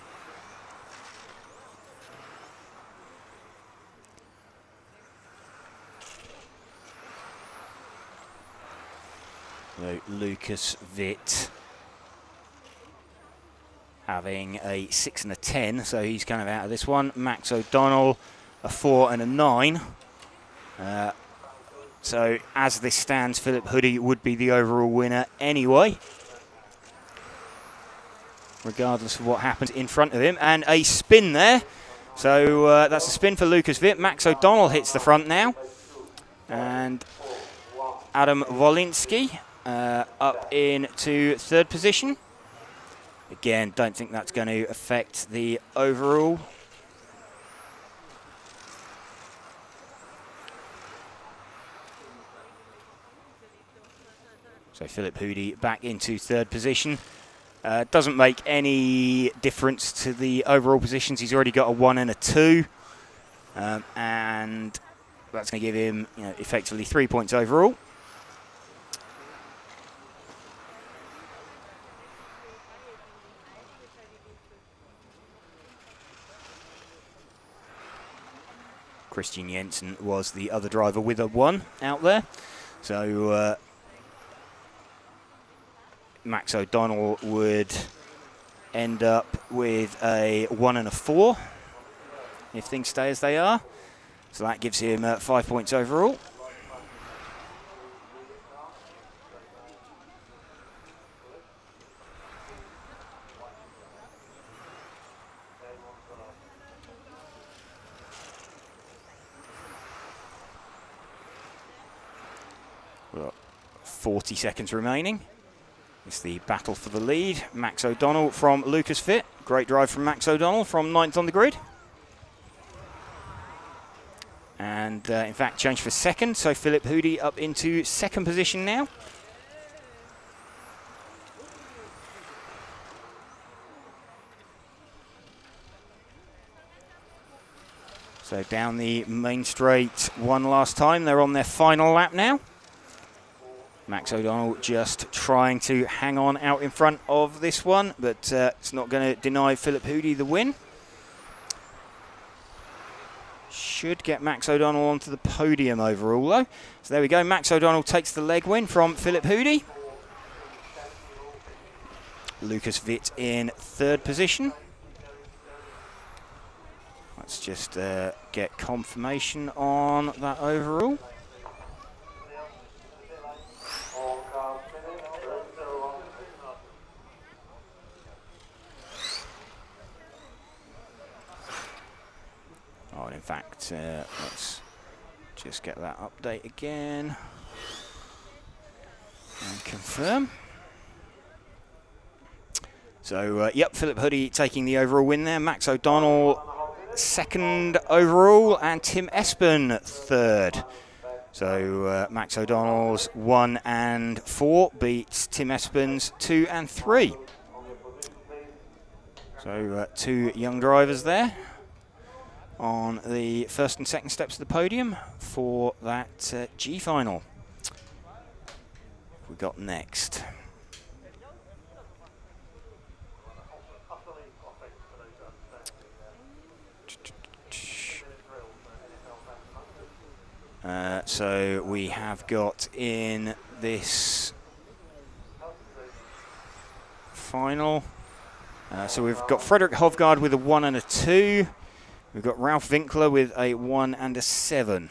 So Lucas Witt having a 6 and a 10, so he's kind of out of this one. Max O'Donnell a 4 and a 9. So as this stands, Philip Hoody would be the overall winner anyway. regardless of what happens in front of him. And a spin there. So that's a spin for Lucas Witt. Max O'Donnell hits the front now. And Adam Wolinski up into third position. Again, don't think that's going to affect the overall. So Philip Hoody back into third position. Doesn't make any difference to the overall positions. He's already got a 1 and a 2. And that's going to give him, effectively 3 points overall. Christian Jensen was the other driver with a 1 out there. So Max O'Donnell would end up with a 1 and a 4 if things stay as they are. So that gives him 5 points overall. We've got 40 seconds remaining. It's the battle for the lead. Max O'Donnell from Lucas Witt. Great drive from Max O'Donnell from 9th on the grid. And in fact, change for second. So Philip Hoody up into second position now. So down the main straight one last time. They're on their final lap now. Max O'Donnell just trying to hang on out in front of this one, but it's not going to deny Philip Hoody the win. Should get Max O'Donnell onto the podium overall, though. So there we go. Max O'Donnell takes the leg win from Philip Hoody. Lucas Witt in third position. Let's just get confirmation on that overall. Oh, and in fact, let's just get that update again and confirm. So, yep, Philip Hoody taking the overall win there. Max O'Donnell second overall and Tim Espen third. So Max O'Donnell's 1 and 4 beats Tim Espen's 2 and 3. So 2 young drivers there on the first and second steps of the podium for that G final. We got next. So we have got in this final. So we've got Frederick Hovgaard with a 1 and a 2. We've got Ralph Winkler with a 1 and a 7.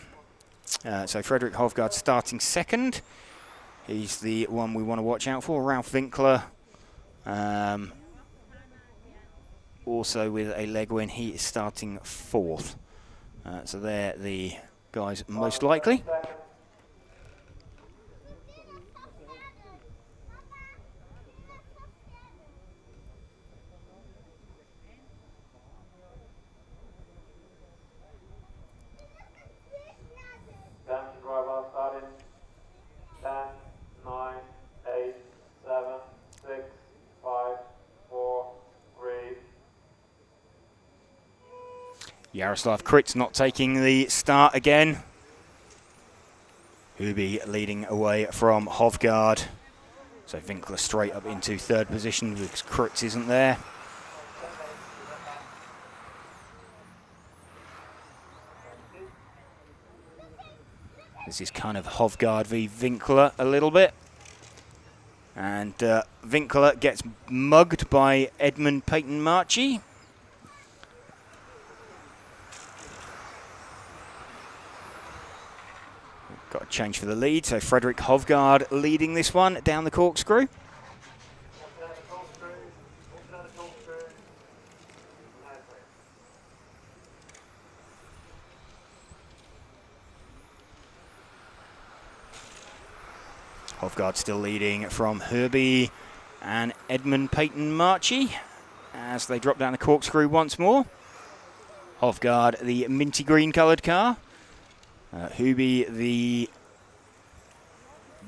So Frederick Hovgaard starting second. He's the one we want to watch out for. Ralph Winkler also with a leg win. He is starting fourth. So they're the guys most likely. Driver starting 10, 9, 8, 7, 6, 5, 4, 3. Yaroslav Kritz not taking the start again. Hubi leading away from Hovgaard. So Winkler straight up into third position because Kritz isn't there. This is kind of Hovgaard v Winkler a little bit. And Winkler gets mugged by Edmund Peyton Marchi. Got a change for the lead, so Frederick Hovgaard leading this one down the corkscrew. Hofgaard still leading from Herbie and Edmund Peyton Marchie as they drop down the corkscrew once more. Hofgaard, the minty green coloured car. Herbie, the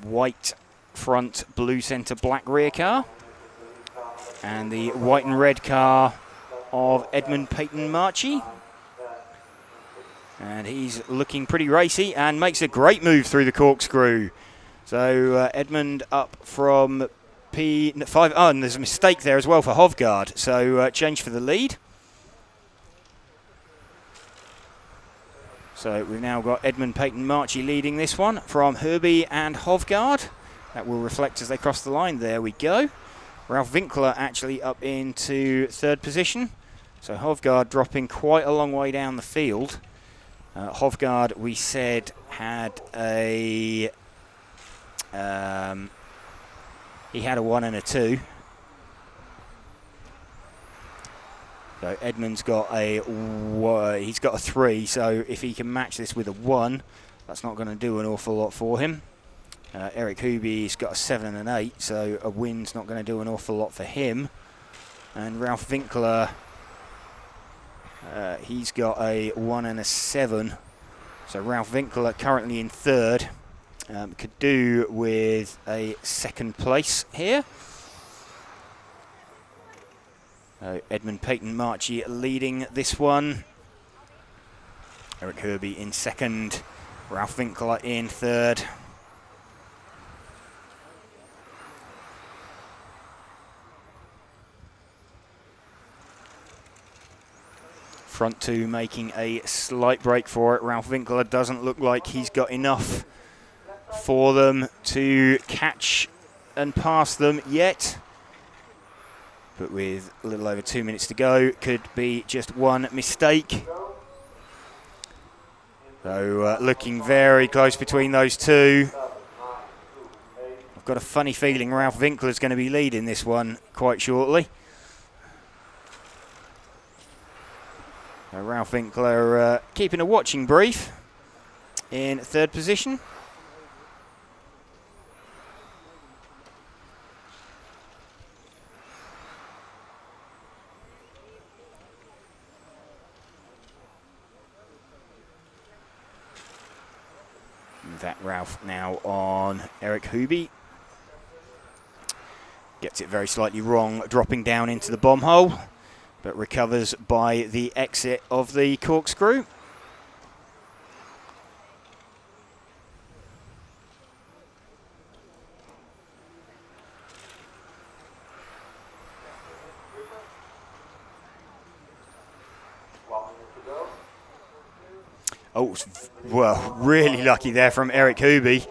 white front, blue centre, black rear car. And the white and red car of Edmund Peyton Marchie. And he's looking pretty racy and makes a great move through the corkscrew. So Edmund up from P5. Oh, and there's a mistake there as well for Hofgaard. So change for the lead. So we've now got Edmund Peyton Marchie leading this one from Herbie and Hofgaard. That will reflect as they cross the line. There we go. Ralph Winkler actually up into third position. So Hofgaard dropping quite a long way down the field. Hofgaard, we said, had a... he had a 1 and a 2. So Edmund's got he's got a 3, so if he can match this with a 1, that's not going to do an awful lot for him. Eric Hooby's got a 7 and an 8, so a win's not going to do an awful lot for him. And Ralph Winkler, he's got a 1 and a 7. So Ralph Winkler currently in third. Could do with a second place here. Edmund Peyton Marchie leading this one. Eric Herbie in second. Ralph Winkler in third. Front two making a slight break for it. Ralph Winkler doesn't look like he's got enough for them to catch and pass them yet. But with a little over 2 minutes to go, could be just one mistake. So looking very close between those two. I've got a funny feeling Ralph Winkler's going to be leading this one quite shortly. Ralph Winkler keeping a watching brief in third position. That Ralph now on Eric Hooby. Gets it very slightly wrong, dropping down into the bomb hole, but recovers by the exit of the corkscrew. Oh, well, really lucky there from Eric Hooby.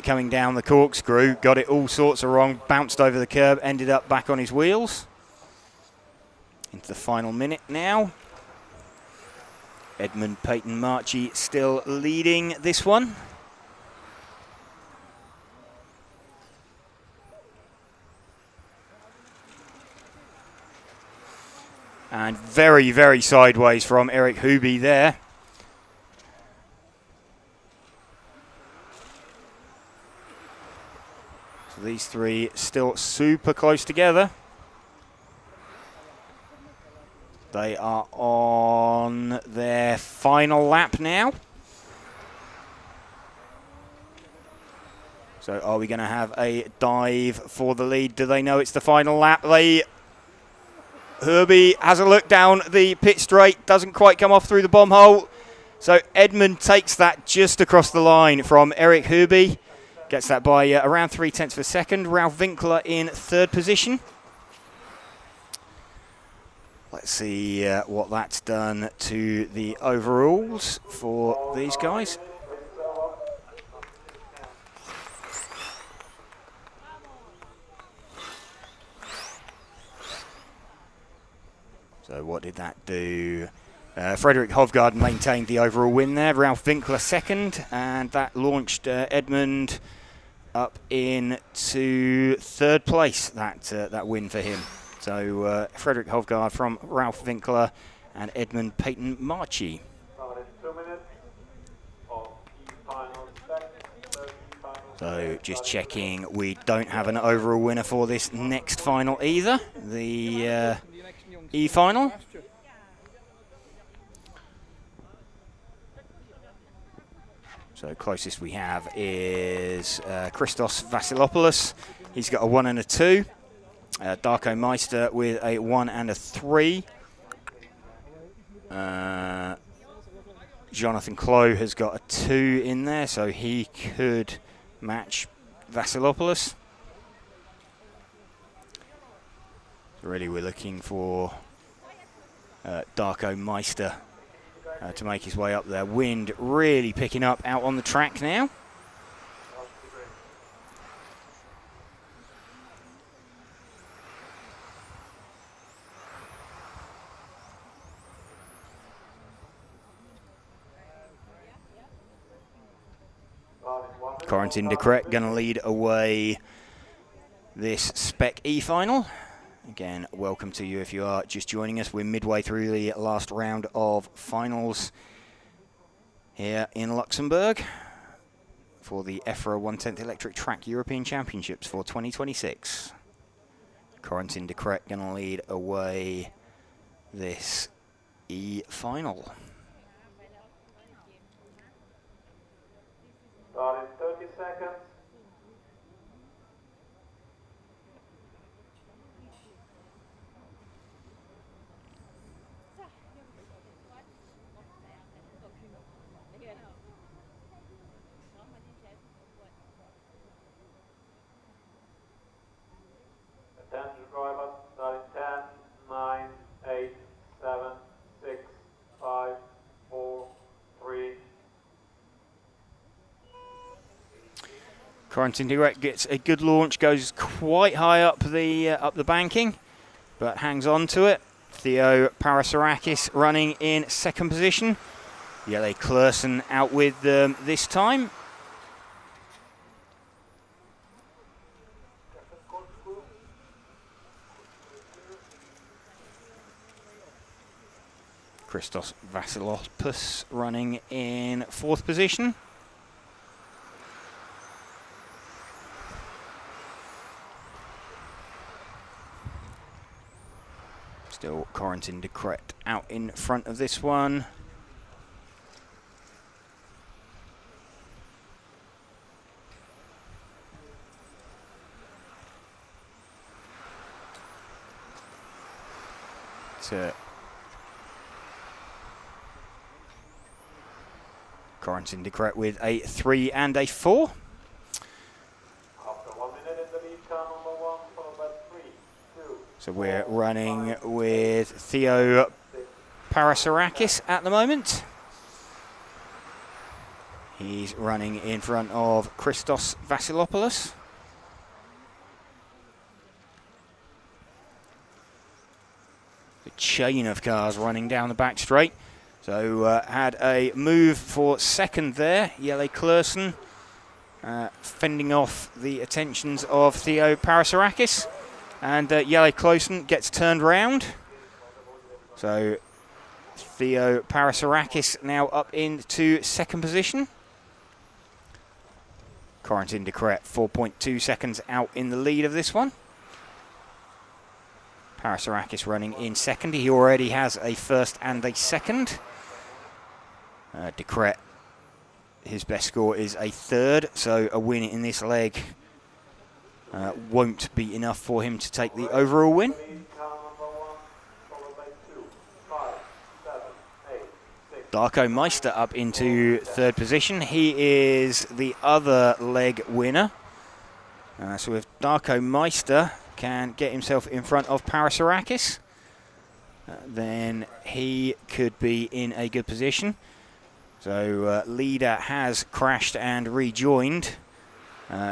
Coming down the corkscrew, got it all sorts of wrong, bounced over the curb, ended up back on his wheels. Into the final minute now. Edmund Peyton Marchie still leading this one. And very, very sideways from Eric Hooby there. So these three still super close together. They are on their final lap now. So are we going to have a dive for the lead? Do they know it's the final lap? Herbie has a look down the pit straight, doesn't quite come off through the bomb hole. So Edmund takes that just across the line from Eric Herbie. Gets that by around 0.3 of a second. Ralph Winkler in third position. Let's see what that's done to the overalls for these guys. So what did that do? Frederick Hofgaard maintained the overall win there. Ralph Winkler second, and that launched Edmund up into third place, that win for him. So Frederick Hofgaard from Ralph Winkler and Edmund Peyton Marchie. 2 minutes of final So just checking, we don't have an overall winner for this next final either, the E-final. So closest we have is Christos Vasilopoulos. He's got a 1 and a 2. Darko Meister with a 1 and a 3. Jonathan Clough has got a 2 in there, so he could match Vasilopoulos. So really we're looking for Darko Meister to make his way up there. Wind really picking up out on the track now. Corentin de Kret going to lead away this Spec E-final. Again, welcome to you if you are just joining us. We're midway through the last round of finals here in Luxembourg for the EFRA 1/10 Electric Track European Championships for 2026. Corentin de Kret going to lead away this E-final. Start in 30 seconds. Attention drivers, start in 10, 9, 8, 7, 6, 5, 4, 3. Corentin de Kret gets a good launch, goes quite high up the banking, but hangs on to it. Theo Parasarakis running in second position. Jelle Klursen out with them this time. Christos Vasilopoulos running in fourth position. Still Corentin de Kret out in front of this one. Corentin de Kret with a 3 and a 4. After 1 minute in the lead, car number 1, followed by 3, 2. So we're running with Theo Parasarakis at the moment. He's running in front of Christos Vasilopoulos. The chain of cars running down the back straight. So had a move for second there. Jelle Klursen fending off the attentions of Theo Parasarakis. And Jelle Klursen gets turned round. So Theo Parasarakis now up into second position. Corentin de Kret 4.2 seconds out in the lead of this one. Parasarakis running in second. He already has a first and a second. De Kret, his best score is a third, so a win in this leg won't be enough for him to take the overall win. Darko Meister up into third position. He is the other leg winner. So if Darko Meister can get himself in front of Parasarakis, then he could be in a good position. So leader has crashed and rejoined.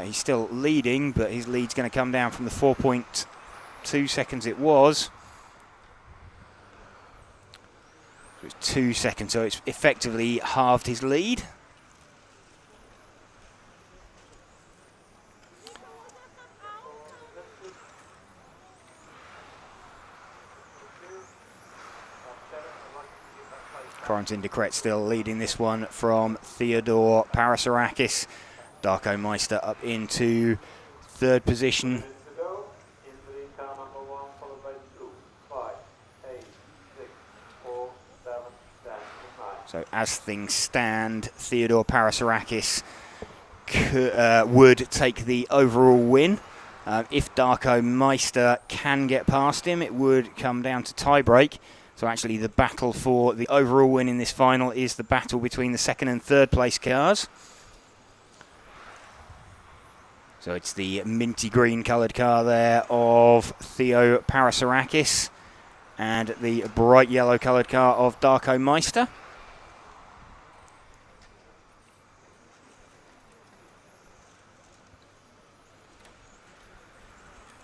He's still leading, but his lead's going to come down from the 4.2 seconds it was. So it's 2 seconds, so it's effectively halved his lead. Corentin de Kret still leading this one from Theodore Parasarakis. Darko Meister up into third position. So as things stand, Theodore Parasarakis would take the overall win. If Darko Meister can get past him, it would come down to tiebreak. So actually the battle for the overall win in this final is the battle between the second and third place cars. So it's the minty green coloured car there of Theo Parasarakis and the bright yellow coloured car of Darko Meister.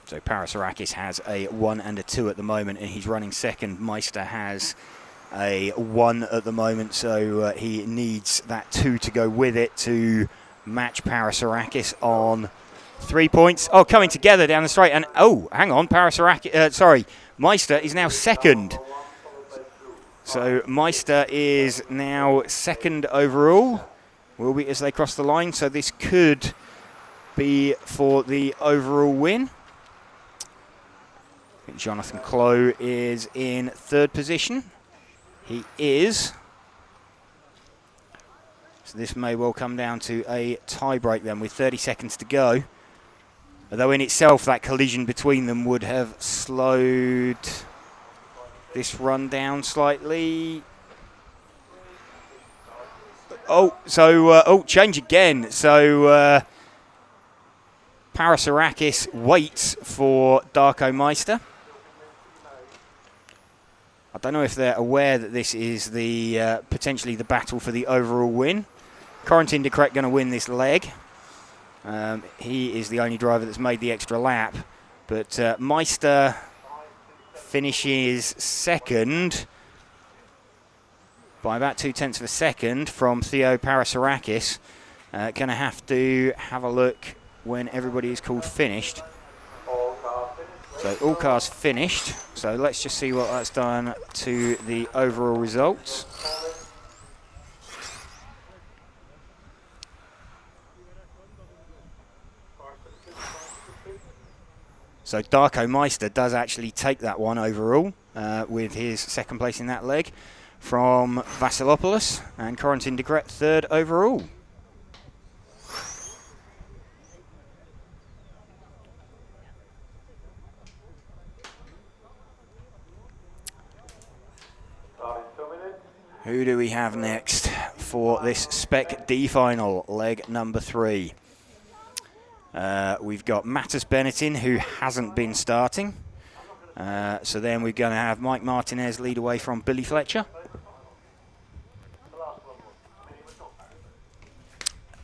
So Parasarakis has a 1 and a 2 at the moment, and he's running second. Meister has a 1 at the moment, so he needs that 2 to go with it to match Parasarakis on 3 points. Oh, coming together down the straight, and oh, hang on, Meister is now second. So Meister is now second overall, will be as they cross the line, so this could be for the overall win. Jonathan Clough is in third position. He is. So this may well come down to a tie-break then with 30 seconds to go. Although in itself that collision between them would have slowed this run down slightly. Change again. So Parasarakis waits for Darko Meister. I don't know if they're aware that this is the potentially the battle for the overall win. Corentin de Kret going to win this leg. He is the only driver that's made the extra lap. But Meister finishes second by about 0.2 of a second from Theo Parasarakis. Going to have a look when everybody is called finished. So all cars finished. So let's just see what that's done to the overall results. So Darko Meister does actually take that one overall with his second place in that leg from Vasilopoulos, and Corentin de Kret third overall. Who do we have next for this Spec D final, leg number 3? We've got Mattis Benetton, who hasn't been starting. So then we're going to have Mike Martinez lead away from Billy Fletcher.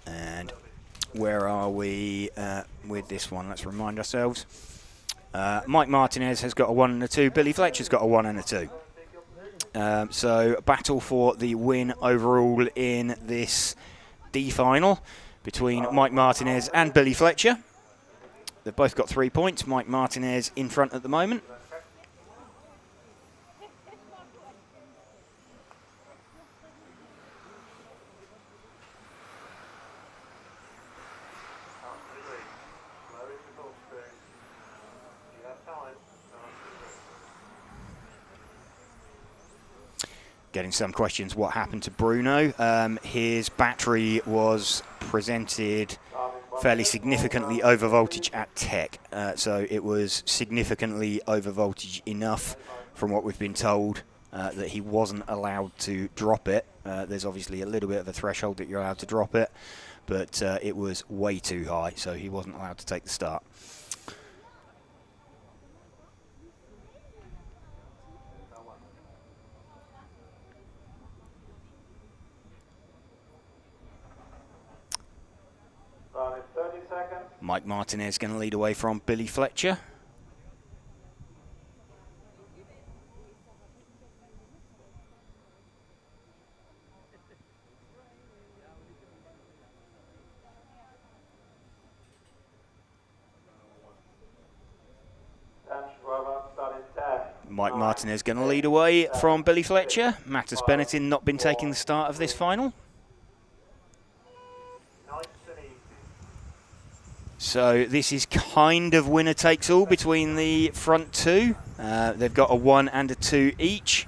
And where are we with this one? Let's remind ourselves. Mike Martinez has got a 1 and a 2. Billy Fletcher's got a 1 and a 2. So battle for the win overall in this D final between Mike Martinez and Billy Fletcher. They've both got 3 points. Mike Martinez in front at the moment. Getting some questions, what happened to Bruno? His battery was presented fairly significantly over voltage at Tech. So it was significantly over voltage enough, from what we've been told, that he wasn't allowed to drop it. There's obviously a little bit of a threshold that you're allowed to drop it, but it was way too high, so he wasn't allowed to take the start. Mike Martinez going to lead away from Billy Fletcher. Mike Martinez going to lead away from Billy Fletcher. Mattis Benetton not been taking the start of this final. So this is kind of winner takes all between the front two. They've got a 1 and a 2 each.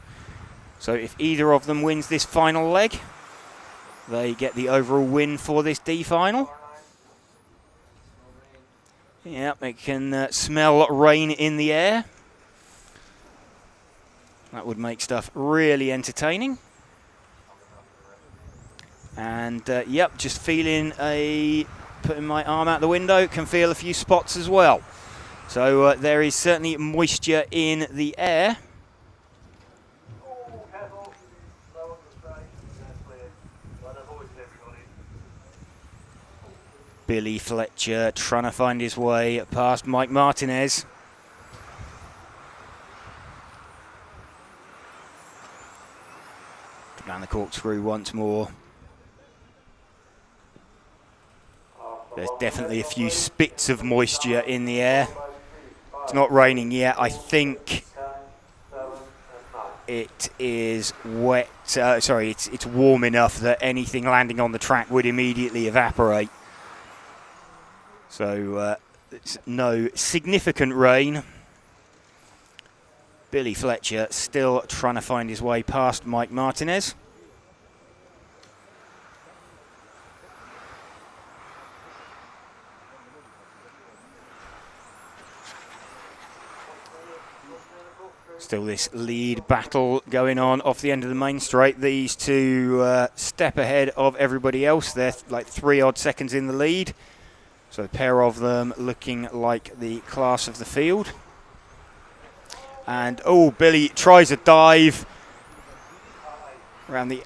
So if either of them wins this final leg, they get the overall win for this D final. Yeah, they can smell rain in the air. That would make stuff really entertaining. And yep, just feeling putting my arm out the window, can feel a few spots as well. So there is certainly moisture in the air. Billy Fletcher trying to find his way past Mike Martinez. Down the corkscrew once more. There's definitely a few spits of moisture in the air. It's not raining yet. I think it is wet. Sorry, it's warm enough that anything landing on the track would immediately evaporate. So it's no significant rain. Billy Fletcher still trying to find his way past Mike Martinez. Still this lead battle going on off the end of the main straight. These two step ahead of everybody else. They're like 3 odd seconds in the lead. So a pair of them looking like the class of the field. And, oh, Billy tries a dive around the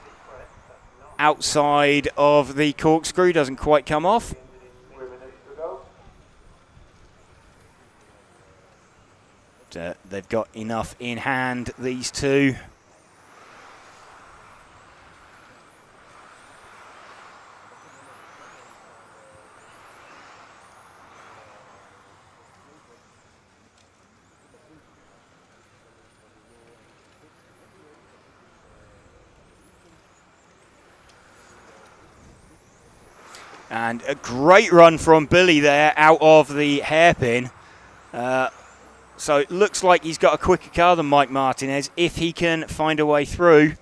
outside of the corkscrew. Doesn't quite come off. They've got enough in hand, these two. And a great run from Billy there out of the hairpin. So it looks like he's got a quicker car than Mike Martinez if he can find a way through.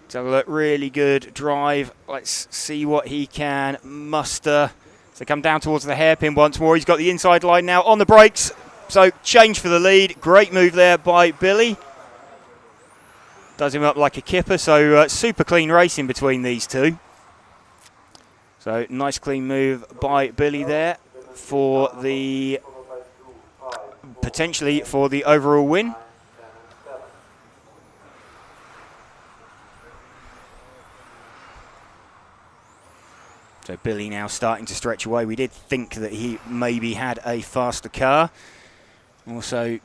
So look, really good drive. Let's see what he can muster. So come down towards the hairpin once more. He's got the inside line now on the brakes. So change for the lead. Great move there by Billy. Does him up like a kipper. So super clean racing between these two. So nice clean move by Billy there for the potentially for the overall win. So Billy now starting to stretch away. We did think that he maybe had a faster car. Also,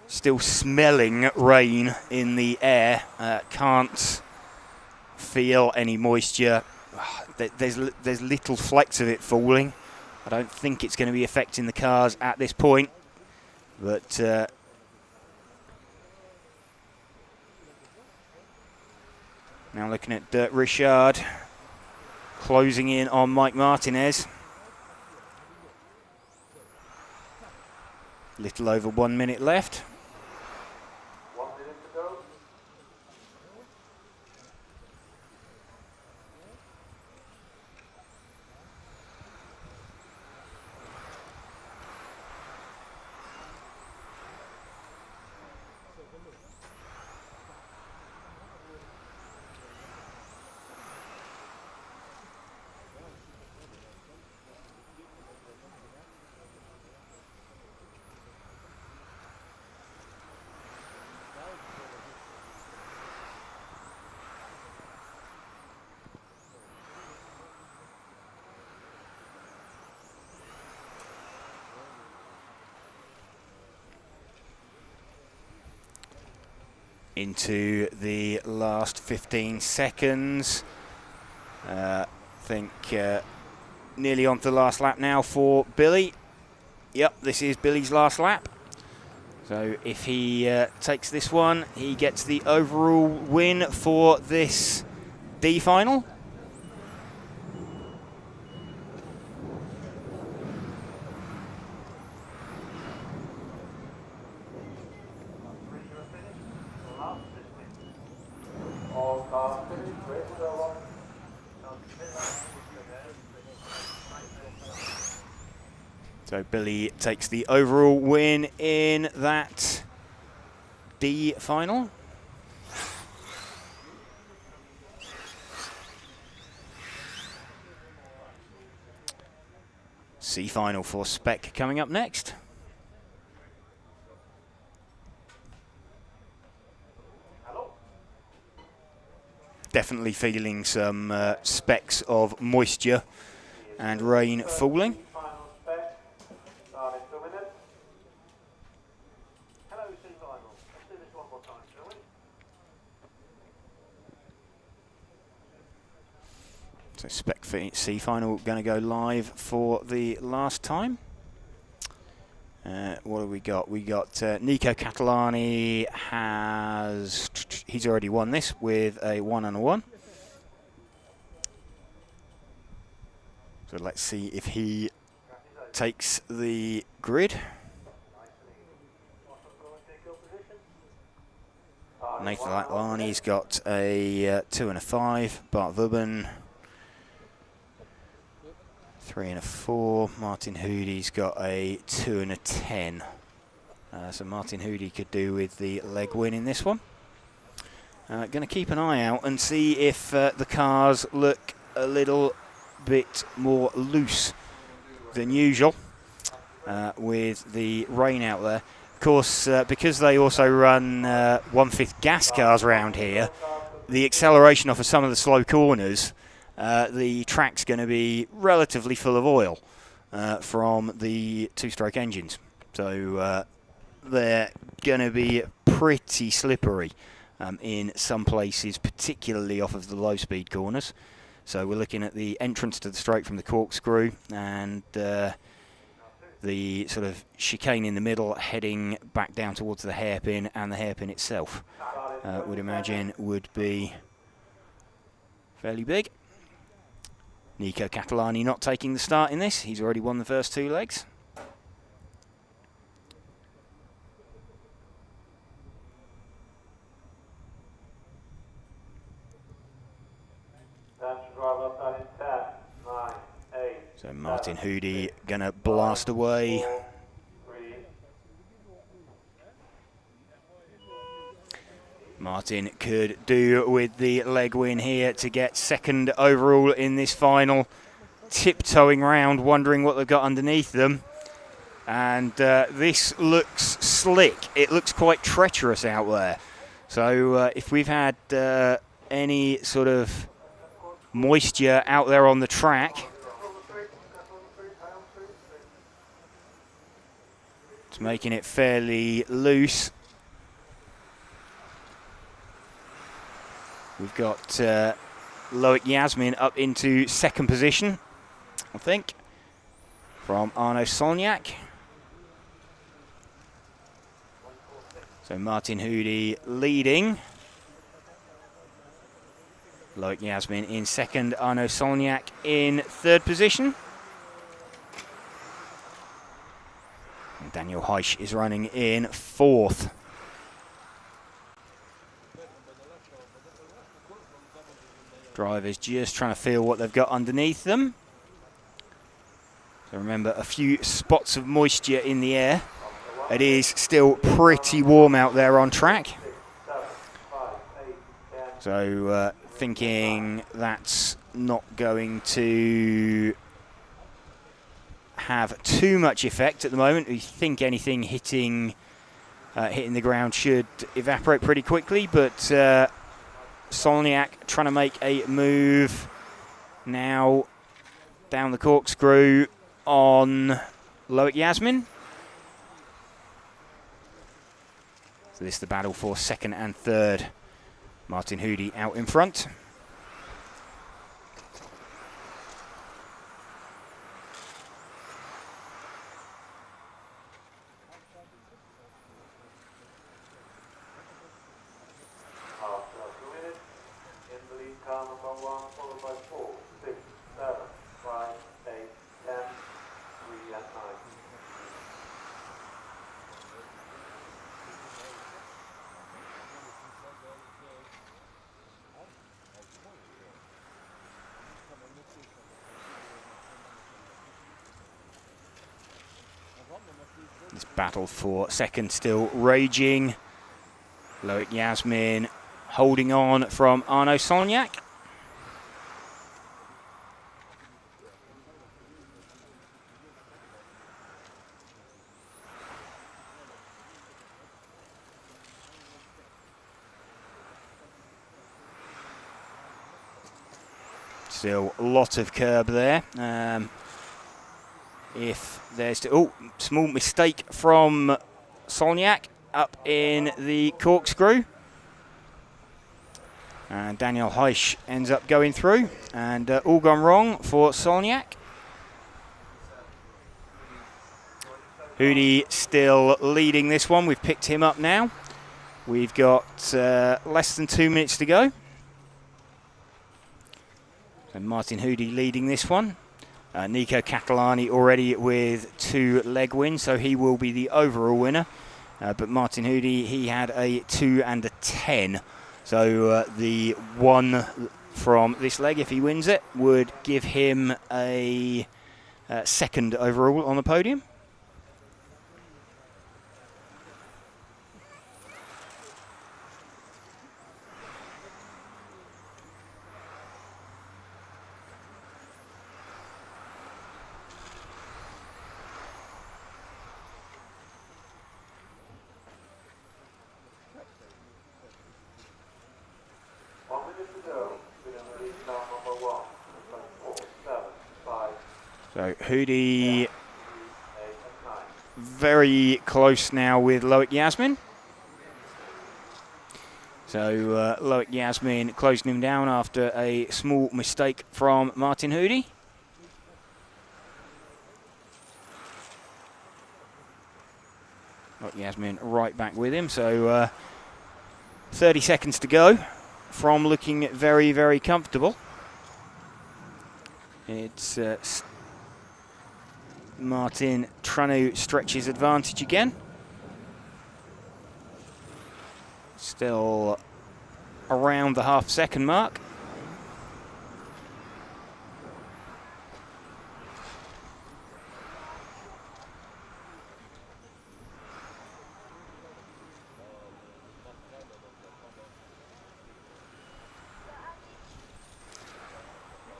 still smelling rain in the air. Can't feel any moisture. There's little flecks of it falling. I don't think it's going to be affecting the cars at this point. But now looking at Richard closing in on Mike Martinez. Little over 1 minute left. Into the last 15 seconds. I think nearly on to the last lap now for Billy. Yep, this is Billy's last lap. So if he takes this one, he gets the overall win for this D final. So Billy takes the overall win in that D final. C final for Spec coming up next. Definitely feeling some specks of moisture and rain falling. So Spec C final going to go live for the last time. What have we got? We got Nico Catalani he's already won this with a 1 and a 1. So let's see if he takes the grid. Nathan Catalani's got a 2 and a 5. Bart Vubben 3 and a 4. Martin Hoody's got a 2 and a 10. So Martin Hoody could do with the leg win in this one. Going to keep an eye out and see if the cars look a little bit more loose than usual with the rain out there. Of course, because they also run 1/5 gas cars around here, the acceleration off of some of the slow corners, the track's going to be relatively full of oil from the two-stroke engines. So they're going to be pretty slippery in some places, particularly off of the low-speed corners. So we're looking at the entrance to the straight from the corkscrew and the sort of chicane in the middle heading back down towards the hairpin, and the hairpin itself would imagine would be fairly big. Nico Catalani not taking the start in this. He's already won the first 2 legs. So Martin Hoody gonna blast away. Martin could do with the leg win here to get second overall in this final. Tiptoeing round, wondering what they've got underneath them. And this looks slick. It looks quite treacherous out there. So if we've had any sort of moisture out there on the track, it's making it fairly loose. We've got Loic Yasmin up into second position, I think, from Arno Solniak. So Martin Hoody leading. Loic Yasmin in second, Arno Solniak in third position. And Daniel Heisch is running in fourth. Drivers just trying to feel what they've got underneath them. So remember, a few spots of moisture in the air. It is still pretty warm out there on track. So thinking that's not going to have too much effect at the moment. We think anything hitting the ground should evaporate pretty quickly, but Solniak trying to make a move now down the corkscrew on Loic Yasmin. So this is the battle for second and third. Martin Hoody out in front. This battle for second still raging. Loic Yasmin holding on from Arnaud Solniak. Still a lot of curb there. If there's small mistake from Solniak up in the corkscrew, and Daniel Heisch ends up going through, and all gone wrong for Solniak. Hoody still leading this one. We've picked him up now. We've got less than 2 minutes to go. And Martin Hoody leading this one. Nico Catalani already with 2 leg wins, so he will be the overall winner. But Martin Hoody, he had a 2 and a 10. So the one from this leg, if he wins it, would give him a second overall on the podium. So Hoody very close now with Loic Yasmin. So Loic Yasmin closing him down after a small mistake from Martin Hoody. Loic Yasmin right back with him. So 30 seconds to go from looking very, very comfortable. It's Martin trying to stretch his advantage again. Still around the half-second mark.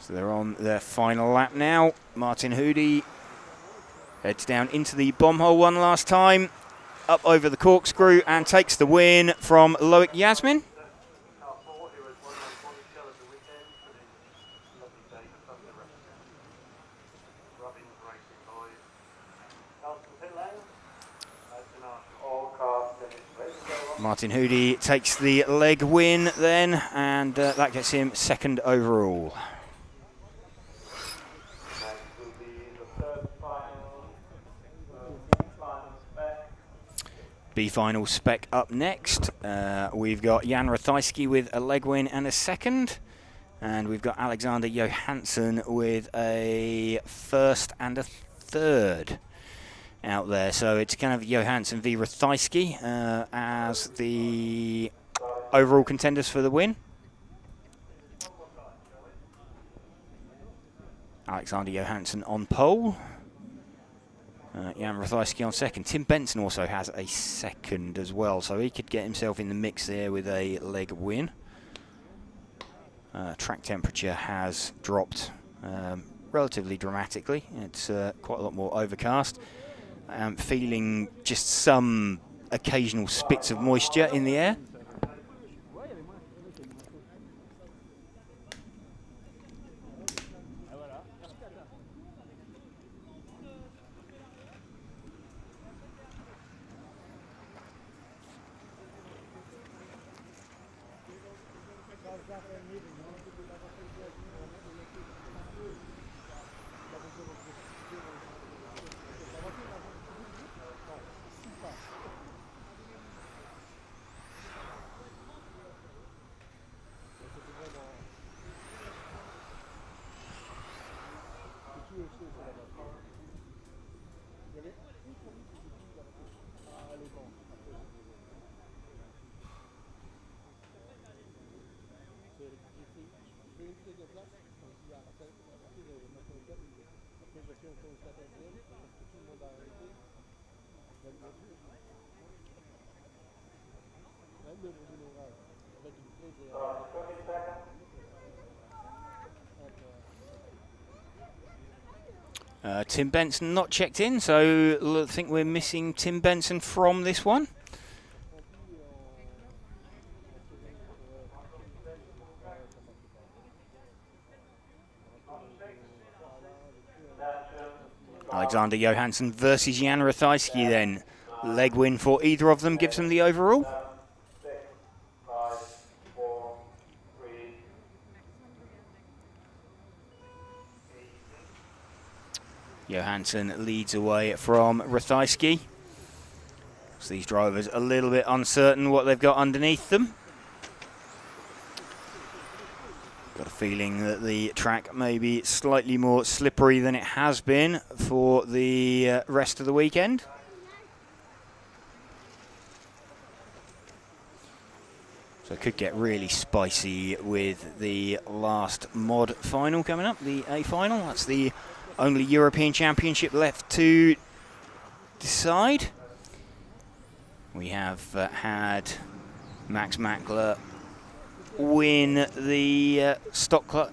So they're on their final lap now. Martin Hoody heads down into the bomb hole one last time, up over the corkscrew, and takes the win from Loic Yasmin. Martin Hoody takes the leg win then, and that gets him second overall. B final spec up next. We've got Jan Rathajski with a leg win and a second. And we've got Alexander Johansson with a first and a third out there. So it's kind of Johansson v Rathajski as the overall contenders for the win. Alexander Johansson on pole. Jan Rathajski on second. Tim Benson also has a second as well, so he could get himself in the mix there with a leg win. Track temperature has dropped relatively dramatically. It's quite a lot more overcast. I'm feeling just some occasional spits of moisture in the air. Tim Benson not checked in, so I think we're missing Tim Benson from this one. Alexander Johansson versus Jan Ratajski then. Leg win for either of them gives them the overall. Johansson leads away from Ratajski. So these drivers a little bit uncertain what they've got underneath them. Got a feeling that the track may be slightly more slippery than it has been for the rest of the weekend. So it could get really spicy with the last mod final coming up, the A final. That's the only European Championship left to decide. We have had Max Mackler win the stock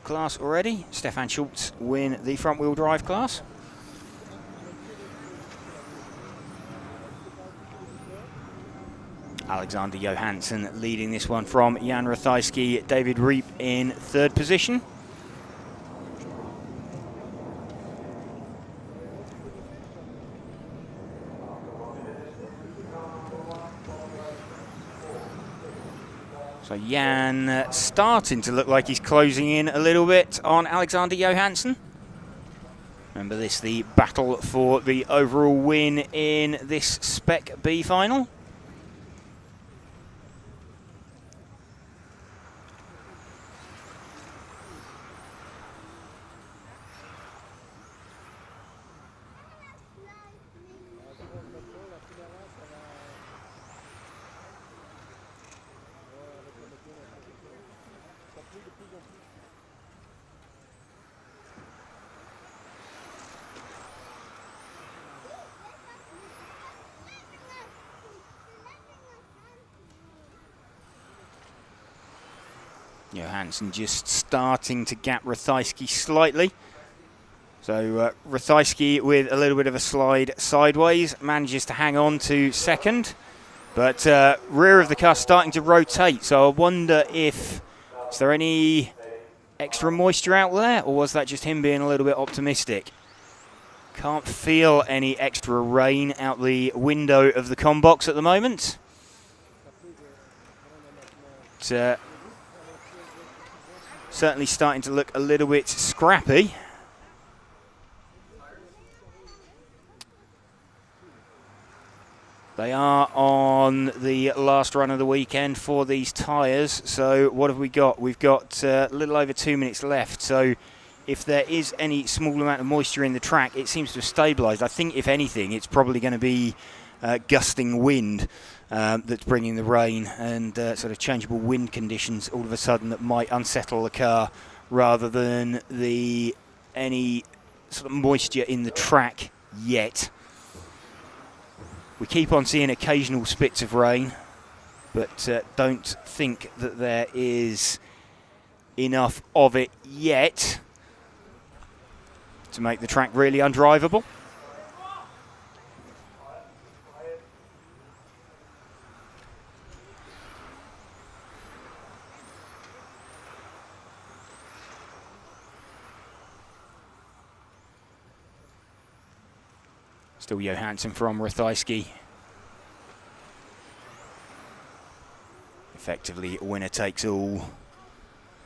class already. Stefan Schultz win the front-wheel drive class. Alexander Johansson leading this one from Jan Ratajski. David Reep in third position. So Jan starting to look like he's closing in a little bit on Alexander Johansson. Remember this, the battle for the overall win in this Spec B final. Johansson just starting to gap Ratajski slightly. So Ratajski with a little bit of a slide sideways, manages to hang on to second. But rear of the car starting to rotate, so I wonder if, is there any extra moisture out there, or was that just him being a little bit optimistic? Can't feel any extra rain out the window of the comm box at the moment. But, certainly starting to look a little bit scrappy. They are on the last run of the weekend for these tyres. So what have we got? We've got a little over 2 minutes left. So if there is any small amount of moisture in the track, it seems to have stabilised. I think, if anything, it's probably going to be gusting wind that's bringing the rain and sort of changeable wind conditions all of a sudden that might unsettle the car, rather than any sort of moisture in the track yet. We keep on seeing occasional spits of rain, but don't think that there is enough of it yet to make the track really undrivable. Still Johansson from Ratajski. Effectively winner takes all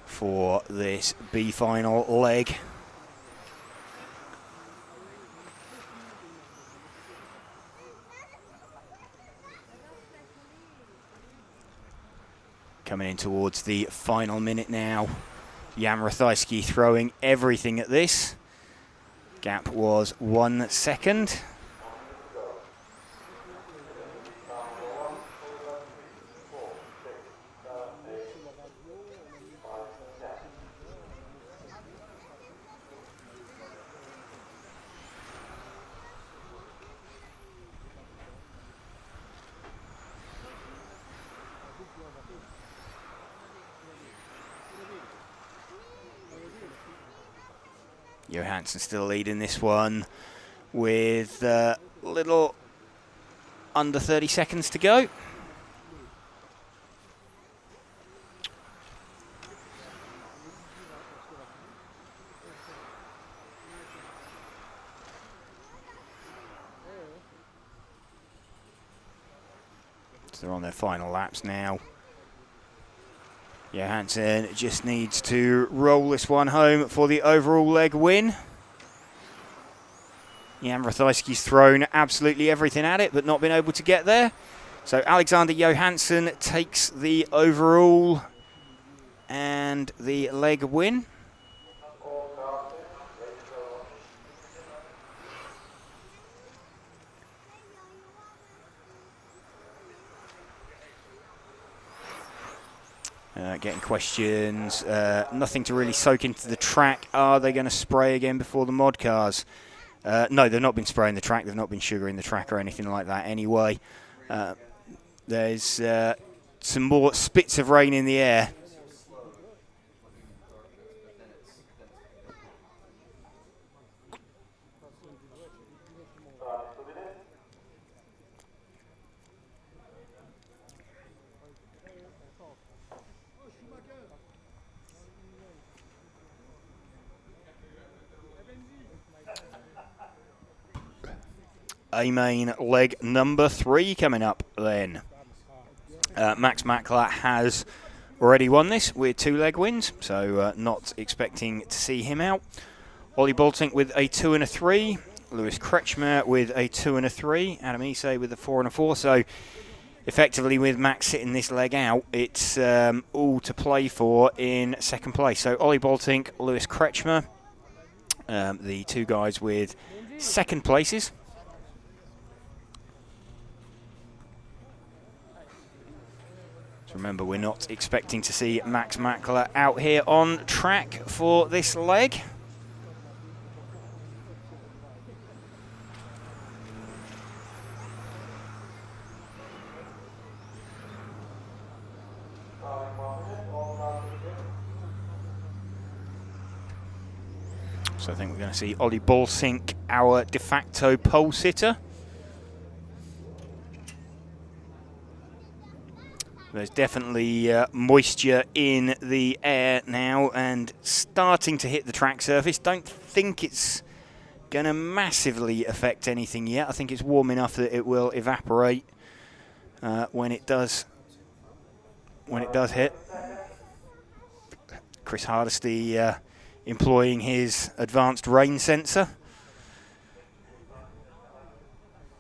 for this B final leg. Coming in towards the final minute now. Jan Ratajski throwing everything at this. Gap was 1 second. Johansson still leading this one with little under 30 seconds to go. So they're on their final laps now. Johansson just needs to roll this one home for the overall leg win. Jan Ratajski's thrown absolutely everything at it, but not been able to get there. So Alexander Johansson takes the overall and the leg win. Getting questions, nothing to really soak into the track. Are they going to spray again before the mod cars? No, they've not been spraying the track. They've not been sugaring the track or anything like that anyway. There's some more spits of rain in the air. A-main leg number 3 coming up then. Max Mackler has already won this with 2 leg wins, so not expecting to see him out. Ollie Boltink with a 2 and a 3. Lewis Kretschmer with a 2 and a 3. Adam Ise with a 4 and a 4. So effectively with Max sitting this leg out, it's all to play for in second place. So Ollie Boltink, Lewis Kretschmer, the 2 guys with second places. So remember, we're not expecting to see Max Mackler out here on track for this leg. So I think we're going to see Ollie Boltink, our de facto pole sitter. There's definitely moisture in the air now and starting to hit the track surface. Don't think it's going to massively affect anything yet. I think it's warm enough that it will evaporate when it does hit. Chris Hardesty employing his advanced rain sensor,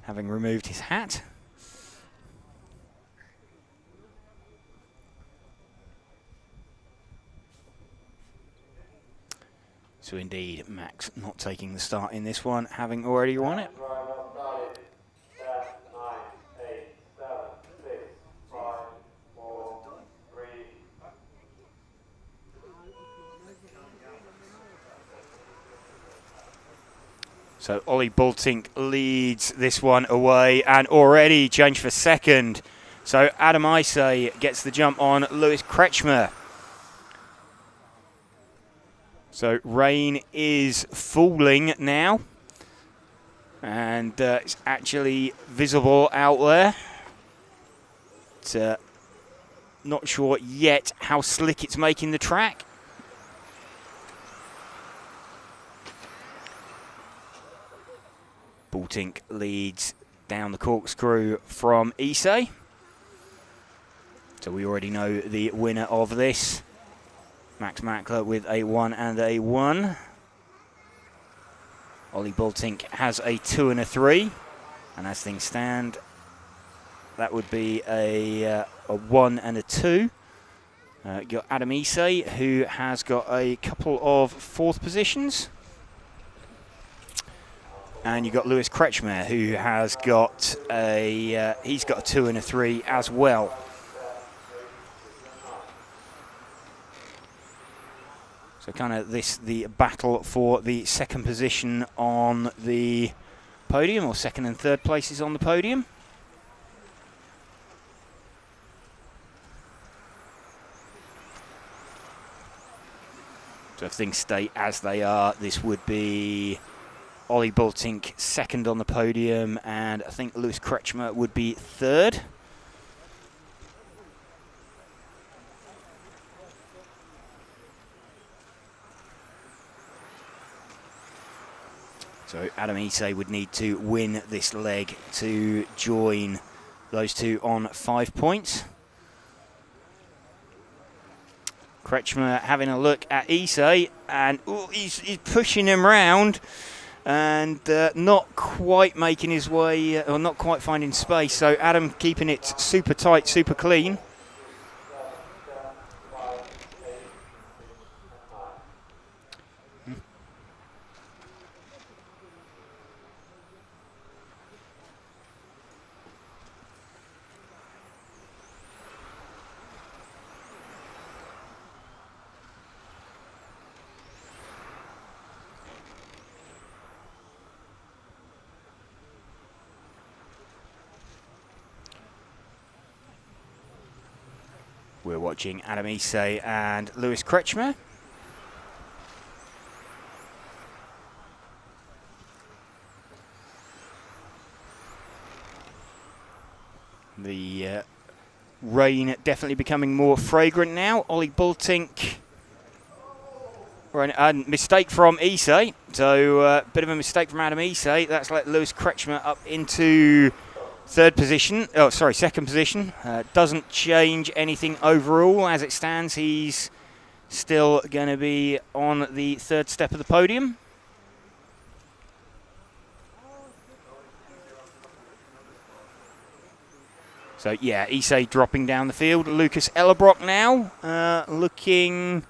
having removed his hat. So indeed, Max not taking the start in this one, having already won it. So Ollie Boltink leads this one away and already changed for second. So Adam Ise gets the jump on Lewis Kretschmer. So rain is falling now, and it's actually visible out there. It's, not sure yet how slick it's making the track. Boltink leads down the corkscrew from Ise. So we already know the winner of this. Max Mackler with a 1 and a 1. Ollie Boltink has a 2 and a 3. And as things stand, that would be a 1 and a 2. You got Adam Ise, who has got a couple of 4th positions. And you've got Lewis Kretschmer, who has got he's got a 2 and a 3 as well. So kind of the battle for the second position on the podium, or second and third places on the podium. So if things stay as they are, this would be Ollie Bultink second on the podium, and I think Lewis Kretschmer would be third. So Adam Ise would need to win this leg to join those two on 5 points. Kretschmer having a look at Ise, and he's pushing him round and not quite making his way, or not quite finding space. So Adam keeping it super tight, super clean. We're watching Adam Ise and Lewis Kretschmer. The rain definitely becoming more fragrant now. Ollie Bultink. A mistake from Ise. So a bit of a mistake from Adam Ise. That's let Lewis Kretschmer up into second position. Doesn't change anything overall as it stands. He's still going to be on the third step of the podium. So yeah, Ise dropping down the field. Lucas Ellerbrock now looking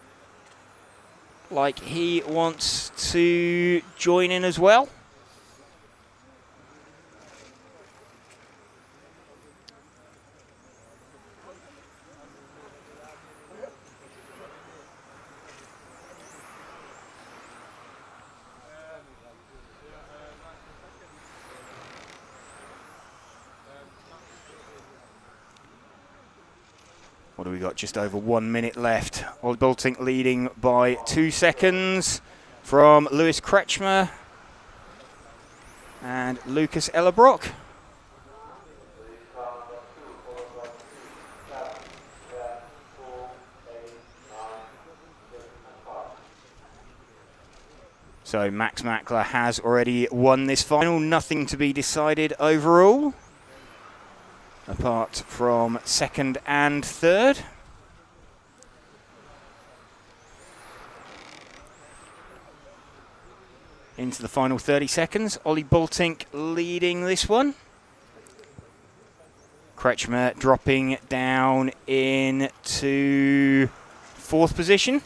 like he wants to join in as well. What do we got? Just over 1 minute left. Ollie Bultink leading by 2 seconds from Lewis Kretschmer and Lucas Ellerbrock. So Max Mackler has already won this final. Nothing to be decided overall, apart from second and third. Into the final 30 seconds. Ollie Bultink leading this one. Kretschmer dropping down into fourth position.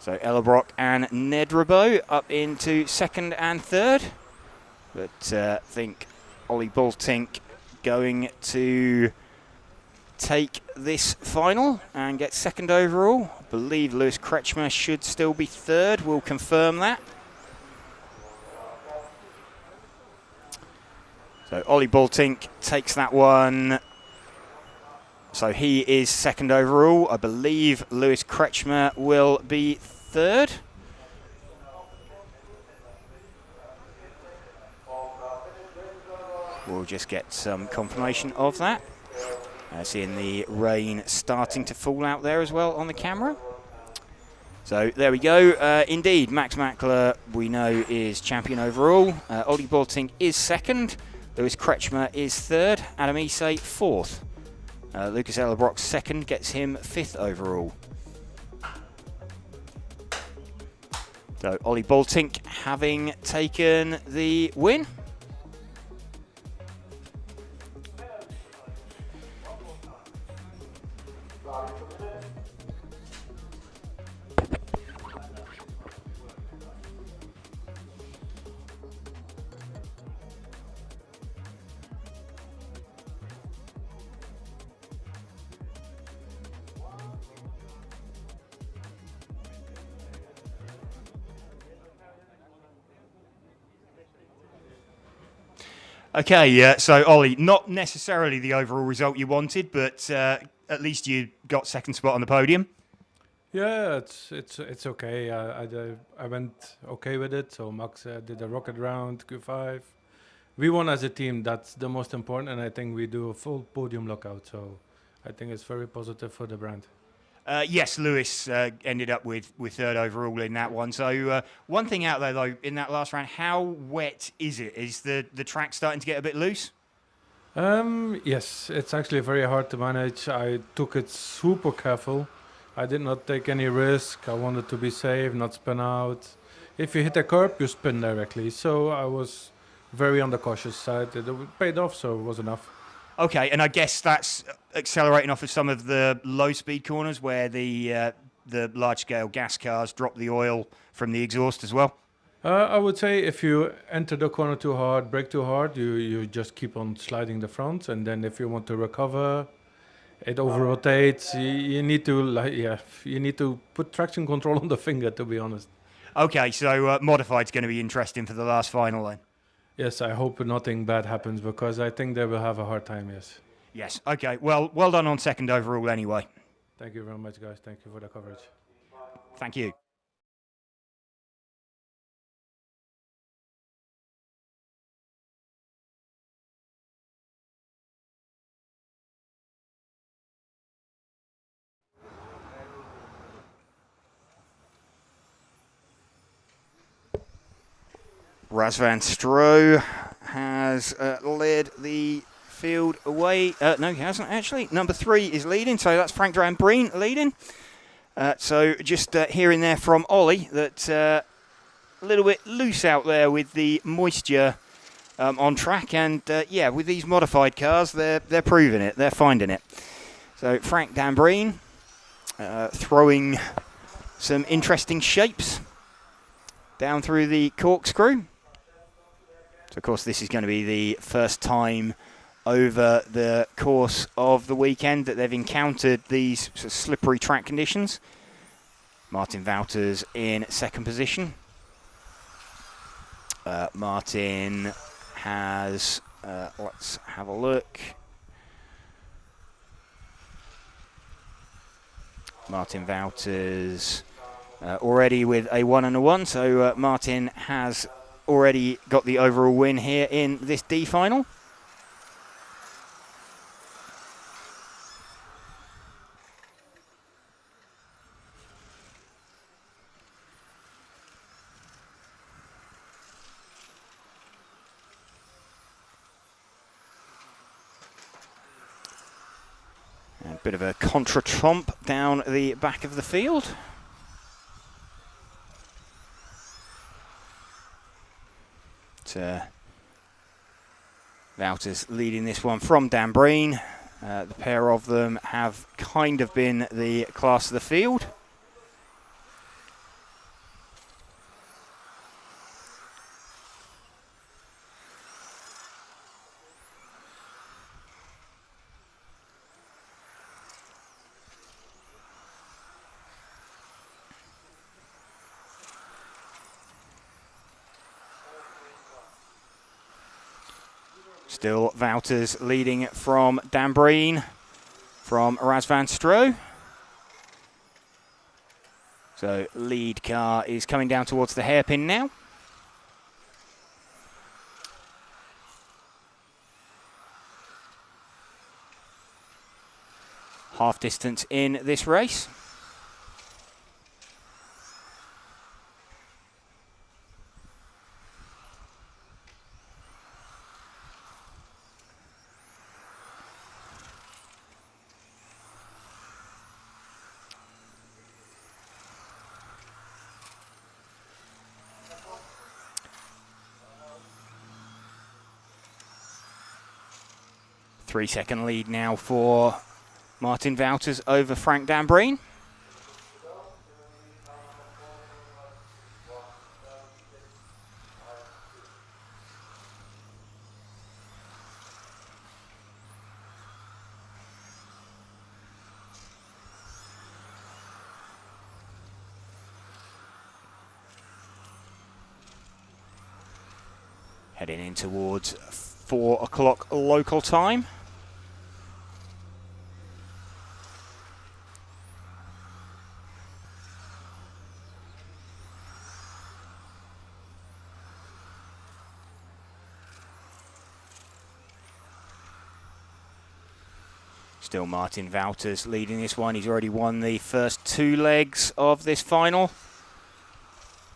So Ellerbrock and Nedrabo up into second and third. But I think Ollie Bultink going to take this final and get second overall. I believe Lewis Kretschmer should still be third. We'll confirm that. So Ollie Bultink takes that one. So he is second overall. I believe Lewis Kretschmer will be third. We'll just get some confirmation of that. Seeing the rain starting to fall out there as well on the camera. So there we go. Indeed, Max Mackler, we know, is champion overall. Ollie Bultink is second. Lewis Kretschmer is third. Adam Ise fourth. Lucas Ellerbrock second, gets him fifth overall. So Ollie Bultink having taken the win. Okay, yeah, so Ollie, not necessarily the overall result you wanted, but at least you got second spot on the podium. Yeah, it's okay. I went okay with it. So Max did a rocket round, Q5. We won as a team. That's the most important, and I think we do a full podium lockout. So I think it's very positive for the brand. Yes, Lewis ended up with third overall in that one. So one thing out there, though, in that last round, how wet is it? Is the track starting to get a bit loose? Yes, it's actually very hard to manage. I took it super careful. I did not take any risk. I wanted to be safe, not spin out. If you hit a curb, you spin directly. So I was very on the cautious side. It paid off, so it was enough. Okay, and I guess that's accelerating off of some of the low-speed corners where the large-scale gas cars drop the oil from the exhaust as well. I would say if you enter the corner too hard, brake too hard, you just keep on sliding the front, and then if you want to recover, it over-rotates. You need to put traction control on the finger, to be honest. Okay, so modified's going to be interesting for the last final then. Yes, I hope nothing bad happens because I think they will have a hard time, yes. Yes, okay. Well done on second overall anyway. Thank you very much, guys. Thank you for the coverage. Thank you. Razvan Stroh has led the field away. No, he hasn't actually. Number 3 is leading, so that's Frank Drambreen leading. So just hearing there from Ollie that a little bit loose out there with the moisture on track, and yeah, with these modified cars, they're proving it. They're finding it. So Frank Drambreen throwing some interesting shapes down through the corkscrew. So, of course, this is going to be the first time over the course of the weekend that they've encountered these sort of slippery track conditions. Martin Wouters in second position. Martin has, let's have a look. Martin Wouters already with a 1 and a 1, so Martin has already got the overall win here in this D final. A bit of a contre-trompe down the back of the field. Wouters leading this one from Drambreen. The pair of them have kind of been the class of the field. Still Wouters leading from Drambreen, from Razvan Stroh. So lead car is coming down towards the hairpin now. Half distance in this race. Three-second lead now for Martin Wouters over Frank Drambreen. Heading in towards 4 o'clock local time. Still Martin Wouters leading this one. He's already won the first 2 legs of this final,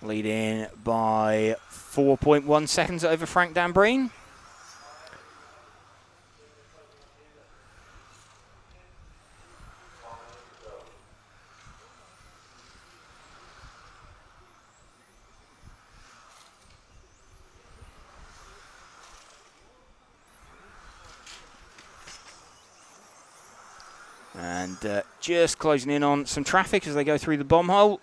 leading by 4.1 seconds over Frank Dambreen. And just closing in on some traffic as they go through the bomb hole.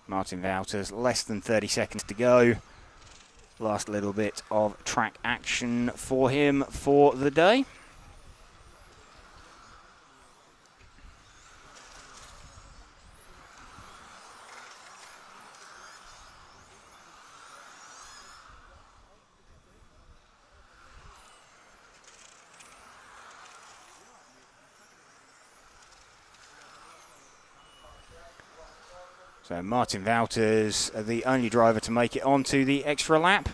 Martin Wouters, less than 30 seconds to go. Last little bit of track action for him for the day. So Martin Wouters, the only driver to make it onto the extra lap.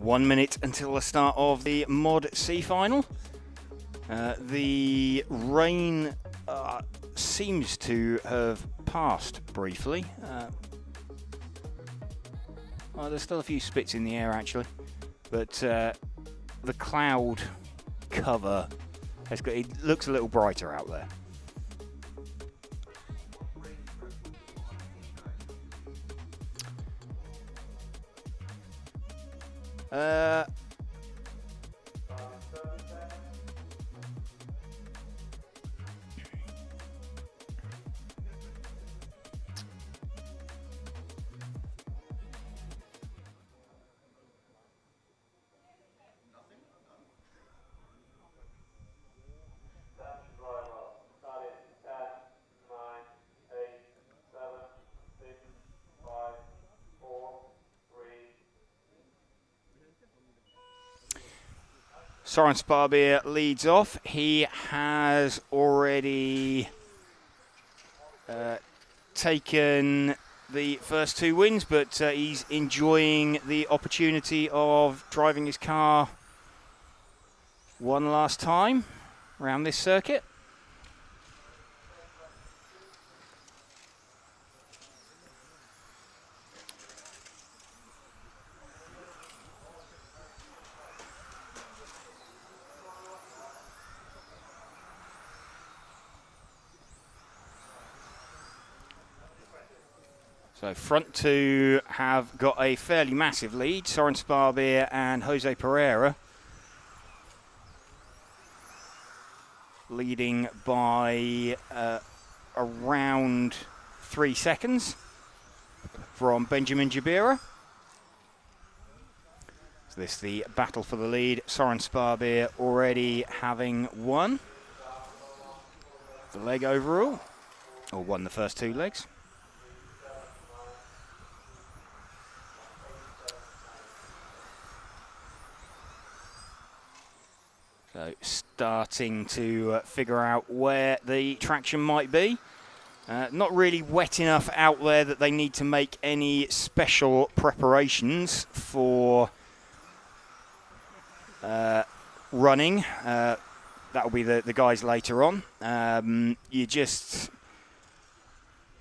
One minute until the start of the Mod C final. The rain seems to have passed briefly. Well, there's still a few spits in the air actually, but the cloud cover has got, it looks a little brighter out there. Soren Sparbeer leads off. He has already taken the first 2 wins, but he's enjoying the opportunity of driving his car one last time around this circuit. So front two have got a fairly massive lead. Soren Sparbeer and Jose Pereira leading by around 3 seconds from Benjamin Jabira. So this is the battle for the lead. Soren Sparbeer already having won the leg overall, or won the first 2 legs. So starting to figure out where the traction might be. Not really wet enough out there that they need to make any special preparations for running. That'll be the guys later on. You're just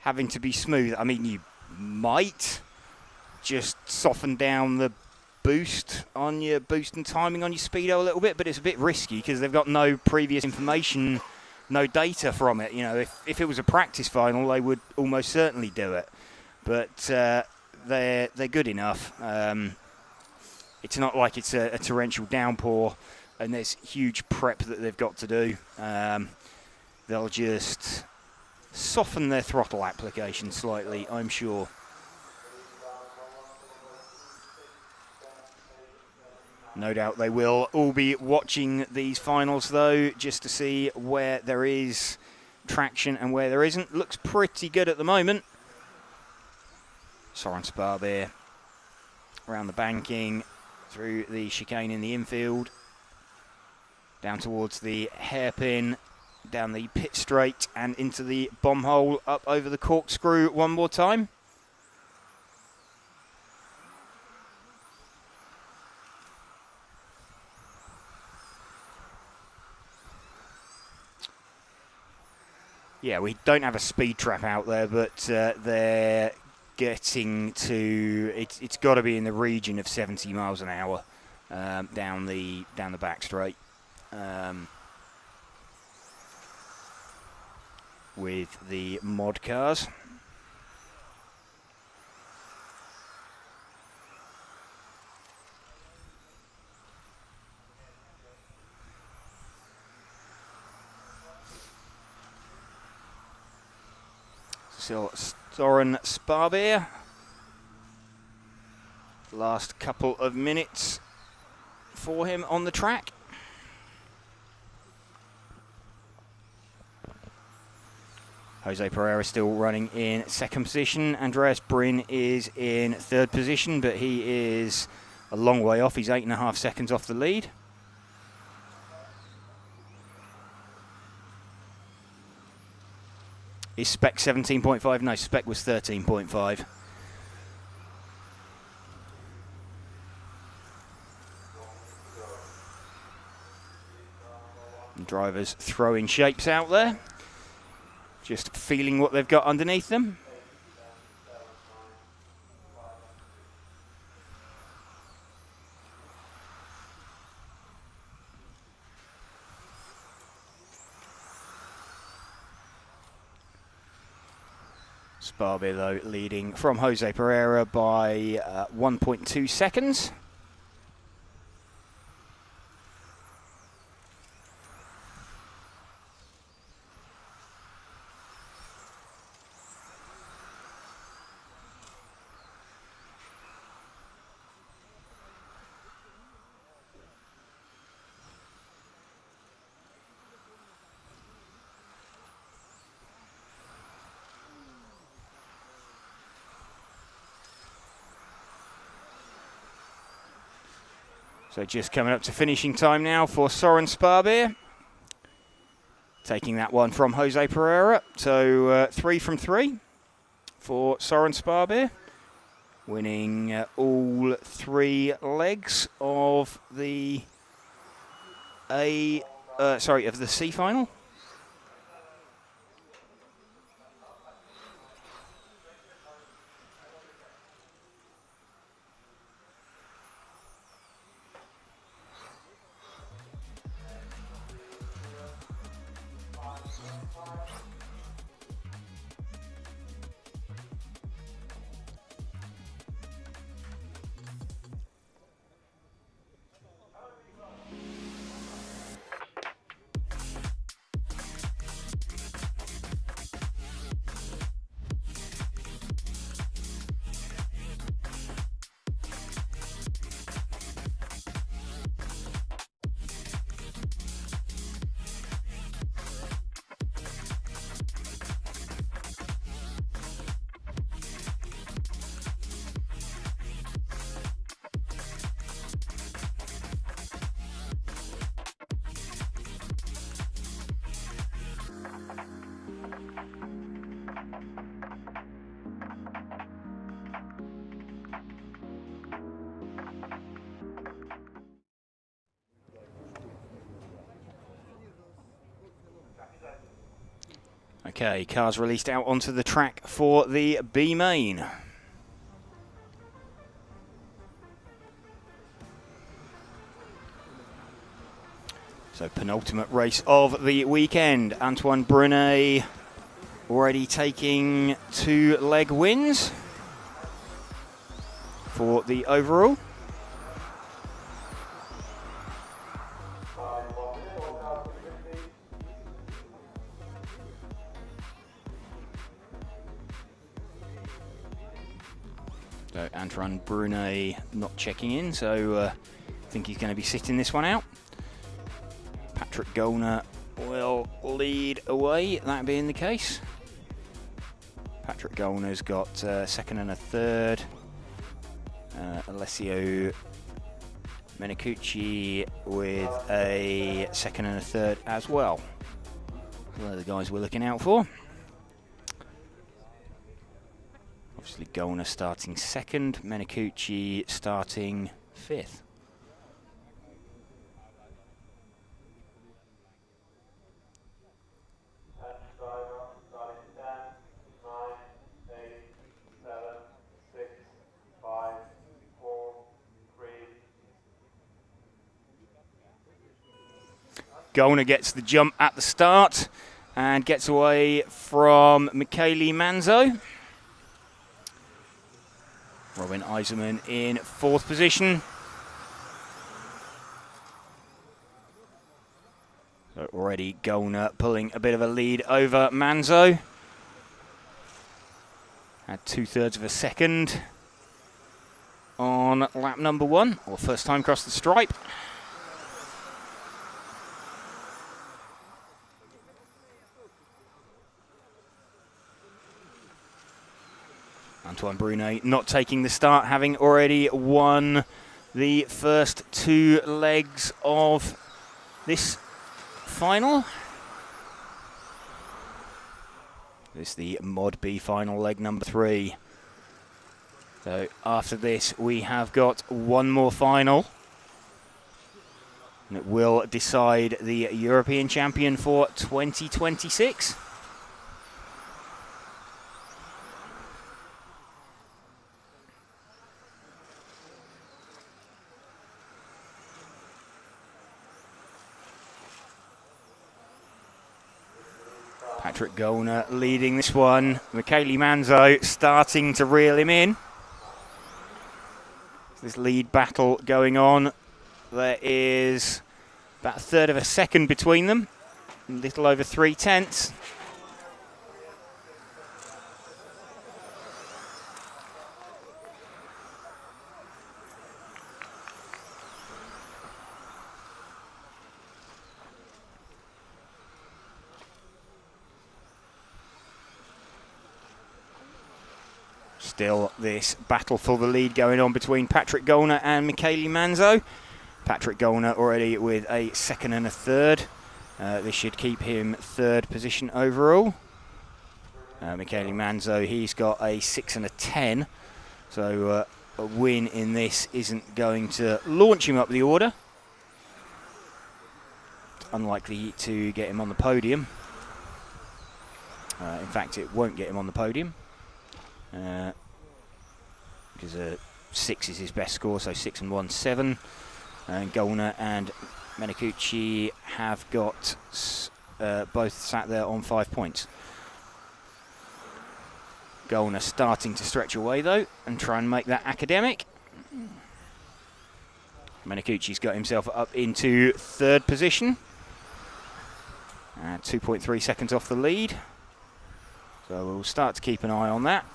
having to be smooth. I mean, you might just soften down the boost on your boost and timing on your speedo a little bit, but it's a bit risky because they've got no previous information, no data from it. You know, if it was a practice final, they would almost certainly do it. But they're good enough. It's not like it's a torrential downpour and there's huge prep that they've got to do. They'll just soften their throttle application slightly, I'm sure. No doubt they will all be watching these finals, though, just to see where there is traction and where there isn't. Looks pretty good at the moment. Soren Sparbeer around the banking, through the chicane in the infield, down towards the hairpin, down the pit straight and into the bomb hole, up over the corkscrew one more time. Yeah, we don't have a speed trap out there, but they're getting to, it's got to be in the region of 70 miles an hour down the back straight. With the mod cars. So Soren Sparbeer, last couple of minutes for him on the track. Jose Pereira still running in second position. Andreas Bryn is in third position, but he is a long way off. He's 8.5 seconds off the lead. Is spec 17.5? No, spec was 13.5. Drivers throwing shapes out there. Just feeling what they've got underneath them. Sparbeer, though, leading from Jose Pereira by 1.2 seconds. So just coming up to finishing time now for Soren Sparbeer. Taking that one from Jose Pereira. So 3 from 3 for Soren Sparbeer. Winning all 3 legs of the of the C final. Okay, cars released out onto the track for the B main. So penultimate race of the weekend. Antoine Brunet already taking 2 leg wins for the overall. So Antoine Brunet not checking in, so I think he's going to be sitting this one out. Patrick Gollner will lead away, that being the case. Patrick Gollner's got second and a third. Alessio Menicucci with a second and a third as well. Those are the guys we're looking out for. Obviously Gollner starting second, Menicucci starting 5th. Gollner gets the jump at the start and gets away from Michele Manzo. Robin Eiserman in 4th position. So already Gollner pulling a bit of a lead over Manzo. Had 2/3 of a second on lap number 1, or first time across the stripe. Antoine Brunet not taking the start, having already won the first 2 legs of this final. This is the Mod B final, leg number 3. So after this we have got one more final. And it will decide the European champion for 2026. Patrick Gollner leading this one. Michele Manzo starting to reel him in. This lead battle going on. There is about 1/3 of a second between them. A little over 3/10. Still this battle for the lead going on between Patrick Gollner and Michele Manzo. Patrick Gollner already with a second and a third. This should keep him 3rd position overall. Michele Manzo, he's got a 6 and a 10. So a win in this isn't going to launch him up the order. It's unlikely to get him on the podium. In fact, it won't get him on the podium. Because 6 is his best score, so 6 and 1, 7. And Gollner and Menicucci have got both sat there on 5 points. Gollner starting to stretch away though and try and make that academic. Menicucci's got himself up into 3rd position. 2.3 seconds off the lead. So we'll start to keep an eye on that.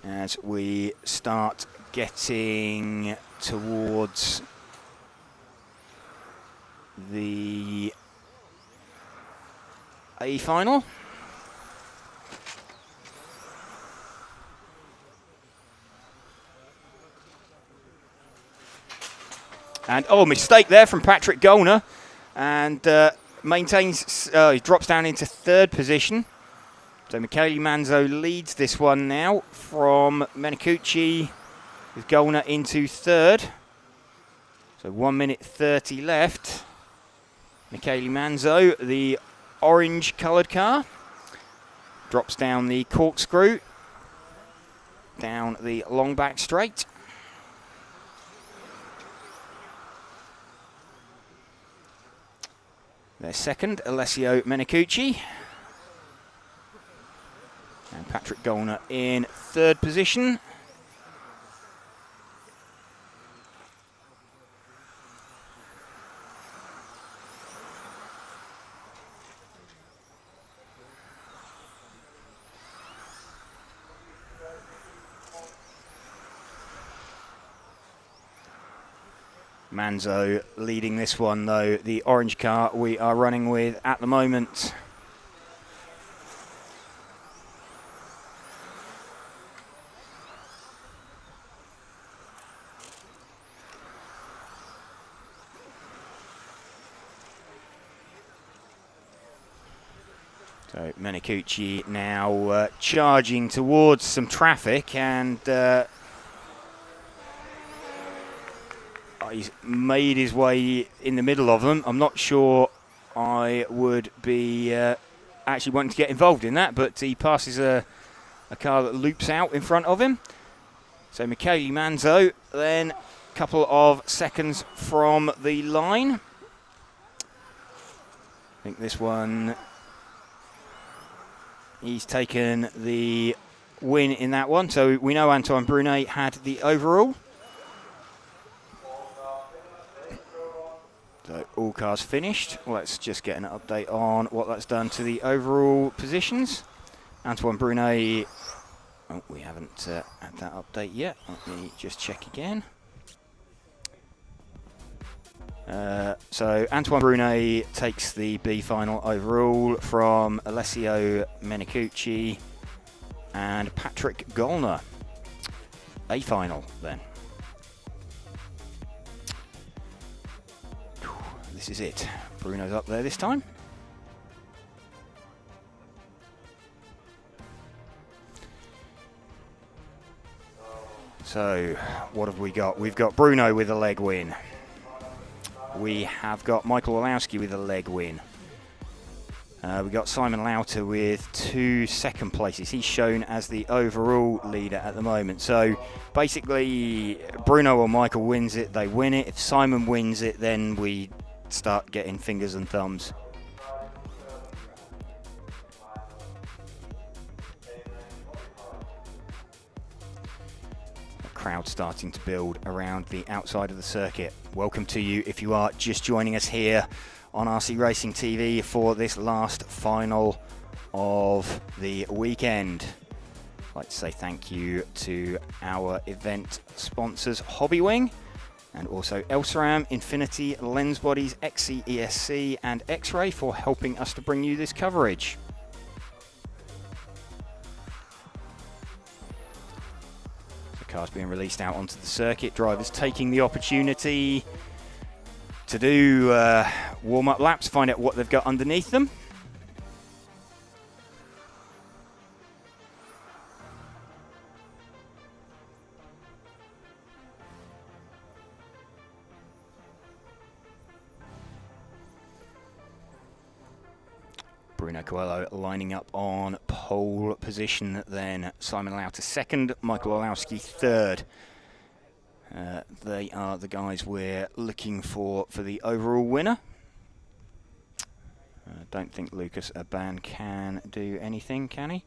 As we start getting towards the A final. And mistake there from Patrick Gollner, and maintains, he drops down into 3rd position. So Michele Manzo leads this one now from Menicucci, with Gollner into 3rd. So 1 minute 30 left. Michele Manzo, the orange coloured car, drops down the corkscrew, down the long back straight. Their second, Alessio Menicucci. And Patrick Gollner in third position. Manzo leading this one, though, the orange car we are running with at the moment. So Menicucci now charging towards some traffic, and he's made his way in the middle of them. I'm not sure I would be actually wanting to get involved in that, but he passes a car that loops out in front of him. So Michele Manzo then a couple of seconds from the line. I think this one, he's taken the win in that one. So we know Antoine Brunet had the overall. So all cars finished. Let's just get an update on what that's done to the overall positions. Antoine Brunet, oh, we haven't had that update yet. Let me just check again. So Antoine Brunet takes the B final overall from Alessio Menicucci and Patrick Gollner. A final then. This is it. Bruno's up there this time. So, what have we got? We've got Bruno with a leg win. We have got Michael Orlowski with a leg win. We've got Simon Lauter with 2 second places. He's shown as the overall leader at the moment. So basically, Bruno or Michael wins it, they win it. If Simon wins it, then we start getting fingers and thumbs. A crowd starting to build around the outside of the circuit. Welcome to you if you are just joining us here on RC Racing TV for this last final of the weekend. I'd like to say thank you to our event sponsors, Hobbywing, and also Elsaram, Infinity, Lens Bodies, XC, ESC and X-Ray for helping us to bring you this coverage. The car's being released out onto the circuit. Drivers taking the opportunity to do warm-up laps, find out what they've got underneath them. Bruno Coelho lining up on pole position, then Simon Lauter second, Michael Orlowski third. They are the guys we're looking for the overall winner. Don't think Lucas Aban can do anything, can he?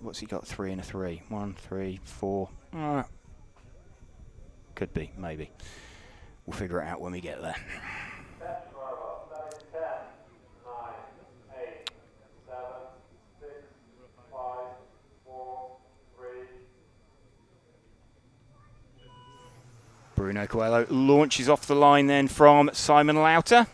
What's he got? 3 and a 3. 1, 3, 4. Could be, maybe. We'll figure it out when we get there. Bruno Coelho launches off the line then from Simon Lauter.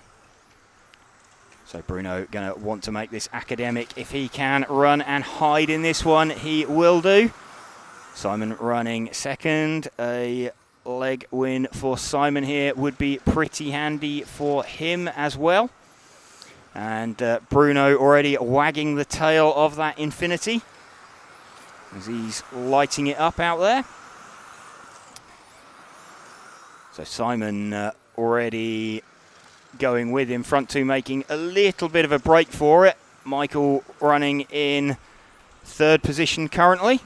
So Bruno going to want to make this academic. If he can run and hide in this one, he will do. Simon running second. A leg win for Simon here would be pretty handy for him as well. And Bruno already wagging the tail of that Infinity as he's lighting it up out there. So Simon already going with him. Front two making a little bit of a break for it. Michael running in third position currently.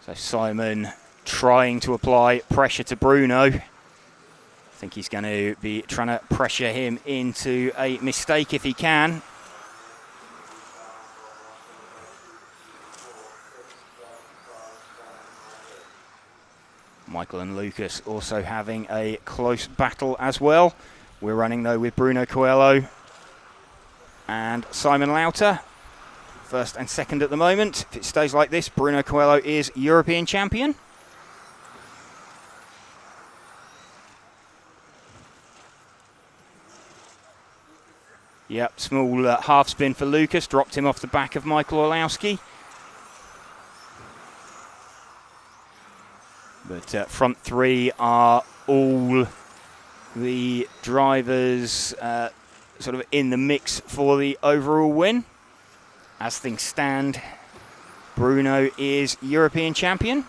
So Simon trying to apply pressure to Bruno. I think he's going to be trying to pressure him into a mistake if he can. Michael and Lucas also having a close battle as well. We're running though with Bruno Coelho and Simon Lauter. First and second at the moment. If it stays like this, Bruno Coelho is European champion. Yep, small half spin for Lucas. Dropped him off the back of Michael Orlowski. But front three are all the drivers sort of in the mix for the overall win. As things stand, Bruno is European champion.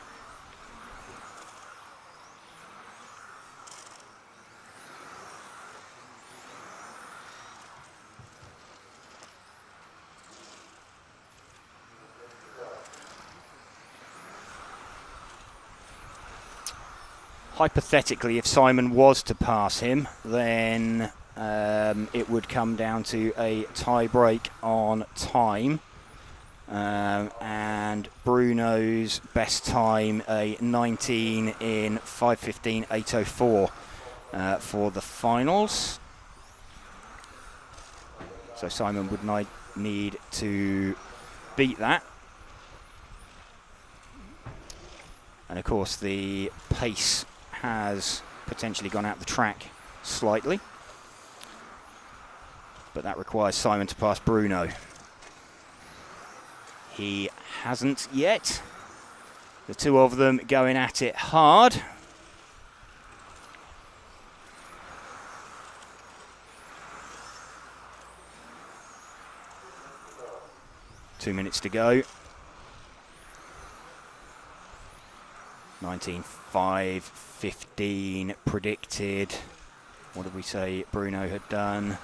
Hypothetically, if Simon was to pass him, then it would come down to a tie break on time. And Bruno's best time, a 19 in 5:15.804 for the finals. So Simon would need to beat that. And of course the pace has potentially gone out the track slightly, but that requires Simon to pass Bruno. He hasn't yet. The two of them going at it hard. Two minutes to go. 19.5.15 predicted. What did we say Bruno had done?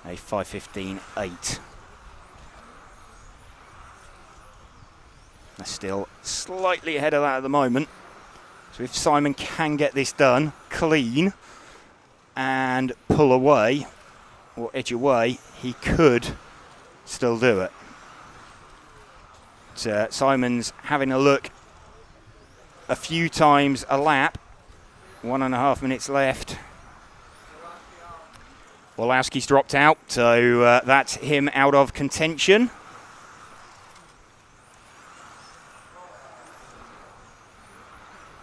A 5:15.8. They're still slightly ahead of that at the moment. So if Simon can get this done clean and pull away or edge away, he could still do it. So Simon's having a look a few times a lap. 1.5 minutes left. Orlowski's dropped out, so that's him out of contention.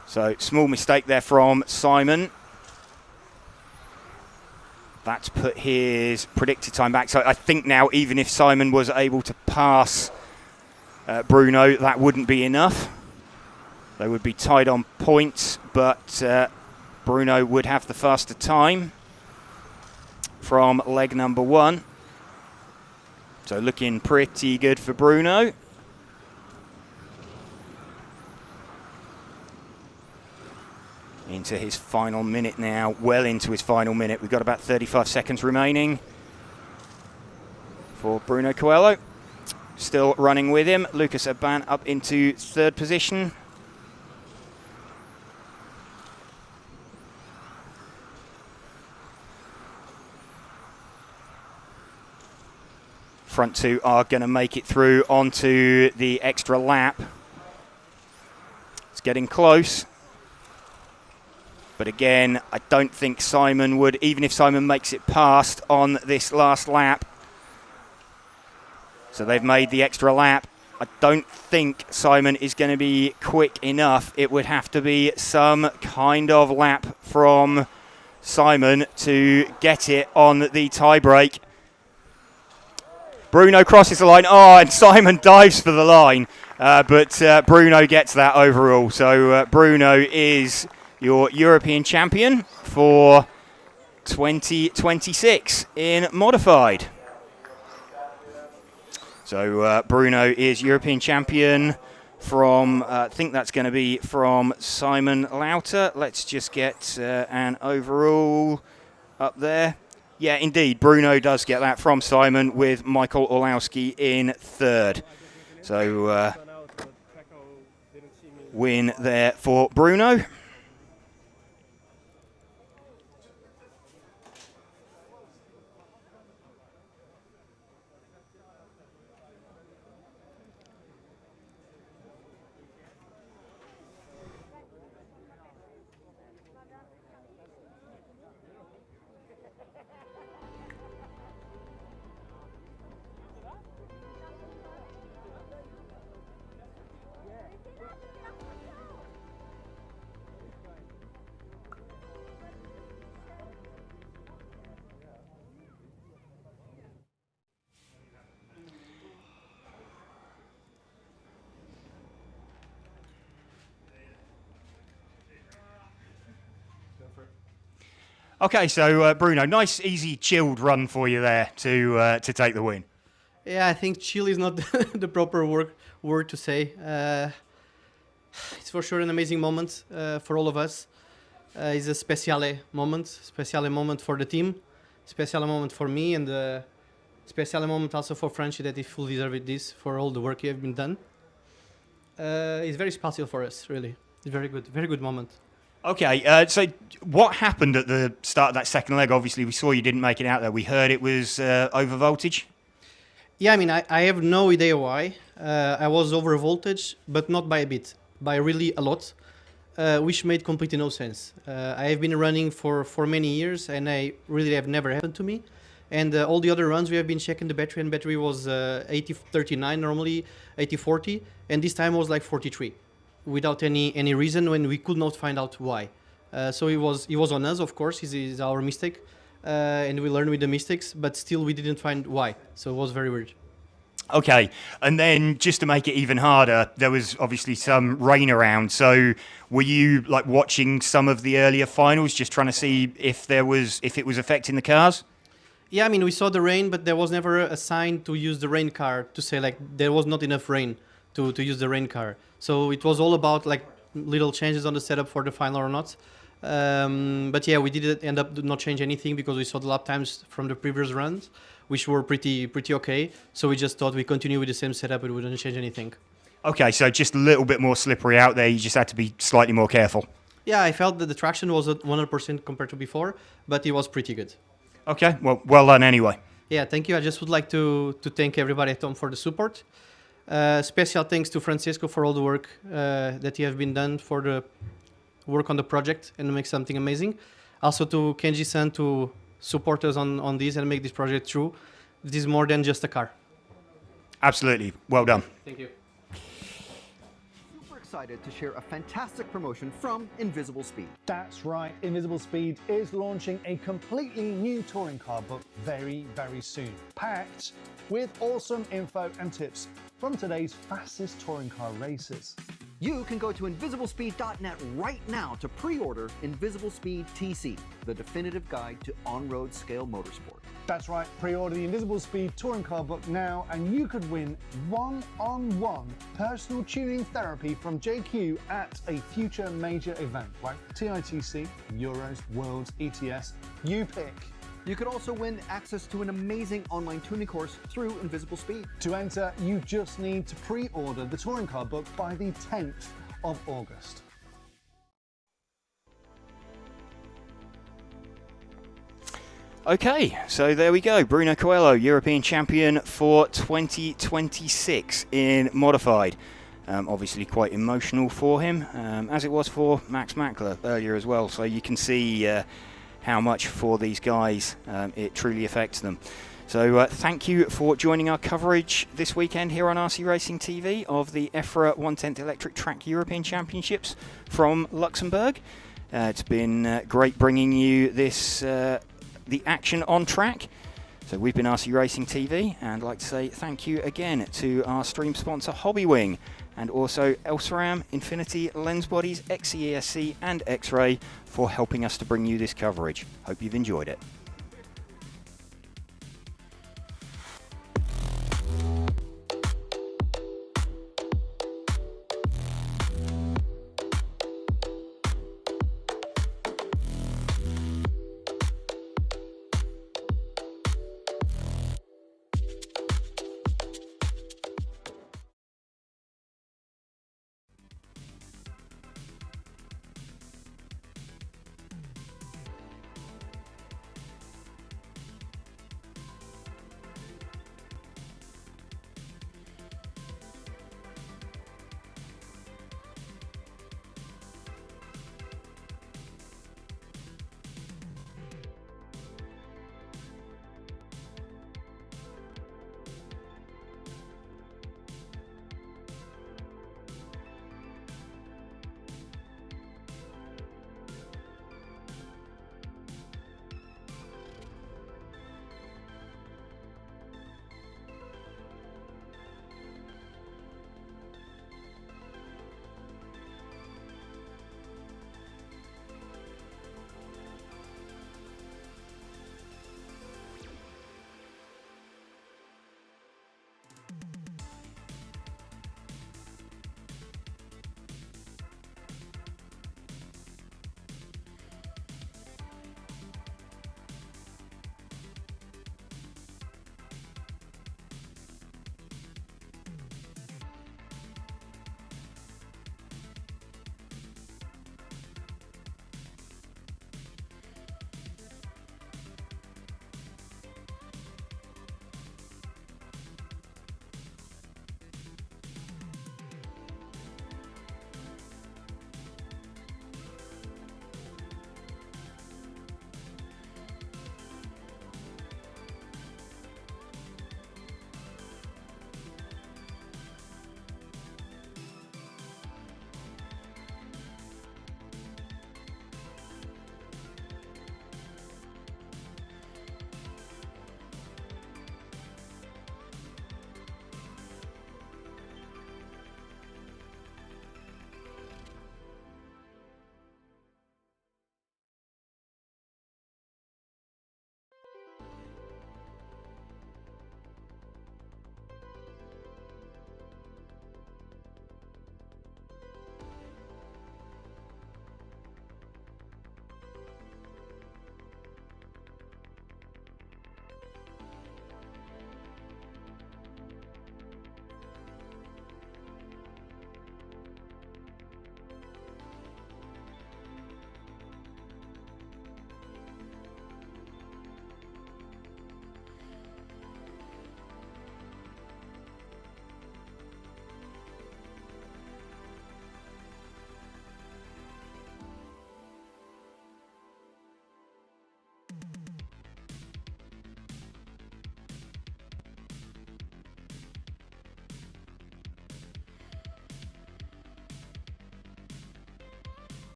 So small mistake there from Simon. That's put his predicted time back. So I think now even if Simon was able to pass Bruno, that wouldn't be enough. They would be tied on points, but Bruno would have the faster time from leg number one. So looking pretty good for Bruno. Into his final minute now, well into his final minute. We've got about 35 seconds remaining for Bruno Coelho. Still running with him. Lucas Aban up into third position. Front two are going to make it through onto the extra lap. It's getting close. But again, I don't think Simon would, even if Simon makes it past on this last lap. So they've made the extra lap. I don't think Simon is going to be quick enough. It would have to be some kind of lap from Simon to get it on the tie break. Bruno crosses the line. Oh, and Simon dives for the line. But Bruno gets that overall. So Bruno is your European champion for 2026 in modified. So Bruno is European champion from, I think that's going to be from Simon Lauter. Let's just get an overall up there. Yeah, indeed, Bruno does get that from Simon, with Michael Orlowski in third. So win there for Bruno. Okay, so Bruno, nice, easy, chilled run for you there to take the win. Yeah, I think chill is not the proper word to say. It's for sure an amazing moment for all of us. It's a speciale moment for the team, special moment for me, and special moment also for Franchi, that he fully deserved this for all the work he have been done. It's very special for us, really. It's very good moment. Okay, so what happened at the start of that second leg? Obviously, we saw you didn't make it out there. We heard it was over voltage. Yeah, I mean, I have no idea why. I was over voltage, but not by a bit, by really a lot, which made completely no sense. I have been running for many years, and I really have never happened to me. And all the other runs we have been checking the battery, and battery was 80-39 normally, 80-40, and this time was like 43. Without any reason, when we could not find out why. So it was on us, of course. It's our mistake, and we learned with the mistakes. But still, we didn't find why. So it was very weird. Okay, and then just to make it even harder, there was obviously some rain around. So were you like watching some of the earlier finals, just trying to see if it was affecting the cars? Yeah, I mean, we saw the rain, but there was never a sign to use the rain car to say like there was not enough rain to use the rain car. So it was all about like little changes on the setup for the final or not. But yeah, we didn't end up not change anything because we saw the lap times from the previous runs, which were pretty okay. So we just thought we continue with the same setup and we wouldn't change anything. Okay, so just a little bit more slippery out there. You just had to be slightly more careful. Yeah, I felt that the traction was at 100% compared to before, but it was pretty good. Okay, well done anyway. Yeah, thank you. I just would like to thank everybody at home for the support. Special thanks to Francesco for all the work that he have been done for the work on the project and make something amazing. Also to Kenji-san to support us on this and make this project true. This is more than just a car. Absolutely. Well done. Thank you. Super excited to share a fantastic promotion from Invisible Speed. That's right, Invisible Speed is launching a completely new touring car book very soon, packed with awesome info and tips from today's fastest touring car racers. You can go to invisiblespeed.net right now to pre-order Invisible Speed TC, the definitive guide to on-road scale motorsport. That's right, pre-order the Invisible Speed touring car book now and you could win one-on-one personal tuning therapy from JQ at a future major event like TITC, Euros, Worlds, ETS, you pick. You could also win access to an amazing online tuning course through Invisible Speed. To enter, you just need to pre-order the touring car book by the 10th of August. Okay, so there we go. Bruno Coelho, European champion for 2026 in modified. Obviously quite emotional for him, as it was for Max Mackler earlier as well. So you can see how much for these guys it truly affects them. So thank you for joining our coverage this weekend here on RC Racing TV of the EFRA 1/10 Electric Track European Championships from Luxembourg. It's been great bringing you this the action on track. So we've been RC Racing TV, and I'd like to say thank you again to our stream sponsor Hobbywing, and also Elsaram, Infinity, Lens Bodies, XCESC and X-Ray for helping us to bring you this coverage. Hope you've enjoyed it.